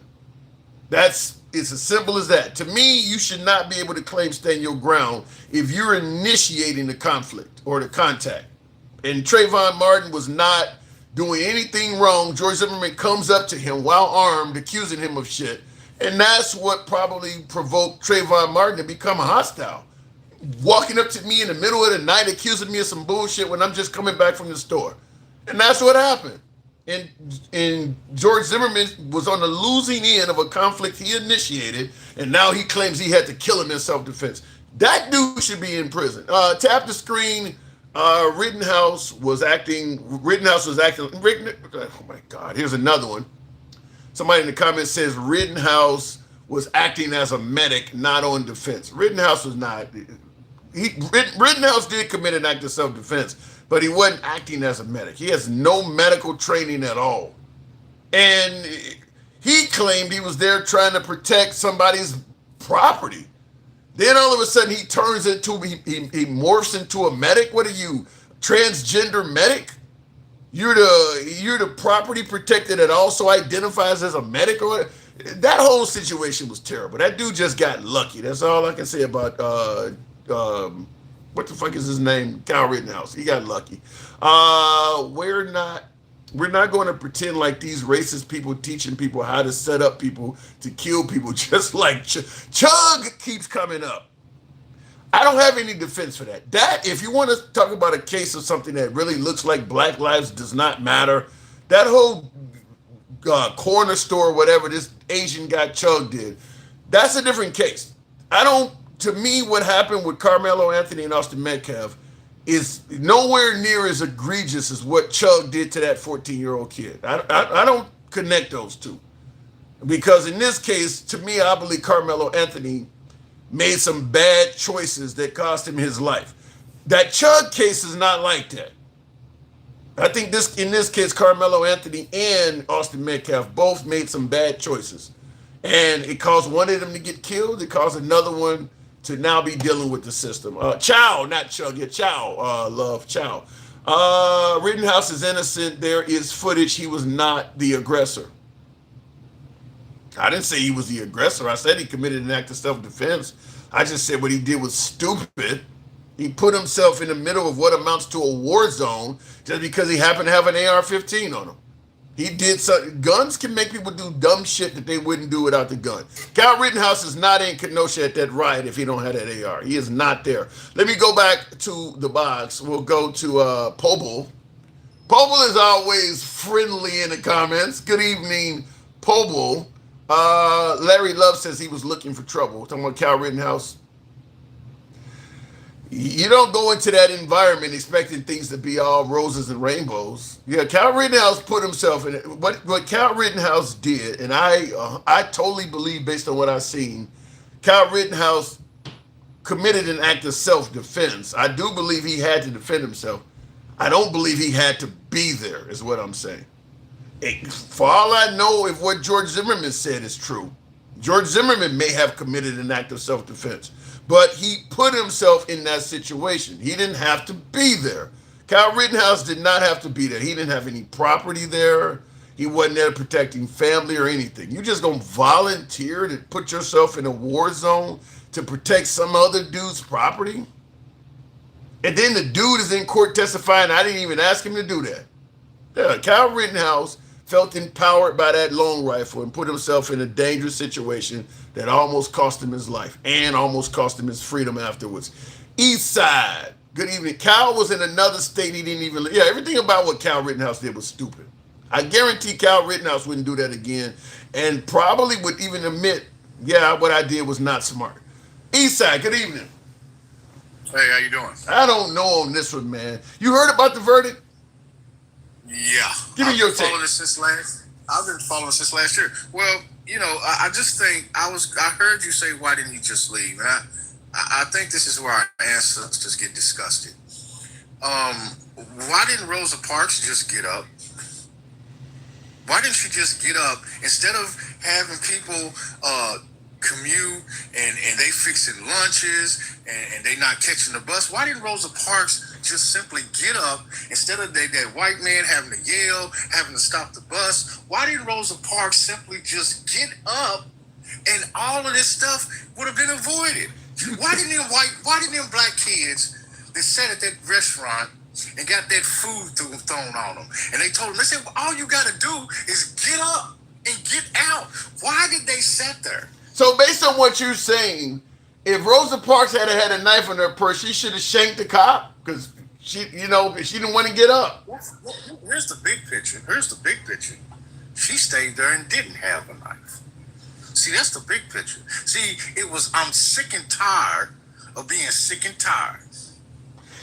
Speaker 1: It's as simple as that. To me, you should not be able to claim stand your ground if you're initiating the conflict or the contact. And Trayvon Martin was not doing anything wrong. George Zimmerman comes up to him while armed, accusing him of shit. And that's what probably provoked Trayvon Martin to become hostile. Walking up to me in the middle of the night, accusing me of some bullshit when I'm just coming back from the store. And that's what happened. And George Zimmerman was on the losing end of a conflict he initiated, and now he claims he had to kill him in self-defense. That dude should be in prison. Tap the screen. Rittenhouse was acting. Oh my God! Here's another one. Somebody in the comments says Rittenhouse was acting as a medic, not on defense. Rittenhouse was not. Rittenhouse did commit an act of self-defense, but he wasn't acting as a medic. He has no medical training at all. And he claimed he was there trying to protect somebody's property. Then all of a sudden he turns into, he morphs into a medic. What are you, transgender medic? You're the property protector that also identifies as a medic or what? That whole situation was terrible. That dude just got lucky. That's all I can say about what the fuck is his name? Kyle Rittenhouse. He got lucky. We're not going to pretend like these racist people teaching people how to set up people to kill people, just like Chug keeps coming up. I don't have any defense for that. That, if you want to talk about a case of something that really looks like Black Lives does not matter, that whole corner store, whatever this Asian guy Chug did, that's a different case. To me, what happened with Karmelo Anthony and Austin Metcalf is nowhere near as egregious as what Chug did to that 14-year-old kid. I don't connect those two. Because in this case, to me, I believe Karmelo Anthony made some bad choices that cost him his life. That Chug case is not like that. I think in this case, Karmelo Anthony and Austin Metcalf both made some bad choices. And it caused one of them to get killed. It caused another one to now be dealing with the system. Chow, not Chug, yeah, Chow, love, Chow. Rittenhouse is innocent. There is footage. He was not the aggressor. I didn't say he was the aggressor. I said he committed an act of self-defense. I just said what he did was stupid. He put himself in the middle of what amounts to a war zone just because he happened to have an AR-15 on him. He did something. Guns can make people do dumb shit that they wouldn't do without the gun. Kyle Rittenhouse is not in Kenosha at that riot if he don't have that AR. He is not there. Let me go back to the box. We'll go to Pobel. Pobel is always friendly in the comments. Good evening, Pobel. Larry Love says he was looking for trouble. Talking about Kyle Rittenhouse. You don't go into that environment expecting things to be all roses and rainbows. Yeah, Kyle Rittenhouse put himself in it. What Kyle Rittenhouse did, and I totally believe based on what I've seen, Kyle Rittenhouse committed an act of self-defense. I do believe he had to defend himself. I don't believe he had to be there, is what I'm saying. For all I know, if what George Zimmerman said is true, George Zimmerman may have committed an act of self-defense, but he put himself in that situation. He didn't have to be there. Kyle Rittenhouse did not have to be there. He didn't have any property there. He wasn't there protecting family or anything. You just gonna volunteer to put yourself in a war zone to protect some other dude's property? And then the dude is in court testifying, I didn't even ask him to do that. Yeah, Kyle Rittenhouse felt empowered by that long rifle and put himself in a dangerous situation that almost cost him his life and almost cost him his freedom afterwards. East Side. Good evening. Kyle was in another state he didn't even... Yeah, everything about what Kyle Rittenhouse did was stupid. I guarantee Kyle Rittenhouse wouldn't do that again and probably would even admit, yeah, what I did was not smart. East Side, good evening.
Speaker 6: Hey, how you doing?
Speaker 1: I don't know on this one, man. You heard about the verdict?
Speaker 6: Yeah.
Speaker 1: Give me your take.
Speaker 6: I've been following since last year. Well, I just think I heard you say, why didn't he just leave? And I think this is where our ancestors get disgusted. Why didn't Rosa Parks just get up? Why didn't she just get up instead of having people commute and they fixing lunches and they not catching the bus? Why didn't Rosa Parks just simply get up instead of that white man having to yell, having to stop the bus? Why didn't Rosa Parks simply just get up and all of this stuff would have been avoided? Why didn't them black kids that sat at that restaurant and got that food thrown on them, and they told them, they said, well, all you got to do is get up and get out. Why did they sit there?
Speaker 1: So based on what you're saying, if Rosa Parks had a knife in her purse, she should have shanked the cop because she didn't want to get up.
Speaker 6: Here's the big picture. She stayed there and didn't have a knife. See, that's the big picture. See, I'm sick and tired of being sick and tired.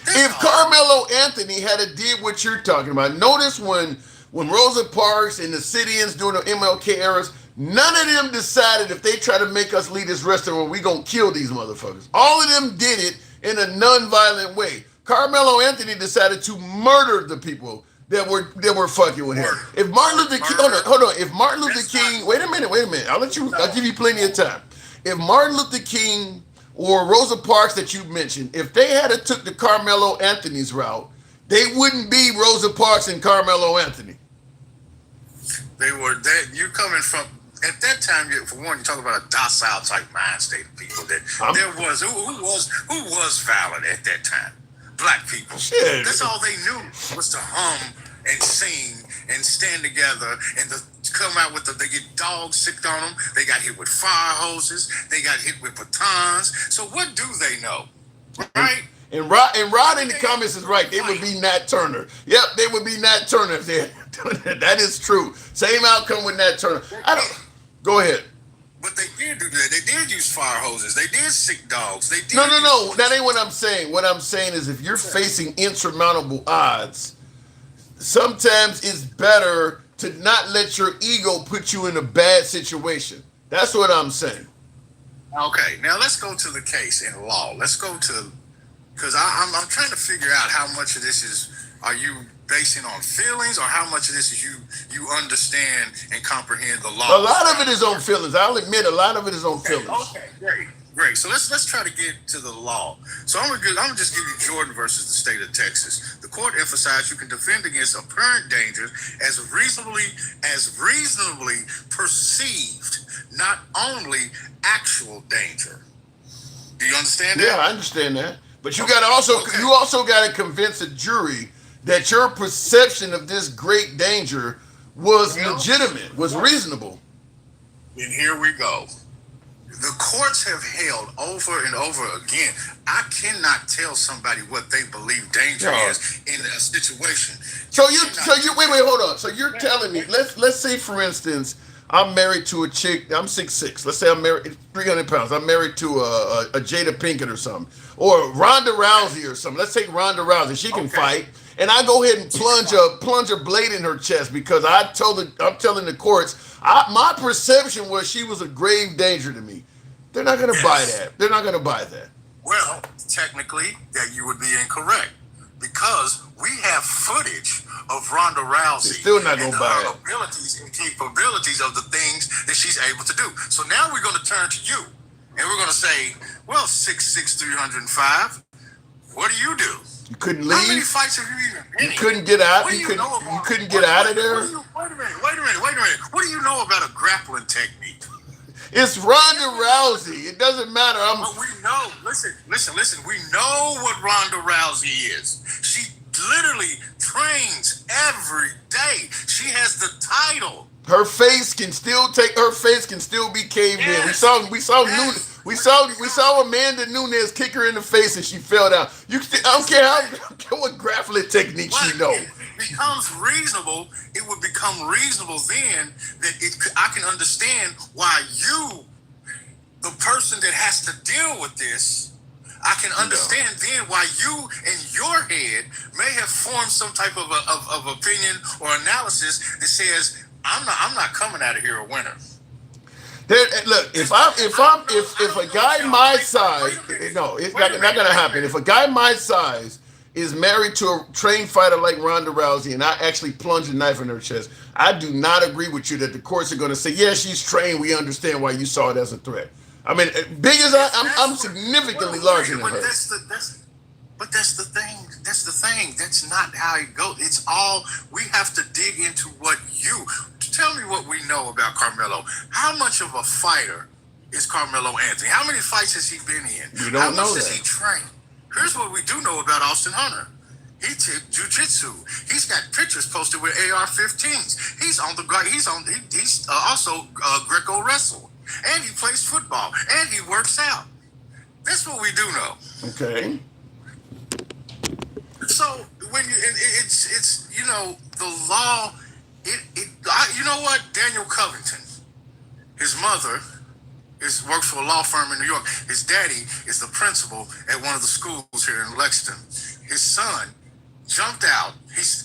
Speaker 1: If Karmelo Anthony had did what you're talking about, notice when Rosa Parks and the sit-ins during the MLK eras, none of them decided if they try to make us leave this restaurant, we gonna kill these motherfuckers. All of them did it in a non-violent way. Carmelo Anthony decided to murder the people that were fucking with him. If Martin Luther King, hold on. If Martin Luther King, wait a minute. I'll give you plenty of time. If Martin Luther King or Rosa Parks that you mentioned, if they had took the Carmelo Anthony's route, they wouldn't be Rosa Parks and Carmelo Anthony.
Speaker 6: They were that you coming from at that time. For one, you talk about a docile type mind state of people that who was violent at that time. Black people. Shit. That's all they knew was to hum and sing and stand together and to come out with they get dogs sick on them. They got hit with fire hoses. They got hit with batons. So what do they know? Right?
Speaker 1: And Rod in the comments is right. They would be Nat Turner. Yep, they would be Nat Turner if they had done that. That is true. Same outcome with Nat Turner. Go ahead.
Speaker 6: But they did do that. They did use fire hoses. They did sick dogs. They did.
Speaker 1: No. That ain't what I'm saying. What I'm saying is if you're facing insurmountable odds, sometimes it's better to not let your ego put you in a bad situation. That's what I'm saying.
Speaker 6: Okay, now let's go to the case in law. Let's go to, because I'm trying to figure out how much of this are you basing on feelings or how much of this is you understand and comprehend the law.
Speaker 1: A lot of it is on feelings. I'll admit a lot of it is on feelings.
Speaker 6: Okay, great. So let's try to get to the law. So I'm gonna just give you Jordan versus the state of Texas. The court emphasized you can defend against apparent danger as reasonably perceived, not only actual danger. Do you understand that?
Speaker 1: Yeah, I understand that. But you also got to convince a jury that your perception of this great danger was legitimate, was reasonable.
Speaker 6: And here we go. The courts have held over and over again. I cannot tell somebody what they believe danger is in a situation.
Speaker 1: So you wait, hold on. So you're telling me, let's say for instance, I'm married to a chick, I'm 6'6". Let's say I'm married 300 pounds. I'm married to a Jada Pinkett or something. Or Ronda Rousey or something. Let's take Ronda Rousey. She can fight. And I go ahead and plunge a blade in her chest because I'm telling the courts, my perception was she was a grave danger to me. They're not going to buy that. They're not going to buy that.
Speaker 6: Well, technically, that you would be incorrect because we have footage of Ronda Rousey
Speaker 1: still not gonna
Speaker 6: and
Speaker 1: buy
Speaker 6: her
Speaker 1: it.
Speaker 6: abilities and capabilities of the things that she's able to do. So now we're going to turn to you, and we're going to say, well, 6'6", 305, what do you do?
Speaker 1: You couldn't
Speaker 6: How many
Speaker 1: leave.
Speaker 6: fights have you even been in?
Speaker 1: You couldn't get out.
Speaker 6: What do
Speaker 1: You
Speaker 6: you know
Speaker 1: couldn't.
Speaker 6: about-
Speaker 1: You couldn't get out of there.
Speaker 6: Wait a minute. What do you know about a grappling technique?
Speaker 1: It's Ronda Rousey. It doesn't matter.
Speaker 6: But we know. Listen. We know what Ronda Rousey is. She literally trains every day. She has the title.
Speaker 1: Her face can still be caved in.
Speaker 6: Yes.
Speaker 1: We saw Amanda Nunes kick her in the face and she fell down. I don't care what grappling technique she know.
Speaker 6: It becomes reasonable. It would become reasonable then that I can understand why you, the person that has to deal with this, I can understand then why you in your head may have formed some type of opinion or analysis that says I'm not coming out of here a winner.
Speaker 1: Look, if a guy my size, no, it's not gonna happen. If a guy my size is married to a trained fighter like Ronda Rousey, and I actually plunge a knife in her chest, I do not agree with you that the courts are going to say, yeah, she's trained. We understand why you saw it as a threat. I mean, big as I'm significantly larger than her.
Speaker 6: But that's the thing. That's not how it goes. It's all, we have to dig into what tell me what we know about Karmelo. How much of a fighter is Karmelo Anthony? How many fights has he been in?
Speaker 1: You don't know
Speaker 6: How much
Speaker 1: that.
Speaker 6: has he trained? Here's what we do know about Austin Hunter. He took jiu-jitsu. He's got pictures posted with AR-15s. He's also Greco wrestle, and he plays football, and he works out. That's what we do know.
Speaker 1: Okay.
Speaker 6: So when it's the law. You know what? Daniel Covington, his mother works for a law firm in New York. His daddy is the principal at one of the schools here in Lexington. His son jumped out.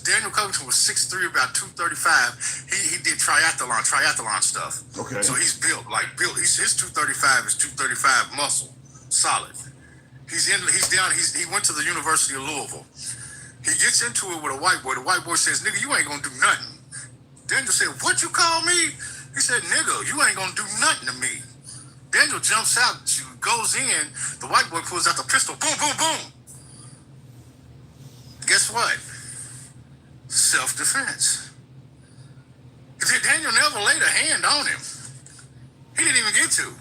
Speaker 6: Daniel Covington was 6'3", about 235. He did triathlon stuff.
Speaker 1: Okay.
Speaker 6: So he's built. His 235 is 235 muscle, solid. He went to the University of Louisville. He gets into it with a white boy. The white boy says, "Nigga, you ain't gonna do nothing." Daniel said, "What you call me?" He said, "Nigga, you ain't gonna do nothing to me." Daniel jumps out, goes in. The white boy pulls out the pistol. Boom, boom, boom. Guess what? Self-defense. Daniel never laid a hand on him. He didn't even get to.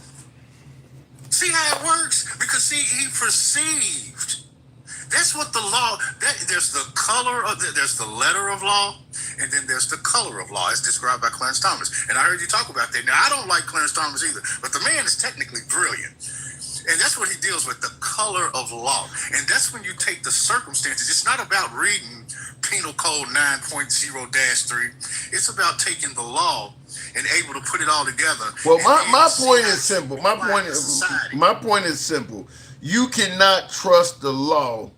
Speaker 6: See how it works? Because he perceived. That's what the law. There's the there's the letter of law, and then there's the color of law, as described by Clarence Thomas. And I heard you talk about that. Now I don't like Clarence Thomas either, but the man is technically brilliant, and that's what he deals with, the color of law. And that's when you take the circumstances. It's not about reading Penal Code 9.0-3. It's about taking the law and able to put it all together.
Speaker 1: Well, my point is simple. My point is simple. You cannot trust the law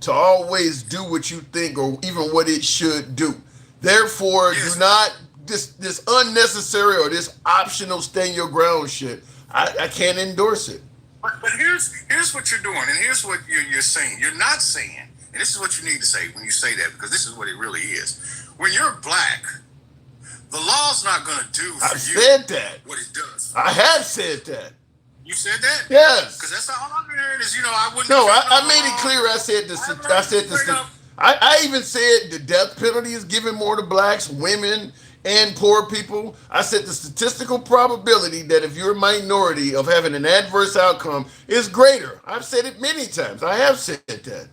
Speaker 1: to always do what you think or even what it should do. Therefore, do not this unnecessary or this optional stand your ground shit. I can't endorse it.
Speaker 6: But here's what you're doing, and here's what you're saying. You're not saying, and this is what you need to say when you say that, because this is what it really is. When you're black, the law's not going to do for you
Speaker 1: said that.
Speaker 6: What it does.
Speaker 1: I have said that.
Speaker 6: You said that?
Speaker 1: Yes.
Speaker 6: Because that's all I'm hearing is, I wouldn't.
Speaker 1: No, I made it clear. I said this. I even said the death penalty is given more to blacks, women, and poor people. I said the statistical probability that if you're a minority of having an adverse outcome is greater. I've said it many times. I have said that.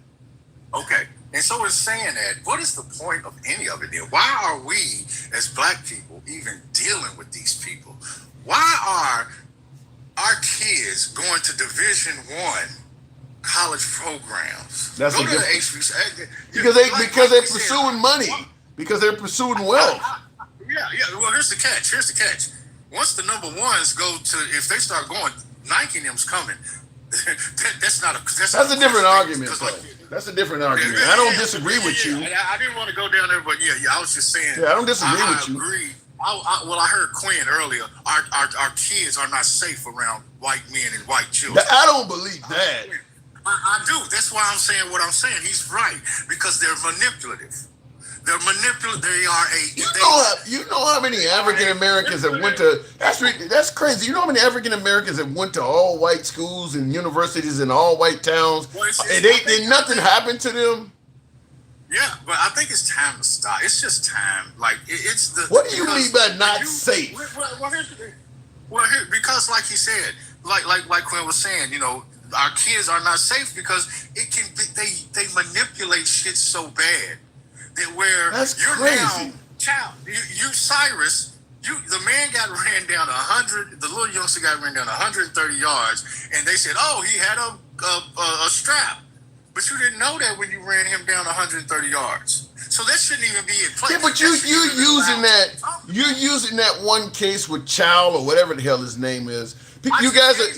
Speaker 6: Okay. And so in saying that, what is the point of any of it then? Why are we, as black people, even dealing with these people? Why are our kids going to Division I college programs?
Speaker 1: That's
Speaker 6: Go
Speaker 1: a
Speaker 6: to
Speaker 1: good,
Speaker 6: the HBCU.
Speaker 1: because they're pursuing money. Because they're pursuing wealth.
Speaker 6: Yeah. Well, here's the catch. Once the number ones go to, if they start going, Nike and them's coming. That's a
Speaker 1: different argument. That's a different argument. I don't disagree with you.
Speaker 6: I didn't want to go down there, but I was just saying.
Speaker 1: Yeah, I don't disagree with you.
Speaker 6: I agree. I heard Quinn earlier. Our kids are not safe around white men and white children.
Speaker 1: I don't believe that.
Speaker 8: I do. That's why I'm saying what I'm saying. He's right because they're manipulative. They're manipulative. They are a.
Speaker 1: You know how many African Americans that went to that's crazy. You know how many African Americans that went to all white schools and universities in all white towns, and nothing happened to them.
Speaker 6: Yeah, but I think it's time to stop. It's just time. Like it's the.
Speaker 1: What do you mean by not safe?
Speaker 6: Because like he said, like Quinn was saying, our kids are not safe because it can be, they manipulate shit so bad that where
Speaker 1: That's
Speaker 6: you're
Speaker 1: crazy.
Speaker 6: now child, you Cyrus, the man got ran down 100. The little youngster got ran down 130 yards, and they said, oh, he had a strap. But you didn't know that when you ran him down 130 yards. So that shouldn't even be in place.
Speaker 1: Yeah, but you're using that one case with Chow or whatever the hell his name is. You guys are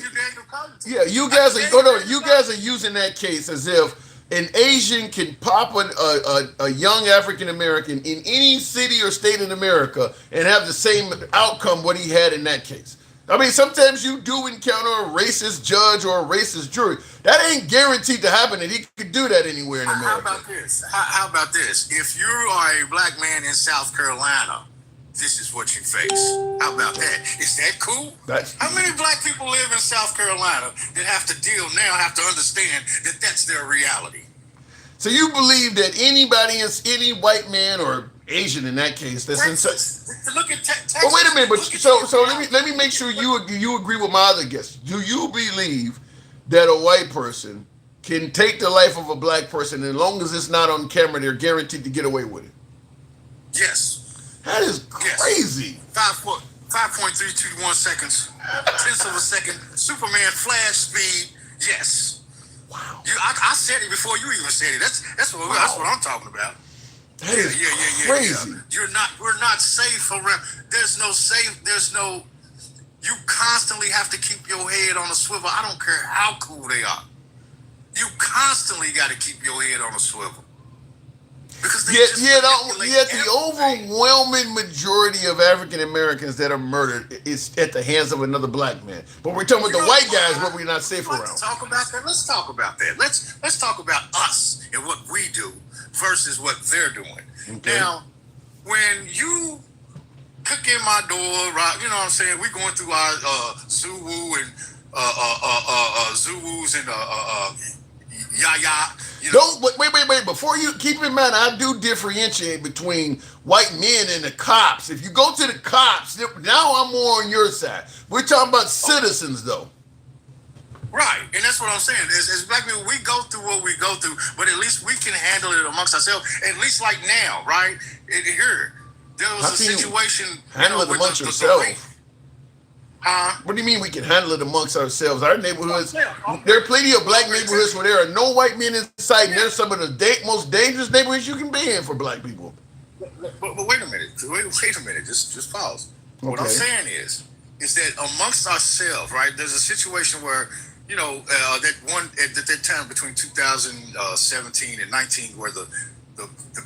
Speaker 1: using that case as if an Asian can pop a young African American in any city or state in America and have the same outcome what he had in that case. I mean, sometimes you do encounter a racist judge or a racist jury. That ain't guaranteed to happen, and he could do that anywhere in America.
Speaker 6: How about this? If you are a black man in South Carolina, this is what you face. How about that? Is that cool? How many black people live in South Carolina that have to understand that that's their reality?
Speaker 1: So you believe that any white man or Asian in that case, that's
Speaker 6: look at Texas.
Speaker 1: But wait a minute, but so let me make sure you agree with my other guest. Do you believe that a white person can take the life of a black person, and as long as it's not on camera, they're guaranteed to get away with it?
Speaker 6: Yes.
Speaker 1: That is crazy.
Speaker 6: 5.321 seconds, tenths of a second, Superman flash speed. Yes.
Speaker 1: Wow.
Speaker 6: I said it before you even said it. That's what I'm talking about.
Speaker 1: That is crazy.
Speaker 6: Yeah. We're not safe around. There's no safe. You constantly have to keep your head on a swivel. I don't care how cool they are. You constantly got to keep your head on a swivel. Because
Speaker 1: yet the overwhelming majority of African Americans that are murdered is at the hands of another black man. But we're talking about the white guys, what we're not safe around.
Speaker 6: Let's talk about that. Let's talk about us and what we do versus what they're doing. Okay. Now, when you cook in my door, right? You know what I'm saying? We're going through our Zulu and Zulus and Yaya.
Speaker 1: Don't wait. Before you keep in mind, I do differentiate between white men and the cops. If you go to the cops, now I'm more on your side. We're talking about citizens, though.
Speaker 6: Right, and that's what I'm saying. As black people, we go through what we go through, but at least we can handle it amongst ourselves. At least like now, right? Here, there was a situation.
Speaker 1: Handle it amongst yourselves. What do you mean we can handle it amongst ourselves? Our neighborhoods, there are plenty of black neighborhoods where there are no white men in sight, and they're some of the most dangerous neighborhoods you can be in for black people.
Speaker 6: But wait a minute. Wait a minute. Just pause. Okay. What I'm saying is that amongst ourselves, right? There's a situation where at that time between 2017 and 19, where the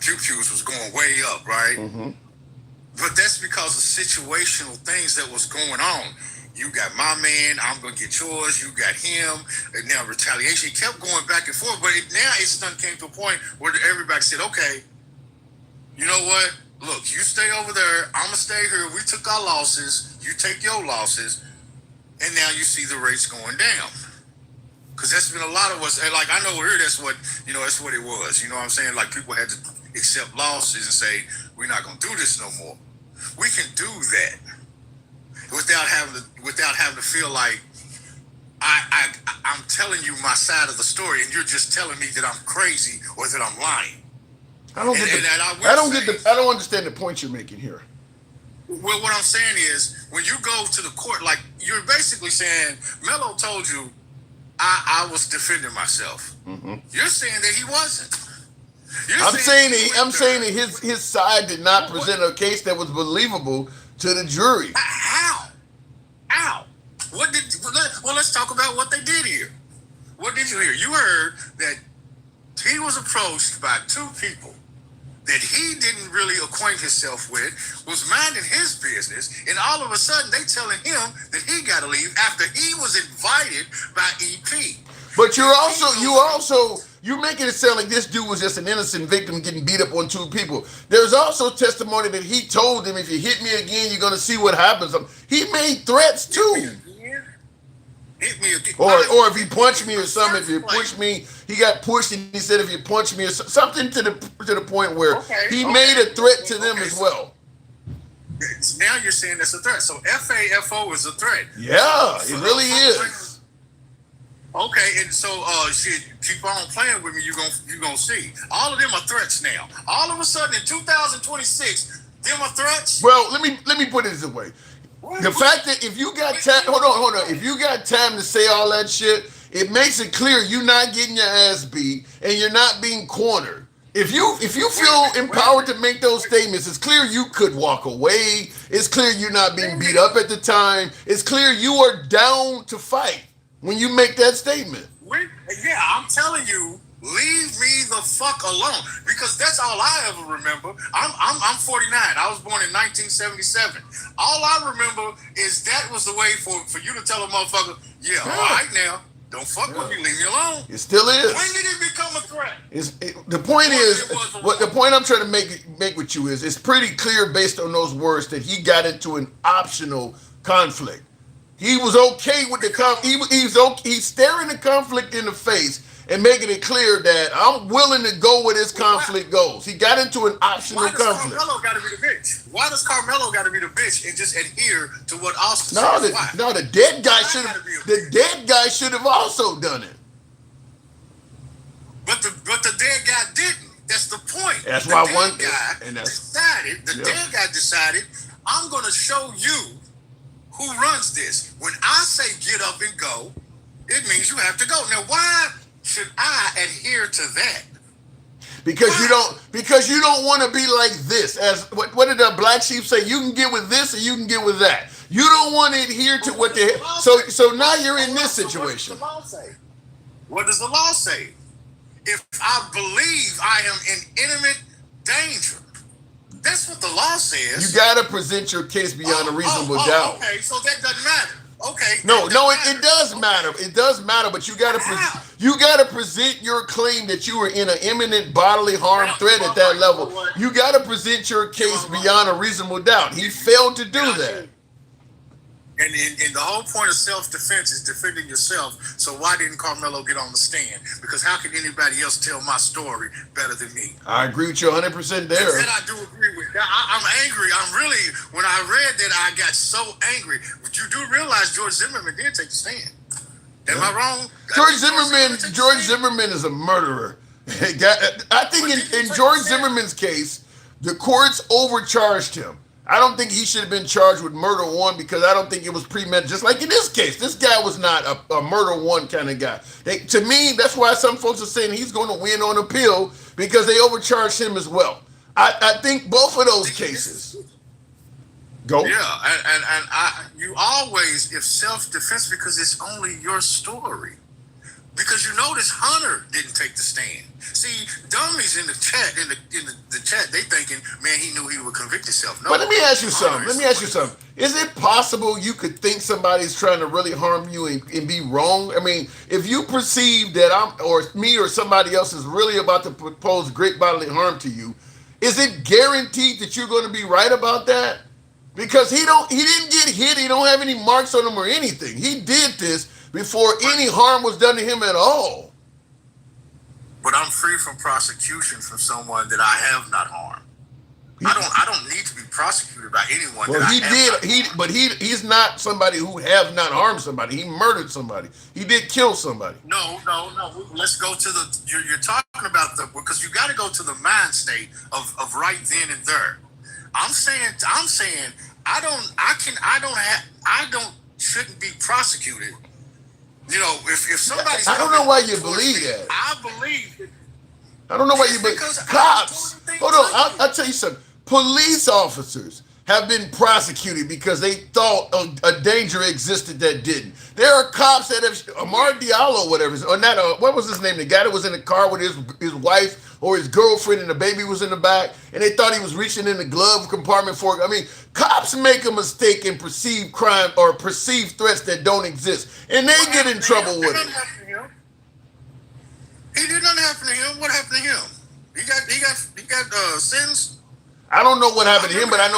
Speaker 6: pew-pews was going way up, right? Mm-hmm. But that's because of situational things that was going on. You got my man, I'm going to get yours, you got him, and now retaliation. It kept going back and forth, but now it's done came to a point where everybody said, okay, you know what? Look, you stay over there, I'm going to stay here. We took our losses, you take your losses, and now you see the rates going down. Because that's been a lot of us, and like I know here that's what it was. You know what I'm saying? Like people had to accept losses and say, we're not going to do this no more. We can do that without having to feel like I'm telling you my side of the story and you're just telling me that I'm crazy or that I'm lying.
Speaker 1: I don't understand the point you're making here.
Speaker 6: Well, what I'm saying is when you go to the court, like you're basically saying, Melo told you I was defending myself. Mm-hmm. You're saying that he wasn't.
Speaker 1: I'm saying that his side did not present a case that was believable to the jury.
Speaker 6: How? Let's talk about what they did here. What did you hear? You heard that he was approached by two people that he didn't really acquaint himself with, was minding his business, and all of a sudden they telling him that he got to leave after he was invited by EP.
Speaker 1: But you're making it sound like this dude was just an innocent victim getting beat up on two people. There's also testimony that he told them, if you hit me again, you're gonna see what happens. He made threats too.
Speaker 8: Hit me again.
Speaker 1: Or if you punch me or something, if you push me, he got pushed and he said if you punch me or something to the point where he made a threat to them as well.
Speaker 6: Now you're saying that's a threat. So FAFO is a threat.
Speaker 1: Yeah, it really is.
Speaker 6: Okay, and so shit, keep on playing with me. You're gonna see. All of them are threats now. All of a sudden in 2026, them are threats.
Speaker 1: Well, let me put it this way. The fact that if you got time, hold on. If you got time to say all that shit, it makes it clear you're not getting your ass beat and you're not being cornered. If you feel empowered to make those statements, it's clear you could walk away. It's clear you're not being beat up at the time. It's clear you are down to fight when you make that statement.
Speaker 6: Yeah, I'm telling you, leave me the fuck alone, because that's all I ever remember. I'm 49. I was born in 1977. All I remember is that was the way for you to tell a motherfucker, all right now, don't fuck with me, leave me alone.
Speaker 1: It still is.
Speaker 6: When did it become a threat?
Speaker 1: The point I'm trying to make with you is it's pretty clear based on those words that he got into an optional conflict. He was okay with the he's staring the conflict in the face and making it clear that I'm willing to go where this conflict goes. He got into an optional conflict.
Speaker 6: Carmelo got to be the bitch? Why does Carmelo got to be the bitch and just adhere to what Austin says?
Speaker 1: The dead guy should have also done it.
Speaker 6: But the dead guy didn't. That's the point.
Speaker 1: That's
Speaker 6: the
Speaker 1: why
Speaker 6: dead guy decided, I'm going to show you who runs this. When I say get up and go, it means you have to go. Now, why should I adhere to that?
Speaker 1: Because you don't want to be like this. As what did the black sheep say? You can get with this or you can get with that. You don't want to adhere to what they. So now you're in this situation.
Speaker 6: What does the law say? If I believe I am in imminent danger, that's what the law says.
Speaker 1: You got to present your case beyond a reasonable doubt.
Speaker 6: Okay, so that doesn't matter. Okay.
Speaker 1: No, it does matter. It does matter, but you got to present your claim that you were in an imminent bodily harm threat at that level. You got to present your case beyond a reasonable doubt. He failed to do that.
Speaker 6: And the whole point of self-defense is defending yourself. So why didn't Carmelo get on the stand? Because how can anybody else tell my story better than me?
Speaker 1: I agree with you 100% there.
Speaker 6: That I do agree with. I'm angry. When I read that, I got so angry. But you do realize George Zimmerman did take the stand. Am I wrong?
Speaker 1: George Zimmerman is a murderer. I think in George Zimmerman's case, the courts overcharged him. I don't think he should have been charged with murder one because I don't think it was premeditated. Just like in this case, this guy was not a murder one kind of guy. To me, that's why some folks are saying he's going to win on appeal because they overcharged him as well. I think both of those cases. Go.
Speaker 6: Yeah, and you always, if self-defense, because it's only your story. Because you notice Hunter didn't take the stand. See, dummies in the chat, in the chat, they thinking, man, he knew he would convict himself. No,
Speaker 1: but let me ask you something. Is it possible you could think somebody's trying to really harm you and be wrong? I mean, if you perceive that me or somebody else is really about to pose great bodily harm to you, is it guaranteed that you're going to be right about that? Because he didn't get hit. He don't have any marks on him or anything. He did this before any harm was done to him at all.
Speaker 6: But I'm free from prosecution from someone that I have not harmed. I don't need to be prosecuted by anyone.
Speaker 1: Well, he's not somebody who have not harmed somebody. He murdered somebody. He did kill somebody.
Speaker 6: No. Let's go to you're talking about because you got to go to the mind state of right then and there. I'm saying shouldn't be prosecuted. You know, if somebody's
Speaker 1: I don't know why you believe that.
Speaker 6: I believe.
Speaker 1: I don't know why you believe. Cops. Hold on. I'll tell you something. Police officers have been prosecuted because they thought a danger existed that didn't. There are cops that have Amar Diallo, whatever, or not. What was his name? The guy that was in the car with his wife or his girlfriend and the baby was in the back, and they thought he was reaching in the glove compartment for it. I mean, cops make a mistake and perceive crime or perceive threats that don't exist, and they get in trouble with it.
Speaker 8: He did nothing happen to him. What happened to him? He got sentenced.
Speaker 1: I don't know what happened to him, but I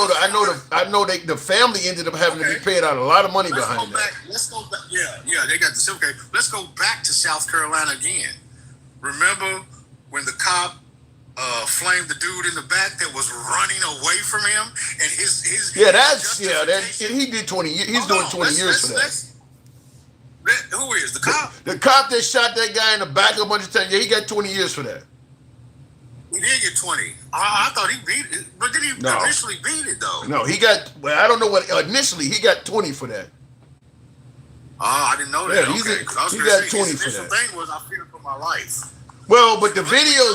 Speaker 1: know the family ended up having to be paid out a lot of money behind that.
Speaker 8: Let's go back. Yeah, they got the okay. Let's go back to South Carolina again. Remember when the cop flamed the dude in the back that was running away from him, and his
Speaker 1: he did 20 years. He's doing 20 years for that.
Speaker 8: Who is the cop?
Speaker 1: The cop that shot that guy in the back a bunch of times. Yeah, he got 20 years for that.
Speaker 8: He did get 20. I thought he beat it, but did he initially beat it though?
Speaker 1: No, he got. Well, I don't know what initially he got 20 for that.
Speaker 8: Oh, I didn't know that.
Speaker 1: Yeah,
Speaker 8: okay,
Speaker 1: he got 20 for that.
Speaker 8: The thing was, I feared for my life.
Speaker 1: Well, but the video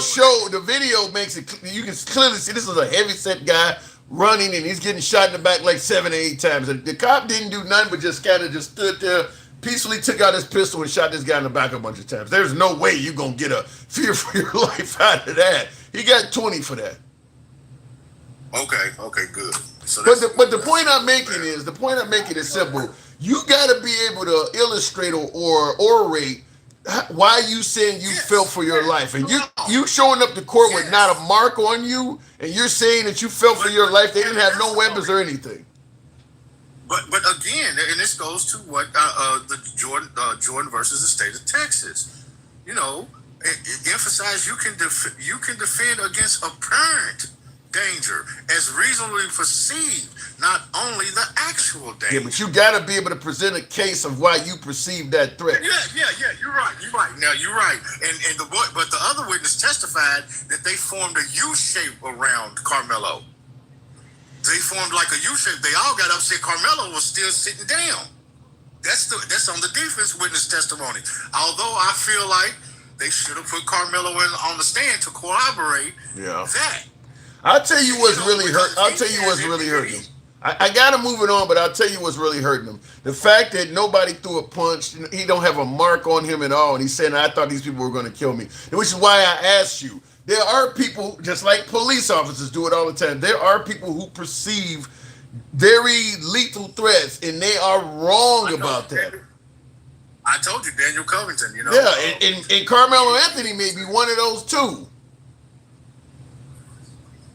Speaker 1: makes it. You can clearly see this is a heavy-set guy running, and he's getting shot in the back like 7 or 8 times. And the cop didn't do nothing but just kind of just stood there, peacefully took out his pistol and shot this guy in the back a bunch of times. There's no way you're gonna get a fear for your life out of that. He got 20 for that.
Speaker 8: Okay, good. So
Speaker 1: but the point I'm making is simple. You got to be able to illustrate or orate why you saying you felt for your life, and you showing up to court with not a mark on you, and you're saying that you felt for your life. They didn't have no weapons or anything.
Speaker 8: But again, and this goes to what the Jordan versus the state of Texas. You know, it emphasized you can defend against apparent danger as reasonably perceived, not only the actual danger.
Speaker 1: Yeah, but you got to be able to present a case of why you perceive that threat.
Speaker 8: Yeah. You're right. Now you're right. And but the other witness testified that they formed a U shape around Karmelo. They formed like a U shape. They all got upset. Karmelo was still sitting down. That's on the defense witness testimony. Although I feel like they should have put Karmelo on the stand to corroborate that.
Speaker 1: I'll tell you what's really hurt. I'll tell you what's really hurting him. I gotta move it on, but I'll tell you what's really hurting him. The fact that nobody threw a punch, he don't have a mark on him at all, and he's saying, "I thought these people were going to kill me," which is why I asked you. There are people, just like police officers do it all the time. There are people who perceive very lethal threats, and they are wrong about that.
Speaker 8: I told you, Daniel Covington. You know.
Speaker 1: Yeah, and Karmelo Anthony may be one of those too.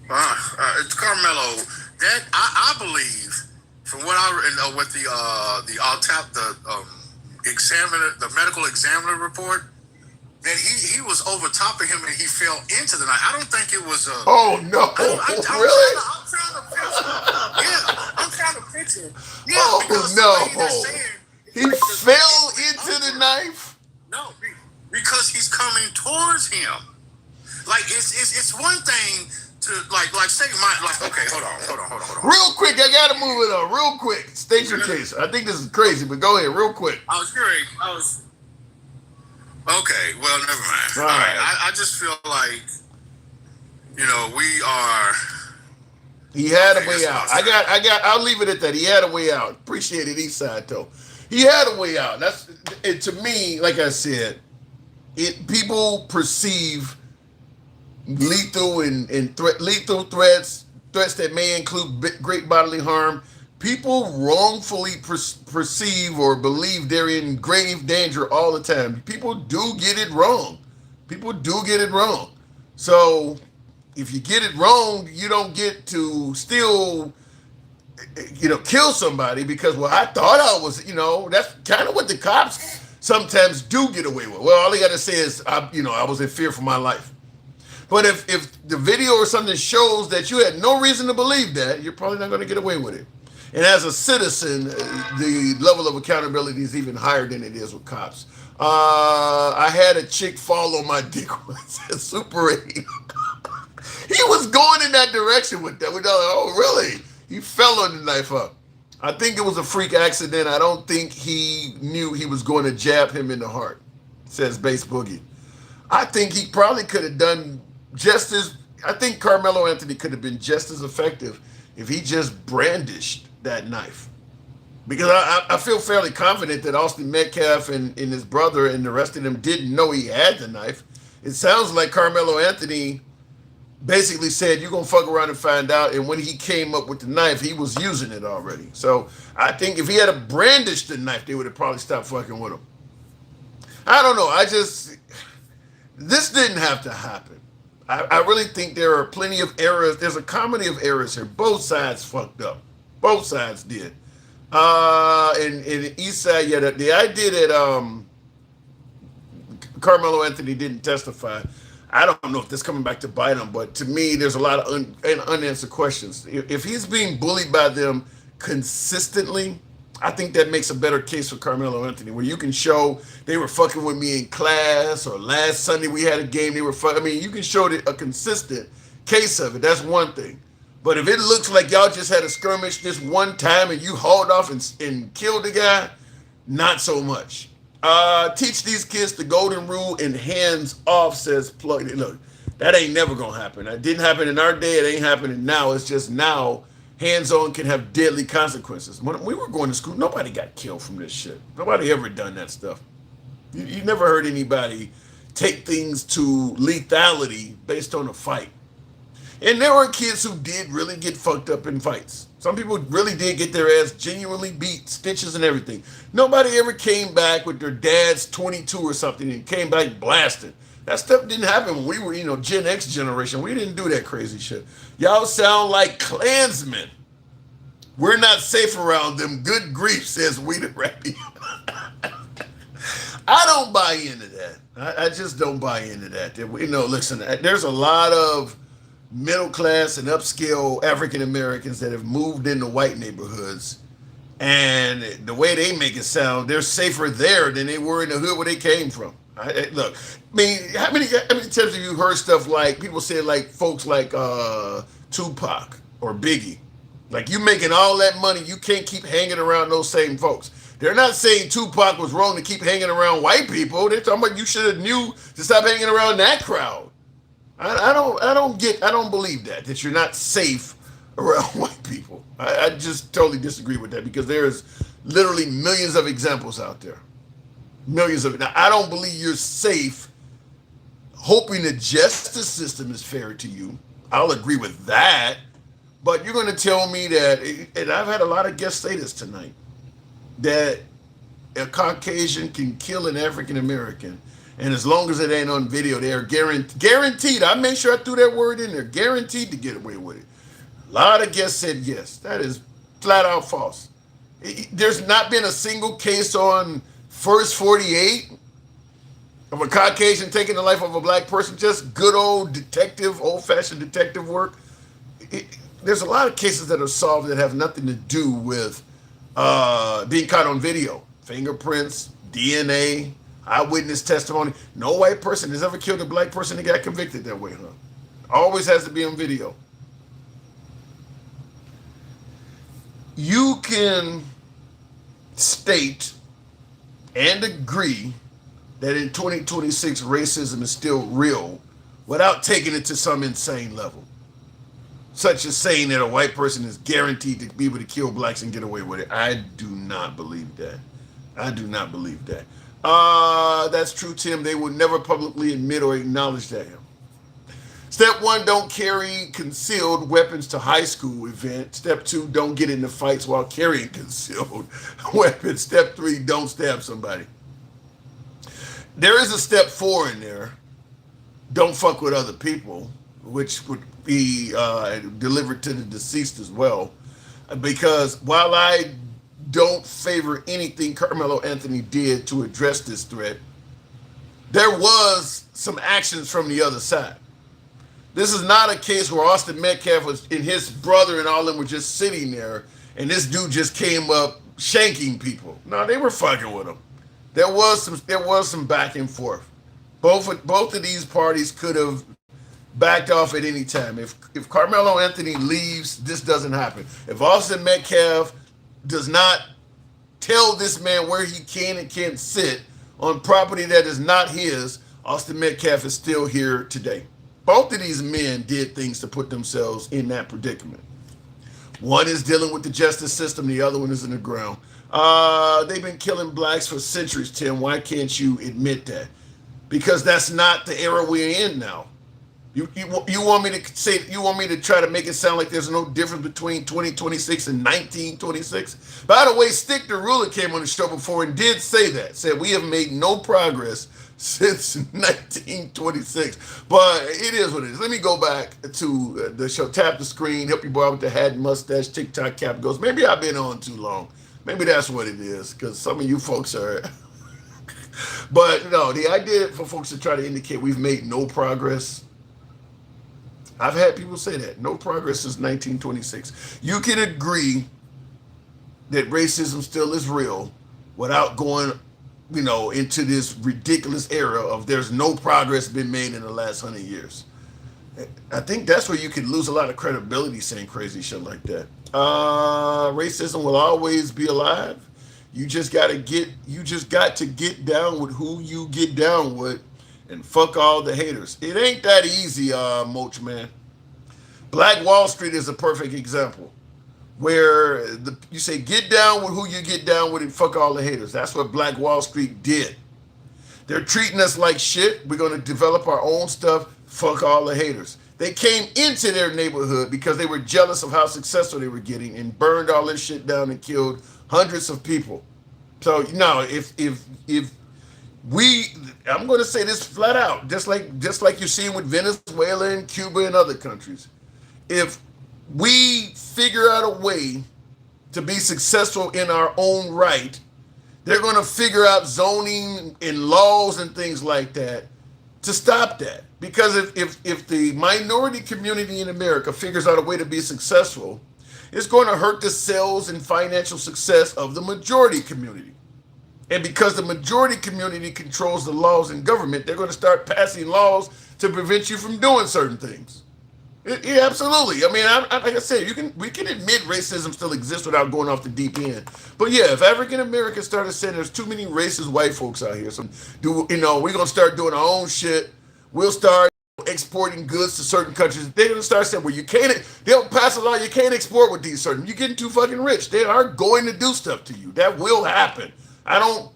Speaker 8: It's Karmelo. That I believe, from what I know, with the examiner, the medical examiner report, that he was over top of him and he fell into the night. I don't think it was a.
Speaker 1: Oh no! Really?
Speaker 8: I'm trying to picture. Yeah,
Speaker 1: oh no! He fell into the knife.
Speaker 8: No, because he's coming towards him. Like it's one thing. To like say okay, hold on.
Speaker 1: Real quick, I gotta move it on. Real quick, state your case. I think this is crazy, but go ahead, real quick.
Speaker 8: Okay. Well, never mind.
Speaker 1: All right.
Speaker 8: I just feel like, we are.
Speaker 1: He had a way out. I'll leave it at that. He had a way out. Appreciate it, Eastside though. He had a way out. That's it to me. Like I said, people perceive lethal lethal threats that may include great bodily harm. People wrongfully perceive or believe they're in grave danger all the time. People do get it wrong. So if you get it wrong, you don't get to still, kill somebody because, well, I thought I was, that's kind of what the cops sometimes do get away with. Well, all they got to say is, I was in fear for my life. But if the video or something shows that you had no reason to believe that, you're probably not going to get away with it. And as a citizen, the level of accountability is even higher than it is with cops. I had a chick fall on my dick once at Super 8. He was going in that direction with that. We thought, oh, really? He fell on the knife up. I think it was a freak accident. I don't think he knew he was going to jab him in the heart, says Bass Boogie. I think he probably could have done I think Karmelo Anthony could have been just as effective if he just brandished that knife. Because I feel fairly confident that Austin Metcalf and his brother and the rest of them didn't know he had the knife. It sounds like Karmelo Anthony basically said, you're going to fuck around and find out. And when he came up with the knife, he was using it already. So I think if he had a brandished the knife, they would have probably stopped fucking with him. I don't know. This didn't have to happen. I really think there are plenty of errors. There's a comedy of errors here. Both sides fucked up. Both sides did. And the East Side, yeah, the idea that Carmelo Anthony didn't testify, I don't know if this coming back to bite him, but to me, there's a lot of unanswered questions. If he's being bullied by them consistently, I think that makes a better case for Carmelo Anthony, where you can show they were fucking with me in class, or last Sunday we had a game they were fucking. I mean, you can show a consistent case of it. That's one thing. But if it looks like y'all just had a skirmish this one time and you hauled off and killed the guy, not so much. Teach these kids the golden rule and hands off, says Plug. Look, that ain't never gonna happen. That didn't happen in our day. It ain't happening now. It's just now hands on can have deadly consequences. When we were going to school, nobody got killed from this shit. Nobody ever done that stuff. You never heard anybody take things to lethality based on a fight. And there were kids who did really get fucked up in fights. Some people really did get their ass genuinely beat, stitches and everything. Nobody ever came back with their dad's 22 or something and came back blasted. That stuff didn't happen when we were, Gen X generation. We didn't do that crazy shit. Y'all sound like Klansmen. We're not safe around them. Good grief, says we the rappy. I don't buy into that. I just don't buy into that. Listen, there's a lot of middle class and upscale African Americans that have moved into white neighborhoods, and the way they make it sound, they're safer there than they were in the hood where they came from. Look, I mean, how many times have you heard stuff like people say like folks like Tupac or Biggie, like you making all that money, you can't keep hanging around those same folks. They're not saying Tupac was wrong to keep hanging around white people. They're talking about you should have knew to stop hanging around that crowd. I don't believe that you're not safe around white people. I just totally disagree with that, because there's literally millions of examples out there. Millions of it. Now, I don't believe you're safe hoping the justice system is fair to you. I'll agree with that. But you're going to tell me that, and I've had a lot of guests say this tonight, that a Caucasian can kill an African American, and as long as it ain't on video, they are guaranteed. I made sure I threw that word in there. Guaranteed to get away with it. A lot of guests said yes. That is flat out false. There's not been a single case on First 48 of a Caucasian taking the life of a black person. Just good old old-fashioned detective work. There's a lot of cases that are solved that have nothing to do with being caught on video. Fingerprints, DNA, eyewitness testimony. No white person has ever killed a black person that got convicted that way, huh? Always has to be on video. You can state and agree that in 2026 racism is still real without taking it to some insane level, such as saying that a white person is guaranteed to be able to kill blacks and get away with it. I do not believe that. I do not believe that. That's true, Tim. They will never publicly admit or acknowledge that. Step 1, don't carry concealed weapons to high school event. Step 2, don't get into fights while carrying concealed weapons. Step 3, don't stab somebody. There is a step 4 in there. Don't fuck with other people, which would be delivered to the deceased as well. Because while I don't favor anything Karmelo Anthony did to address this threat, there was some actions from the other side. This is not a case where Austin Metcalf and his brother and all of them were just sitting there and this dude just came up shanking people. No, they were fucking with him. There was some back and forth. Both of these parties could have backed off at any time. If Karmelo Anthony leaves, this doesn't happen. If Austin Metcalf does not tell this man where he can and can't sit on property that is not his, Austin Metcalf is still here today. Both of these men did things to put themselves in that predicament. One is dealing with the justice system, the other one is in the ground. They've been killing blacks for centuries, Tim. Why can't you admit that? Because that's not the era we're in now. You want me to say, you want me to try to make it sound like there's no difference between 2026 and 1926? By the way, Stick the Ruler came on the show before and did say that. Said we have made no progress since 1926. But it is what it is. Let me go back to the show. Tap the screen. Help you boy out with the hat and mustache. TikTok cap goes. Maybe I've been on too long. Maybe that's what it is. Because some of you folks are. But no, the idea for folks to try to indicate we've made no progress. I've had people say that. No progress since 1926. You can agree that racism still is real without going, into this ridiculous era of there's no progress been made in the last 100 years. I think that's where you could lose a lot of credibility saying crazy shit like that. Racism will always be alive. You just got to get down with who you get down with and fuck all the haters. It ain't that easy, Moach man. Black Wall Street is a perfect example where you say get down with who you get down with and fuck all the haters. That's what Black Wall Street did. They're treating us like shit. We're going to develop our own stuff. Fuck all the haters. They came into their neighborhood because they were jealous of how successful they were getting and burned all this shit down and killed hundreds of people. So if we, I'm going to say this flat out, just like you're seeing with Venezuela and Cuba and other countries. If we figure out a way to be successful in our own right, they're going to figure out zoning and laws and things like that to stop that. Because if the minority community in America figures out a way to be successful, it's going to hurt the sales and financial success of the majority community. And because the majority community controls the laws in government, they're going to start passing laws to prevent you from doing certain things. Yeah, absolutely. I mean, like I said, we can admit racism still exists without going off the deep end. But yeah, if African Americans started saying there's too many racist white folks out here, so we're gonna start doing our own shit. We'll start exporting goods to certain countries. They're gonna start saying, well, you can't. They'll pass a law you can't export with these certain. You're getting too fucking rich. They are going to do stuff to you. That will happen. I don't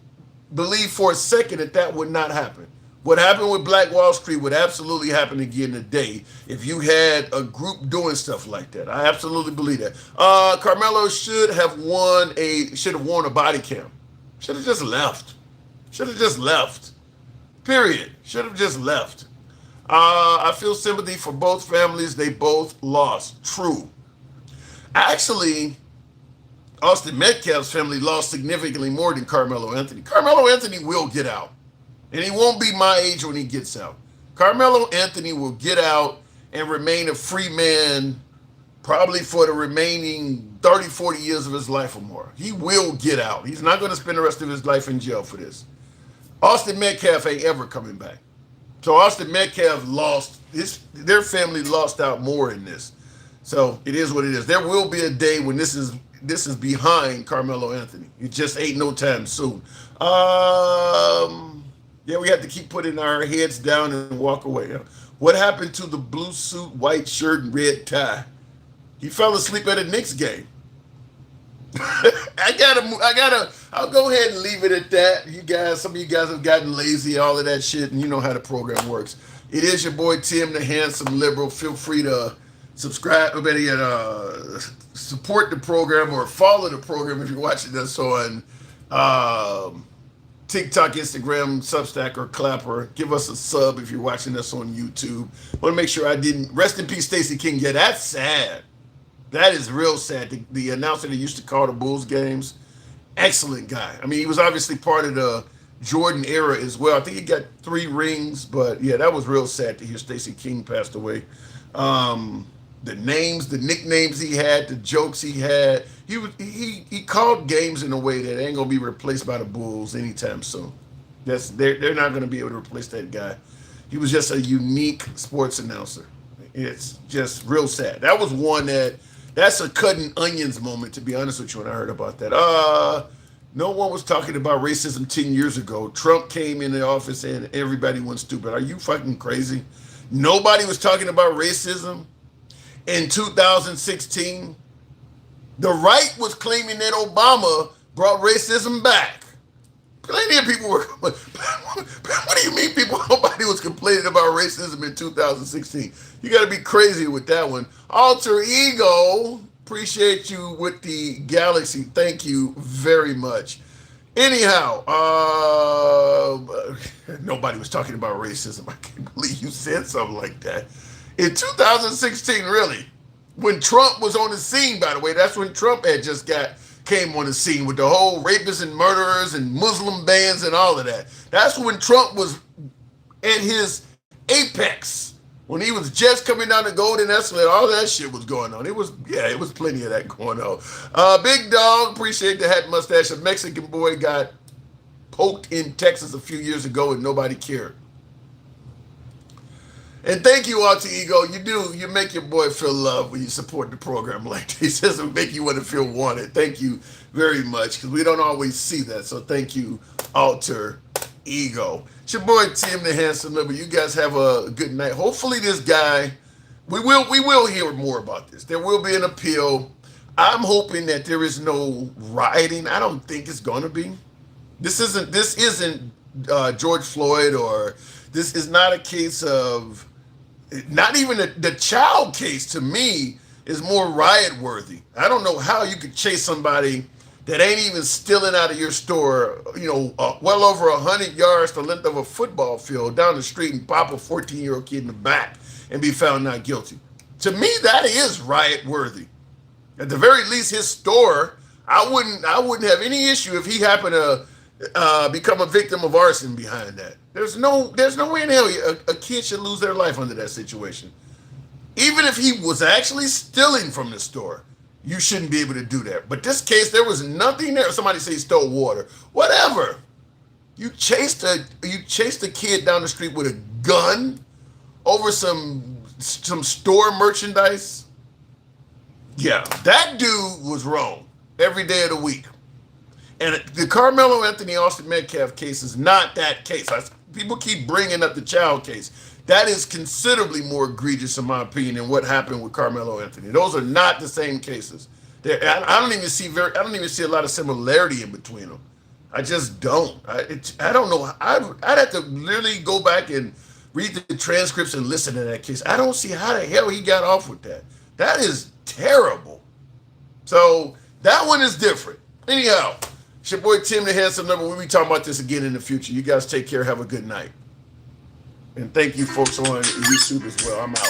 Speaker 1: believe for a second that would not happen. What happened with Black Wall Street would absolutely happen again today if you had a group doing stuff like that. I absolutely believe that. Karmelo should have worn a body cam. Should have just left. Period. Should have just left. I feel sympathy for both families. They both lost. True. Actually, Austin Metcalf's family lost significantly more than Karmelo Anthony. Karmelo Anthony will get out. And he won't be my age when he gets out. Karmelo Anthony will get out and remain a free man probably for the remaining 30, 40 years of his life or more. He will get out. He's not going to spend the rest of his life in jail for this. Austin Metcalf ain't ever coming back. So Austin Metcalf their family lost out more in this. So it is what it is. There will be a day when this is behind Karmelo Anthony. It just ain't no time soon. Yeah, we have to keep putting our heads down and walk away. What happened to the blue suit, white shirt, and red tie? He fell asleep at a Knicks game. I'll go ahead and leave it at that. Some of you guys have gotten lazy, all of that shit, and you know how the program works. It is your boy Tim, the handsome liberal. Feel free to subscribe, support the program or follow the program if you're watching us on TikTok, Instagram, Substack, or Clapper. Give us a sub if you're watching us on YouTube. I want to make sure I didn't. Rest in peace, Stacey King. Yeah, that's sad. That is real sad. The announcer that used to call the Bulls games, excellent guy. I mean, he was obviously part of the Jordan era as well. I think he got 3 rings, but yeah, that was real sad to hear Stacey King passed away. The names, the nicknames he had, the jokes he had. He called games in a way that ain't gonna be replaced by the Bulls anytime soon. They're not gonna be able to replace that guy. He was just a unique sports announcer. It's just real sad. That was one that's a cutting onions moment, to be honest with you, when I heard about that. No one was talking about racism 10 years ago. Trump came in the office and everybody went stupid. Are you fucking crazy? Nobody was talking about racism in 2016. The right was claiming that Obama brought racism back. Plenty of people were. What do you mean nobody was complaining about racism in 2016? You got to be crazy with that one. Alter Ego, appreciate you with the galaxy. Thank you very much. Anyhow, nobody was talking about racism. I can't believe you said something like that. In 2016, really, when Trump was on the scene, by the way, that's when Trump had just came on the scene with the whole rapists and murderers and Muslim bans and all of that. That's when Trump was at his apex, when he was just coming down the golden escalator. All that shit was going on. It was plenty of that going on. Big Dog, appreciate the hat mustache. A Mexican boy got poked in Texas a few years ago and nobody cared. And thank you, Alter Ego. You make your boy feel loved when you support the program like this. He says it make you want to feel wanted. Thank you very much, because we don't always see that. So thank you, Alter Ego. It's your boy Tim the Handsome Number. You guys have a good night. Hopefully this guy, we will hear more about this. There will be an appeal. I'm hoping that there is no rioting. I don't think it's gonna be. This isn't George Floyd, or this is not a case of, not even the child case to me is more riot worthy. I don't know how you could chase somebody that ain't even stealing out of your store, well over 100 yards the length of a football field down the street and pop a 14-year-old kid in the back and be found not guilty. To me, that is riot worthy. At the very least, his store, I wouldn't have any issue if he happened to become a victim of arson behind that. There's no way in hell a kid should lose their life under that situation. Even if he was actually stealing from the store, you shouldn't be able to do that. But this case, there was nothing there. Somebody say he stole water. Whatever. You chased a kid down the street with a gun over some store merchandise. Yeah, that dude was wrong every day of the week. And the Karmelo Anthony Austin Metcalf case is not that case. People keep bringing up the child case. That is considerably more egregious, in my opinion, than what happened with Karmelo Anthony. Those are not the same cases. I don't even see a lot of similarity in between them. I just don't. I don't know. I'd have to literally go back and read the transcripts and listen to that case. I don't see how the hell he got off with that. That is terrible. So that one is different. Anyhow, it's your boy Tim the Handsome Number. We'll be talking about this again in the future. You guys take care. Have a good night. And thank you folks on YouTube as well. I'm out.